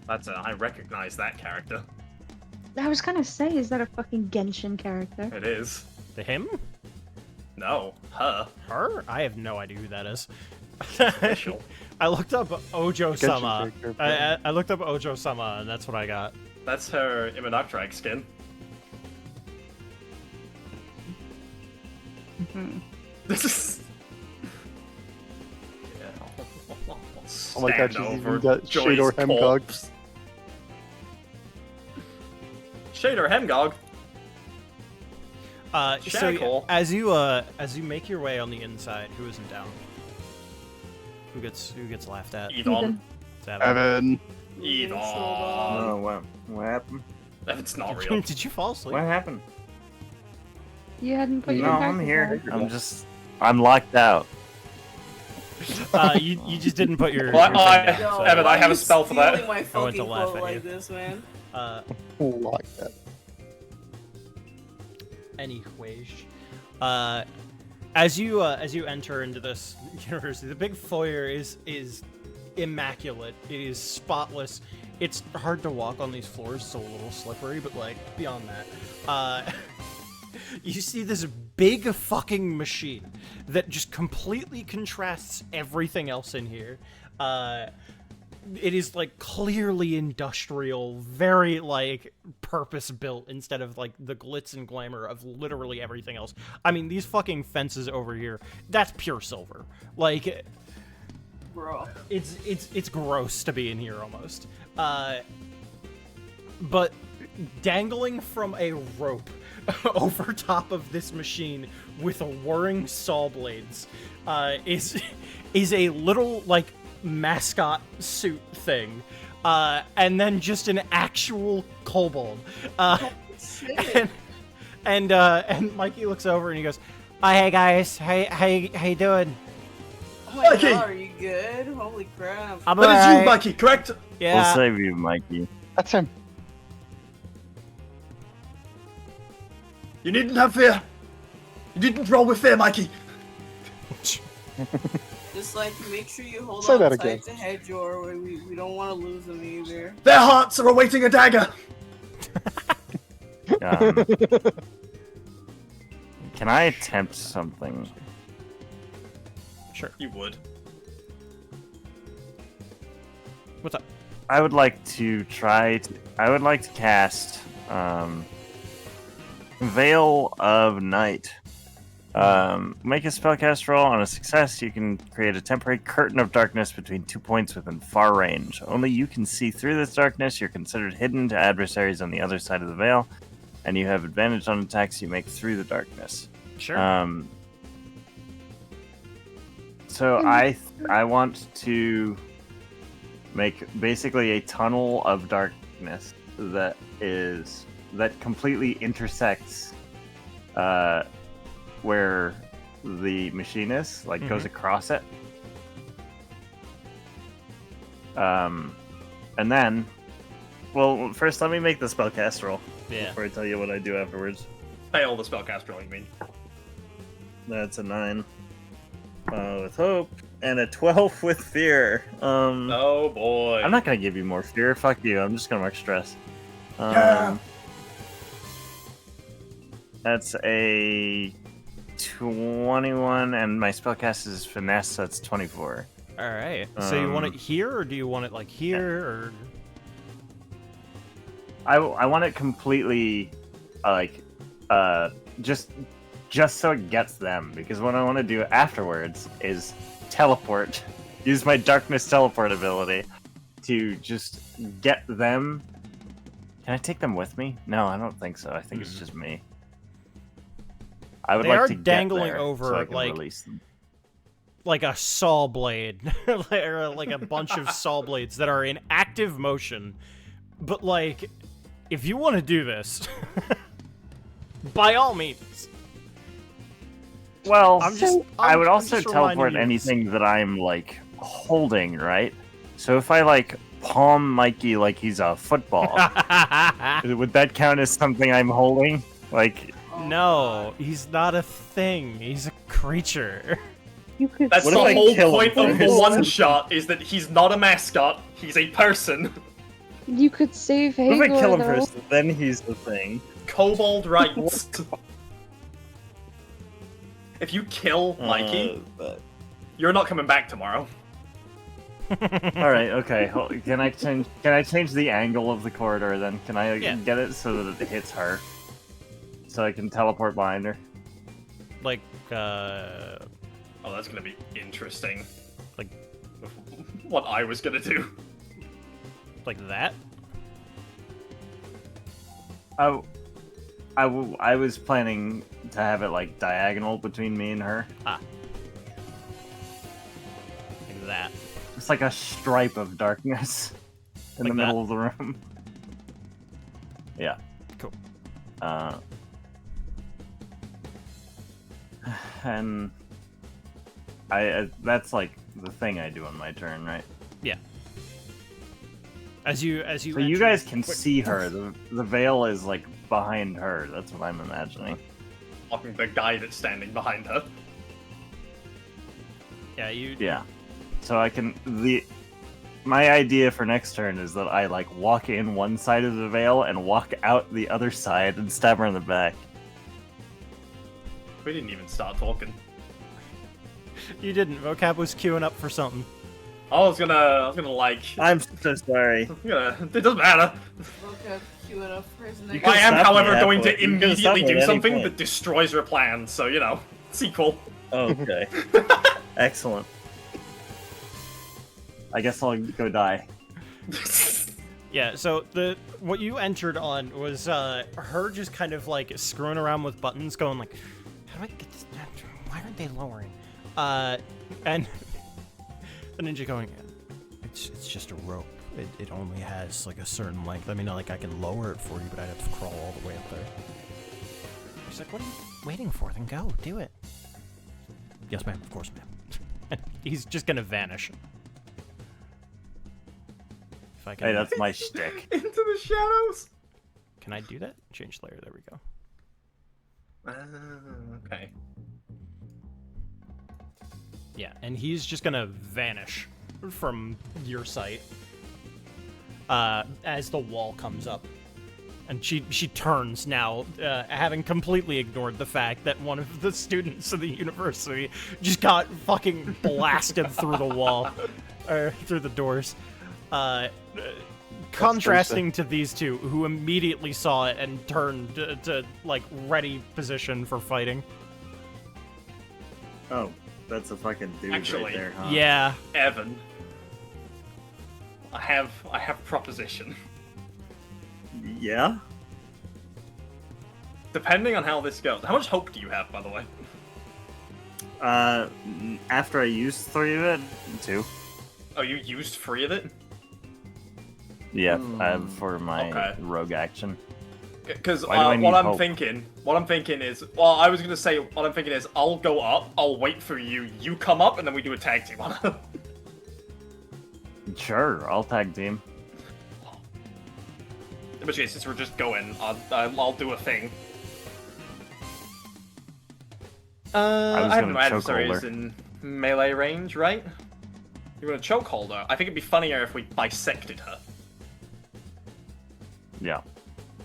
I recognize that character. I was gonna say, is that a fucking Genshin character? It is. The him? No, her. Her? I have no idea who that is. Official. I looked up Ojo Sama. character, I looked up Ojo Sama, and that's what I got. That's her Imanoctrag skin. This is. Yeah. Oh my god, Stand she's over even got Joy's Shador Hemgog. corpse. Shader Hemgog. So Shackle. as you make your way on the inside, who isn't down? Who gets laughed at? Edon. Is that it? Evan. Edon. Oh, what happened? It's not real. Did you fall asleep? What happened? You hadn't put your No, character I'm here. card. I'm locked out. You just didn't put your. Well, your I- thing down, Yo, so- Evan, why I have you a spell for that. stealing my I went fucking to laugh quote at like you. this, man. Like that. Anyways, as you enter into this university, the big foyer is immaculate. It is spotless. It's hard to walk on these floors, so a little slippery, but like beyond that, you see this big fucking machine that just completely contrasts everything else in here. It is like clearly industrial, very like purpose built instead of like the glitz and glamour of literally everything else. I mean, these fucking fences over here, that's pure silver. Like, Bro. it's gross to be in here almost. But dangling from a rope over top of this machine with whirring saw blades is a little like mascot suit thing, and then just an actual kobold. And Mikey looks over and he goes, "Oh, hey guys, how you doing?" Oh my Mikey! god, are you good? Holy crap. I'm That is you, alright. Mikey, correct? Yeah. We'll save you, Mikey. That's him. You needn't have fear. You didn't roll with fear, Mikey. Just like, make sure you hold Say on that tight again. to Hedgehog. We don't want to lose him either. Their hearts are awaiting a dagger. Can I attempt something? Sure. You would. What's up? I would like to cast Veil of Night. Make a spellcast roll. On a success, you can create a temporary curtain of darkness between 2 points within far range. Only you can see through this darkness. You're considered hidden to adversaries on the other side of the veil, and you have advantage on attacks you make through the darkness. Sure. So I want to make basically a tunnel of darkness that completely intersects where the machine is, like goes across it. And then, well, first let me make the spellcast roll before I tell you what I do afterwards. Fail the spellcast roll, you mean? That's a 9 with hope, and a 12 with fear. Oh boy. I'm not gonna give you more fear. Fuck you. I'm just gonna mark stress. Yeah. That's a 21, and my spellcast is finesse, so that's 24. All right. So you want it here, or do you want it like here, or? I want it completely, just so it gets them, because what I want to do afterwards is teleport, use my darkness teleport ability to just get them. Can I take them with me? No, I don't think so. I think it's just me. I would They like are to get dangling there over, so I can like- release them. Like a saw blade, or like a bunch of saw blades that are in active motion. But like, if you want to do this, by all means. Well, I would I'm also just reminding teleport you. anything that I'm like holding, right? So if I like palm Mikey like he's a football, would that count as something I'm holding? Like, No, he's not a thing. He's a creature. You could. That's What the if I whole kill him point of the first? one shot, is that he's not a mascot, he's a person. You could save what if I Hagar, kill him though. first, then he's the thing? Kobold rights. If you kill Mikey, you're not coming back tomorrow. All right, okay. Can I change the angle of the corridor then? Can I Yeah. get it so that it hits her, so I can teleport behind her? Like, Oh, that's gonna be interesting. Like- what I was gonna do. like that? I was planning to have it like diagonal between me and her. Like that. It's like a stripe of darkness in Like the middle of the room. Yeah. Cool. And that's like the thing I do on my turn, right? Yeah. As you So you guys can Wait. see her. The veil is like behind her. That's what I'm imagining. Fucking the guy that's standing behind her. Yeah, you. Yeah. So I can my idea for next turn is that I like walk in one side of the veil and walk out the other side and stab her in the back. We didn't even start talking. You didn't. Vocab was queuing up for something. I was gonna like. I'm so sorry. It doesn't matter. Okay, queue it up for his next. You I am, stop me however, halfway. going to You can stop immediately me at do any something point. that destroys your plans. So sequel. Okay. Excellent. I guess I'll go die. Yeah, so what you entered on was her just kind of like screwing around with buttons, going like, how do I get this? Why aren't they lowering? And the ninja going, it's just a rope. It only has like a certain length. I mean, like I can lower it for you, but I'd have to crawl all the way up there. She's like, what are you waiting for? Then go, do it. Yes, ma'am. Of course, ma'am. He's just gonna vanish. If I can. Hey, that's my shtick. Into the shadows. Can I do that? Change layer. There we go. Okay. Yeah, and he's just gonna vanish from your sight as the wall comes up. And she turns now, having completely ignored the fact that one of the students of the university just got fucking blasted through the wall, or through the doors. Contrasting to these two, who immediately saw it and turned to like ready position for fighting. Oh, that's a fucking dude Actually, right there, huh? Yeah. Evan, I have a proposition. Yeah? Depending on how this goes, how much hope do you have, by the way? After I used 3 of it, 2. Oh, you used 3 of it? Yeah, for my okay. rogue action. Because Why do I need what I'm hope? thinking is, well, I was gonna say, what I'm thinking is, I'll go up, I'll wait for you, you come up, and then we do a tag team on it. Sure, I'll tag team. In which case, since we're just going, I'll do a thing. I have no adversaries in melee range, right? You want a chokeholder? I think it'd be funnier if we bisected her. Yeah.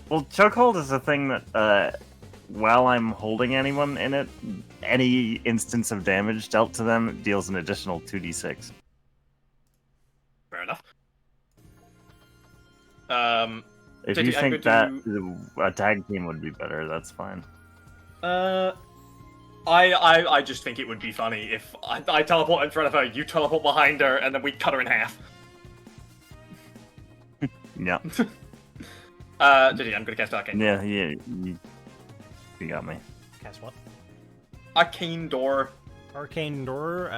Well, chokehold is a thing that, while I'm holding anyone in it, any instance of damage dealt to them deals an additional 2d6. Fair enough. If JD, you I'm think going that a tag team would be better, that's fine. I just think it would be funny if I teleport in front of her, you teleport behind her, and then we cut her in half. Yeah. JD, I'm gonna cast Arcane. Yeah, you got me. Cast what? Arcane Door. Arcane Door.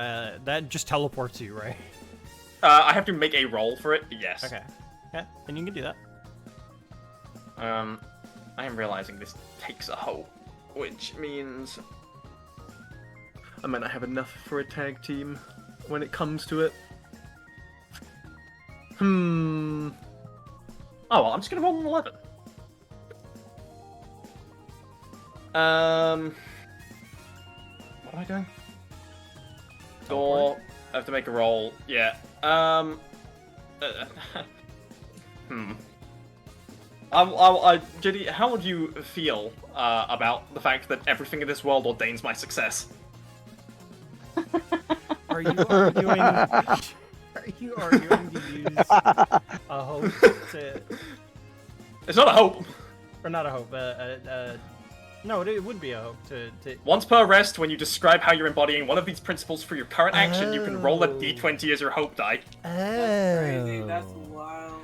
That just teleports you, right? I have to make a roll for it, but yes. Okay. Yeah, then you can do that. I am realizing this takes a hope, which means I might not have enough for a tag team when it comes to it. Oh well, I'm just gonna roll an 11. What am I doing? Door. I have to make a roll. Yeah. JD, how would you feel about the fact that everything in this world ordains my success? Are you arguing? Are you arguing to use a hope to? It's not a hope. Or not a hope. No, it would be a hope to. Once per rest, when you describe how you're embodying one of these principles for your current action, you can roll a d20 as your hope die. That's crazy. That's wild.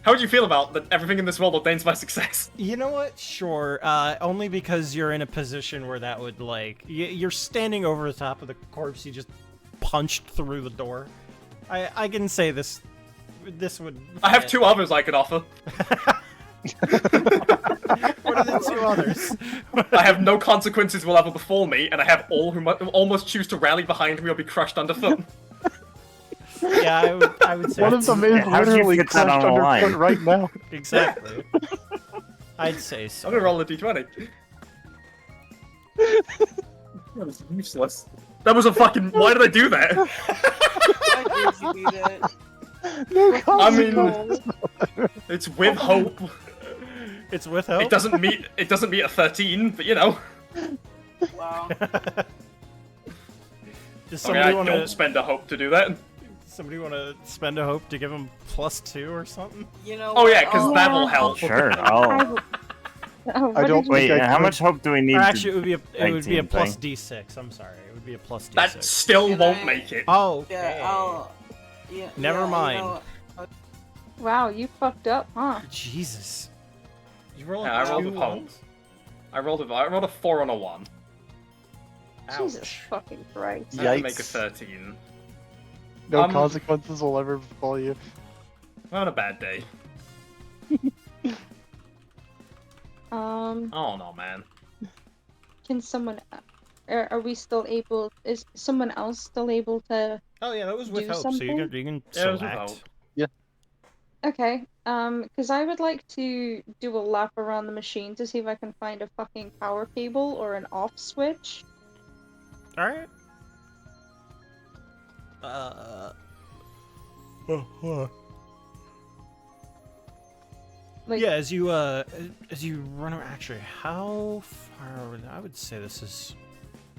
How would you feel about that? Everything in this world ordains my success. You know what? Sure. Only because you're in a position where that would like you're standing over the top of the corpse you just punched through the door. I can say this would. I have two others I could offer. What are the two others? I have no consequences will ever befall me, and I have all who almost choose to rally behind me or be crushed underfoot. Yeah, I would say one of them is literally crushed underfoot right now. Exactly. I'd say so. I'm gonna roll a d20. That was useless. That was a fucking. Why did I do that? Why did you do that? No I mean, it's with hope. It's with hope. It doesn't meet a 13, but you know. Wow. Does I mean, somebody I want don't spend a hope to do that. Somebody want to spend a hope to give him +2 or something? You know. Oh yeah, because that will help. Sure. Oh. I don't Wait, think I how could. much hope do we need? Or actually, to it would be a tag team plus thing? D6. I'm sorry, it would be a plus D6. That still Can won't I- make it. Oh, okay. Yeah. Never mind. You know, Wow, you fucked up, huh? Jesus. You rolled Yeah, I rolled two with hope. ones? I rolled a 4 and a 1. Jesus Ouch. fucking Christ. I have to make a Yikes. 13. No consequences will ever befall you. I'm on a bad day. Oh no, man. Can someone... Are we still able... Is someone else still able to... Oh yeah, that was with Do hope, so you something? can Yeah, it was with select. hope. Okay, because I would like to do a lap around the machine to see if I can find a fucking power cable or an off switch. Alright. Like, Yeah, as you run around, actually, how far I would say this is,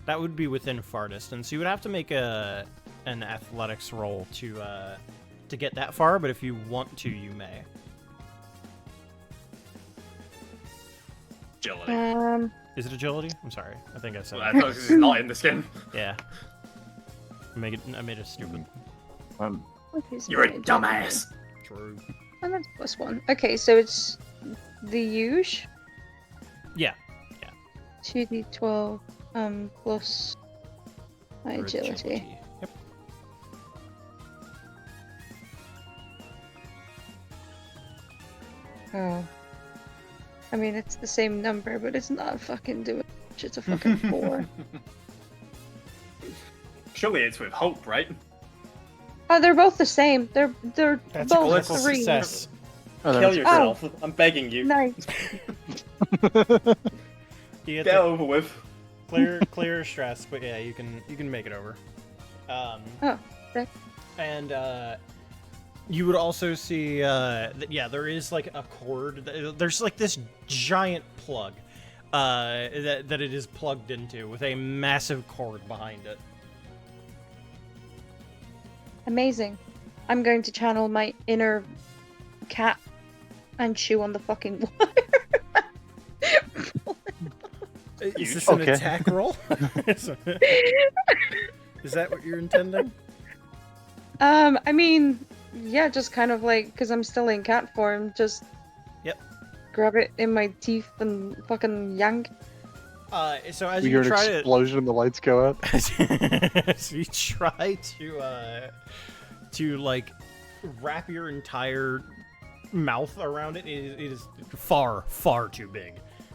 that would be within far distance. You would have to make an athletics roll to get that far, but if you want to, you may. Agility. Is it agility? I'm sorry. I think I said I that. thought this is not in this game. Yeah. I made it stupid. what is You're a my agility? dumbass. True. And that's +1. Okay, so it's the huge Yeah. 2d12 plus my Your agility. Yep. Oh. I mean, it's the same number, but it's not fucking doing much. It's a fucking 4. Surely it's with hope, right? Oh, they're both the same. They're That's a both critical 3. success. Oh, Kill that's- yourself. I'm begging you. Nice. You get Get to over with. clear stress, but yeah, you can make it over. Oh, okay. And you would also see that yeah, there is like a cord. There's like this giant plug that it is plugged into with a massive cord behind it. Amazing. I'm going to channel my inner cat and chew on the fucking wire. Is this an Okay. attack roll? Is that what you're intending? I mean, yeah, just kind of like, because I'm still in cat form, just Yep. grab it in my teeth and fucking yank. So as We you hear an try to explosion and the lights go out. so you try to like wrap your entire mouth around it. It is far too big.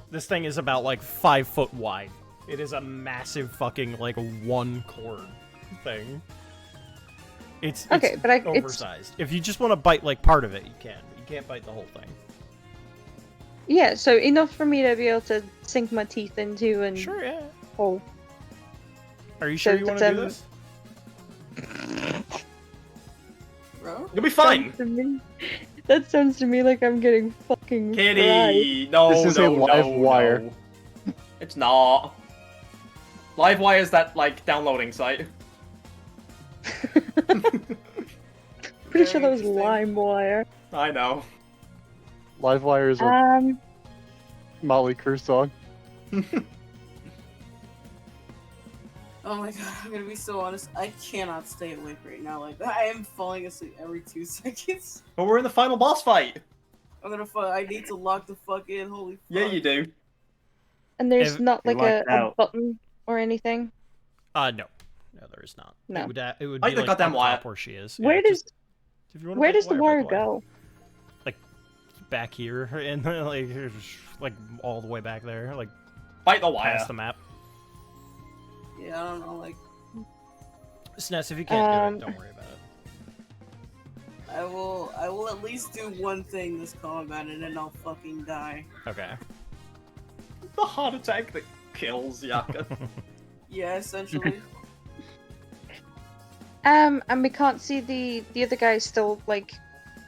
This thing is about like 5 foot wide. It is a massive fucking like 1 cord thing. It's Okay, but it's oversized. If you just want to bite like part of it, you can. But you can't bite the whole thing. yeah, so enough for me to be able to sink my teeth into and Sure, yeah. oh, Are you sure So you want to do it's, this? Bro? You'll be fine. That sounds to me like I'm getting fucking fried. Kitty, no, This is a no, live no, wire. no. It's not. Livewire is that like downloading site. Pretty sure that was Interesting. LimeWire. I know. Livewire is a Um, Motley Crue song. Oh my god, I'm gonna be so honest. I cannot stay awake right now. Like, I am falling asleep every 2 seconds. But we're in the final boss fight. I need to lock the fuck in. Holy fuck. Yeah, you do. and there's If not you're like a locked out. button or anything. No, there is not. No. It would Bite be the like goddamn up wire. top where she is. Where Yeah, does just- if you wanna where bite does the wire bite the go? Back here, and like all the way back there, like Bite the wire. past the map. Yeah, I don't know. Like, SNES, if you can't do it, Um, don't worry about it. I will at least do one thing this combat, and then I'll fucking die. Okay. The heart attack that kills Yaka. Yeah, essentially. And we can't see the other guy still, like,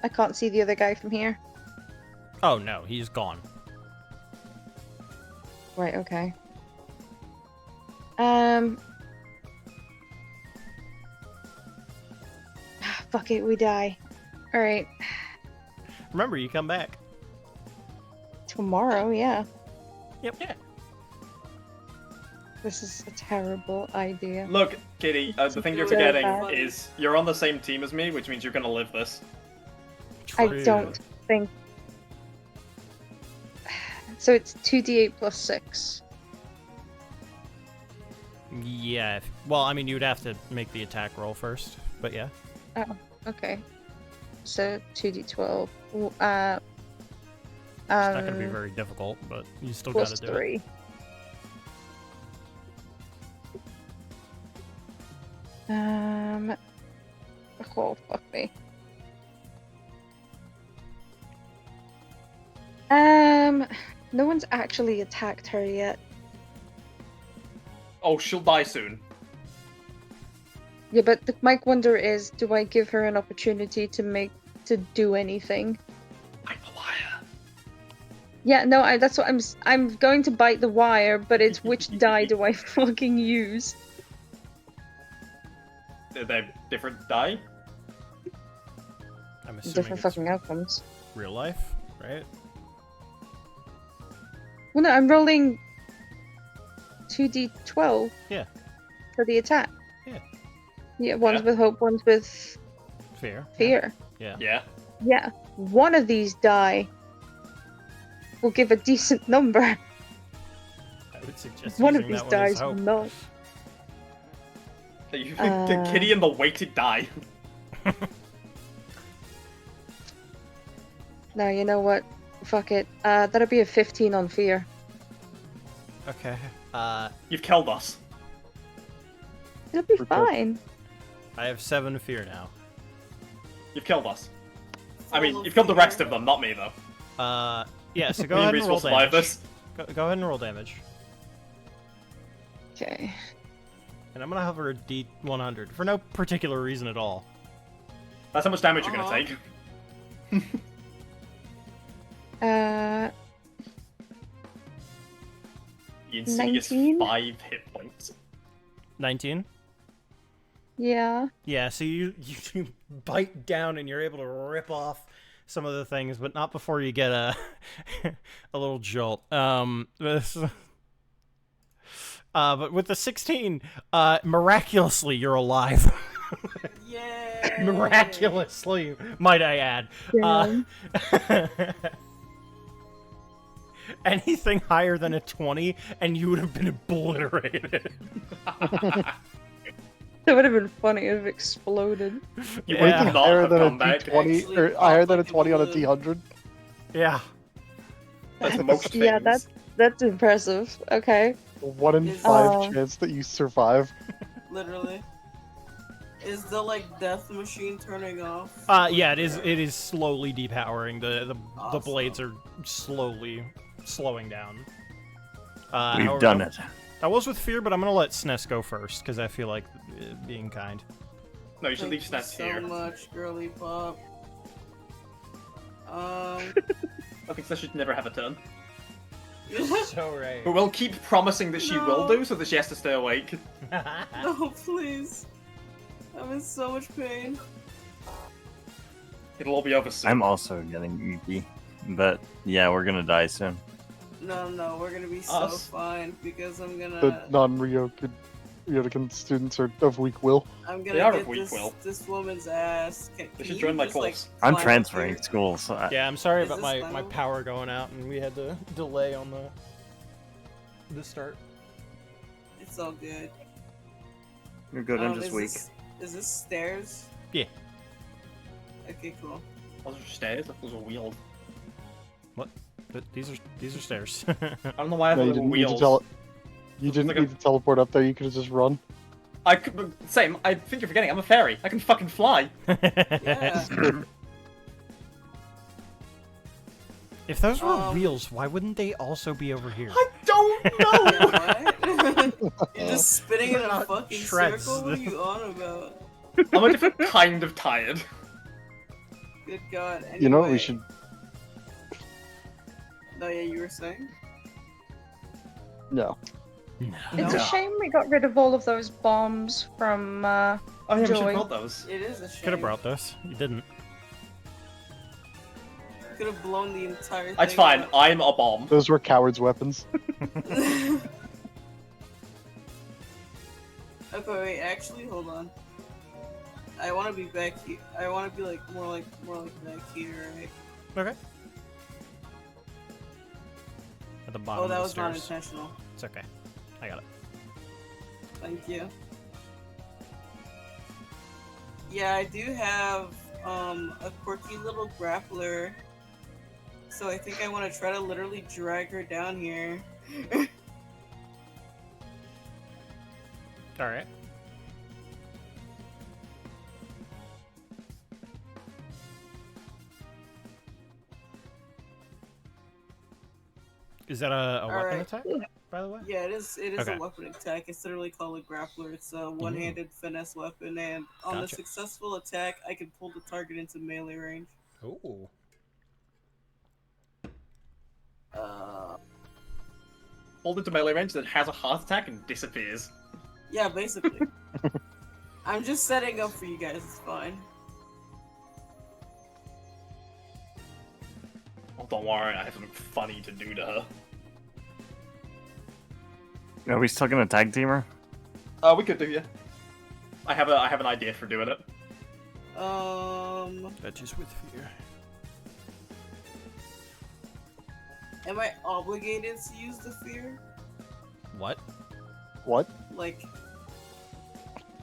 I can't see the other guy from here. Oh no, he's gone. Right, okay. Fuck it, we die. Alright. Remember, you come back. Tomorrow, yeah. Yep. Yeah. This is a terrible idea. Look, Kitty, the thing you're So forgetting bad. is you're on the same team as me, which means you're gonna live this. I True. don't think... So it's 2d8 plus 6. Yeah. Well, I mean, you'd have to make the attack roll first, but yeah. Oh, okay. So 2d12. It's not gonna be Um, very difficult, but you still plus gotta do 3. Oh, fuck me. No one's actually attacked her yet. Oh, she'll die soon. Yeah, but my wonder is, do I give her an opportunity to do anything? Bite the wire. Yeah, no, that's what I'm going to bite the wire, but it's which die do I fucking use? They're different die. I'm assuming Different it's fucking outcomes. real life, right? Well, no, I'm rolling 2d12. Yeah. For the attack. Yeah. Yeah, one's Yeah. with hope, one's with Fear. fear. Yeah. Yeah. Yeah, one of these die will give a decent number. I would suggest One of using these that one as dies hope. will not. The Kitty and the weighted die. Now, you know what? fuck it. That'll be a 15 on fear. Okay. You've killed us. It'll be We're good. fine. I have 7 fear now. You've killed us. I mean, Full you've killed the rest fear. of them, not me though. Yeah. So go Me and ahead Reese and will roll survive damage. this. Go ahead and roll damage. Okay. And I'm gonna hover a D100 for no particular reason at all. That's how much damage you're gonna Uh-huh. take. You instantly get 19? 5 hit points. 19. Yeah. Yeah. So you bite down and you're able to rip off some of the things, but not before you get a a little jolt. But with the 16, miraculously you're alive. Yay! Miraculously, might I add. Damn. Anything higher than a 20, and you would have been obliterated. That would have been funny if it exploded. You Yeah. would Anything not higher have than a come back. D20 Actually, or higher than a fucking 20 on a would. D100. Yeah. That's most things. Yeah, that's impressive. Okay. 1 in Is- 5 chance that you survive. Literally. Is the death machine turning off? Yeah, it is. It is slowly depowering. The Awesome. blades are slowly slowing down. We've however, done it. I was with fear, but I'm gonna let SNES go first because I feel like being kind. No, you should leave Thank you Snets here. so much, girly pop. I think Snets should never have a turn. So right. But we'll keep promising that she will No. do, so that she has to stay awake. No, please. I'm in so much pain. It'll all be over soon. I'm also getting EP, but yeah, we're gonna die soon. No, we're gonna be so Us? fine because I'm The gonna non-Ryokan students are of weak will. I'm They gonna are get of weak will. this woman's ass. Can should you join my just, like, course. I'm climb up transferring here? schools. So Yeah, I'm sorry Is about this my final? power going out, and we had to delay on the start. It's all good. you're good. I'm just is weak. Is this stairs? Yeah. Okay, cool. Those are stairs, those are wheels. These are stairs. I don't know why I have No, you little didn't need to wheels. You didn't like a- need to teleport up there. You could have just run. I could, same, I think you're forgetting, I'm a fairy. I can fucking fly. Yeah. If those were Um, wheels, why wouldn't they also be over here? I don't know! What? You're just spinning in a Not fucking shreds. circle? What are you on about? I'm a different kind of tired. Good god. Anyway. You know what we should? No, yeah, you were saying? No. It's No. a shame we got rid of all of those bombs from Oh yeah, we should Joy. have brought those. It is a shame. Could have brought this. You didn't. Could have blown the entire thing. It's fine, up. I'm a bomb. Those were cowards' weapons. Okay, wait, actually, hold on. I want to be back here. I want to be more like back here, right? Okay. At the bottom Oh, that of the was not stairs. intentional. It's okay. I got it. Thank you. Yeah, I do have a quirky little grappler. So I think I want to try to literally drag her down here. All right. Is that a weapon Alright. attack, by the way? Yeah, it is Okay. a weapon attack. It's literally called a grappler. It's a one-handed finesse weapon, and on a Gotcha. successful attack, I can pull the target into melee range. Ooh. Hold into melee range, then has a heart attack and disappears. Yeah, basically. I'm just setting up for you guys. It's fine. Oh, don't worry, I have something funny to do to her. Are we still gonna tag team her? We could do, yeah. I have an idea for doing it. That's just with fear. Am I obligated to use the fear? What? What? Like,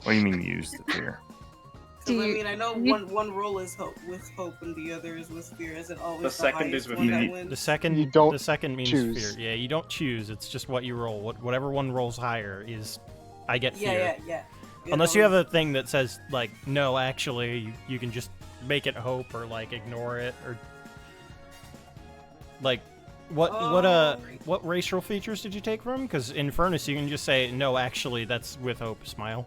What do you mean use the fear? Do I you- mean, I know you- one roll is hope with hope and the other is with fear. Is it always The second highest is with one that fear. wins? The second, You don't the second means choose. fear. Yeah, you don't choose. It's just what you roll. Whatever one rolls higher is, I get fear. Yeah. Unless you have a thing that says like, no, actually, you can just make it hope or like ignore it or like, what racial features did you take from? Because in Furnace you can just say, no, actually, that's with hope. Smile.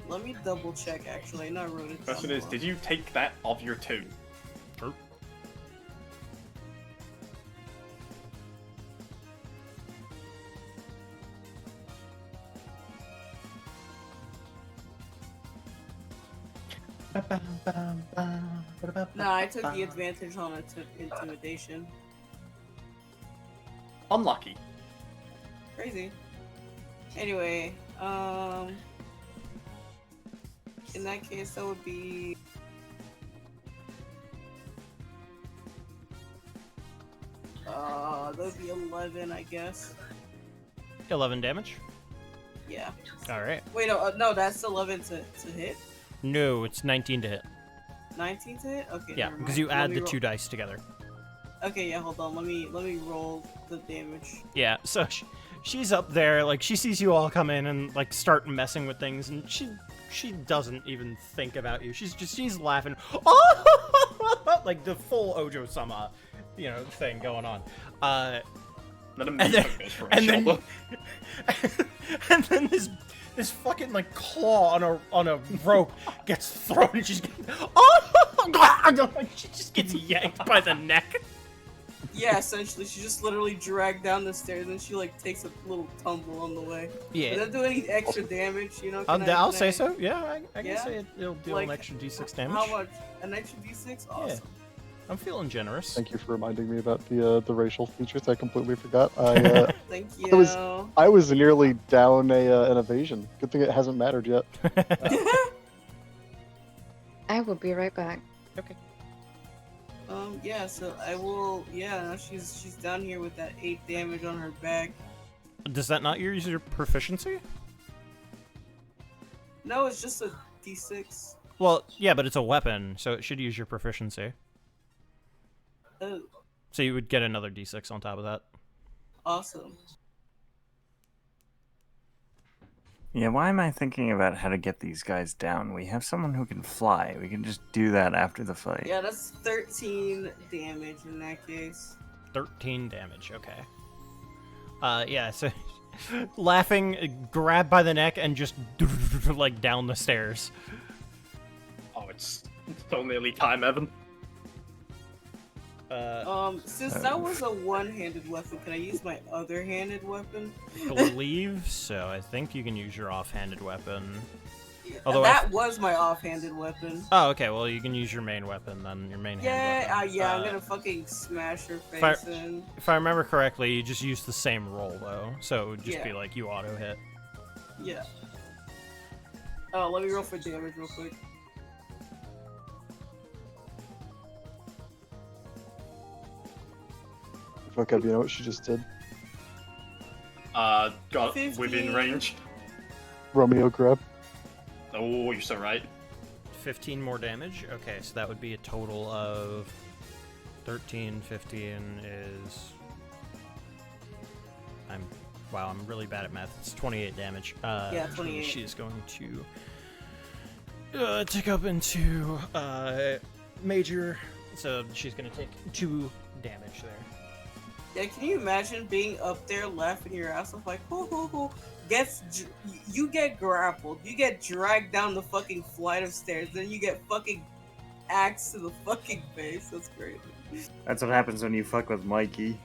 Let me double check. Actually, I know I wrote it. Question down is, wrong. did you take that of your 2? True. No, I took the advantage on intimidation. Unlucky. Crazy. Anyway, in that case, that would be. That would be 11, I guess. 11 damage. Yeah. All right. Wait, no, that's 11 to hit. No, it's 19 to hit. 19 to hit. Okay. Yeah, never because mind. you Let add me the roll- 2 dice together. Okay, yeah, hold on. Let me roll the damage. Yeah, so she's up there, like, she sees you all come in and, like, start messing with things, and she doesn't even think about you. She's laughing. Like, the full Ojo-sama, thing going on. Then a And meat then- hook goes for a and then- shoulder. And then this fucking, like, claw on a rope gets thrown, and she's getting... She just gets yanked by the neck. Yeah, essentially, she just literally dragged down the stairs, and she like takes a little tumble on the way. Yeah. Does that do any extra damage? Can I'll I- say so. Yeah, I can Yeah? say it'll deal Like, an extra d6 damage. How much? An extra d6? Awesome. I'm feeling generous. Thank you for reminding me about the racial features. I completely forgot. I Thank you. I was nearly down an evasion. Good thing it hasn't mattered yet. I will be right back. Yeah. So I will. Yeah. Now she's down here with that 8 damage on her back. Does that not use your proficiency? No, it's just a d6. Well, yeah, but it's a weapon, so it should use your proficiency. Oh, So you would get another d6 on top of that. awesome. Yeah, why am I thinking about how to get these guys down? We have someone who can fly. We can just do that after the fight. Yeah, that's 13 damage in that case. 13 damage, okay. Yeah, so laughing, grabbed by the neck, and just like down the stairs. Oh, it's so nearly time, Evan. Since that was a one-handed weapon, can I use my other-handed weapon? Believe so. I think you can use your offhanded weapon. Yeah, Although that was my offhanded weapon. Oh, okay. Well, you can use your main weapon then. Your main hand Yeah, weapon. I'm gonna fucking smash her Fire- face in. If I remember correctly, you just used the same roll though, so it would just be Yeah. like you auto hit. Yeah. Oh, let me roll for damage real quick. Fuck up, you know what she just did? Got 15. within range. Romeo grab. Oh, you're so right. 15 more damage. Okay, so that would be a total of 13. 15 is. I'm really bad at math. It's 28 damage. Yeah, 28. She's going to tick up into major. So she's going to take 2 damage there. Yeah, can you imagine being up there laughing your ass off like, hoo hoo hoo, you get grappled, you get dragged down the fucking flight of stairs, then you get fucking axed to the fucking face. That's crazy. That's what happens when you fuck with Mikey.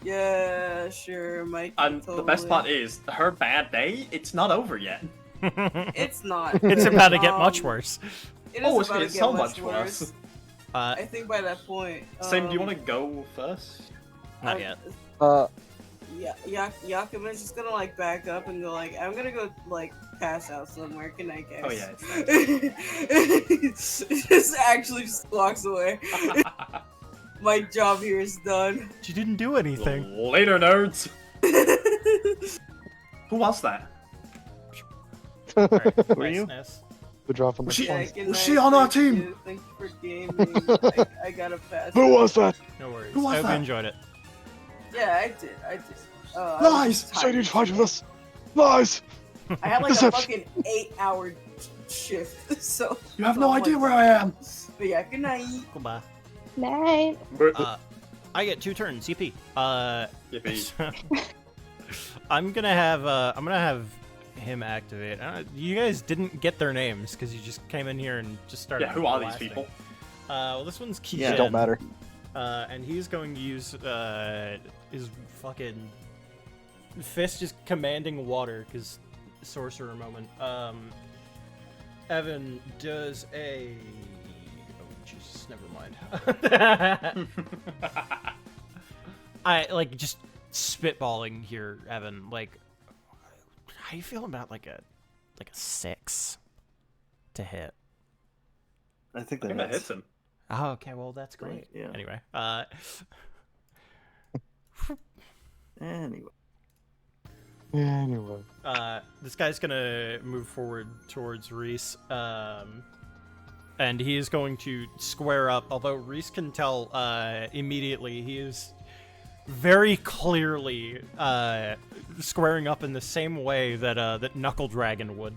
Yeah, sure, Mike. And the best part is, her bad day, it's not over yet. It's not. It's about to get much Um, worse. It is Oh, it's about to it's get so much much worse. I think by that point. Sam, do you want to go first? Not yet. Yeah, Yakuma's just gonna like back up and go like, I'm gonna go like pass out somewhere. Good night, guys. Oh yeah, it's just actually just walks away. My job here is done. She didn't do anything. Later, nerds. Who was that? Alright, Were you? niceness. for dropping the Was she- funds. good was night, she on our thank team? you, Thank you for gaming. I gotta pass. Who was that? No worries. Who was I hope that? you enjoyed it. Yeah, I did. I did. I was Lies! just So you tired. fight with us. Lies! I had like a Deception. fucking 8-hour shift, so. You have so no I'm idea like- where I am. But yeah, good night. Goodbye. Night. I get 2 turns. CP. Yippee. I'm gonna have him activate. You guys didn't get their names because you just came in here and just started. Yeah, who are these blasting. people? Well, this one's Kijin. Yeah. It don't matter. And he's going to use his fucking fist, just commanding water because sorcerer moment. Evan does a. Oh Jesus, never mind. I like just spitballing here, Evan. Like, how you feel about like a 6 to hit? I think I think that hits. hits him. Oh, okay. Well, that's great. Yeah. Anyway, Anyway. Anyway. this guy's gonna move forward towards Reese, and he is going to square up. Although Reese can tell immediately, he is very clearly squaring up in the same way that that Knuckle Dragon would.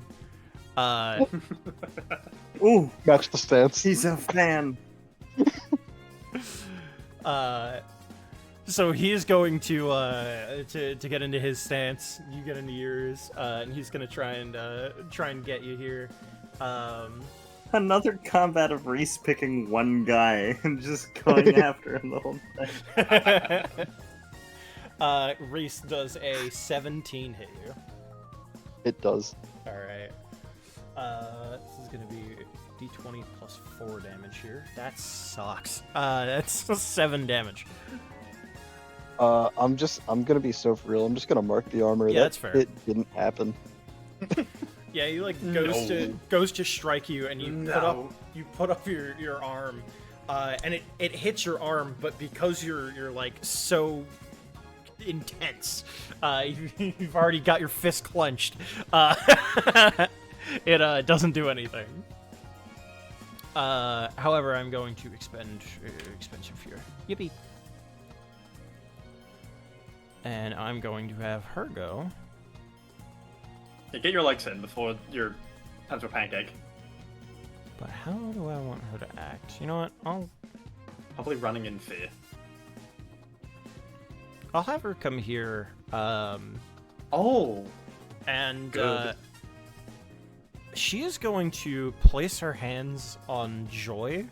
Ooh, Match the stance. he's a fan. So he is going to get into his stance. You get into yours, and he's gonna try and get you here. Another combat of Reese picking one guy and just going after him the whole time. Reese does a 17 hit you. It does. All right. This is gonna be d20 plus 4 damage here. That sucks. That's 7 damage. I'm gonna be so for real. I'm just gonna mark the armor. Yeah, that's fair. It didn't happen. Yeah, he like No. goes to strike you, and you No. put up your arm, and it hits your arm, but because you're like so intense, you've already got your fist clenched. It doesn't do anything. However, I'm going to expend some fear. Yippee! And I'm going to have her go. Yeah, get your legs in before your time to a pancake. But how do I want her to act? You know what? Probably running in fear. I'll have her come here. Oh, And Good. she is going to place her hands on Joy.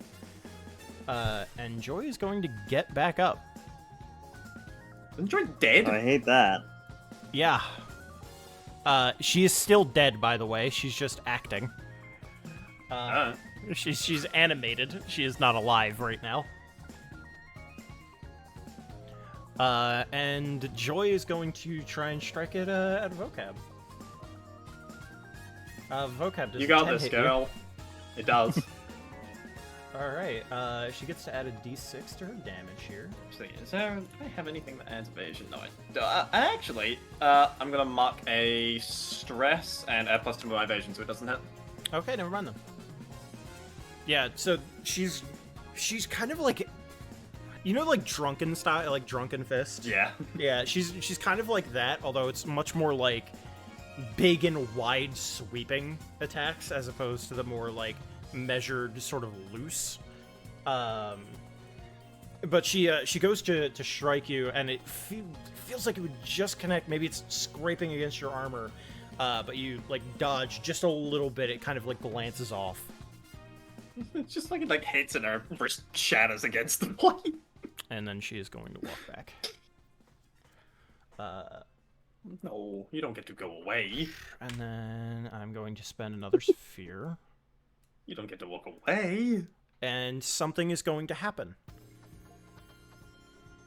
And Joy is going to get back up. isn't Joy dead? I hate that. Yeah. She is still dead, by the way. She's just acting. She's animated. She is not alive right now. And Joy is going to try and strike it at Vocab. Vocab does You got 10 this, hit you? girl. It does. Alright, she gets to add a d6 to her damage here. See, is there? Do I have anything that adds evasion? No, I don't. Actually, I'm gonna mark a stress and add +2 to my evasion, so it doesn't hit. Okay, never mind then. Yeah, so she's kind of like, you know, like drunken style, like drunken fist. Yeah. Yeah, she's kind of like that, although it's much more like big and wide sweeping attacks as opposed to the more like measured, sort of loose. But she goes to strike you, and it feels like it would just connect. Maybe it's scraping against your armor, but you like dodge just a little bit. It kind of like glances off. It's just like it like hits and her wrist shatters against the plate. And then she is going to walk back. No, you don't get to go away. And then I'm going to spend another sphere. You don't get to walk away. And something is going to happen.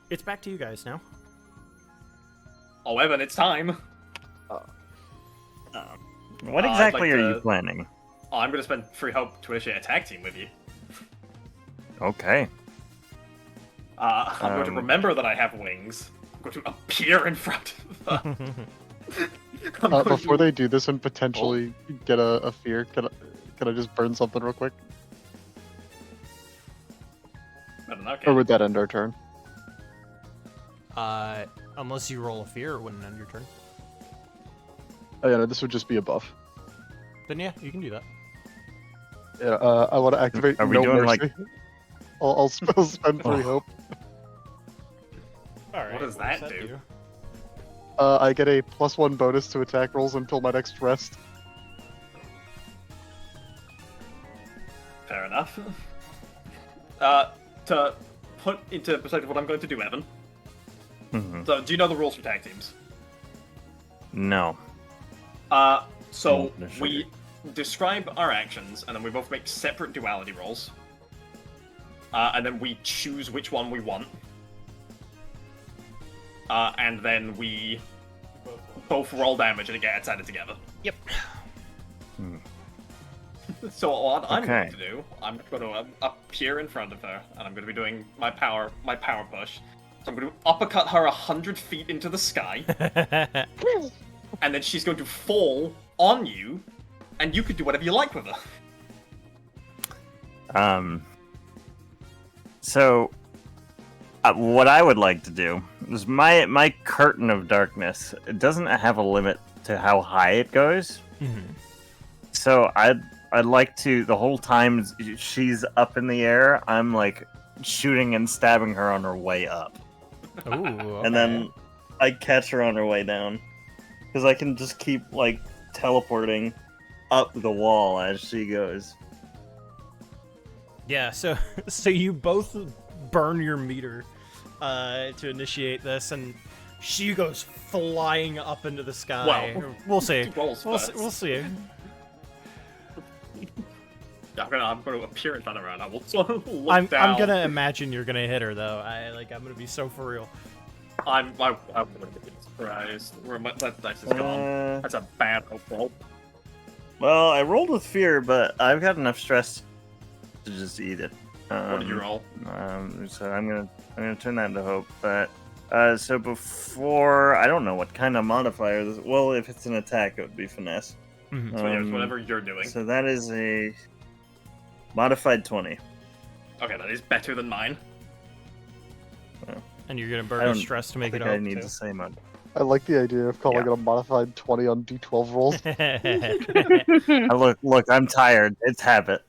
It's back to you guys now. Oh, Evan, it's time. What I'd exactly like are to- you planning? Oh, I'm gonna spend free hope to initiate a tag team with you. Okay. I'm going to remember that I have wings. I'm going to appear in front of them. I'm going Before to- they do this and potentially get a fear, Can I just burn something real quick? I don't know. Or would that end our turn? Unless you roll a fear, it wouldn't end your turn. Oh yeah, no, this would just be a buff. Then yeah, you can do that. Yeah, I want to activate Are we No doing, Mercy. like- I'll spend 3 hope. All right. What does that do? I get a +1 bonus to attack rolls until my next rest. Fair enough. To put into perspective what I'm going to do, Evan. Mhm. So, do you know the rules for tag teams? No. So no, sure. we describe our actions, and then we both make separate duality rolls. And then we choose which one we want. And then we both roll damage and it gets added together. Yep. So what I'm going Okay. to do, I'm going to appear in front of her, and I'm going to be doing my power push. So I'm going to uppercut her 100 feet into the sky, and then she's going to fall on you, and you could do whatever you like with her. So, what I would like to do is my curtain of darkness. It doesn't have a limit to how high it goes. So I'd like to, the whole time she's up in the air, I'm like shooting and stabbing her on her way up, Ooh. Okay. and then I catch her on her way down, because I can just keep like teleporting up the wall as she goes. Yeah, so you both burn your meter to initiate this, and she goes flying up into the sky. Well, we'll see. rolls We'll first. we'll see. I'm going to appear in front of her, and I will sort of look I'm down. gonna imagine you're gonna hit her though. I'm gonna be so for real. I'm going to be surprised. That dice is gone. That's a bad hope roll. Well, I rolled with fear, but I've got enough stress to just eat it. What did you roll? So I'm gonna turn that into hope. But so before, I don't know what kind of modifier this. Well, if it's an attack, it would be finesse. Mhm. So yeah, it's whatever you're doing. So that is a modified 20. Okay, that is better than mine. And you're gonna I burn your don't stress to I make it think I up need too. to say much. I like the idea of calling Yeah. it a modified 20 on D12 rolls. Look, I'm tired. It's habit.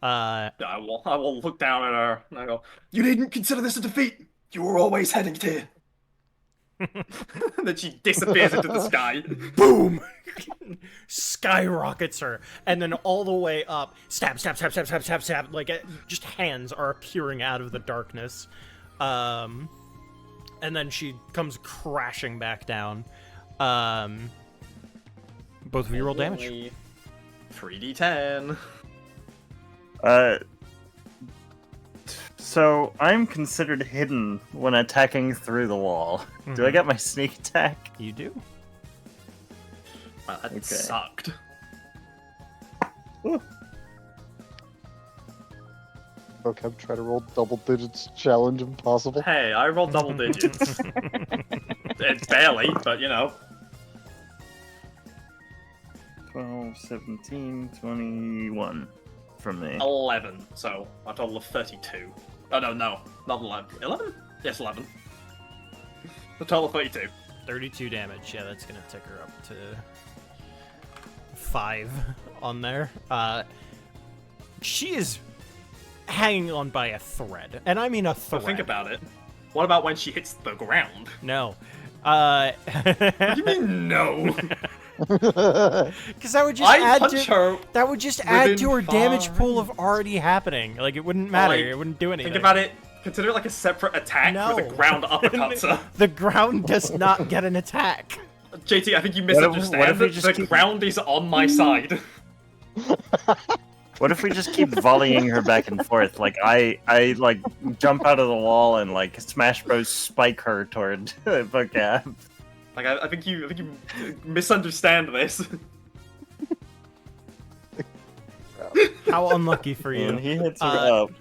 I will look down at her and I go, You needn't consider this a defeat. You were always heading here. and then she disappears into the sky. Boom! Skyrockets her, and then all the way up, stab, stab, stab, stab, stab, stab, stab. Like just hands are appearing out of the darkness, and then she comes crashing back down. Both of you roll damage. Only 3d10. So I'm considered hidden when attacking through the wall. Do I get my sneak attack? You do. Wow, that Okay. sucked. Okay, I'm trying to roll double digits. Challenge impossible. Hey, I rolled double digits. It's barely, but you know. 12, 17, 21 from me. 11, so a total of 32. Oh no, not 11. 11? Yes, 11. A total of 32. 32 damage. Yeah, that's gonna tick her up to 5 on there. She is hanging on by a thread, and I mean a So thread. think about it. What about when she hits the ground? No. What do you mean no? Because that would just I add punch to her. that would just add to her within damage five. pool of already happening. Like it wouldn't matter. Like, It wouldn't do anything. Think about it. Consider it like a separate attack No. with the ground uppercuts her. The ground does not get an attack. JT, I think you if- misunderstand. what if we that just the keep- ground is on my side. What if we just keep volleying her back and forth? Like I like jump out of the wall and like Smash Bros spike her toward Vocab. Like I think you misunderstand this. How unlucky for And you. he hits her Uh, up.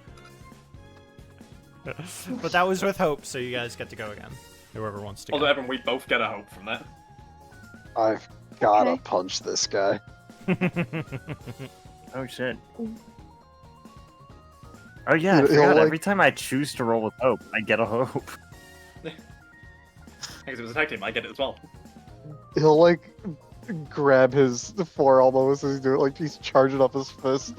But that was with hope, so you guys get to go again. Whoever wants to Although go. Evan, we both get a hope from that. I've gotta Okay. punch this guy. Oh shit. Oh yeah, I He'll, forgot. like- Every time I choose to roll with hope, I get a hope. Because it was a tag team, I get it as well. He'll like grab his forearm almost as he's doing it, like he's charging up his fist.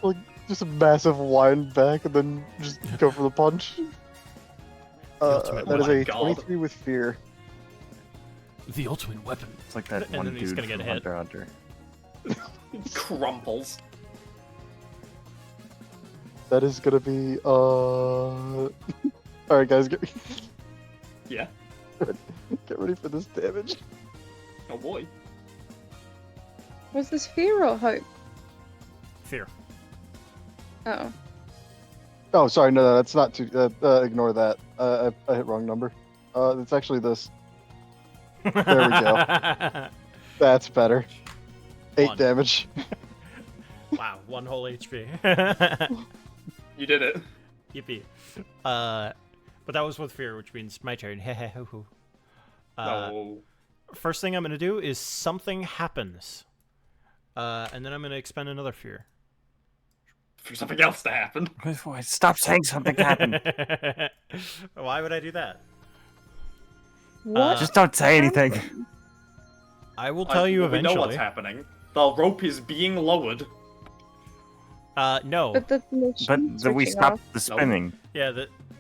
Like just a massive wind back and then just go for the punch. ultimate That is weapon. a God. 23 with fear. The ultimate weapon. It's like that And one then he's dude gonna from get hit. Hunter x Hunter. Crumples. That is gonna be Alright guys, get Yeah. ready for this damage. Oh boy. Was this fear or hope? Fear. Oh. Oh, sorry, no, that's not too. Ignore that. I hit wrong number. It's actually this. There we go. That's better. 8 One. damage. Wow, 1 whole HP. You did it. Yippee. But that was with fear, which means my turn. No. First thing I'm gonna do is something happens. And then I'm gonna expend another fear. For something else to happen. Stop saying something happened. Why would I do that? What? Just don't say anything. I will tell you We eventually. know what's happening. The rope is being lowered. No. But the But machine we switching stopped off. the spinning. Yeah,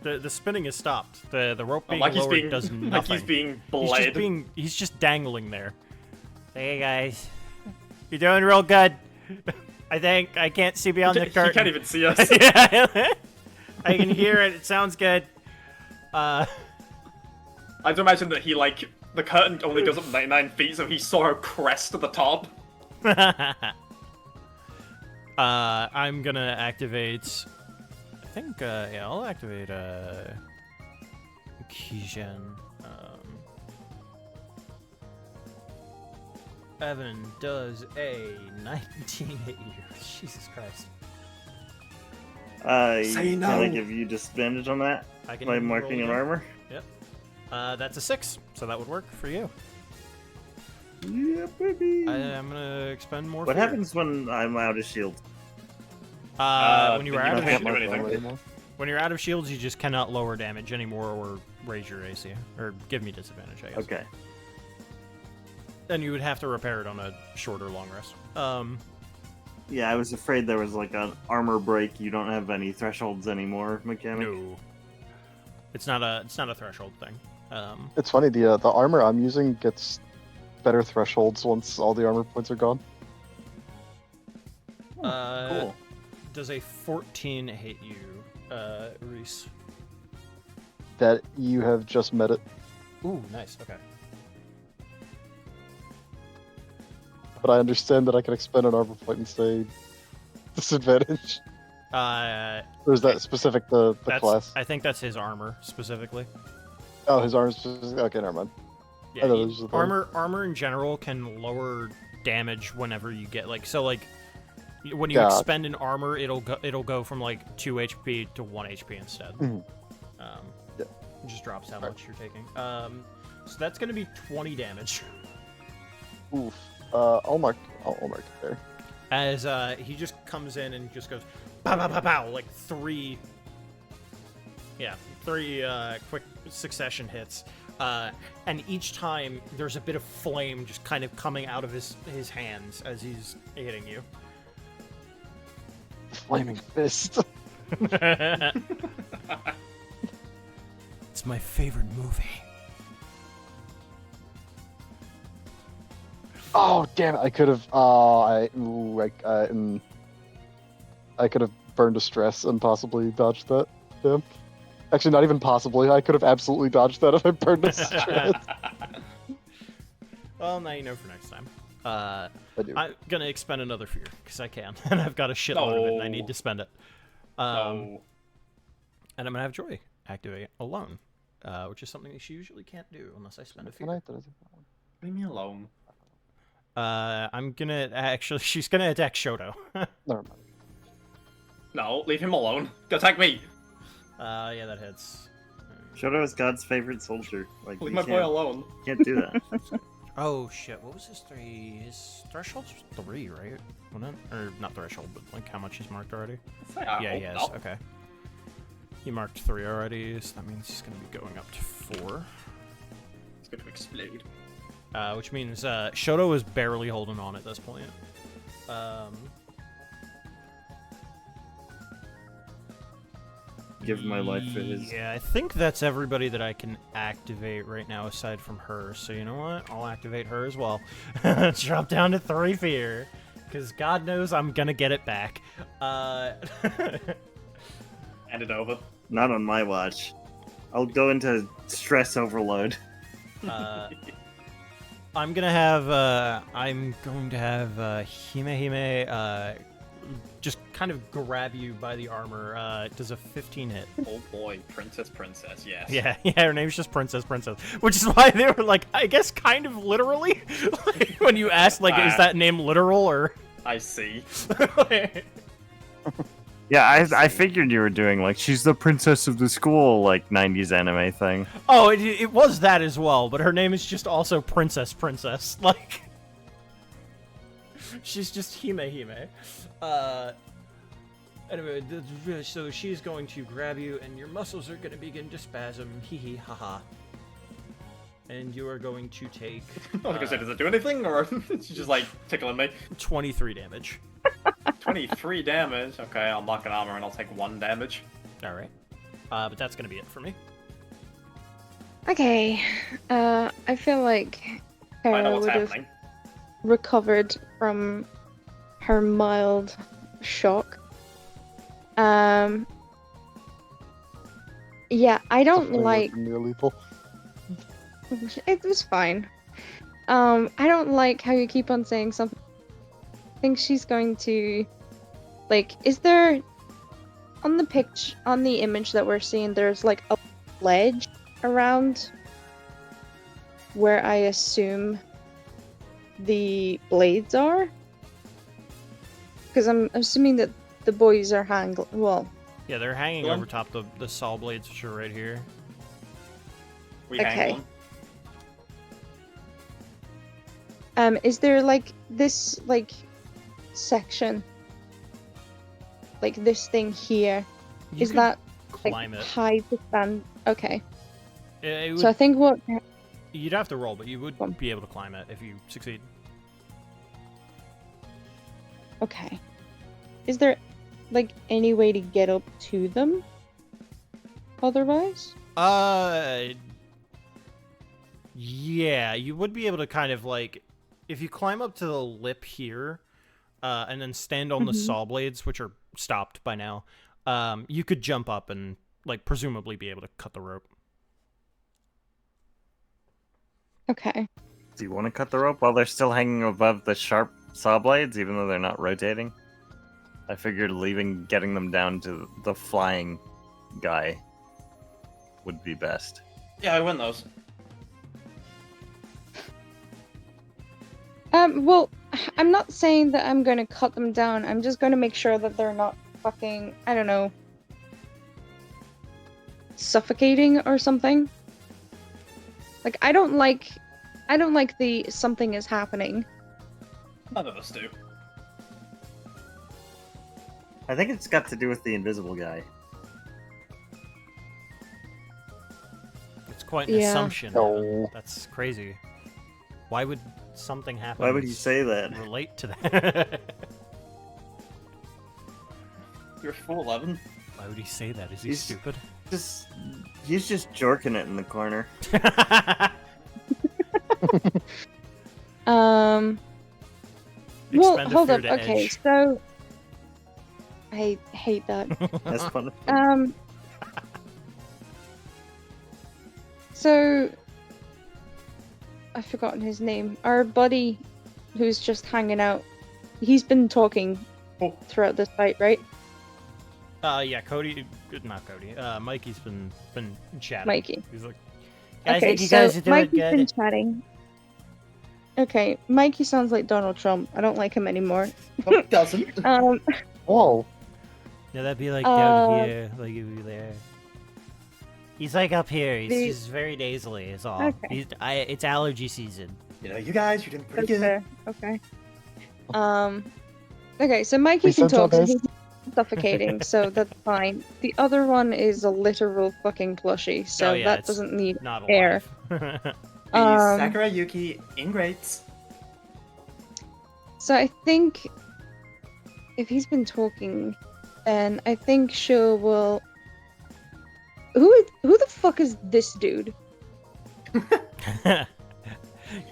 the spinning is stopped. The rope being Like he's lowered being, does nothing. like he's being bled. He's just dangling there. Hey guys, you're doing real good. I think I can't see beyond the He curtain. can't even see us. Yeah. I can hear it. It sounds good. I do imagine that he, like, the curtain only goes up 99 feet, so he saw a crest at the top. I'm gonna activate. I think yeah, I'll activate Kijen. Evan does a 19 hit you. Jesus Christ. Say Can no. I give you disadvantage on that? I can By roll marking an again. armor? Yep. That's a 6, so that would work for you. Yeah, baby. I'm gonna expend more. What fear. happens when I'm out of shield? When you are then out you of can't shield, do anything. when you're out of shields, you just cannot lower damage anymore or raise your AC or give me disadvantage. I guess. Okay. Then you would have to repair it on a short or long rest. Yeah, I was afraid there was like an armor break. You don't have any thresholds anymore mechanic. No. It's not a threshold thing. It's funny, the armor I'm using gets better thresholds once all the armor points are gone. Cool. Does a 14 hit you, Reese? That you have just met it. Ooh, nice. Okay. But I understand that I can expend an armor point and say disadvantage. Or is that specific to the class? I think that's his armor specifically. Oh, his armor specific. Okay, never mind. Yeah, I thought it was just the- armor in general can lower damage whenever you get when you Gotcha. expend an armor, it'll go from like 2 HP to 1 HP instead. Mhm. Yeah. Yeah. It just drops how much you're taking. So that's gonna be 20 damage. Oof. I'll mark it there. As he just comes in and just goes pow pow pow pow like three quick succession hits. And each time there's a bit of flame just kind of coming out of his hands as he's hitting you. Flaming fist. It's my favorite movie. Oh damn it! I could have. I could have burned a stress and possibly dodged that. Damn. Actually, not even possibly. I could have absolutely dodged that if I burned a stress. Well, now you know for next time. I do. I'm gonna expend another fear because I can, and I've got a shitload of it, and I need to spend it. No. And I'm gonna have Joy activate alone, which is something that she usually can't do unless I spend a Can I? fear. Did I do that one? Leave me alone. I'm gonna she's gonna attack Shoto. Never mind. No, leave him alone. Go attack me. Yeah, that hits. Shoto is God's favorite soldier. Like, Leave you my boy can't, alone. can't do that. Oh shit! What was his 3? His threshold's 3, right? Wasn't it? Or not threshold, but like how much he's marked already? Yeah, he has. not. Okay. He marked 3 already, so that means he's gonna be going up to 4. It's going to explode. Which means Shoto is barely holding on at this point. Give my life for his. Yeah, I think that's everybody that I can activate right now aside from her. So you know what? I'll activate her as well. Drop down to 3 fear. Because God knows I'm going to get it back. Hand it over. Not on my watch. I'll go into stress overload. I'm going to have Hime Hime just kind of grab you by the armor. Does a 15 hit? Oh boy, Princess, yes. Yeah, her name's just Princess, which is why they were like, I guess kind of literally, like, when you asked, like, is that name literal, or... I see. Yeah, I figured you were doing, like, she's the princess of the school, like, 90s anime thing. Oh, it was that as well, but her name is just also Princess, like... She's just Hime. Anyway, so she's going to grab you, and your muscles are going to begin to spasm. Hee hee, haha. And you are going to take... I was going to say, does it do anything, or she's just, like, tickling me? 23 damage. 23 damage? Okay, I'll knock an armor, and I'll take 1 damage. Alright. But that's going to be it for me. Okay. I feel like I know Kara what's would have happening. recovered from her mild shock. Yeah, I don't Definitely like. wasn't near lethal. It was fine. I don't like how you keep on saying something. I think she's going to, like, is there on the image that we're seeing? There's like a ledge around where I assume the blades are, because I'm assuming that the boys are well. Yeah, they're hanging Go on. over top the saw blades, which are right here. We Okay. hang one. Is there like this like section, like this thing here? You Is could that like climb it? high to stand? Okay. It So I would, think what. you'd have to roll, but you would Come. be able to climb it if you succeed. Okay. Is there like any way to get up to them? Otherwise? Yeah, you would be able to kind of like, if you climb up to the lip here, and then stand on the Mhm. saw blades, which are stopped by now, you could jump up and like presumably be able to cut the rope. Okay. Do you want to cut the rope while they're still hanging above the sharp saw blades, even though they're not rotating? I figured getting them down to the flying guy would be best. Yeah, I win those. Well, I'm not saying that I'm gonna cut them down. I'm just gonna make sure that they're not fucking, I don't know, suffocating or something. Like, I don't like the something is happening. None of us do. I think it's got to do with the invisible guy. It's quite an Yeah. assumption. No. That's crazy. Why would something happen? Why would you say that? Relate to that? You're 4'11". Why would he say that? Is he He's- stupid? He's just jorking it in the corner. Well, Expend a hold fear up. to Okay, edge. so I hate that. That's fun. So I've forgotten his name. Our buddy who's just hanging out. He's been talking Oh. throughout this fight, right? Yeah, not Cody. Mikey's been chatting. Mikey. He's like, Okay, I think you so guys are doing Mikey's been good. chatting. Okay, Mikey sounds like Donald Trump. I don't like him anymore. No, it doesn't. Whoa. No, that'd be like Uh, down here, like over there. He's like up here. He's The- just very nasally. Is all. Okay. It's allergy season. You know, you guys, you're doing pretty That's good. fair. Okay. Okay, so Mikey We can sent our talk, so best. he's suffocating, so that's fine. The other one is a literal fucking plushie, so Oh, yeah, that it's doesn't need not air. alive. Please, Um, Sakura Yuki, ingrates. So I think if he's been talking, then I think Sho will. Who the fuck is this dude? Who the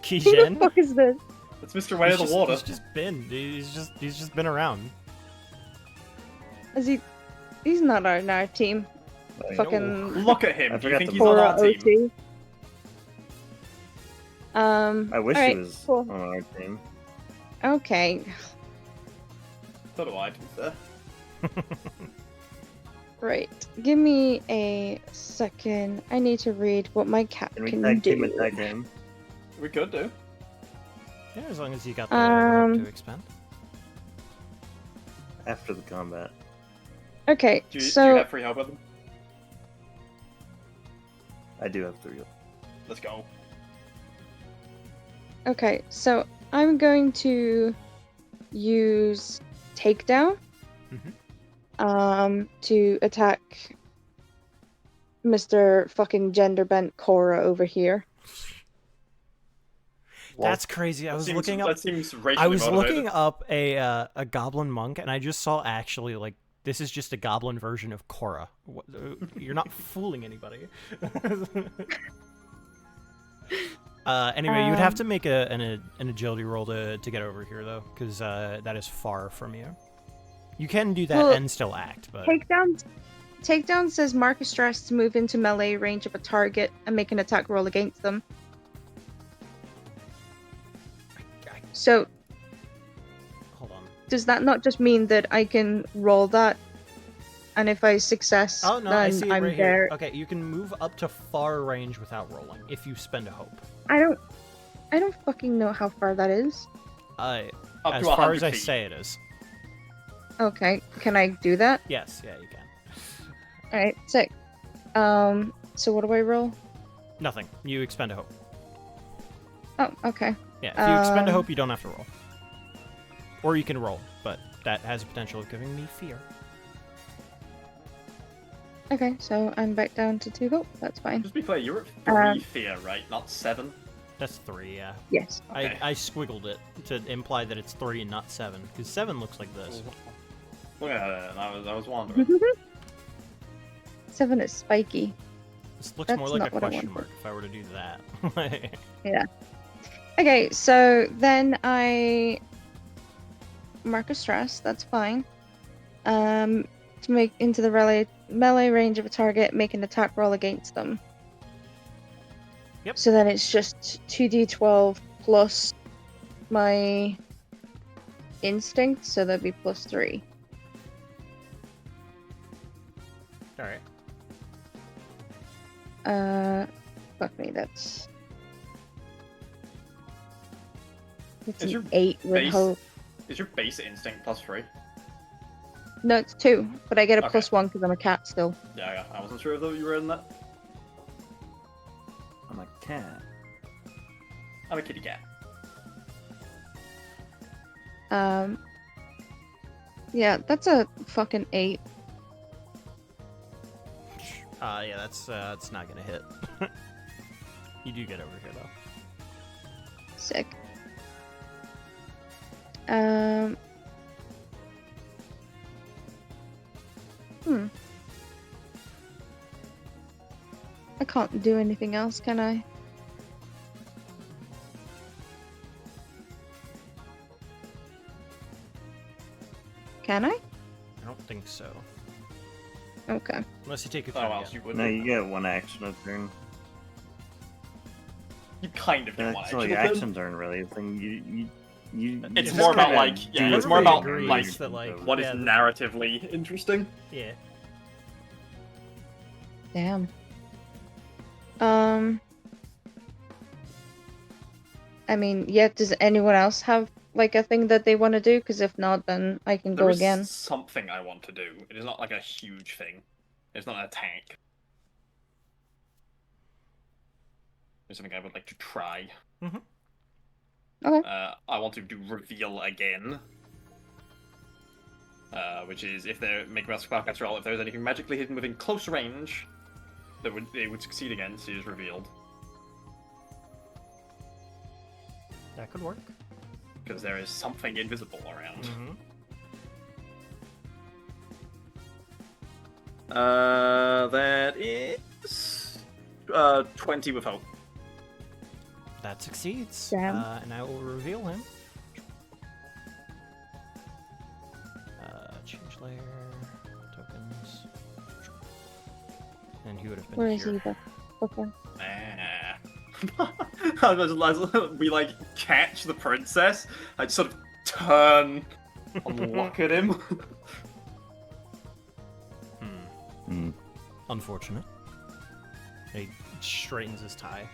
Kijen? fuck is this? It's Mr. Way of the Water. He's just been. He's just been around. Is he? He's not on our team. I Fucking Look at him. I Do you forgot think to- he's on Cora our team? OT. I wish alright, he was cool. on our team. Okay. So do I, to be fair. Right. Give me a second. I need to read what my cat Can we can tag team do. attack him? We could do. Yeah, as long as you got the rope to expend. After the combat. Okay, Do you so have free help with him? I do have 3. Let's go. okay, so I'm going to use takedown to attack Mr. fucking gender bent Cora over here. That's crazy. I was looking up. That seems racially I was motivated. looking up a goblin monk, and I just saw actually like this is just a goblin version of Korra. You're not fooling anybody. Anyway, you would have to make an agility roll to get over here though, because that is far from you. You can do that Well, and still act, but Takedown says mark a stress to move into melee range of a target and make an attack roll against them. So hold on. does that not just mean that I can roll that, and if I success, Oh no, then I see it I'm right there? here. Okay, you can move up to far range without rolling if you spend a hope. I don't fucking know how far that is. Up As to far as 100 I feet. say it is. Okay, can I do that? Yes, yeah, you can. Alright, sick. So what do I roll? Nothing. You expend a hope. Oh, okay. Yeah, if you expend a Um, hope, you don't have to roll. Or you can roll, but that has the potential of giving me fear. Okay, so I'm back down to 2 hope. That's fine. Just be clear, you're at 3 fear, right? Not 7. That's 3, yeah. Yes. Okay. I squiggled it to imply that it's 3 and not 7, because 7 looks like this. Look at that. I was wondering. 7 is spiky. This looks That's more like not a what I question wanted. mark if I were to do that. Yeah. Okay, so then I mark a stress. That's fine. To make into the melee range of a target, make an attack roll against them. Yep. So then it's just 2d12 plus my instinct, so that'd be plus 3. Alright. Fuck me, that's Is an your 8 with base- hope. Is your base instinct plus 3? No, it's 2, but I get a Okay. plus 1 because I'm a cat still. Yeah, I wasn't sure if you were in that. I'm a cat. I'm a kitty cat. Yeah, that's a fucking 8. Yeah, that's not gonna hit. You do get over here though. Sick. I can't do anything else, can I? Can I? I don't think so. Okay. Unless you take a Oh, turn. else yeah. you would. No, you get 1 action a turn. You kind of get one That's like action. action turn, really. It's, like you It's just more about, kinda like, yeah, do it's more everything about, and like, then that, like, What is Yeah, narratively interesting? Yeah. Damn. I mean, yeah, does anyone else have, like, a thing that they want to do? Because if not, then I can There go is again. something I want to do. It is not like a huge thing. It's not a tank. It's something I would like to try. Okay. I want to do reveal again. Which is if they make a spark roll, if there's anything magically hidden within close range, that they would succeed again. So is revealed. That could work. Because there is something invisible around. Mm-hmm. That is 20 with hope. That succeeds. Damn. And I will reveal him. Change layer, tokens. And he would have been Where here. is he? The fucker? We like catch the princess. I just sort of turn and look at him. Unfortunate. He straightens his tie.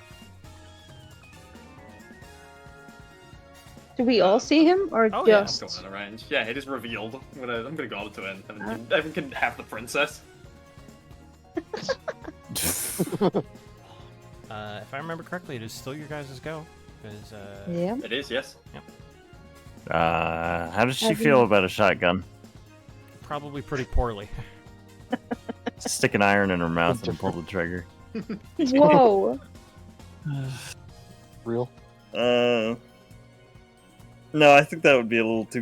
Do we all see him, or Oh, yeah. I'm just? going in a range. Yeah, it is revealed. I'm gonna go to him. Evan can have the princess. If I remember correctly, it is still your guys' go. Because, Yeah. It is, yes. How does she Have feel you- about a shotgun? probably pretty poorly. Stick an iron in her mouth and pull the trigger. Whoa. Real. No, I think that would be a little too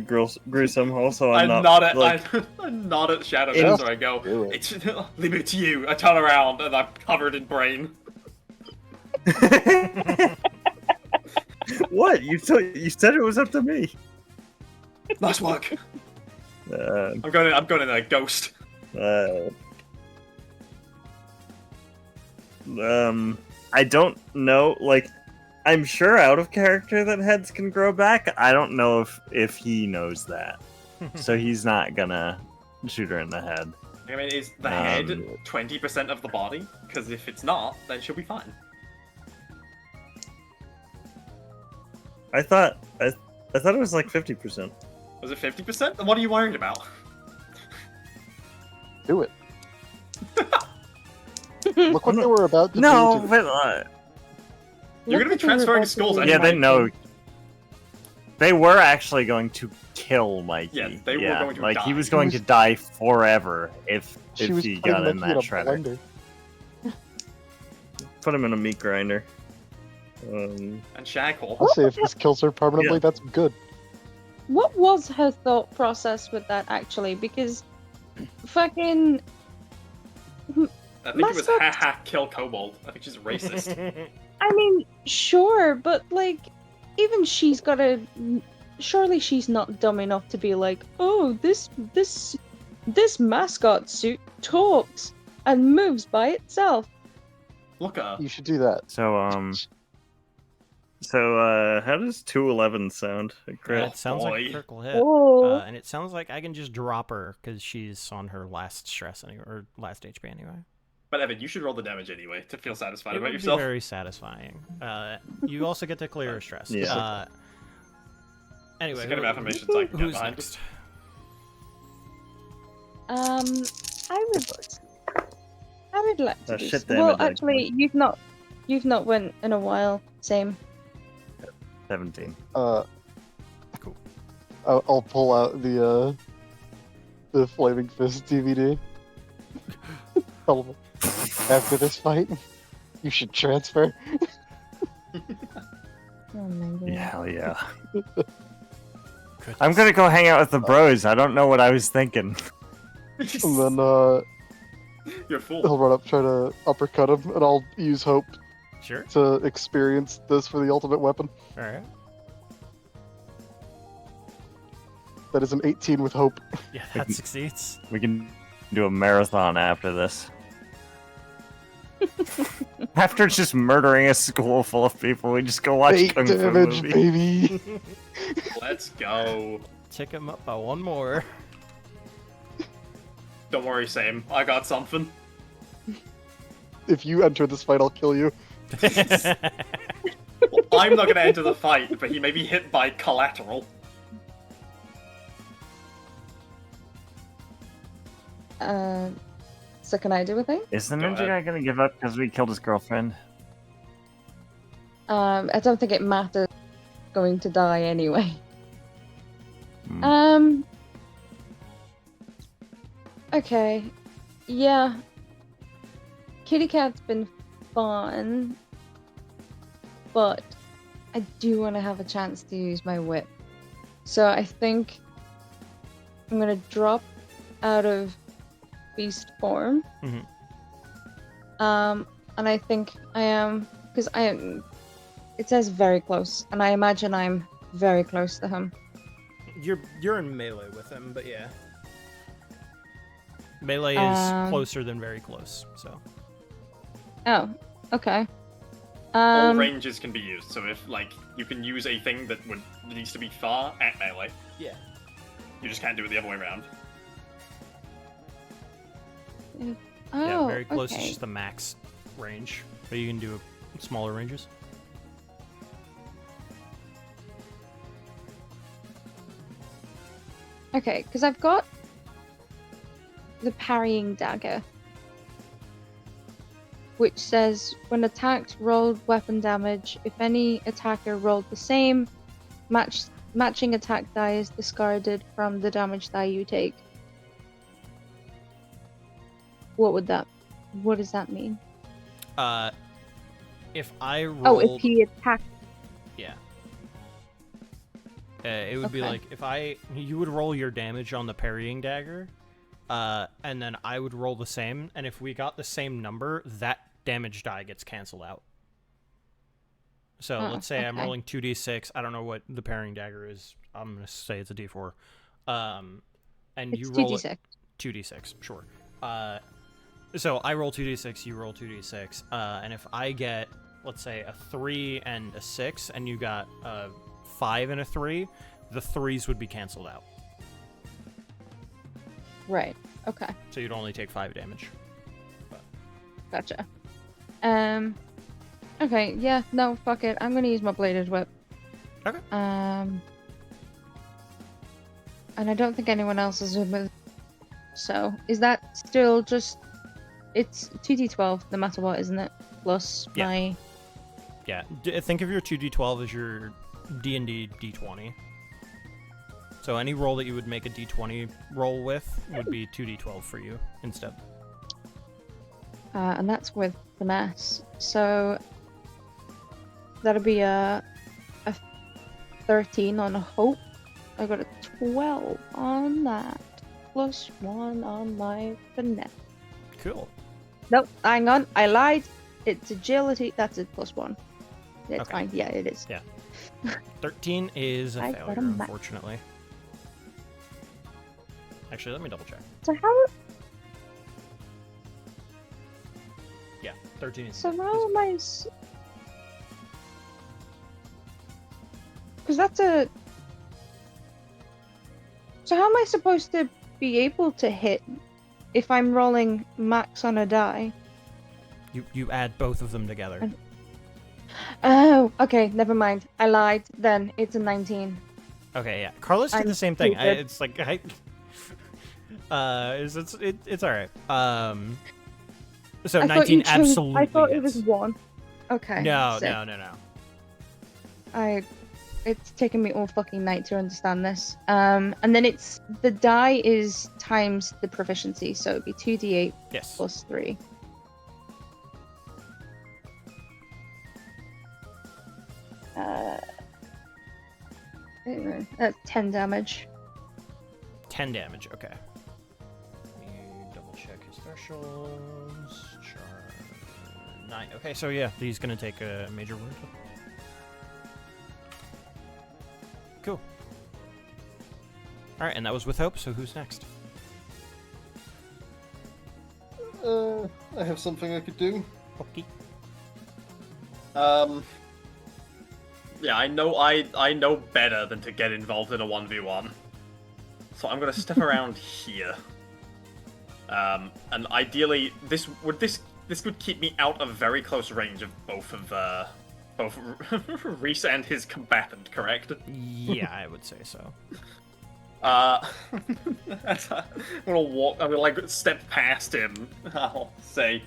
gruesome. Also, I I'm not nod at like. I nod at Shadow Yeah. after I go. Do it. It's leave it to you. I turn around and I'm covered in brain. What? You said it was up to me. Nice work. Uh, I'm going in a ghost. I don't know. Like, I'm sure out of character that heads can grow back. I don't know if he knows that, so he's not gonna shoot her in the head. I mean, is the head 20% of the body? Because if it's not, then she'll be fine. I thought it was like 50%. Was it 50%? Then what are you worried about? Do it. Look what they were about to No, do to but You're gonna be transferring skulls yeah, they know. They were actually going to kill Mikey. Yeah, they were going to like he die. was going to die forever if She was he putting got in Mikey that shredder. blender. Put him in a meat grinder. And Shackle. I'll say if this kills her permanently, Yeah. that's good. What was her thought process with that actually? Because fucking I think it was Mascot- ha kill Kobold. I think she's racist. I mean, sure, but like even she's gotta surely she's not dumb enough to be like, oh, this mascot suit talks and moves by itself. Look at her. You should do that. So how does 211 sound? A crit? It sounds like boy. a critical hit. Oh, And it sounds like I can just drop her because she's on her last stress anyway, or last HP anyway. But Evan, you should roll the damage anyway to feel satisfied It about would yourself. be very satisfying. You also get to clear her stress. Yeah. It's Anyway, the kind of affirmations I can get who's behind. next? I would like to Oh, do shit, so. damn Well, it, I- actually, you've not went in a while. Same. 17. Cool. I'll pull out the Flaming Fist DVD. Tell them, after this fight, you should transfer. Oh my god. Yeah, hell yeah. Goodness. I'm gonna go hang out with the bros. I don't know what I was thinking. And then You're a fool. he'll run up, try to uppercut him, and I'll use Hope Sure. to experience this for the ultimate weapon. All right. That is an 18 with Hope. Yeah, that succeeds. We can do a marathon after this. After just murdering a school full of people, we just go watch 8 Kung Fu damage, movie. baby. Let's go. Tick him up by one more. Don't worry, Sam. I got something. If you enter this fight, I'll kill you. I'm not gonna enter the fight, but he may be hit by collateral. So can I do a thing? Is the Go ninja ahead. guy gonna give up because we killed his girlfriend? I don't think it matters. going to die anyway. Hmm. Okay. Yeah. Kitty Cat's been fun, but I do want to have a chance to use my whip. So I think I'm gonna drop out of beast form. And I think I am, because I am, it says very close, and I imagine I'm very close to him. You're in melee with him, but yeah. Melee is closer than very close, so. Oh, okay. All ranges can be used, so if, like, you can use a thing that needs to be far at melee. Yeah. You just can't do it the other way around. Oh, Yeah, very close okay. is just the max range, but you can do smaller ranges. Okay, because I've got the parrying dagger, which says when attacked, rolled weapon damage. If any attacker rolled the same, matching attack die is discarded from the damage die you take. What does that mean? If I rolled... Oh, if he attacked. Yeah. It would be Okay. like, you would roll your damage on the parrying dagger, and then I would roll the same, and if we got the same number, that damage die gets canceled out. So let's say I'm okay. rolling 2d6, I don't know what the parrying dagger is, I'm going to say it's a d4. And It's you roll 2d6. it 2d6, sure. So I roll 2d6, you roll 2d6, and if I get, let's say, a 3 and a 6, and you got a 5 and a 3, the 3s would be canceled out. Right. Okay. So you'd only take 5 damage. Gotcha. Okay. Yeah. No. Fuck it. I'm gonna use my bladed whip. Okay. And I don't think anyone else is with. So is that still just? It's 2d12 no matter what, isn't it? Plus Yeah. my. Yeah. Think of your 2d12 as your D&D d20. So any roll that you would make a d20 roll with would be 2d12 for you instead. And that's with finesse. So that'll be a 13 on a hope. I got a 12 on that. Plus 1 on my finesse. Cool. Nope, hang on. I lied. It's agility. That's a plus 1. It's Okay. fine. Yeah, it is. Yeah. 13 is a I got failure, a ma- unfortunately. Actually, let me double check. So how? Yeah, 13 is. So how am I? Because that's a. So how am I supposed to be able to hit if I'm rolling max on a die? You add both of them together. Oh, okay. Never mind. I lied. Then it's a 19. Okay, yeah. Carlos did I'm the same thing. stupid. It's like it's all right. So I 19 thought you chose- absolutely. I thought it hits. was 1. Okay. No. sick. No. It's taken me all fucking night to understand this. And then it's the die is times the proficiency, so it'd be 2d8 Yes. plus 3. That's 10 damage. 10 damage. Okay. Let me double check his thresholds. 9. Okay, so yeah, he's gonna take a major wound. Cool. All right, and that was with hope. So who's next? I have something I could do. Okay. Yeah, I know better than to get involved in a 1v1. So I'm gonna step around here. And ideally, this would keep me out of very close range of both Reese and his combatant, correct? Yeah, I would say so. I'm gonna like step past him. I'll say,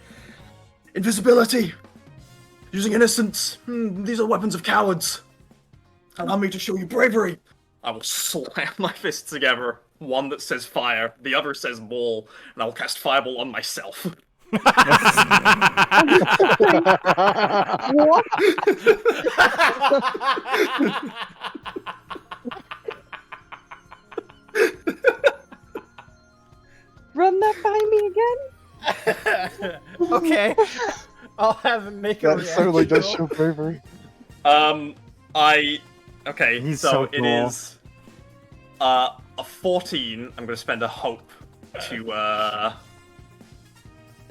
Invisibility! Using innocence! These are weapons of cowards! Allow me to show you bravery. I will slam my fists together. One that says fire, the other says ball, and I will cast fireball on myself. What? Run that by me again? Okay. I'll have him make a That reaction certainly does roll. show bravery. Okay, He's so so it cool. is a 14. I'm gonna spend a hope to I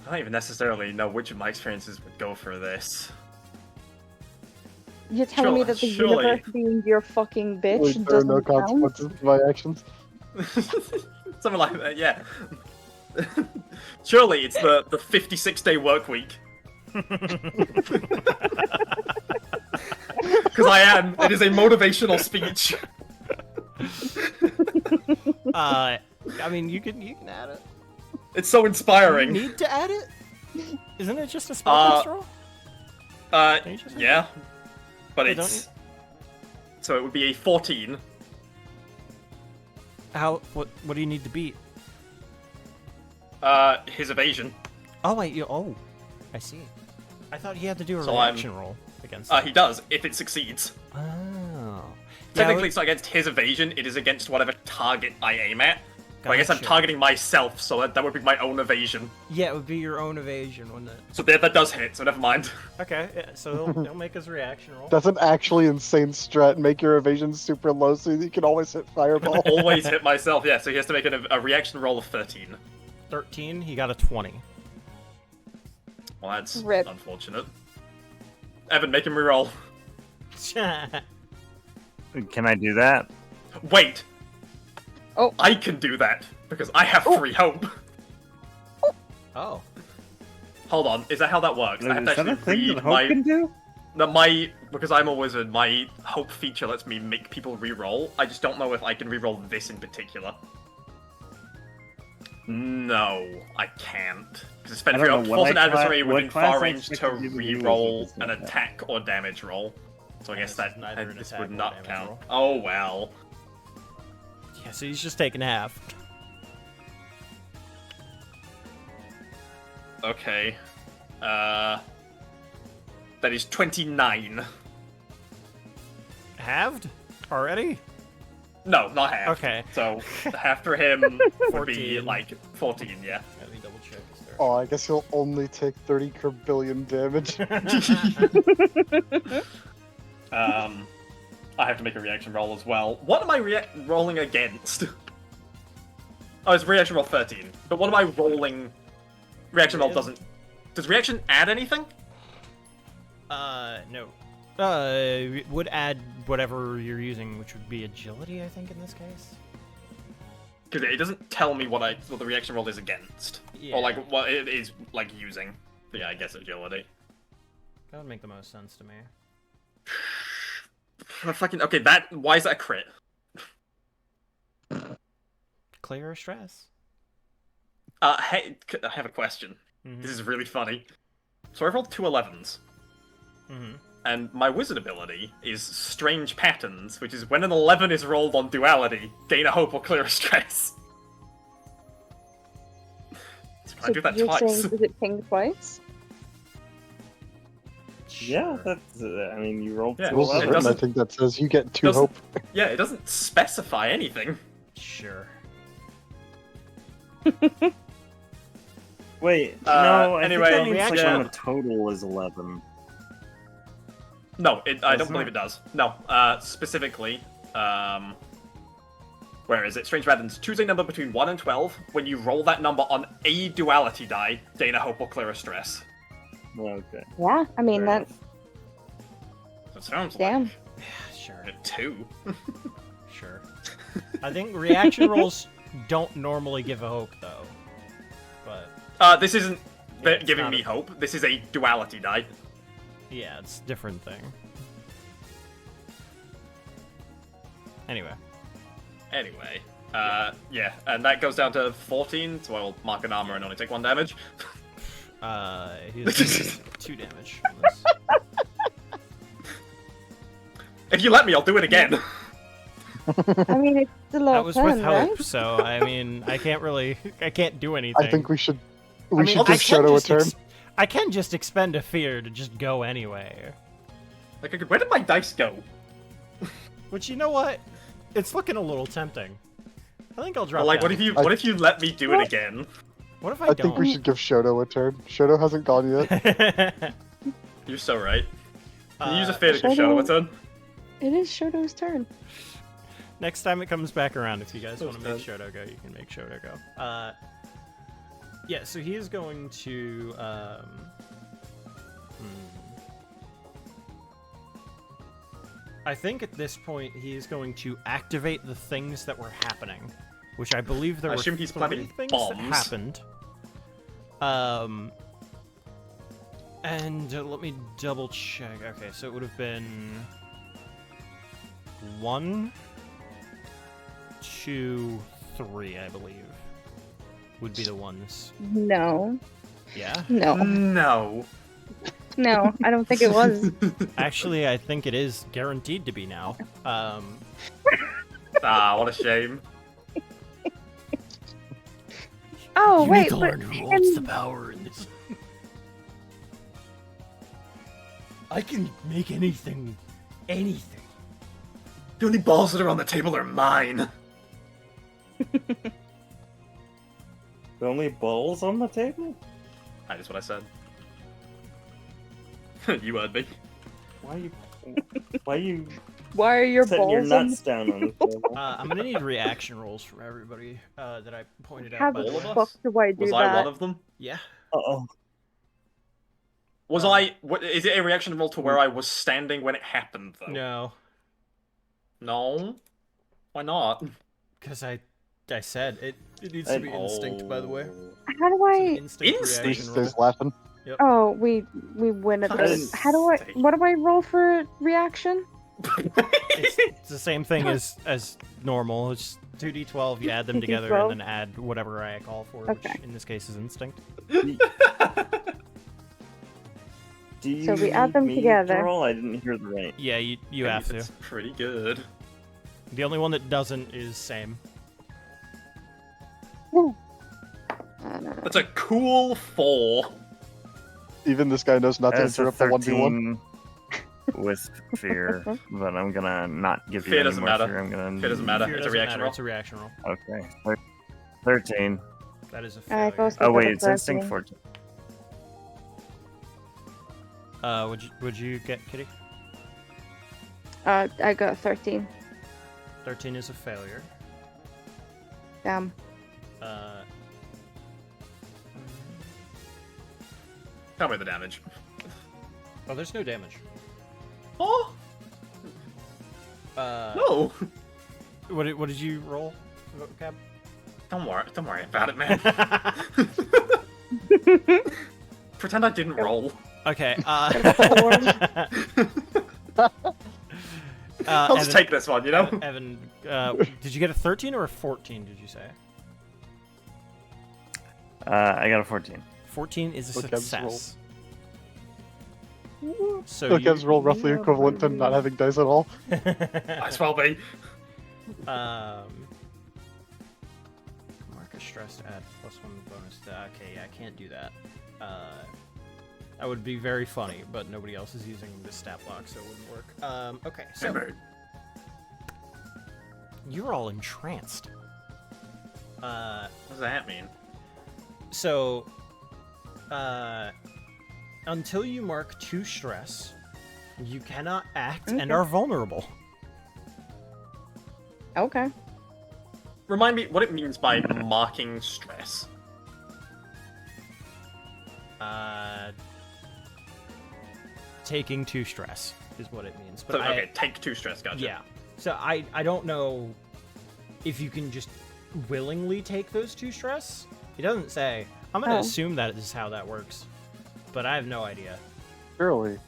don't even necessarily know which of my experiences would go for this. You're telling me that the Surely. universe being your fucking bitch Like, there are doesn't no count? consequences to my actions. Something like that, yeah. Surely it's the 56-day work week. Because I am. It is a motivational speech. I mean, you can add it. It's so You inspiring. need to add it? Isn't it just a spellcast roll? Don't you just- Yeah. But Wait, don't it's... So it would be a 14. What do you need to beat? His evasion. Oh wait, I see. I thought he had to do a So I'm- reaction roll against. He does, if it succeeds. Oh. Technically, it's not against his evasion, it is against whatever target I aim at. But I guess I'm Gotcha. targeting myself, so that would be my own evasion. Yeah, it would be your own evasion, wouldn't it? So that does hit, so never mind. Okay, yeah, so he'll make his reaction roll. That's an actually insane strat. Make your evasion super low so you can always hit fireball. Always hit myself, yeah, so he has to make a reaction roll of 13. 13, he got a 20. Well, that's Rip. unfortunate. Evan, make him reroll. Can I do that? Wait! Oh. I can do that, because I have free hope. Oh. Hold on, is that how that works? I have to Is that a actually thing read that Hope can do? because I'm a wizard, my hope feature lets me make people reroll. I just don't know if I can reroll this in particular. No, I can't. Because it's spent I don't free know hope. what Force an I adversary what within class far I range to expected you to do reroll is an that. attack or damage roll. So I guess This is that neither an this attack would or not damage count. roll. Oh well. Yeah, so he's just taking half. Okay. That is 29. Halved? Already? No, not half. Okay. So half for him would be 14. like 14, yeah. Let me double check. Oh, I guess he'll only take 30 billion damage. I have to make a reaction roll as well. What am I rolling against? Oh, it's reaction roll 13. But what am I rolling? Reaction roll doesn't... Does reaction add anything? No. It would add whatever you're using, which would be agility, I think, in this case. Because it doesn't tell me what the reaction roll is against. Yeah. Or like what it is like using. But yeah, I guess agility. That would make the most sense to me. Fucking okay, why is that a crit? Clear stress. Hey, I have a question. Mm-hmm. This is really funny. So I rolled 2 11s. Mm-hmm. And my wizard ability is Strange Patterns, which is when an 11 is rolled on duality, gain a hope or clear a stress. So can I do that you're twice? saying, is it pinged twice? Yeah, that's. I mean, you rolled Yeah. two Rules is It written, I doesn't- think that says you get 2 doesn't- hope. Yeah, it doesn't specify anything. Sure. Wait, Uh, no. I anyway, think that means, like, yeah. when the total is 11. No, I don't Doesn't believe it? it does. No, specifically, where is it? Strange Patterns. Choose a number between 1 and 12. When you roll that number on a duality die, gain a hope or clear a stress. Okay. Yeah, I mean, Fair that. So it sounds Damn. like Sure. a 2. Sure. I think reaction rolls don't normally give a hope, though. But This isn't Yeah, it's giving not me a- hope. This is a duality die. yeah, it's a different thing. Anyway. Anyway, yeah, and that goes down to 14, so I will mark an armor and only take 1 damage. He's 2 damage from this. If you let me, I'll do it again. I mean, it's still That our was turn, with help, right? so I mean, I can't do anything. I think we should I mean, give I can Shoto a just turn. I can just expend a fear to just go anyway. Like, where did my dice go? Which, you know what? It's looking a little tempting. I think I'll drop. Well, like, down. what if you let me do it again? What if I I don't? think we should give Shoto a turn. Shoto hasn't gone yet. You're so right. Can you use a Uh, fear to give Shadow a turn? It is Shoto's turn. Next time it comes back around, if you guys want to That's make Shoto go, you can make Shoto go. Yeah, so he is going to. I think at this point he is going to activate the things that were happening, which I believe there I were assume he's 3 planning things that bombs. happened. And let me double check. Okay, so it would have been 1, 2, 3, I believe, would be the ones. No. Yeah. No. No. No, I don't think it was. Actually, I think it is guaranteed to be now. Ah, what a shame. Oh, You wait, need to but learn who holds in- the power in this. I can make anything. Anything. The only balls that are on the table are mine. The only balls on the table? That is what I said. You heard me. Why are you? Why are you Why are your setting your balls on nuts down on the table? I'm gonna need reaction rolls from everybody that I pointed out. How By the the All of way. us? fuck do I do Was that? I one of them? Yeah. Uh-oh. Was I? Is it a reaction roll to where I was standing when it happened, though? No, No? Why not? because I said it. It needs to be instinct, by the way. How do It's an I? instinct Instinct? He reaction roll. stays laughing. Oh, we win at this. Instinct. How do I? What do I roll for reaction? It's the same thing as normal. It's 2d12. You add them together 2d12. and then add whatever I call for, Okay. which in this case is instinct. Do you So we add need them me together. to roll? I didn't hear the right. Yeah, you have to. It's pretty good. The only one that doesn't is same. That's a cool 4. Even this guy knows not to That's a interrupt the 1v1. 13 with fear, but I'm gonna not give you Fear any doesn't more matter. fear. I'm gonna. Fear doesn't matter. Fear It's a doesn't reaction matter, roll. It's a reaction roll. Okay. 13. That is a Alright, failure. go Oh wait, Got a it's instinct 13. 14. Would you get Kitty? I got 13. 13 is a failure. Damn. Tell me the damage. Oh, there's no damage. Oh Uh, no! What did you roll, Cab? Don't worry about it, man. Pretend I didn't roll. Okay. I'll just Evan, take this one, you know. Evan, did you get a 13 or a 14? Did you say? I got a 14. 14 is a Look, Ev's success. So Look, you, Ev's roll roughly equivalent to not having dice at all. Might as well be. Mark a stress to add +1 bonus to. Okay, yeah, I can't do that. That would be very funny, but nobody else is using this stat block, so it wouldn't work. Okay, so Remember, you're all entranced. what does that mean? So, until you mark 2 stress, you cannot act and Okay. are vulnerable. Okay. Remind me what it means by marking stress. Taking 2 stress is what it means. But So, I, okay, take 2 stress, gotcha. yeah. So I don't know if you can just willingly take those 2 stress. He doesn't say. I'm gonna Oh. assume that is how that works, but I have no idea. Surely.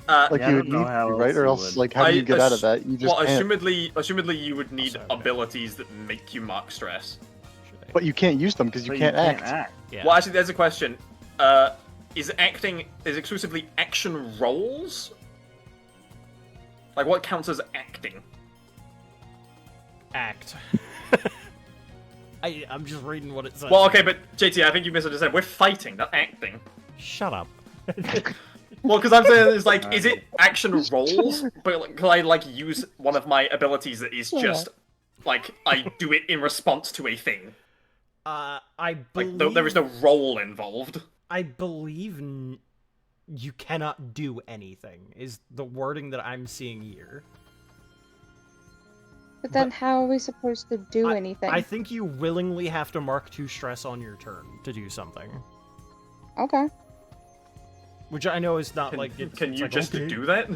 Uh, Like Yeah, I you don't would know need how to, right? else Or you else, would. like, how do you get out of that? You just well, can't. assumedly you would need Also, okay. abilities that make you mark stress. Should I? But you can't use them because you But can't act. Yeah. Well, actually, there's a question. Is exclusively action rolls? Like, what counts as acting? Act. I'm just reading what it says. Well, okay, but JT, I think you misunderstood. We're fighting, not acting. Shut up. Well, because I'm saying is like, is it action rolls? But like, can I like use one of my abilities that is just like I do it in response to a thing? I Like believe there is no roll involved. I believe you cannot do anything. Is the wording that I'm seeing here? But then, how are we supposed to do anything? I think you willingly have to mark 2 stress on your turn to do something. Okay. Which I know is not Can, like. It's can you like, just okay. do that?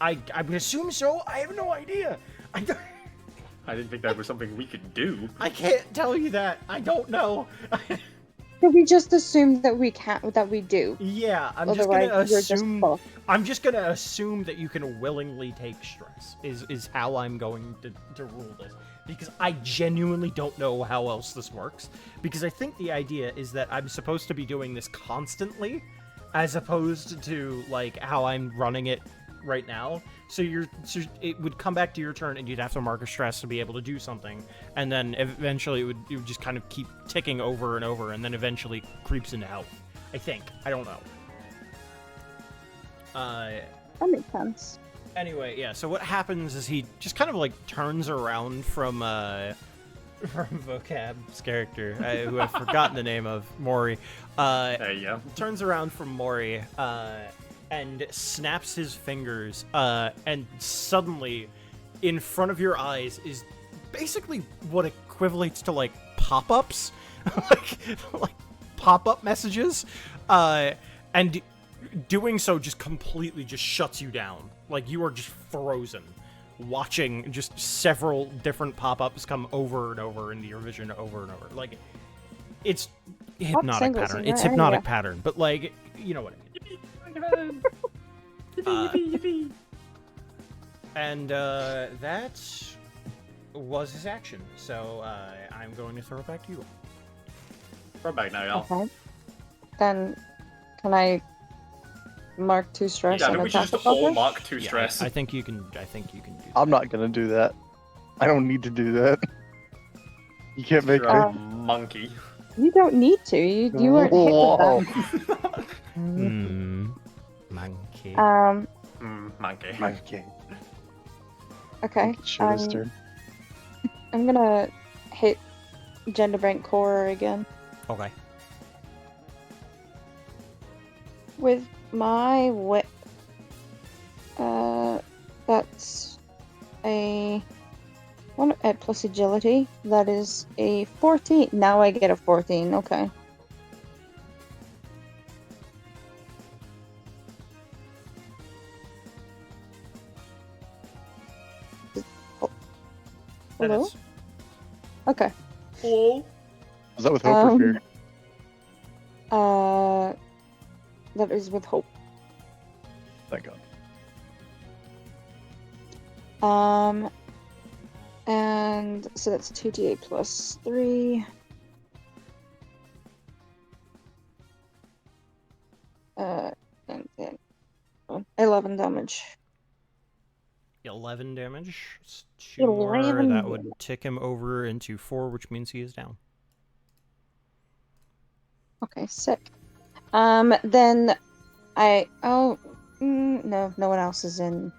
I would assume so. I have no idea. I didn't think that was something we could do. I can't tell you that. I don't know. Can we just assume that we do? Yeah, I'm just Otherwise, gonna you're just assume. fucked. I'm just gonna assume that you can willingly take stress. Is how I'm going to rule this, because I genuinely don't know how else this works. Because I think the idea is that I'm supposed to be doing this constantly, as opposed to like how I'm running it right now. So it would come back to your turn, and you'd have to mark a stress to be able to do something, and then eventually it would just kind of keep ticking over and over, and then eventually creeps into health. I think. I don't know. That makes sense. Anyway, yeah. So what happens is he just kind of like turns around from Vocab's character, who I've forgotten the name of, Mori. There you go. Turns around from Mori, and snaps his fingers, and suddenly, in front of your eyes is basically what equivalates to like pop-ups, like pop-up messages, and doing so just completely just shuts you down. Like you are just frozen, watching just several different pop-ups come over and over into your vision over and over. Like it's hypnotic pattern. It's hypnotic pattern, but like you know what I mean. And that was his action. So I'm going to throw it back to you. Throw it back now, y'all. Okay. Then, can I mark 2 stress Yeah, I and think we should attack just the all fucker? mark 2 stress. I think you can. I think you can do. I'm not gonna do that. I don't need to do that. You can't make You're a me. monkey. You don't need to. You weren't hit with that. Monkey. Monkey. Okay. Okay. Shoot his turn. I'm gonna hit Genderbrand Core again Okay. with my whip. That's a 1 plus agility. That is a 14. Now I get a 14. Okay. That Hello? is- Okay. Hello? Is that with hope or fear? That is with hope. Thank God. And so that's 2d8 plus 3. And then 11 damage. 11 damage. It's 2 more. 11 That would tick him over into 4, which means he is down. Okay, sick. Then no one else is in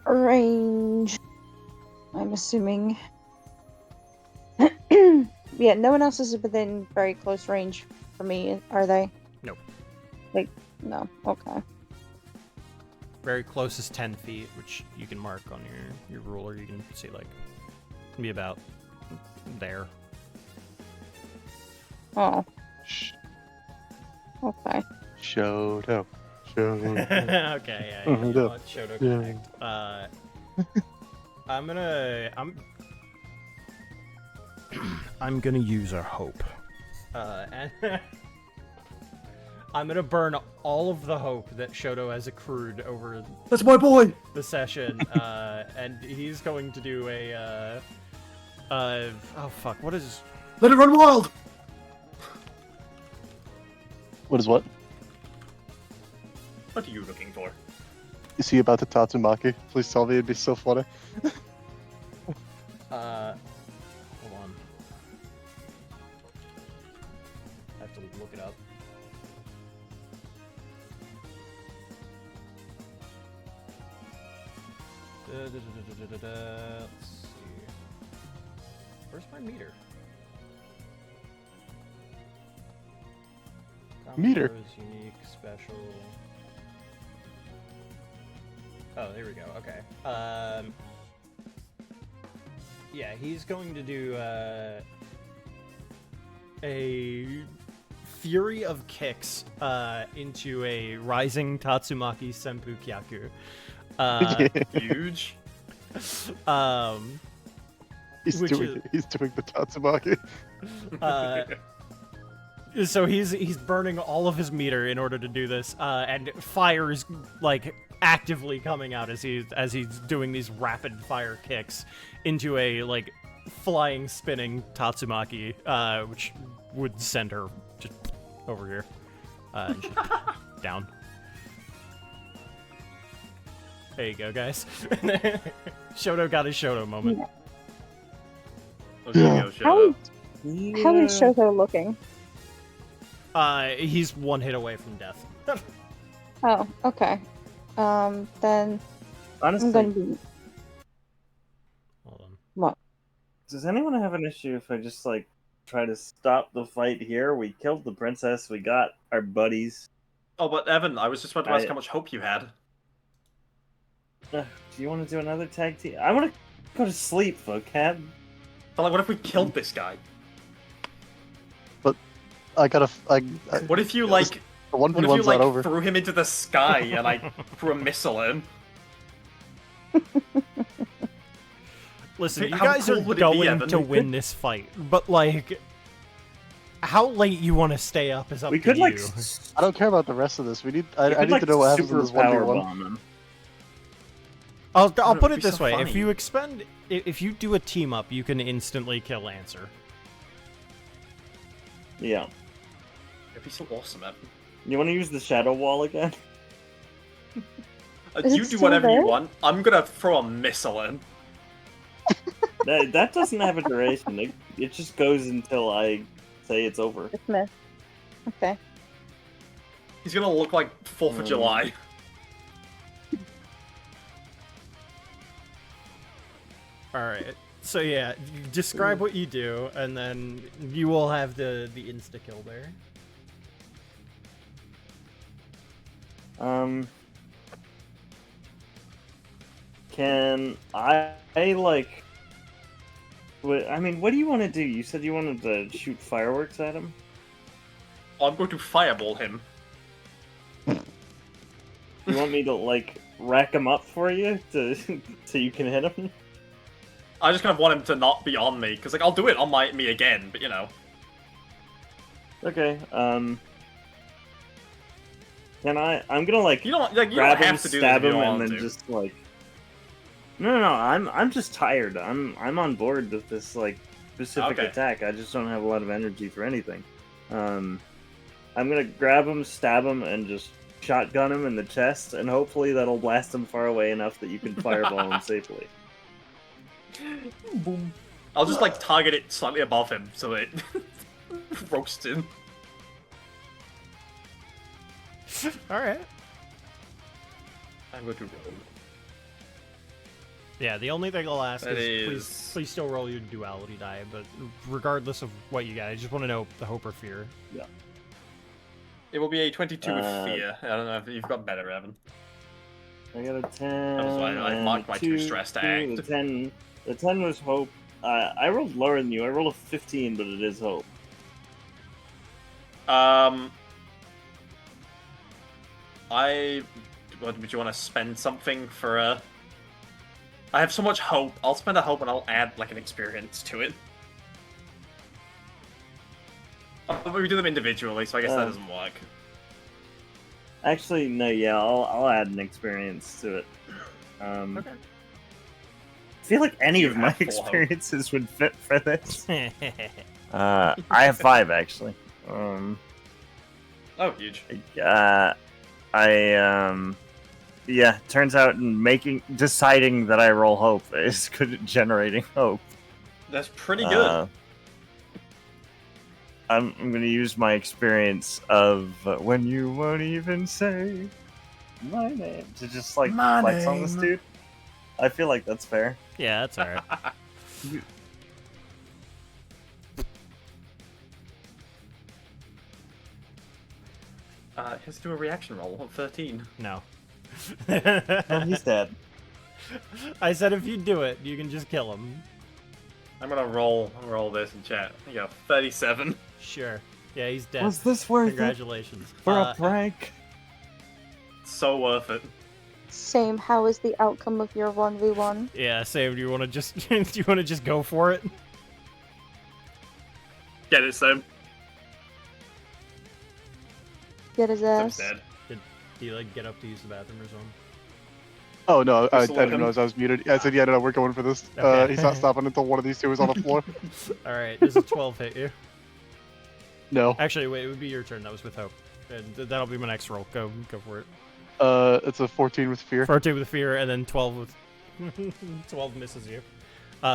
range. I'm assuming. Yeah, no one else is within very close range for me, are they? Nope. Like, no. Okay. Very close is 10 feet, which you can mark on your ruler. You can see, like, be about there. Oh, Shh. okay. Shoto. Shoto. Okay, yeah. You no. want Shoto Yeah. Connect. I'm gonna use a hope. And I'm gonna burn all of the hope that Shoto has accrued over That's my boy! the session, and he's going to do a oh fuck, what is? Let it run wild! What is what? What are you looking for? Is he about to Tatsumaki? Please tell me, it'd be so funny. Hold on. I have to look it up. Let's see. Where's my meter? Meter? Combos, unique, special. Oh, there we go. Okay. Yeah, he's going to do a Fury of Kicks into a Rising Tatsumaki Senpu Kyaku. Huge. He's Which doing the Tatsumaki. So he's burning all of his meter in order to do this, and fire is like actively coming out as he's doing these rapid fire kicks into a like flying spinning Tatsumaki, which would send her just over here, and just down. There you go, guys. Shoto got his Shoto moment. Okay, go, shut How, up. how is Shoto looking? He's one hit away from death. Oh, okay. Then Honestly, I'm gonna be. Hold on. What? does anyone have an issue if I just like try to stop the fight here? We killed the princess. We got our buddies. Oh, but Evan, I was just about to ask how much hope you had. Do you want to do another tag team? I want to go to sleep, vocab. But like, what if we killed this guy? I gotta. What if you like? The What if you 1v1's like not over. threw him into the sky and I threw a missile at him? Listen, you How guys cool are would it be, going Evan? to win this fight, but like, how late you want to stay up is up We to could you. like. I don't care about the rest of this. We need. I we could, need like, to know what happens in this super power 1v1. bomb him. I'll It put would it be this so way: funny. if you expend, if you do a team up, you can instantly kill Answer. Yeah. It'd be so awesome, Evan. You want to use the shadow wall again? Is You it do still whatever you there? want. I'm gonna throw a missile at him. That doesn't have a duration. It just goes until I say it's over. Dismiss. Okay. He's gonna look like 4th of July. All right. So yeah, you describe what you do, and then you will have the insta kill there. Can I like? I mean, what do you want to do? You said you wanted to shoot fireworks at him. I'm going to fireball him. You want me to like rack him up for you to so you can hit him? I just kind of want him to not be on me, because like I'll do it on me again, but you know. Okay. Can I? I'm gonna like You don't grab him, have to do stab that if him, you and don't then want to. just like. No. I'm just tired. I'm on board with this like specific Okay. attack. I just don't have a lot of energy for anything. I'm gonna grab him, stab him, and just shotgun him in the chest, and hopefully that'll blast him far away enough that you can fireball him safely. Boom. I'll just like target it slightly above him so it roasts him. All right. I'm going to roll. Yeah, the only thing I'll ask That is is- please still roll your duality die, but regardless of what you got, I just want to know the hope or fear. It will be a 22 with Uh, fear. I don't know if you've got better, Evan. I got a 10. That was why I and marked my two 2, stress to 2, act. The 10 was hope. I rolled lower than you. I rolled a 15, but it is hope. Would you want to spend something for I have so much hope. I'll spend a hope and I'll add like an experience to it. But we do them individually, so I guess that doesn't work. Actually, no, yeah, I'll add an experience to it. Okay. I feel like any You of my have full hope. experiences would fit for this. I have 5, actually. Oh, huge. I Yeah, turns out deciding that I roll hope is good at generating hope. That's pretty good. I'm going to use my experience of when you won't even say my name to just like My flex on this name. dude. I feel like that's fair. Yeah, that's alright. Let's do a reaction roll on 13. No. Oh, he's dead. I said if you do it, you can just kill him. I'm gonna roll this in chat. You got 37. Sure. Yeah, he's dead. Was this worth Congratulations. it for a prank? So worth it. Same. How is the outcome of your 1v1? Yeah, Sam, do you want to just do you want to just go for it? Get it, Sam. Get his Sam's ass. dead. Do you like get up to use the bathroom or something? Oh no, I Just let didn't him- realize I was muted. I said, yeah, no, we're going for this. Okay. He's not stopping until one of these two is on the floor. All right, does a 12 hit you? No. Actually, wait, it would be your turn. That was with hope. And that'll be my next roll. Go for it. It's a 14 with fear. 14 with fear, and then 12 with 12 misses you.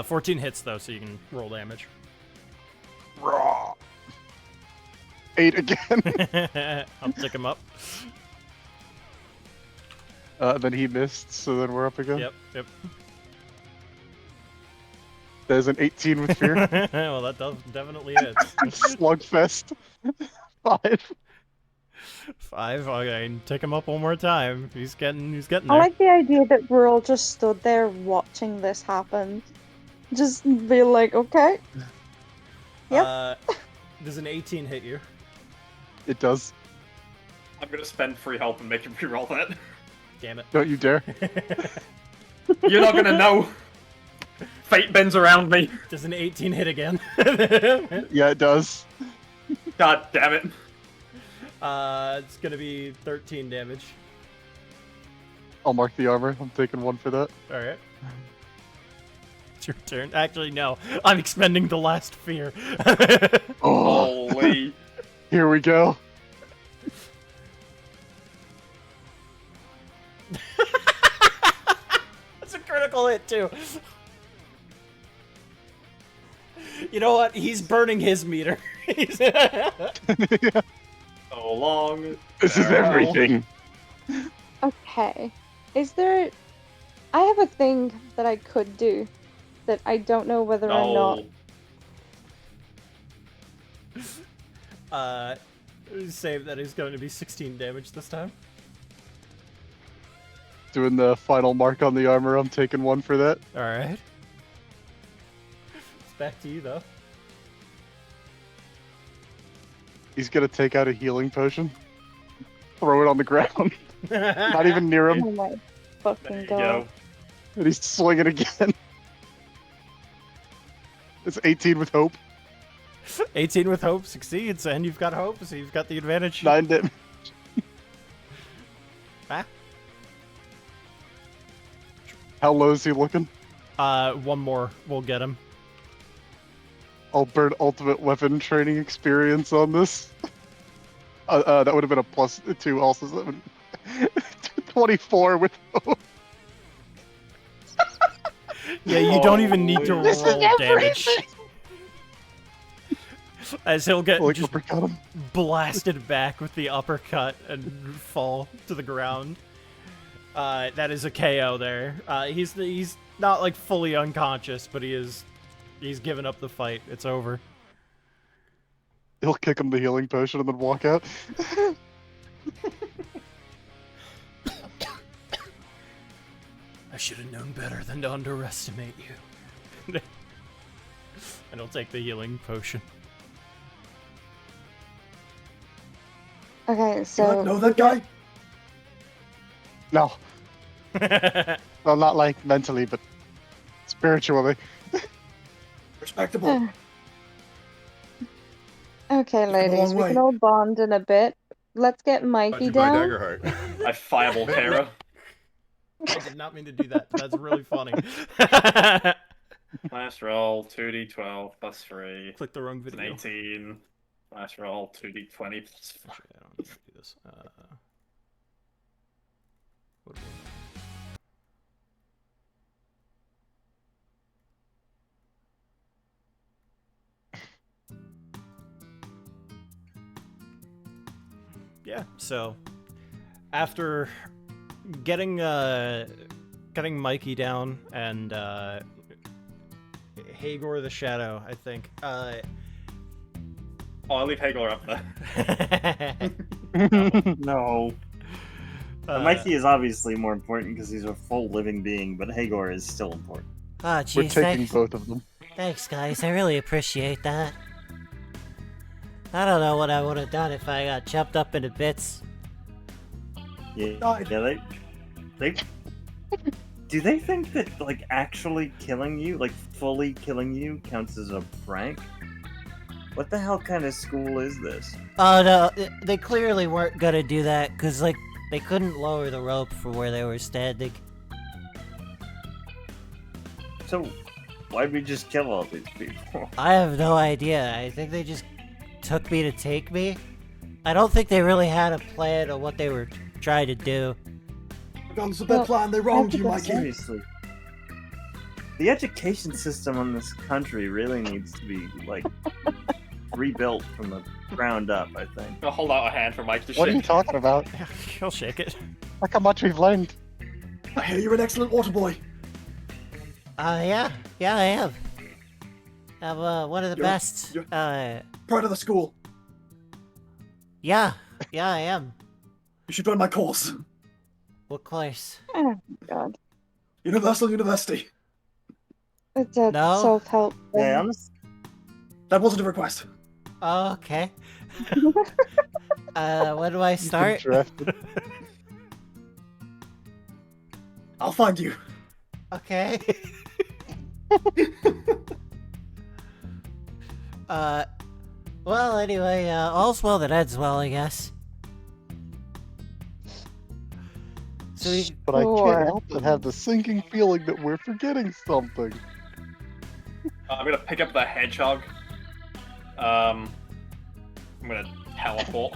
14 hits though, so you can roll damage. Raw. 8 again. I'll tick him up. Then he missed, so then we're up again. Yep. There's an 18 with fear. Well, that definitely hits. Slugfest. 5. 5. Okay, tick him up one more time. He's getting I there. like the idea that we're all just stood there watching this happen. Just be like, okay. Yep. Does an 18 hit you? It does. I'm gonna spend free help and make him reroll that. Damn it. Don't you dare. You're not gonna know. Fate bends around me. Does an 18 hit again? Yeah, it does. God damn it. It's gonna be 13 damage. I'll mark the armor. I'm taking 1 for that. Alright. It's your turn. Actually, no. I'm expending the last fear. Oh, Holy. here we go. That's a critical hit, too. You know what? He's burning his meter. So long. This is farewell. everything. Okay. Is there... I have a thing that I could do that I don't know whether or not... Save that is going to be 16 damage this time. Doing the final mark on the armor. I'm taking 1 for that. Alright. It's back to you, though. He's gonna take out a healing potion. Throw it on the ground. Not even near Oh him. my There fucking you god. go. And he's swinging again. It's 18 with hope. 18 with hope succeeds, and you've got hope, so you've got the advantage. 9 damage. Ah. How low is he looking? One more will get him. I'll burn ultimate weapon training experience on this. That would have been a +2 also. So 24 with hope. Yeah, you don't even need to Holy- roll damage. As he'll get Like just uppercut him. blasted back with the uppercut and fall to the ground. That is a KO there. He's not like fully unconscious, but he's given up the fight. It's over. He'll kick him the healing potion and then walk out. I should have known better than to underestimate you. And he'll take the healing potion. Okay, Do so... I know that guy? No. Well, not like mentally, but spiritually. Respectable. Okay, a ladies, long we way. can all bond in a bit. Let's get Mikey down. Daggerheart. I fireball Kara. I did not mean to do that. That's really funny. Last roll, 2d12 plus 3. Click the wrong It's an video. 18. Last roll, 2d20 plus 5. Actually, I don't need to do this. would we? Yeah, so after getting Mikey down and Hagor the Shadow, I think. I'll leave Hagor up there. No. Mikey is obviously more important because he's a full living being, but Hagor is still important. Oh, We're jeez, taking thanks. both of them. Thanks, guys. I really appreciate that. I don't know what I would have done if I got chopped up into bits. Yeah, they do they think that like actually killing you, like fully killing you, counts as a prank? What the hell kind of school is this? Oh no, they clearly weren't gonna do that because like they couldn't lower the rope from where they were standing. So why'd we just kill all these people? I have no idea. I think they just took me to take me. I don't think they really had a plan of what they were trying to do. Regardless of their plan, they wronged you, Mikey. Seriously. The education system in this country really needs to be, like, rebuilt from the ground up, I think. I'll hold out a hand for Mike to What are you shake. talking about? He'll shake it. Look how much we've learned. I hear you're an excellent water boy. Yeah, I am. I'm one of the You're- best. you're- Part of the school. Yeah, I am. You should join my course. What course? Oh, God. Universal University. It's a No. self-help thing. Yeah, That wasn't a request. Oh, okay. When do I You've been start? drafted. I'll find you. Okay. Well, anyway, all's well that ends well, I guess. So we, But I Sure. can't help but have the sinking feeling that we're forgetting something. I'm gonna pick up the hedgehog. I'm gonna teleport.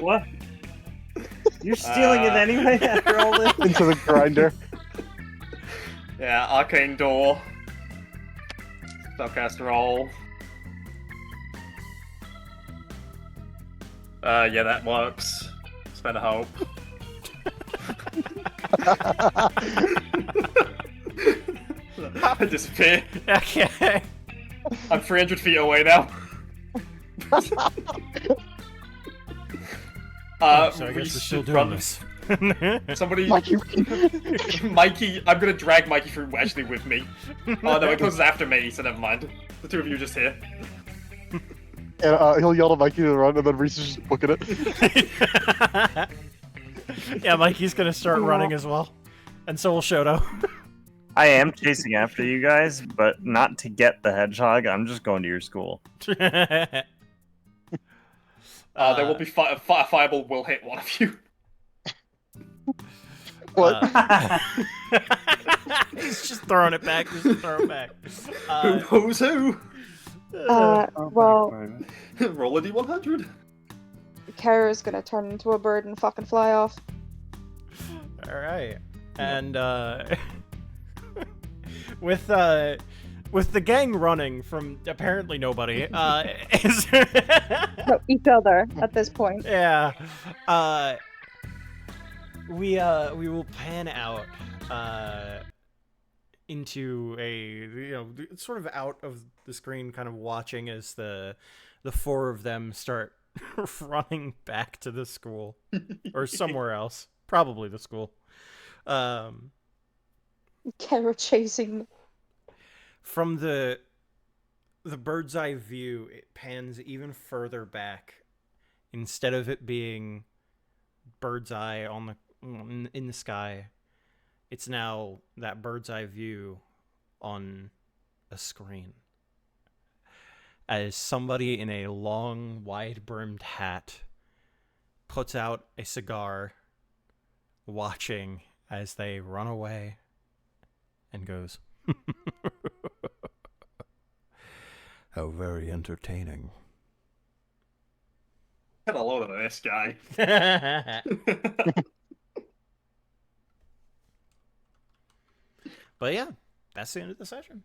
What? You're stealing it anyway after all this? Into the grinder. Yeah, arcane door. Spellcast roll. Yeah, that works. Spend a hope. I disappear. Okay. I'm 300 feet away now. So I we guess we're still should doing run. this. Somebody, Mikey. Mikey, I'm gonna drag Mikey through actually with me. Oh no, it closes after me, so never mind. The two of you are just here. And he'll yell to Mikey to run, and then Reese is just booking it. Yeah, Mikey's gonna start running as well, and so will Shoto. I am chasing after you guys, but not to get the hedgehog. I'm just going to your school. There will be a fireball will hit one of you. What? He's just throwing it back. Just throw it back. Who knows who? Well, Roll a d100. Kara's gonna turn into a bird and fucking fly off. All right, and with the gang running from apparently nobody, is No, each other at this point. yeah, we will pan out into a sort of out of the screen, kind of watching as the four of them start running back to the school or somewhere else, probably the school. Kara chasing. From the bird's eye view, it pans even further back. Instead of it being bird's eye on the in the sky, it's now that bird's eye view on a screen. As somebody in a long, wide-brimmed hat puts out a cigar, watching as they run away, and goes, "How very entertaining." Get a load of this guy. But yeah, that's the end of the session.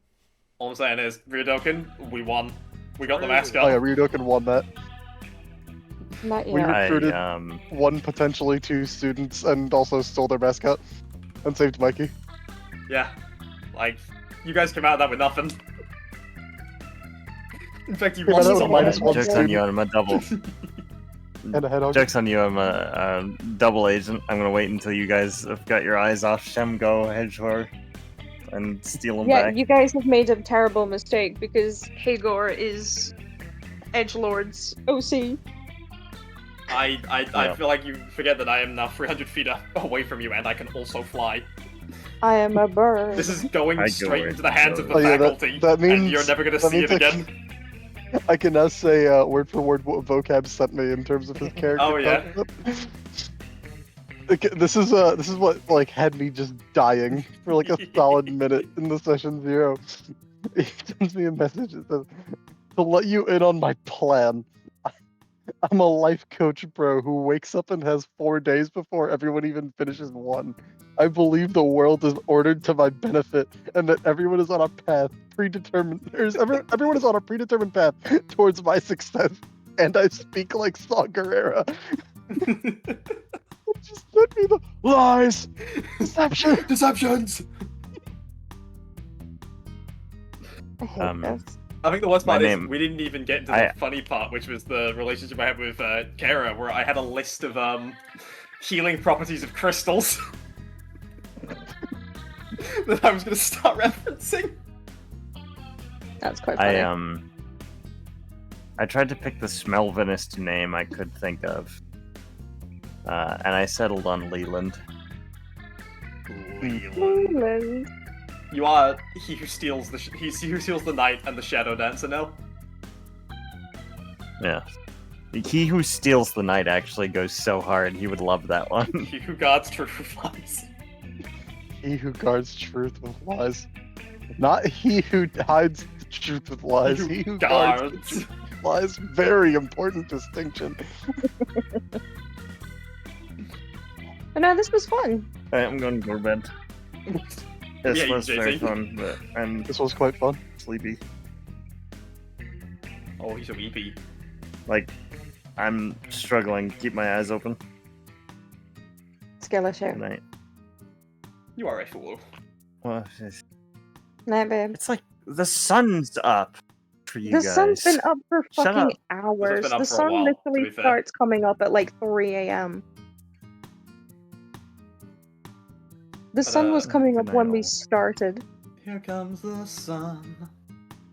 All I'm saying is, Ryodoken, we won. We got the True. mascot. Oh yeah, Ryudoken won that. Not We yet. recruited I one, potentially 2 students, and also stole their mascot and saved Mikey. Yeah. Like, you guys came out of that with nothing. In fact, you Came lost out of that someone. with -1 joke's on you. I'm a double. And a hedgehog. Joke's on you. I'm a double agent. I'm gonna wait until you guys have got your eyes off Shemgo, Hedgehog, and steal them Yeah, back. you guys have made a terrible mistake because Hagor is Edgelord's OC. I Yeah. feel like you forget that I am now 300 feet away from you and I can also fly. I am a bird. This is going I go straight where into the it hands of the goes. Oh, yeah, faculty, that and means- you're never gonna that see it means I again. I can now say word for word what vocab sent me in terms of his character. Oh, yeah. Okay, this is what like had me just dying for like a solid minute in the session 0. He sends me a message that says, "To let you in on my plan, I'm a life coach, bro, who wakes up and has 4 days before everyone even finishes 1. I believe the world is ordered to my benefit, and that everyone is on a path predetermined. Everyone is on a predetermined path towards my success, and I speak like Saw Gerrera." Just sent me the lies, deception. Deceptions! I hate Um, this. I think the worst My part is name- we didn't even get into the funny part, which was the relationship I had with Kara, where I had a list of healing properties of crystals that I was gonna start referencing. That's quite funny. I tried to pick the smelvinest name I could think of, and I settled on Leland. Leland. You are he who steals he who steals the night and the shadow dancer now. Yeah. He who steals the night actually goes so hard. He would love that one. He who guards truth with lies. He who guards truth with lies. Not he who hides the truth with lies. He who guards the truth with lies. Very important distinction. But no, this was fun. Alright, I'm going to go to bed. This Yeah, you, was very JC. fun, but I'm This was quite fun. sleepy. Oh, he's so weepy. Like, I'm struggling to keep my eyes open. Good Skeleton. night. You are a fool. Well, it's Night, babe. it's like the sun's up for you The guys. sun's been up for Shut fucking up. hours. been up The for a sun while, to literally be fair. starts coming up at like 3 a.m. The sun was coming up good when night, we all. started. Here comes the sun.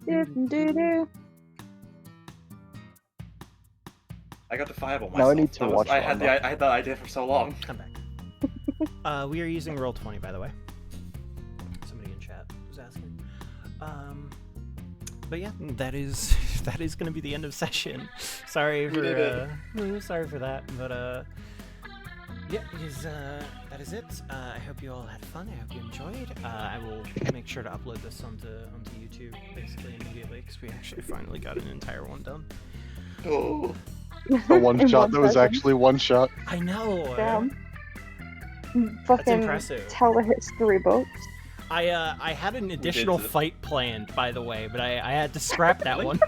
Do-do-do. I got the fireball Now I myself. need to watch I had Rumble. I had that idea for so long. I'm back. We are using Roll20, by the way. Somebody in chat was asking. But yeah, that is going to be the end of session. Sorry for sorry for that, but yeah, that is it. I hope you all had fun. I hope you enjoyed. I will make sure to upload this onto YouTube basically immediately because we actually finally got an entire one done. Oh. A one In shot that was session. actually one shot. I know. Damn. That's Fucking impressive. tell a history books. I had an additional it? fight planned, by the way, but I had to scrap that one.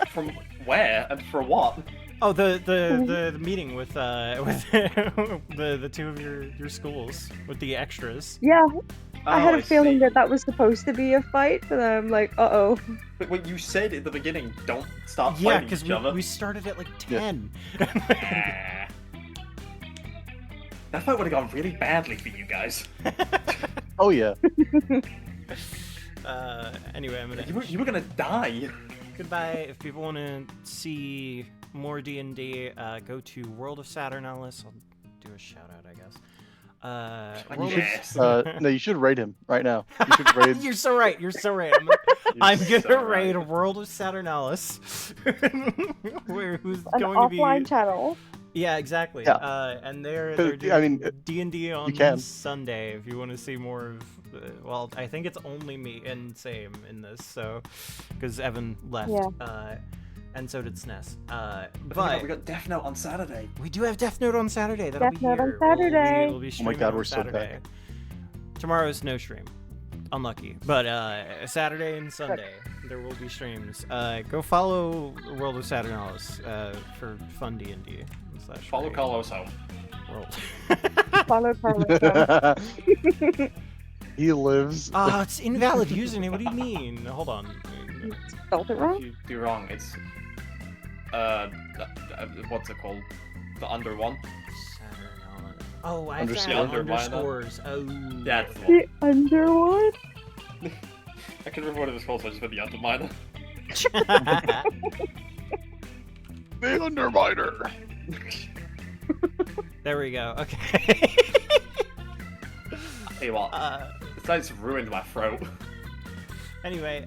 From where and for what? Oh, the meeting with the two of your schools with the extras. Yeah, I had Oh, a feeling see. that was supposed to be a fight, and I'm like, uh-oh. But what you said at the beginning, don't start Yeah, fighting because each other. we started at like Yeah. 10. Ah. That fight would have gone really badly for you guys. Oh yeah. Anyway, I'm gonna You were gonna die. goodbye. If people want to see more D&D, go to World of Saturnalis. I'll do a shout out, I guess. World of- Yes. No, you should raid him right now. You should raid. You're so right. You're so right. I'm gonna raid World of Saturnalis, who's An going to be offline channel. Yeah, exactly. Yeah. And they're I doing mean, D&D on can. Sunday if you want to see more of. Well, I think it's only me and Same in this, so because Evan left. Yeah. and so did SNES. But we But got Death Note on Saturday. we do have Death Note on Saturday. That'll Death be Note on here. Saturday. We'll be Oh my streaming God, on we're so Saturday. Tomorrow's no stream. Unlucky. But Saturday and Sunday, there will be streams. Go follow World of Saturnalis for fun D&D. Follow Carlos home. World. Follow Carlos. He lives. It's invalid username. What do you mean? Hold on. Spelled it If wrong? you do wrong, it's what's it called? The under one. Saturnalis. Oh, I have to Underscore. add Under minor. underscores. Oh. Yeah, that's the one. The under one? I can remember what it was called, so I just put the under minor. The Underminer. There we go. Okay. Hey, what? This guy's ruined my throat. Anyway,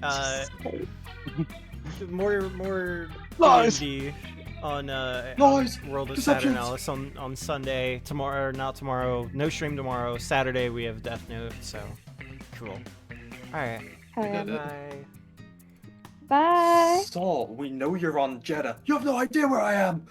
more Nice. D&D on Nice. World of Deceptions. Saturnalis on Sunday. Tomorrow, or not tomorrow. No stream tomorrow. Saturday we have Death Note. So cool. All right. Bye. Bye. Saul, we know you're on Jeddah. You have no idea where I am.